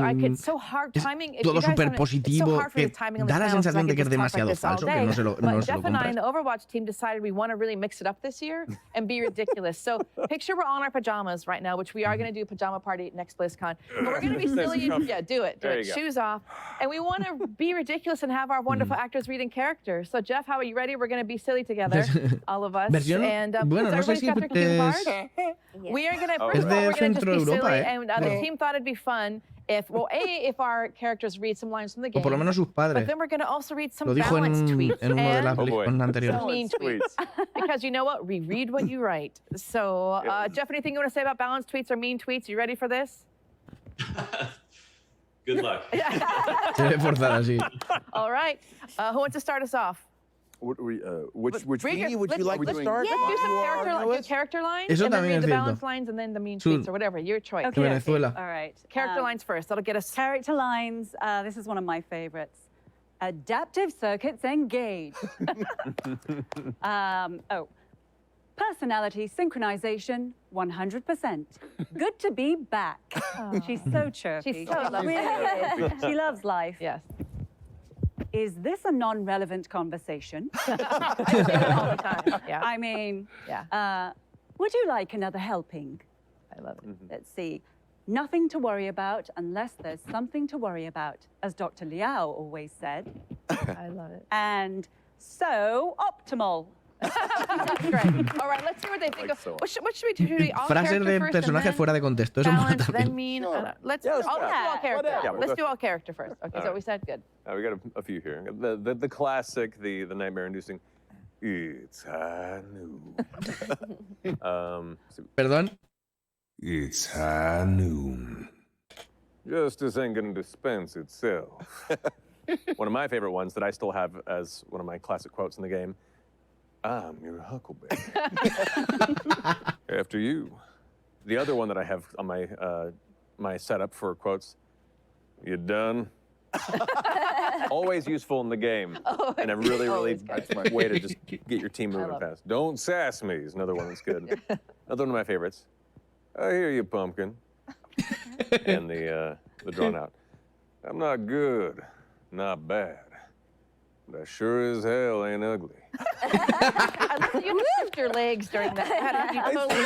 todo súper positivo, que da la sensación de que es demasiado falso, que no se lo compras. The Overwatch team decided we want to really mix it up this year and be ridiculous. So picture we're on our pajamas right now, which we are going to do pajama party next BlizzCon. But we're going to be silly. Yeah, do it. Shoes off. And we want to be ridiculous and have our wonderful actors reading characters. So Jeff, how are you ready? We're going to be silly together, all of us. And bueno, no sé si we are going to first of all, we're going to just be silly, and the team thought it'd be fun if our characters read some lines from the game. O por lo menos sus padres. But then we're going to also read some Lo dijo balanced tweets en uno de las BlizzCon anteriores. some mean tweets. Because you know what? We read what you write. So, Jeff, anything you want to say about balanced tweets or mean tweets? You ready for this? Good luck. Se debe forzar así. All right. Who wants to start us off? Which meanie would you like to start? Let's do character lines, Eso and then también read es the cierto. balance lines, and then the mean tweets, or whatever. Your choice. De Venezuela. All right. Character lines first. That'll get us. Character lines. This is one of my favorites. Adaptive circuits engaged. Personality synchronization, 100%. Good to be back. She's so chirpy. She's so lovely. She loves life. Yes. Is this a non-relevant conversation? I say that all the time. Yeah. I mean, would you like another helping? I love it. Let's see. Nothing to worry about unless there's something to worry about, as Dr. Liao always said. I love it. And so optimal. Great. All right, let's see what they think of. What should we do? All Frases de first personajes fuera de contexto. Eso mola balance, también. then mean. Let's do all character. Let's do all character first. Okay, so we said good. We got a few here. The classic, the nightmare-inducing. It's high noon. Perdón. It's high noon. Justice ain't gonna dispense itself. One of my favorite ones that I still have as one of my classic quotes in the game. I'm your huckleberry. After you. The other one that I have on my my setup for quotes. You done? Always useful in the game, and a really way to just get your team moving fast. Don't sass me is another one that's good. Another one of my favorites. I hear you, pumpkin. And the drawn out. I'm not good, not bad. But I sure as hell ain't ugly. I love you lift your legs during that. You totally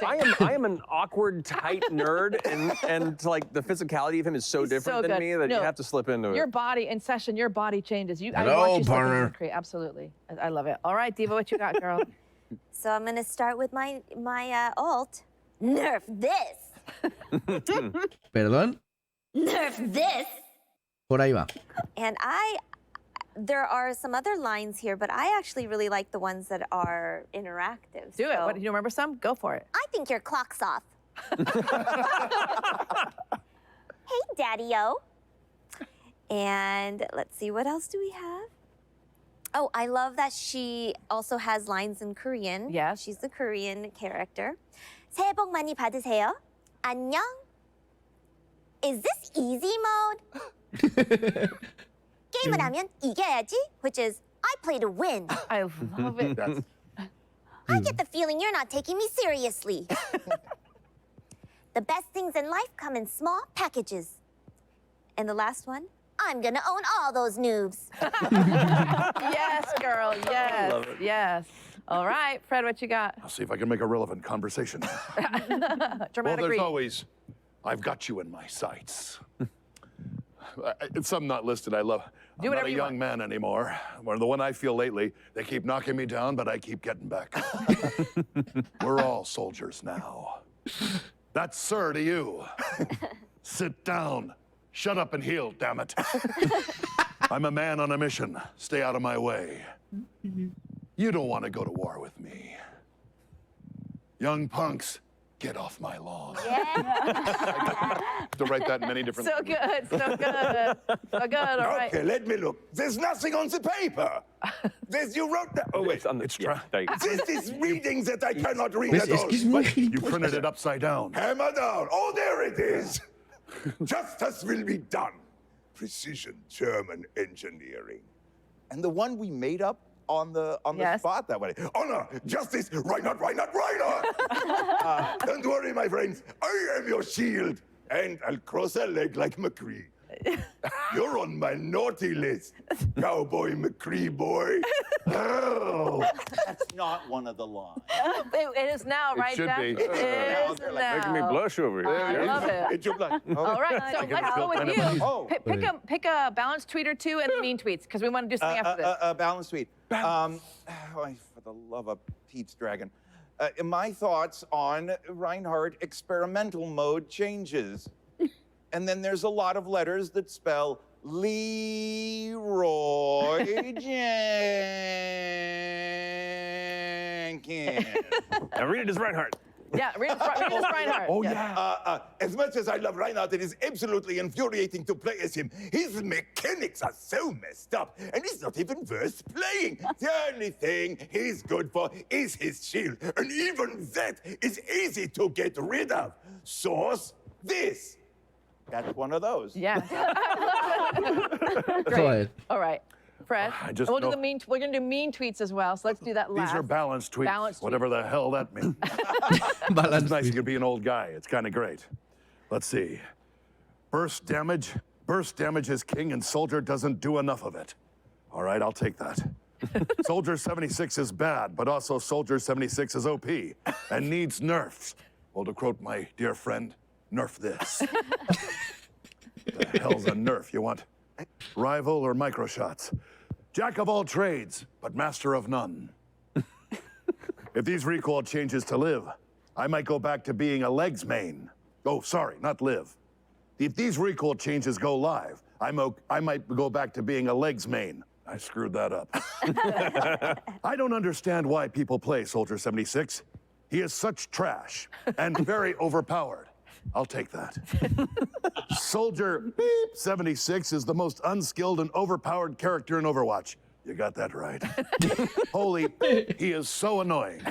I am an awkward, tight nerd, and like the physicality of him is so different than me that you have to slip into it. Your body, in session, your body changes. I Hello, want you partner. Absolutely. I love it. All right, Diva, what you got, girl? So I'm going to start with my alt. Nerf this. Perdón. Nerf this. Por ahí va. And there are some other lines here, but I actually really like the ones that are interactive. Do it. What, do you remember some? Go for it. I think your clock's off. Hey, Daddy-o. And let's see, what else do we have? Oh, I love that she also has lines in Korean. Yes. She's the Korean character. 새해 복 많이 받으세요. 안녕. Is this easy mode? 게임을 하면 이겨야지, which is I play to win. I love it. I get the feeling you're not taking me seriously. The best things in life come in small packages. And the last one, I'm gonna own all those noobs. Yes, girl. Yes. love it. Yes. All right, Fred, what you got? I'll see if I can make a relevant conversation. Well, Dramatic there's read. always, I've got you in my sights. It's some not listed. I love. Do I'm not whatever a you young man anymore. Or the one I feel lately, they keep knocking me down, but I keep getting back. We're all soldiers now. That's sir to you. Sit down. Shut up and heal, damn it. I'm a man on a mission. Stay out of my way. You don't want to go to war with me. Young punks, get off my lawn. To write that in many different So good, so good. So good, all right. Okay, let me look. There's nothing on the paper. You wrote that. Oh, wait. It's true. This is readings that I cannot read ¿Ves? at Es all. que es muy You printed it upside down. Hammer down. Oh, there it is. Justice will be done. Precision German engineering. And the one we made up on the spot that way. Honor, justice, Reinhard. Don't worry, my friends. I am your shield. And I'll cross a leg like McCree. You're on my naughty list, Cowboy McCree boy. Oh. That's not one of the lines. It is now, right, should Jeff? be. It is now. Making me blush over here. I love it. It's your blood. All right, so let's go with you. Oh. Pick a balanced tweet or two and mean tweets, because we want to do something after this. A balanced tweet. For the love of Pete's Dragon. My thoughts on Reinhardt experimental mode changes. And then there's a lot of letters that spell Leroy Jenkins. Now read it as Reinhardt. Yeah, read it as Reinhardt. Oh, yeah. As much as I love Reinhardt, it is absolutely infuriating to play as him. His mechanics are so messed up, and he's not even worth playing. The only thing he's good for is his shield, and even that is easy to get rid of. Source, this. That's one of those. Yeah. Joder. Great. All right. Fred, I just we'll do know- the mean. We're gonna do mean tweets as well. So let's do that last. These are balanced tweets, Balanced whatever the hell that means. Balanced It's nice you can be an old guy. It's kind of great. Let's see. Burst damage. Burst damage is king, and Soldier doesn't do enough of it. All right, I'll take that. Soldier 76 is bad, but also Soldier 76 is OP and needs nerfs. Well, to quote my dear friend, nerf this. The hell's a nerf? You want rival or micro shots? Jack of all trades, but master of none. If these recall changes to live, I might go back to being a legs main. Oh, sorry, not live. If these recall changes go live, I might go back to being a legs main. I screwed that up. I don't understand why people play Soldier 76. He is such trash and very overpowered. I'll take that. Soldier 76 is the most unskilled and overpowered character in Overwatch. You got that right. Holy, he is so annoying.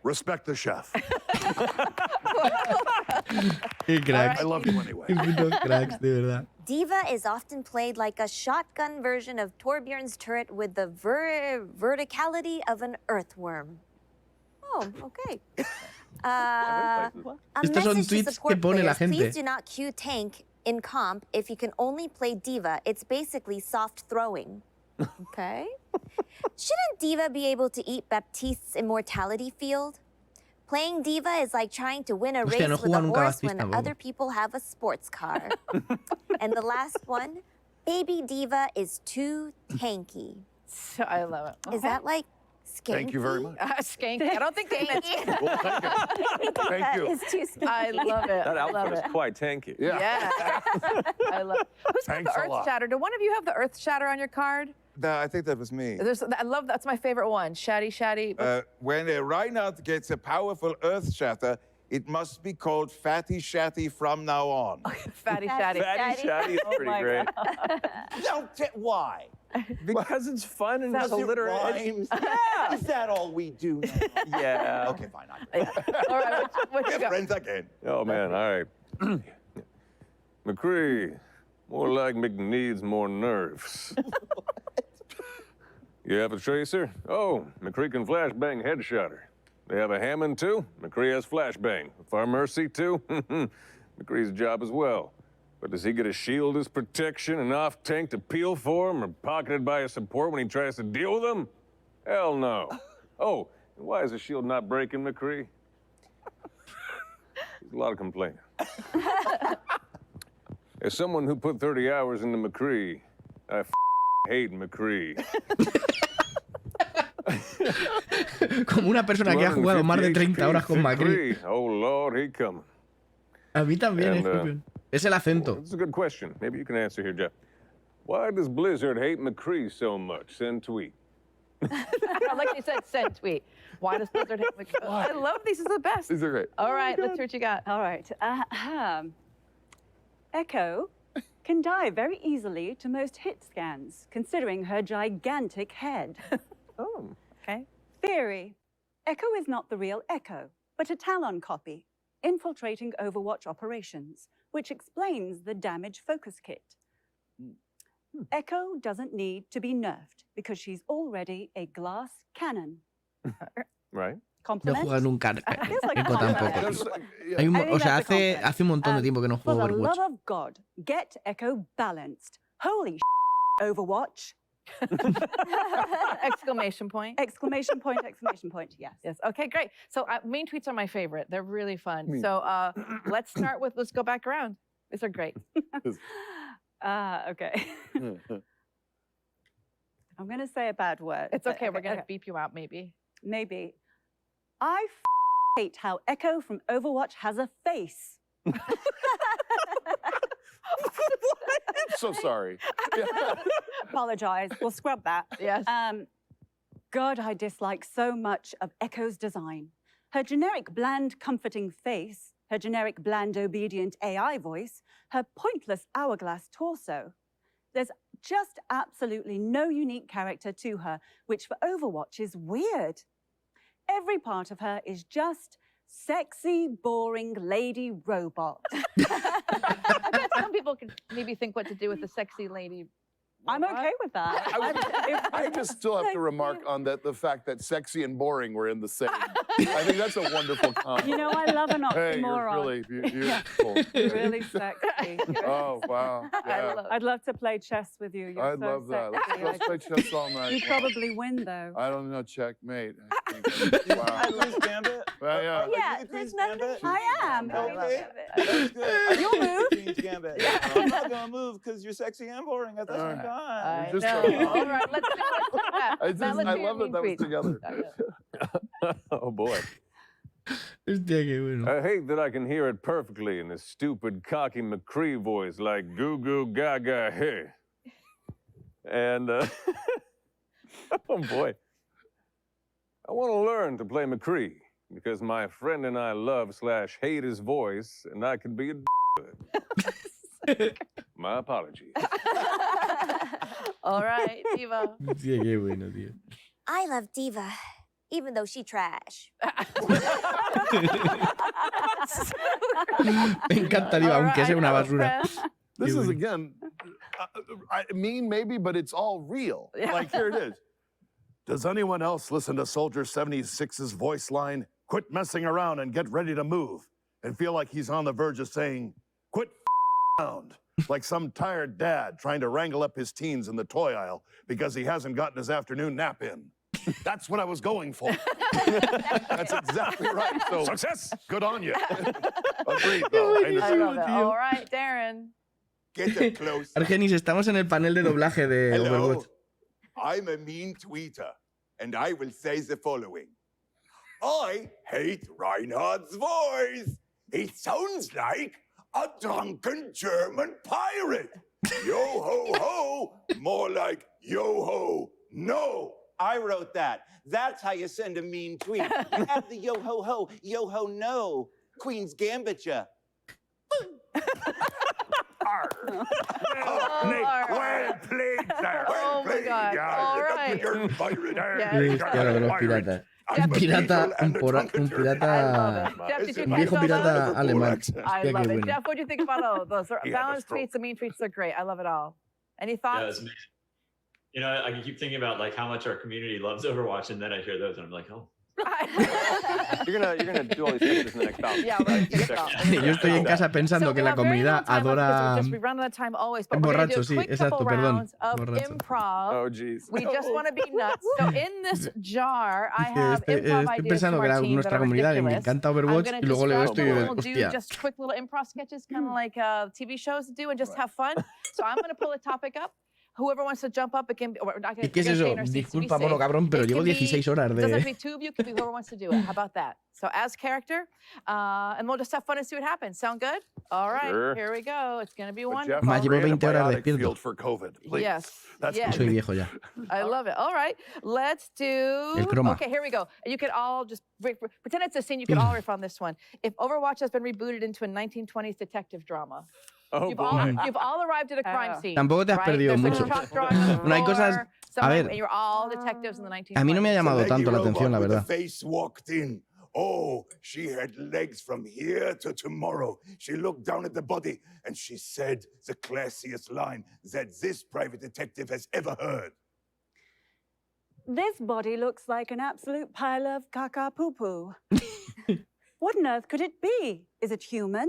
Respect the chef. Qué cracks. I love you anyway. Qué putos cracks, de verdad. Diva is often played like a shotgun version of Torbjorn's turret with the verticality of an earthworm. Oh, okay. A Estos son message to tweets que support pone la players, gente. please do not queue tank in comp if you can only play Diva. It's basically soft throwing. Okay. Shouldn't Diva be able to eat Baptiste's immortality field? Playing Diva is like trying to win a Hostia, race no he with a jugado nunca horse Baptiste when tampoco. other people have a sports car. And the last one, Baby Diva is too tanky. I love it. Is that like skanky? Thank you very much. Skanky. I don't think they meant Well, thank you. It's too skanky. I love it. That I love outfit it. is quite tanky. Yeah. I love it. Who's got Thanks the a Earth lot. Shatter? Do one of you have the Earth Shatter on your card? I think that was me. I love that's my favorite one. Shaddy. When a Reinhardt gets a powerful Earth Shatter, it must be called Fatty Shatty from now on. Fatty Shaddy. Fatty Shaddy is pretty great. Why? Because it's fun and it's Does it alliterative. rhyme? Yeah. Is that all we do now? Yeah. Okay, fine. All right, what you We're got? friends again. Oh man, all right. McCree, More like McNeeds more nerves. You have a tracer? Oh, McCree can flashbang headshotter. They have a Hammond too? McCree has flashbang. Far Mercy too? McCree's job as well. But does he get a shield as protection, an off-tank to peel for him, or pocketed by his support when he tries to deal with them? Hell no. Oh, and why is the shield not breaking, McCree? There's a lot of complaining. As someone who put 30 hours into McCree, I hate McCree. Como una persona que ha jugado más de 30 horas con McCree. Oh Lord, he coming. A mí también, es el acento. That's a good question. Maybe you can answer here, Jeff. Why does Blizzard hate McCree so much? Send tweet. I like you said, send tweet. Why does Blizzard hate McCree? I love these. Is the best. These are great. All right, let's see what you got. All right. Echo can die very easily to most hit scans, considering her gigantic head. Oh, okay. Theory. Echo is not the real Echo, but a Talon copy, infiltrating Overwatch operations, which explains the damage focus kit. Echo doesn't need to be nerfed because she's already a glass cannon. Right. No juega nunca. Echo tampoco. Hay o sea, hace un montón de tiempo que no juego For the Overwatch. love of God, get Echo balanced. Holy Overwatch. Exclamation point. Exclamation point, exclamation point, yes. Yes, okay, great. So main tweets are my favorite. They're really fun. So let's go back around. These are great. Okay. I'm going to say a bad word. It's okay, we're going to beep you out maybe. Maybe. I hate how Echo from Overwatch has a face. So sorry. Apologize. We'll scrub that. Yes. God, I dislike so much of Echo's design. Her generic bland, comforting face, her generic bland, obedient AI voice, her pointless hourglass torso. There's just absolutely no unique character to her, which for Overwatch is weird. Every part of her is just sexy, boring lady robot. I bet some people could maybe think what to do with the sexy lady. I'm okay with that. I just still have to remark on that the fact that sexy and boring were in the same. I think that's a wonderful comment. You know, I love an oxymoron. Hey, you're really beautiful. You're really sexy. Oh, wow. Yeah. I'd love to play chess with you. You're I'd so love that. sexy. Let's play chess all night. You'd probably win, though. I don't know, checkmate. I think. Wow. Queen's Gambit? Well, yeah. Yeah, Queen's there's Gambit? I am. Okay. That's good. You'll move. Queen's Gambit. I'm not going to move because you're sexy and boring at the same time. Just All right, let's do that. I love that was together. Oh boy. Hostia, qué bueno. I hate that I can hear it perfectly in this stupid, cocky McCree voice like goo goo gaga hey. And, oh boy. I want to learn to play McCree because my friend and I love/hate his voice and I can be a good. My apologies. All right, Diva. Hostia, qué bueno, tío. I love Diva, even though she trash. Me encanta Diva, aunque sea una basura. This is, again, mean maybe, but it's all real. Yeah. Like, here it is. Does anyone else listen to Soldier 76's voice line, quit messing around and get ready to move, and feel like he's on the verge of saying, quit around, like some tired dad trying to wrangle up his teens in the toy aisle because he hasn't gotten his afternoon nap in? That's what I was going for. That's exactly right. So, success! Good on you. Agreed, though. I love it. All right, Darren. Get it close. Argenis, estamos en el panel de doblaje de Overwatch. I'm a mean tweeter, and I will say the following. I hate Reinhardt's voice. It sounds like a drunken German pirate. Yo-ho-ho, more like yo-ho, no. I wrote that. That's how you send a mean tweet. You add the yo-ho-ho, yo-ho, no. Queen's Gambit ya. Well played, sir. Oh my God. All right. You're pirate. Hostia, lo de los piratas. Un pirata, un pirata, Jeff, did you un catch viejo all pirata those? alemán. I Hostia, love qué it. bueno. Jeff, what do you think about all those? He had a Balance stroke. tweets, the mean tweets are great. I love it all. Any Yeah, thoughts? it's amazing. You know, I keep thinking about like how much our community loves Overwatch, and then I hear those, and I'm like, oh. You're gonna do all these pictures in the next bout. Yeah, we're gonna figure it out. Yo estoy en casa pensando que la comunidad adora. We run out of time always, but we're gonna do Borracho, a sí, quick exacto, couple perdón. rounds of Borracho. improv. Oh, jeez. We just want to be nuts. So in this jar, I Dice, have improv estoy ideas pensando from que our team that nuestra are comunidad me ridiculous. encanta I'm Overwatch gonna y luego leo describe esto y them, digo, and we'll do hostia. just quick little improv sketches, kind of like TV shows do, and just have fun. So I'm gonna pull a topic up. Whoever wants to jump up, it can be. We're not gonna, ¿Y qué es eso? Disculpa, mono cabrón, pero llevo 16 horas It doesn't have to de. be two of you. It can be whoever wants to do it. How about that? So as character, and we'll just have fun and see what happens. Sound good? All right, Sure. here we go. It's gonna be But wonderful. Jeff, Ma, llevo create a 20 horas biotic despierto. field for COVID, please. Yes, That's yes. Soy viejo ya. I love it. All right, let's do. El croma. Okay, here we go. And you could all just pretend it's a scene. You could all riff on this one. If Overwatch has been rebooted into a 1920s detective drama. Oh, You've boy. all arrived at a crime scene. Tampoco te has right? perdido There's mucho. a chalk drawing on the Bueno, hay cosas. floor, A someone- ver, and you're all detectives in the 1920s. a mí no me ha llamado The tanto la leggy atención, la robot with verdad. the face walked in. Oh, she had legs from here to tomorrow. She looked down at the body and she said the classiest line that this private detective has ever heard. This body looks like an absolute pile of caca poo-poo. What on earth could it be? Is it human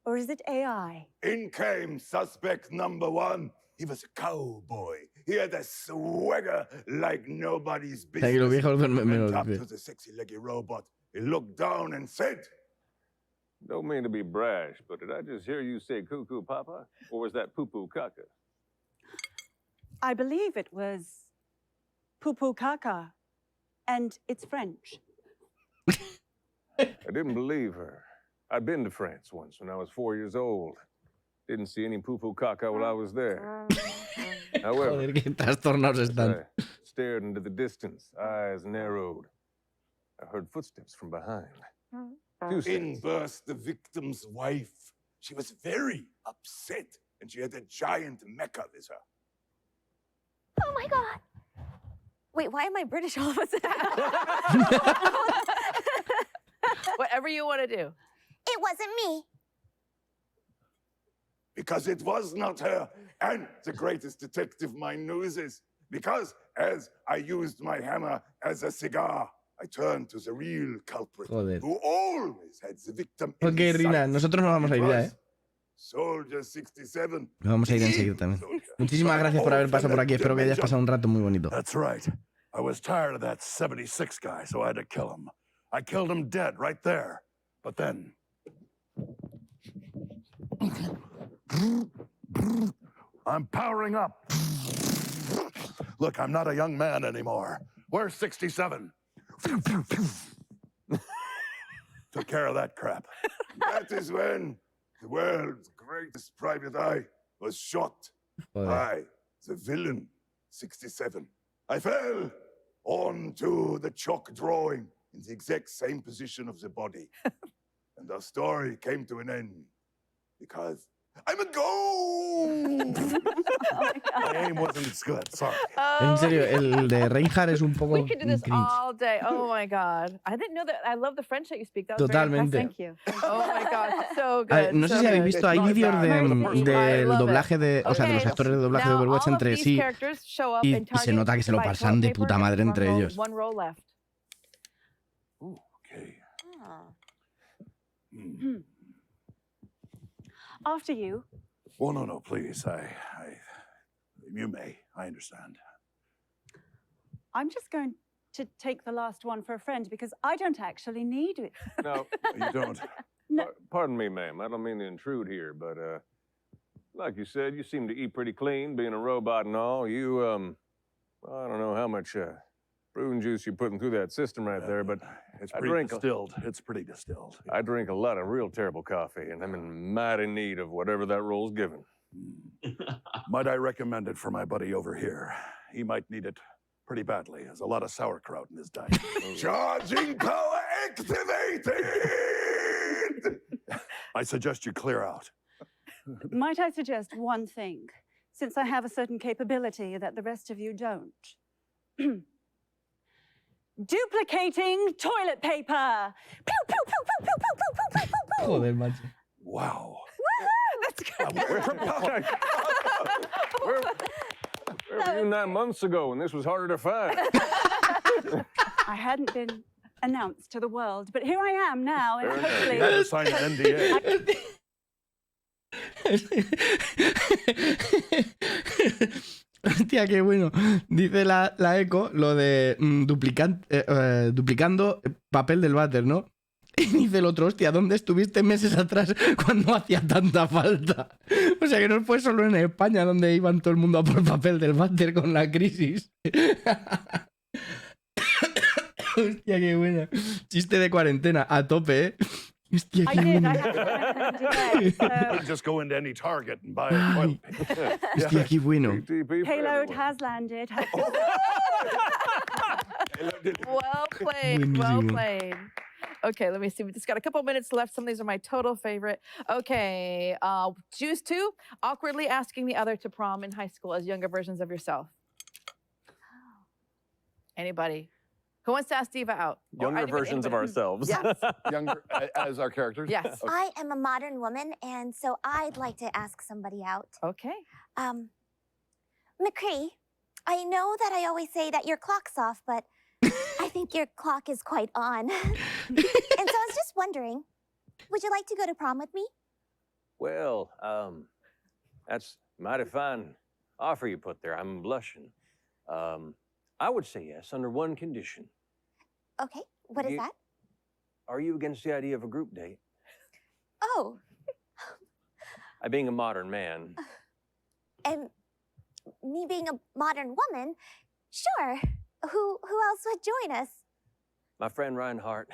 or is it AI? In came suspect number one. He was a cowboy. He had a swagger like nobody's O sea, que los business. viejos duermen Went menos up to despiertos. the sexy leggy robot. He looked down and said, Don't mean to be brash, but did I just hear you say cuckoo papa? Or was that poo poo caca? I believe it was poo-poo caca, and it's French. I didn't believe her. I'd been to France once when I was 4 years old. Didn't see any poo poo caca while I was there. However, Joder, qué trastornados están. I stared into the distance, eyes narrowed. I heard footsteps from behind. Two in steps. burst the victim's wife. She was very upset, and she had a giant mecha with her. Oh my God. Wait, why am I British all of a sudden? Whatever you want to do. It wasn't me. Because it was not her. And the greatest detective mind knows is because as I used my hammer as a cigar, I turned to the real culprit Joder. who always had the victim in Ok, his Rina, sights. nosotros nos vamos a It ir ya, was Soldier 67. Nos vamos a ir enseguida también. Muchísimas gracias por haber pasado por aquí. Espero que hayas pasado un rato muy bonito. That's right. I was tired of that 76 guy, so I had to kill him. I killed him dead right there. But then... I'm powering up. Look, I'm not a young man anymore. Where's 67? Took care of that crap. That is when the world's greatest private eye was shot Joder. by the villain 67. I fell onto the chalk drawing in the exact same position of the body. And our story came to an end because I'm a ghost! My aim wasn't as good, sorry. En serio, el de Reinhardt es un poco We could do this cringe. all day. Oh my God. I didn't know that. I love the French that you speak. That was Totalmente. very impressive. Thank you. Oh my God. So A ver, good. no sé so si habéis good. visto, hay vídeos del doblaje de, o sea, de los actores de doblaje de Overwatch entre sí y se nota que se lo pasan de puta madre entre ellos. One roll left. After you. Well, no, please. You may. I understand. I'm just going to take the last one for a friend because I don't actually need it. No, you don't. No. Pardon me, ma'am. I don't mean to intrude here, but like you said, you seem to eat pretty clean, being a robot and all. You, I don't know how much prune juice you're putting through that system right there, but It's I pretty drink distilled. It's pretty distilled. I drink a lot of real terrible coffee, and I'm in mighty need of whatever that roll's given. Might I recommend it for my buddy over here? He might need it pretty badly. Has a lot of sauerkraut in his diet. Charging power activated! I suggest you clear out. Might I suggest one thing, since I have a certain capability that the rest of you don't? Duplicating toilet paper. Pew, pew, pew, pew, pew, pew, pew, pew, pew, pew. Joder, macho. Wow. That's good. Where were you 9 months ago when this was harder to find? I hadn't been announced to the world, but here I am now, and hopefully... You had to sign an NDA. Hostia, qué bueno. Dice la Eco lo de duplicando papel del váter, ¿no? Y dice el otro, hostia, ¿dónde estuviste meses atrás cuando hacía tanta falta? O sea que no fue solo en España donde iban todo el mundo a por papel del váter con la crisis. Hostia, qué buena. Chiste de cuarentena, a tope, ¿eh? Hostia, qué buena. Just go into any Target and buy a toilet paper. Hostia, qué bueno. Payload has landed. Well played, well played. Okay, let me see. We just got a couple minutes left. Some of these are my total favorite. Okay, choose two. Awkwardly asking the other to prom in high school as younger versions of yourself. Anybody? Who wants to ask Diva out? Younger versions of ourselves. Yes. Younger, as our characters? Yes. Okay. I am a modern woman, and so I'd like to ask somebody out. Okay. McCree, I know that I always say that your clock's off, but I think your clock is quite on. And so I was just wondering, would you like to go to prom with me? Well, that's mighty fine offer you put there. I'm blushing. I would say yes under one condition. Okay, what is that? Are you against the idea of a group date? Oh. I being a modern man. And me being a modern woman, sure. Who else would join us? My friend Reinhardt.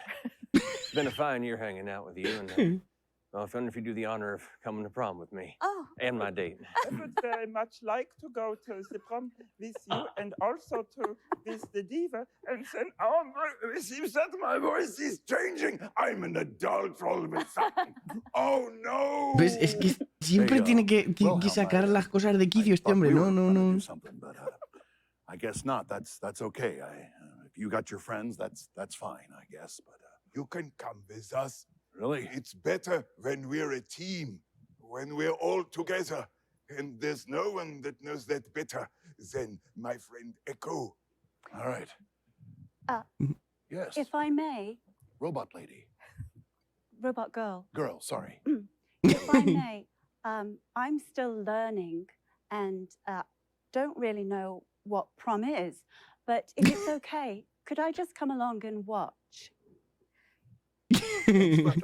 It's been a fine year hanging out with you, and I wonder if you'd do the honor of coming to prom with me. Oh. And my date. I would very much like to go to the prom with you and also to with the diva. And then, it seems that my voice is changing. I'm an adult all of a sudden. Oh no! Pues es que siempre tiene que sacar las cosas de quicio este hombre. No. I guess not. That's okay. If you got your friends, that's fine, I guess. But you can come with us. Really? It's better when we're a team, when we're all together. And there's no one that knows that better than my friend Echo. All right. Yes. If I may. Robot lady. Robot girl. Girl, sorry. If I may, I'm still learning and don't really know what prom is. But if it's okay, could I just come along and watch?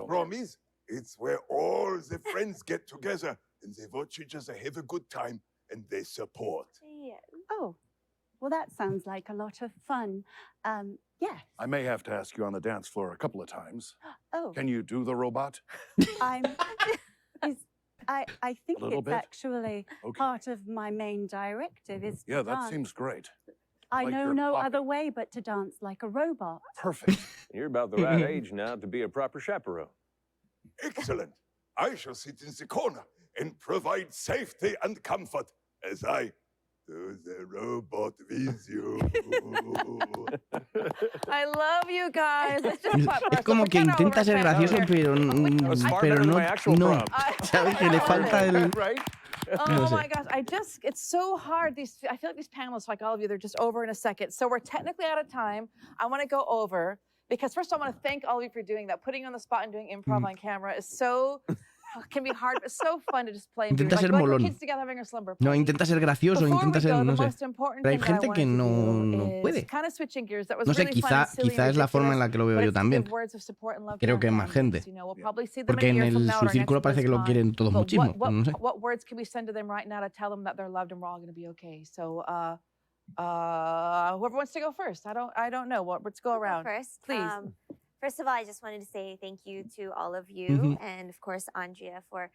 Prom is. It's where all the friends get together and they watch each other have a good time and they support. Yes. Oh, well, that sounds like a lot of fun. Yes. I may have to ask you on the dance floor a couple of times. Oh. Can you do the robot? I think A little it's bit? actually part of my main directive is to Yeah, that dance. seems great. I like know your no pocket. other way but to dance like a robot. Perfect. You're about the right age now to be a proper chaperone. Excellent. I shall sit in the corner and provide safety and comfort as I do the robot with you. I love you guys. It's just fun for Es us. como We're que kinda intenta ser overexcited gracioso, here. pero no. ¿Sabes? Que le falta el... Oh No sé. my gosh, it's so hard. I feel like these panelists, like all of you, they're just over in a second. So we're technically out of time. I want to go over because first I want to thank all of you for doing that. Putting you on the spot and doing improv on camera is so, can be hard, but so fun to just play. And Intenta be ser like we're molón. kids together having a slumber. No, intenta ser gracioso, Before intenta we ser, go, no the sé. most important Pero hay thing that I gente que wanted to no do puede. is kind of switching gears. That was No sé, really fun and silly quizá and es la forma en la que lo veo ridiculous, yo but también. it's to give words of support and love to Creo our que más families. gente. You know, we'll probably see them Porque in a en year from now at su our círculo next parece que lo BlizzCon. quieren todos But muchísimo. No sé. what words can we send to them right now to tell them that they're loved and we're all going to be okay? So, whoever wants to go first. I don't know. Let's go around. First, Please. First of all, I just wanted to say thank you to all of you Mhm. and, of course, Andrea for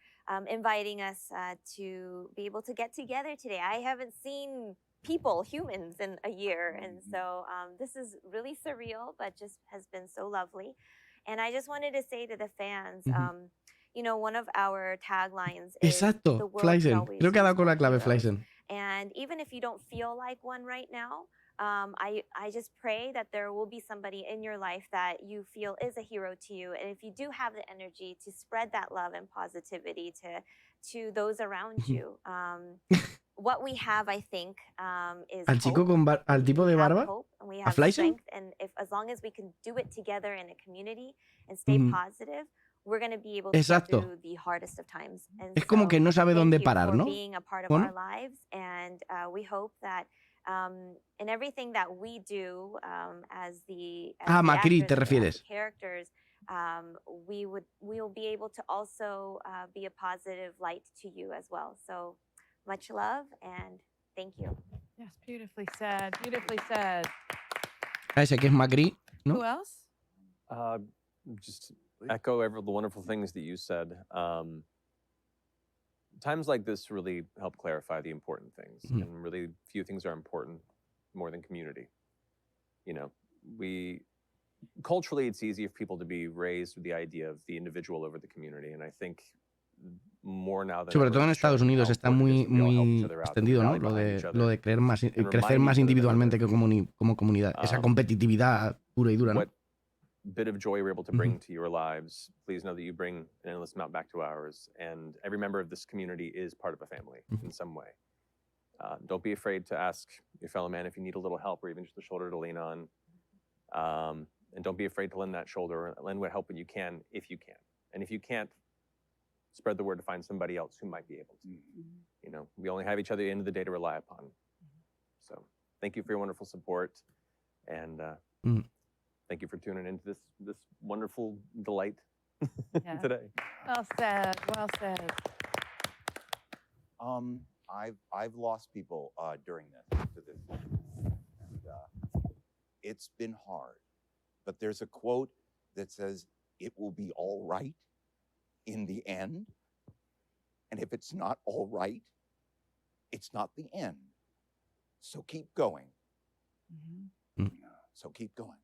inviting us to be able to get together today. I haven't seen people, humans, in a year, and so this is really surreal, but just has been so lovely. And I just wanted to say to the fans, you know, one of our taglines is Exacto, the world Flysen. always Creo que ha dado needs con la more clave heroes. Flysen. And even if you don't feel like one right now, I just pray that there will be somebody in your life that you feel is a hero to you. And if you do have the energy to spread that love and positivity to those around you. What we have, I think, is Al chico con al tipo de barba, we a have Fleisen. strength, and if as long as we can do it together in a community and stay positive, we're going to be able to get through the hardest of times. And Es como que no sabe dónde parar, ¿no? being a part of our lives, and we hope that in everything that we do as the Macri, te actors, refieres. as the characters, we will be able to also be a positive light to you as well. So much love and thank you. Yes, beautifully said. Beautifully said. Ese que es Macri, ¿no? Who else? Just echo the wonderful things that you said. Times like this really help clarify the important things, and really few things are important more than community. You know, culturally, it's easy for people to be raised with the idea of the individual over the community, and I think more now than Sobre todo en Estados Unidos está muy extendido, ¿no? Lo de crecer más individualmente que como comunidad. Esa competitividad pura y dura, ¿no? What bit of joy we're able to bring to your lives, please know that you bring an endless amount back to ours, and every member of this community is part of a family in some way. Don't be afraid to ask your fellow man if you need a little help or even just a shoulder to lean on. And don't be afraid to lend that shoulder, lend what help when you can, if you can. And if you can't, spread the word to find somebody else who might be able to. You know, we only have each other at the end of the day to rely upon. So thank you for your wonderful support, and thank you for tuning into this wonderful delight today. Well said. Well said. I've lost people during this, and it's been hard. But there's a quote that says, "It will be all right in the end. And if it's not all right, it's not the end. So keep going." So keep going.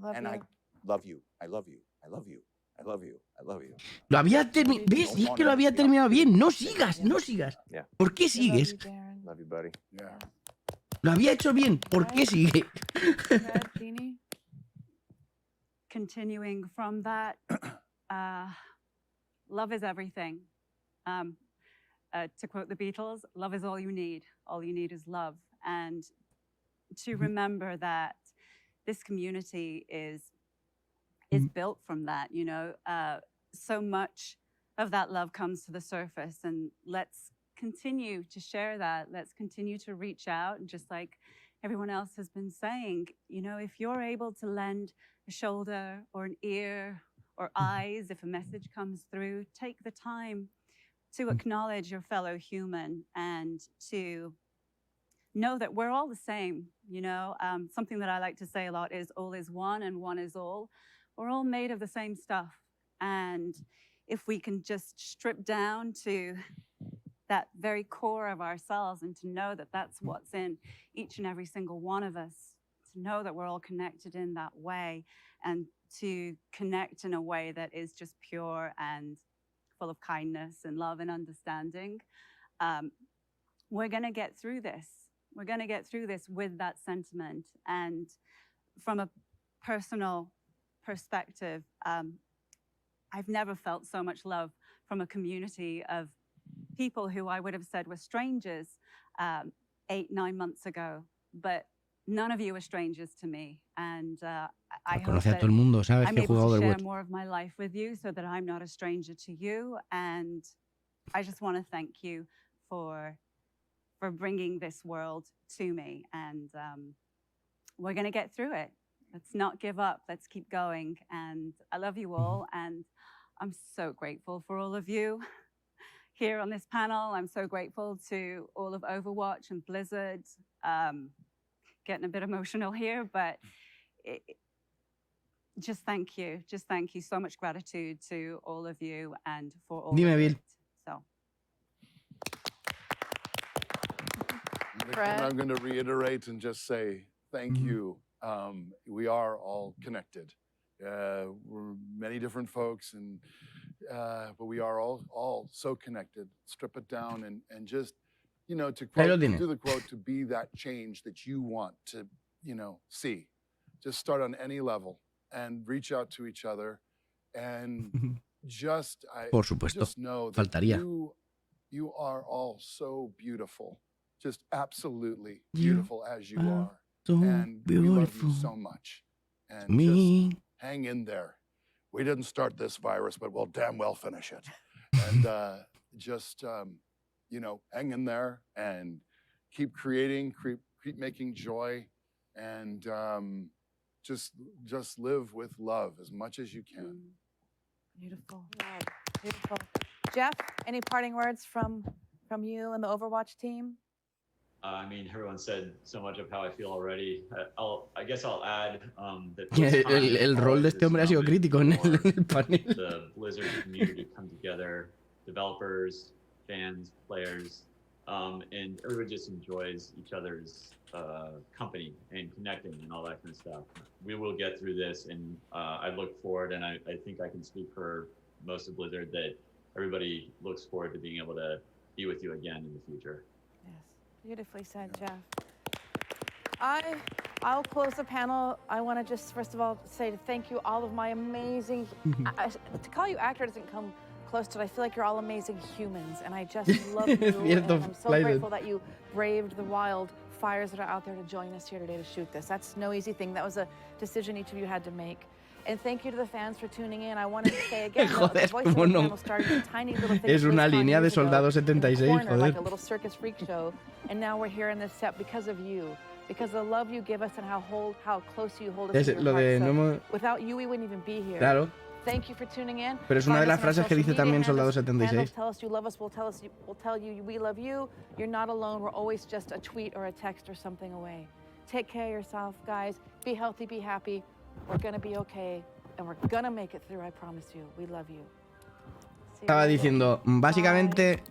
I love you. I love you. I love you. I love you. I love you. Lo había terminado. ¿Ves? Es que lo había terminado bien. No sigas, no sigas. ¿Por qué sigues? Love you, buddy. Lo había hecho bien. ¿Por qué sigue? Continuing from that, love is everything. To quote the Beatles, love is all you need. All you need is love. And to remember that this community is built from that, you know. So much of that love comes to the surface, and let's continue to share that. Let's continue to reach out, and just like everyone else has been saying, you know, if you're able to lend a shoulder or an ear or eyes, if a message comes through, take the time to acknowledge your fellow human and to know that we're all the same, you know. Something that I like to say a lot is all is one and one is all. We're all made of the same stuff. And if we can just strip down to that very core of ourselves and to know that that's what's in each and every single one of us, to know that we're all connected in that way, and to connect in a way that is just pure and full of kindness and love and understanding, we're going to get through this. We're going to get through this with that sentiment. And from a personal perspective, I've never felt so much love from a community of people who I would have said were strangers 8-9 months ago, but none of you are strangers to me. And I hope that I'm able to share more of my life with you so that I'm not a stranger to you. And I just want to thank you for bringing this world to me. And we're going to get through it. Let's not give up. Let's keep going. And I love you all. And I'm so grateful for all of you here on this panel. I'm so grateful to all of Overwatch and Blizzard. Getting a bit emotional here, but just thank you. Just thank you. So much gratitude to all of you and for all of it. So. I'm going to reiterate and just say thank you. We are all connected. We're many different folks, but we are all so connected. Strip it down and just, you know, to Ahí lo quote, tienes. do the quote, to be that change that you want to, you know, see. Just start on any level and reach out to each other and just, Por supuesto. just know that Faltaría. you are all so beautiful, just absolutely beautiful as you are. So And we love you beautiful. so much. And Me. just hang in there. We didn't start this virus, but we'll damn well finish it. And just, you know, hang in there and keep creating, keep making joy, and just live with love as much as you can. Beautiful. Beautiful. Jeff, any parting words from you and the Overwatch team? I mean, everyone said so much of how I feel already. I guess I'll add that El rol de este hombre ha sido crítico en el panel. the Blizzard community come together, developers, fans, players, and everybody just enjoys each other's company and connecting and all that kind of stuff. We will get through this, and I look forward, and I think I can speak for most of Blizzard that everybody looks forward to being able to be with you again in the future. Beautifully said, Jeff. I'll close the panel. I want to just, first of all, say thank you, all of my amazing, to call you actor doesn't come close to it. I feel like you're all amazing humans, and I just love you. And I'm so grateful that you braved the wild fires that are out there to join us here today to shoot this. That's no easy thing. That was a decision each of you had to make. And thank you to the fans for tuning in. I wanted to say again, the voice of the panel started a tiny little thing. Es una línea de Soldado 76, joder. Like a little circus freak show, and now we're here in this set because of you, because the love you give us and how close you hold us in your heart. So without you, we wouldn't even be here. Claro. Thank you for tuning in. Pero es una de las frases que dice también Soldado 76. Tell us you love us. We'll tell you we love you. You're not alone. We're always just a tweet or a text or something away. Take care of yourself, guys. Be healthy. Be happy. We're gonna be okay, and we're gonna make it through. I promise you. We love you. Estaba diciendo, básicamente,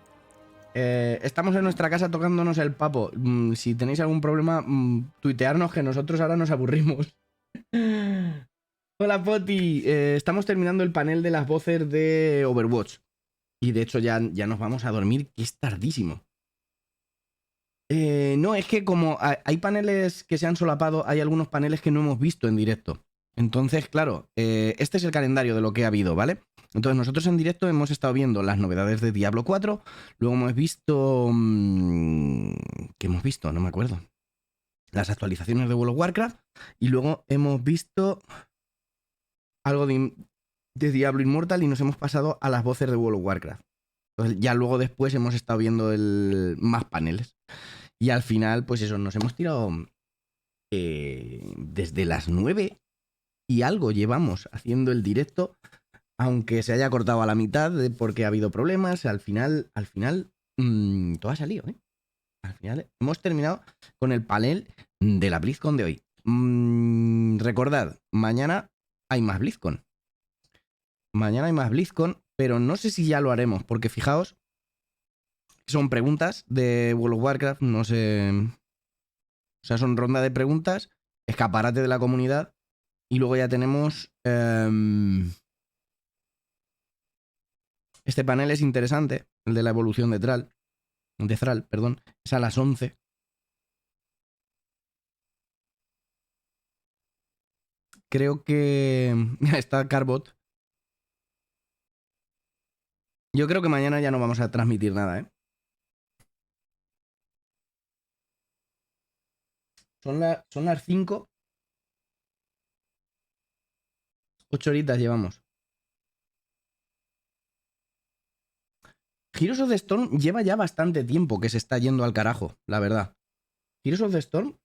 estamos en nuestra casa tocándonos el papo. Si tenéis algún problema, tuitearnos, que nosotros ahora nos aburrimos. Hola, Poti. Estamos terminando el panel de las voces de Overwatch. Y de hecho ya nos vamos a dormir, que es tardísimo. No, es que como hay paneles que se han solapado, hay algunos paneles que no hemos visto en directo. Entonces, claro, este es el calendario de lo que ha habido, ¿vale? Entonces nosotros en directo hemos estado viendo las novedades de Diablo 4, luego hemos visto... ¿Qué hemos visto? No me acuerdo. Las actualizaciones de World of Warcraft, y luego hemos visto algo de Diablo Immortal y nos hemos pasado a las voces de World of Warcraft. Entonces ya luego después hemos estado viendo más paneles. Y al final, pues eso, nos hemos tirado desde las 9 y algo llevamos haciendo el directo, aunque se haya cortado a la mitad porque ha habido problemas. Al final todo ha salido, ¿eh? Al final hemos terminado con el panel de la Blizzcon de hoy. Recordad, mañana hay más Blizzcon. Mañana hay más Blizzcon, pero no sé si ya lo haremos, porque fijaos, son preguntas de World of Warcraft, no sé... O sea, son ronda de preguntas, escaparate de la comunidad, y luego ya tenemos... Este panel es interesante, el de la evolución de Thrall, perdón, es a las 11. Creo que... está Carbot. Yo creo que mañana ya no vamos a transmitir nada, ¿eh? Son las 5. 8 horitas llevamos. Heroes of the Storm lleva ya bastante tiempo que se está yendo al carajo, la verdad. Heroes of the Storm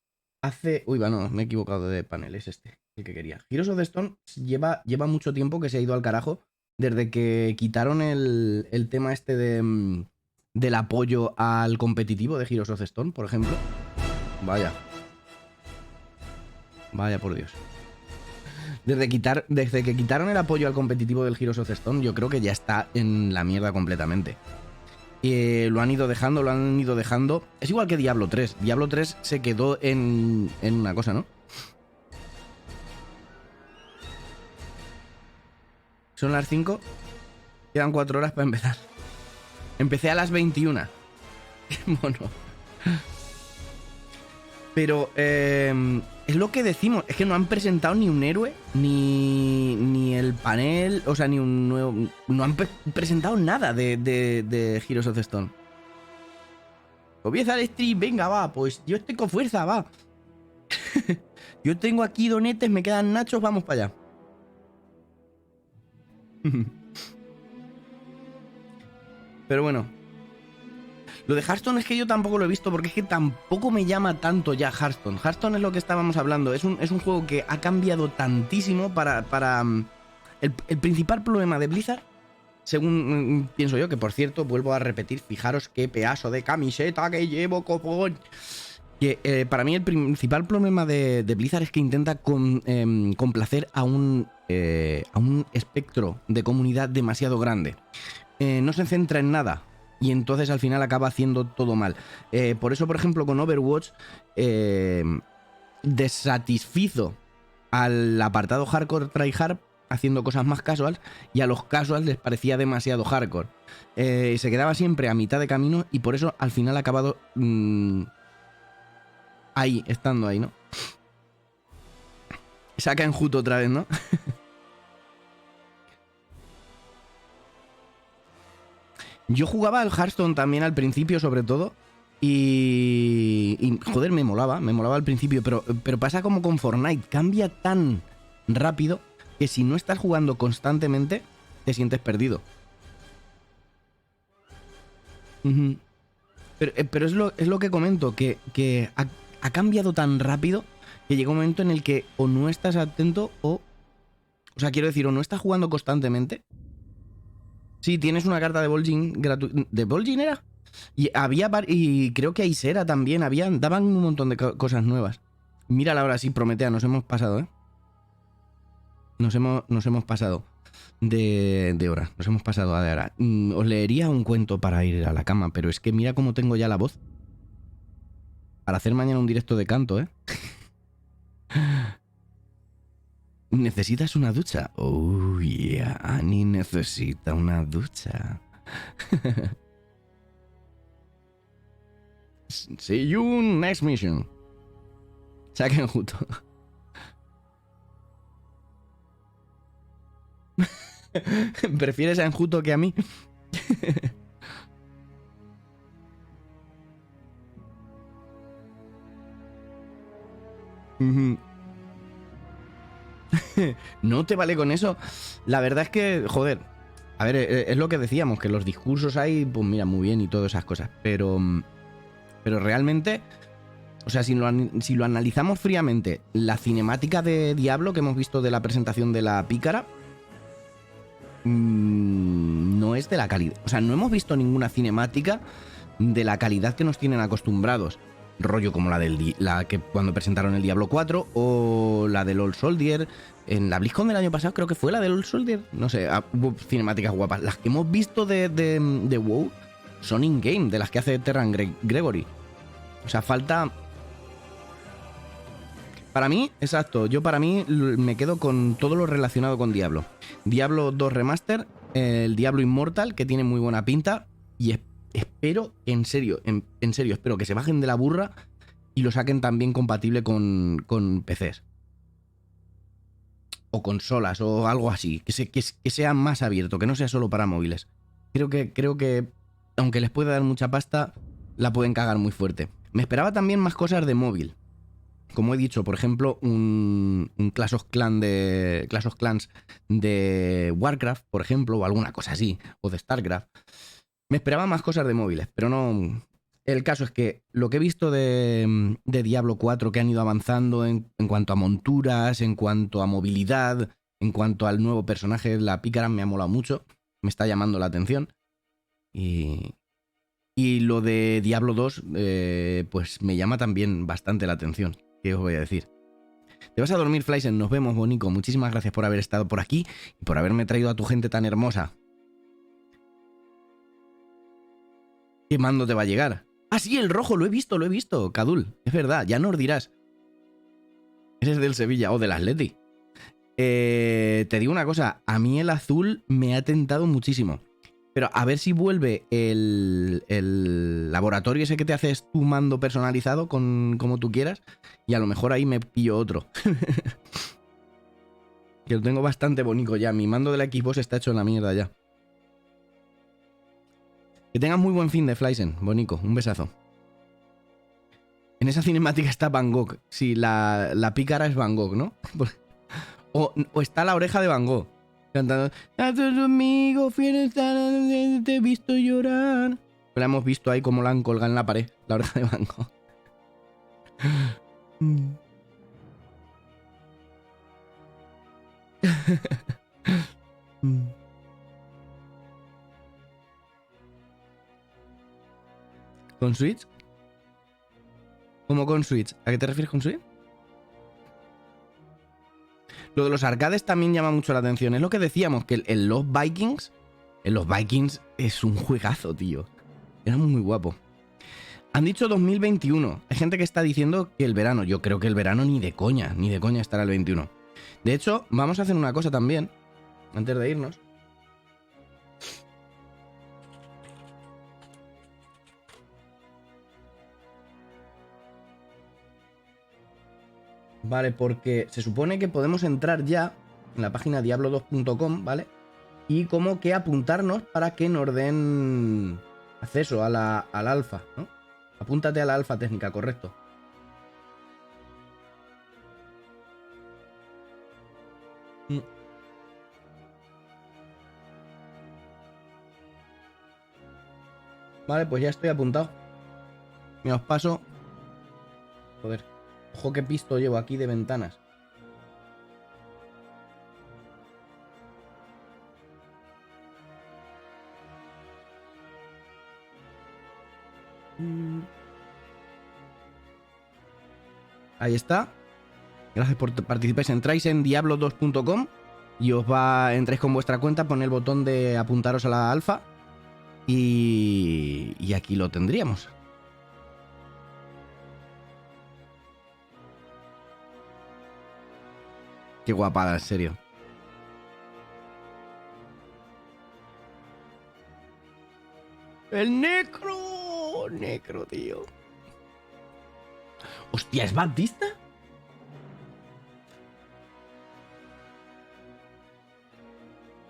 hace... Uy, no, me he equivocado de panel, es este, el que quería. Heroes of the Storm lleva mucho tiempo que se ha ido al carajo, desde que quitaron el tema este del apoyo al competitivo de Heroes of the Storm, por ejemplo. Vaya por Dios. Desde que quitaron el apoyo al competitivo del Heroes of the Storm, yo creo que ya está en la mierda completamente. Lo han ido dejando. Es igual que Diablo 3. Diablo 3 se quedó en una cosa, ¿no? Son las 5. Quedan 4 horas para empezar. Empecé a las 21. Mono. Pero es lo que decimos, es que no han presentado ni un héroe, ni el panel, o sea, ni un nuevo... No han presentado nada de Heroes of the Storm. Comienza el stream, venga, va, pues yo estoy con fuerza, va. Yo tengo aquí donetes, me quedan nachos, vamos para allá. Pero bueno. Lo de Hearthstone es que yo tampoco lo he visto porque es que tampoco me llama tanto ya Hearthstone. Hearthstone es lo que estábamos hablando. Es un juego que ha cambiado tantísimo para el principal problema de Blizzard, según pienso yo, que por cierto, vuelvo a repetir, fijaros qué pedazo de camiseta que llevo, copón. Que para mí el principal problema de Blizzard es que intenta complacer a un espectro de comunidad demasiado grande. No se centra en nada. Y entonces al final acaba haciendo todo mal. Por eso, por ejemplo, con Overwatch desatisfizo al apartado hardcore tryhard haciendo cosas más casual, y a los casuals les parecía demasiado hardcore. Se quedaba siempre a mitad de camino y por eso al final ha acabado ahí, estando ahí, ¿no? Saca enjuto otra vez, ¿no? Yo jugaba al Hearthstone también al principio, sobre todo. Y joder, me molaba al principio. Pero pasa como con Fortnite. Cambia tan rápido que si no estás jugando constantemente, te sientes perdido. Pero es lo que comento, que ha cambiado tan rápido que llega un momento en el que o no estás atento o sea, quiero decir, o no estás jugando constantemente. Sí, tienes una carta de Vol'jin gratuita. ¿De Vol'jin era? Y había y creo que Aisera también. Daban un montón de cosas nuevas. Mírala ahora, sí, Prometea, nos hemos pasado, ¿eh? Nos hemos pasado de hora. Nos hemos pasado de hora. Os leería un cuento para ir a la cama, pero es que mira cómo tengo ya la voz. Para hacer mañana un directo de canto, ¿eh? ¿Necesitas una ducha? Oh, yeah, Annie necesita una ducha. See you next mission. Saquen justo. ¿Prefieres a Enjuto que a mí? ¿No te vale con eso? La verdad es que, joder, a ver, es lo que decíamos, que los discursos hay, pues mira, muy bien y todas esas cosas, pero realmente, o sea, si lo analizamos fríamente, la cinemática de Diablo que hemos visto de la presentación de la pícara no es de la calidad, o sea, no hemos visto ninguna cinemática de la calidad que nos tienen acostumbrados. Rollo como la que cuando presentaron el Diablo 4 o la del Old Soldier. En la BlizzCon del año pasado creo que fue la del Old Soldier. No sé, hubo cinemáticas guapas. Las que hemos visto de WoW son in-game, de las que hace Terran Gregory. O sea, falta... Para mí, exacto, para mí me quedo con todo lo relacionado con Diablo. Diablo 2 Remaster, el Diablo Immortal, que tiene muy buena pinta, y espero, en serio, espero que se bajen de la burra y lo saquen también compatible con PCs. O consolas, o algo así. Que sea más abierto, que no sea solo para móviles. Creo que, aunque les pueda dar mucha pasta, la pueden cagar muy fuerte. Me esperaba también más cosas de móvil. Como he dicho, por ejemplo, un Clash of Clans de Warcraft, por ejemplo, o alguna cosa así, o de StarCraft. Me esperaba más cosas de móviles, pero no... El caso es que lo que he visto de Diablo 4, que han ido avanzando en cuanto a monturas, en cuanto a movilidad, en cuanto al nuevo personaje, la pícara, me ha molado mucho, me está llamando la atención. Y lo de Diablo 2, pues me llama también bastante la atención. ¿Qué os voy a decir? Te vas a dormir, Flysen, nos vemos, Bonico. Muchísimas gracias por haber estado por aquí y por haberme traído a tu gente tan hermosa. ¿Qué mando te va a llegar? Ah, sí, el rojo, lo he visto, Cadul. Es verdad, ya nos dirás. Eres del Sevilla o del Atleti. Te digo una cosa, a mí el azul me ha tentado muchísimo. Pero a ver si vuelve el laboratorio ese que te haces tu mando personalizado como tú quieras. Y a lo mejor ahí me pillo otro. Que lo tengo bastante bonito ya. Mi mando de la Xbox está hecho en la mierda ya. Que tengas muy buen fin de Flysen. Bonico, un besazo. En esa cinemática está Van Gogh. Sí, la pícara es Van Gogh, ¿no? O está la oreja de Van Gogh. Cantando a tus amigos fieles, te he visto llorar. La hemos visto ahí como la han colgado en la pared, la oreja de Van Gogh. ¿Con Switch? ¿Cómo con Switch? ¿A qué te refieres con Switch? Lo de los arcades también llama mucho la atención. Es lo que decíamos, que el Los Vikings es un juegazo, tío. Era muy guapo. Han dicho 2021. Hay gente que está diciendo que el verano. Yo creo que el verano ni de coña estará el 21. De hecho, vamos a hacer una cosa también, antes de irnos. Vale, porque se supone que podemos entrar ya en la página diablo2.com, ¿vale? Y como que apuntarnos para que nos den acceso al alfa, ¿no? Apúntate a la alfa técnica, correcto. Vale, pues ya estoy apuntado. Mira, os paso. Joder. Ojo qué pisto llevo aquí de ventanas. Ahí está. Gracias por participar. Entráis en diablo2.com y entráis con vuestra cuenta, ponéis el botón de apuntaros a la alfa y aquí lo tendríamos. Qué guapada, en serio. El necro. Necro, tío. Hostia, ¿es Batista?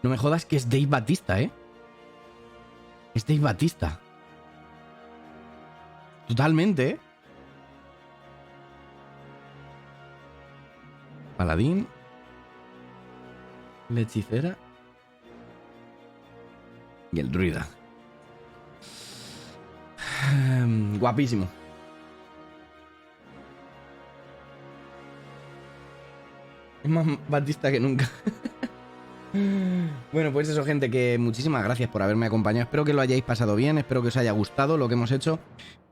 No me jodas que es Dave Batista, ¿eh? Es Dave Batista. Totalmente, ¿eh? Paladín. La hechicera. Y el druida. Guapísimo. Es más Batista que nunca. Bueno, pues eso, gente, que muchísimas gracias por haberme acompañado. Espero que lo hayáis pasado bien, espero que os haya gustado lo que hemos hecho.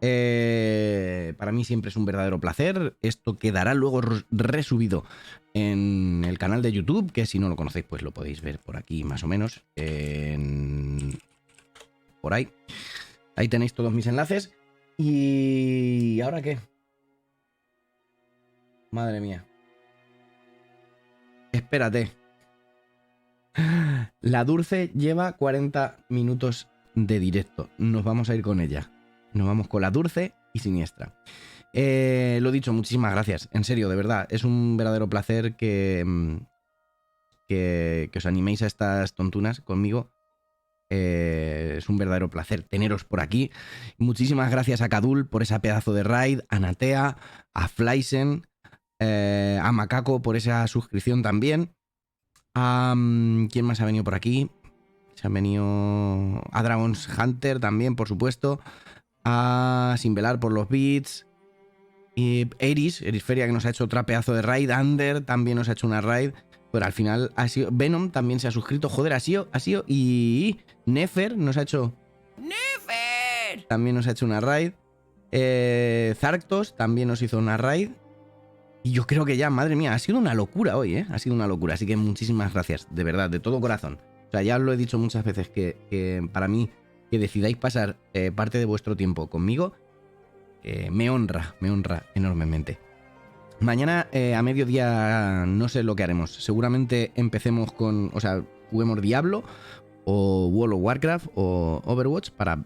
Para mí siempre es un verdadero placer. Esto quedará luego resubido en el canal de YouTube, que si no lo conocéis, pues lo podéis ver por aquí más o menos. Por ahí. Ahí tenéis todos mis enlaces. ¿Y ahora qué? Madre mía. Espérate. La Dulce lleva 40 minutos de directo. Nos vamos a ir con ella. Nos vamos con la Dulce y Siniestra. Lo dicho, muchísimas gracias. En serio, de verdad. Es un verdadero placer que os animéis a estas tontunas conmigo. Es un verdadero placer teneros por aquí. Muchísimas gracias a Kadul por esa pedazo de raid, a Natea, a Flysen, a Macaco por esa suscripción también. ¿Quién más ha venido por aquí? Se han venido a Dragon's Hunter también, por supuesto. A Sin Velar por los beats. Y Erisferia, que nos ha hecho otra pedazo de raid. Ander también nos ha hecho una raid. Pero al final ha sido. Venom también se ha suscrito. Joder, ha sido. Y Nefer nos ha hecho. ¡Nefer! También nos ha hecho una raid. Zarktos también nos hizo una raid. Y yo creo que ya, madre mía, ha sido una locura hoy, ¿eh? Ha sido una locura. Así que muchísimas gracias, de verdad, de todo corazón. O sea, ya os lo he dicho muchas veces que para mí, que decidáis pasar parte de vuestro tiempo conmigo, me honra enormemente. Mañana a mediodía no sé lo que haremos. Seguramente empecemos con, o sea, juguemos Diablo o World of Warcraft o Overwatch para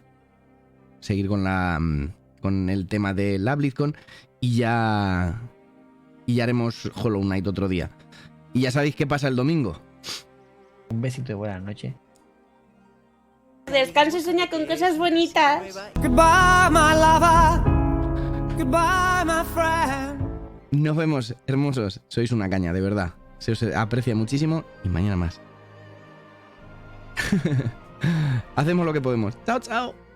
seguir con el tema de la BlizzCon y ya haremos Hollow Knight otro día. Y ya sabéis qué pasa el domingo. Un besito de buenas noches. Descansa y sueña con cosas bonitas. Goodbye, my lover. Goodbye, my friend. Nos vemos, hermosos. Sois una caña, de verdad. Se os aprecia muchísimo y mañana más. Hacemos lo que podemos. Chao, chao.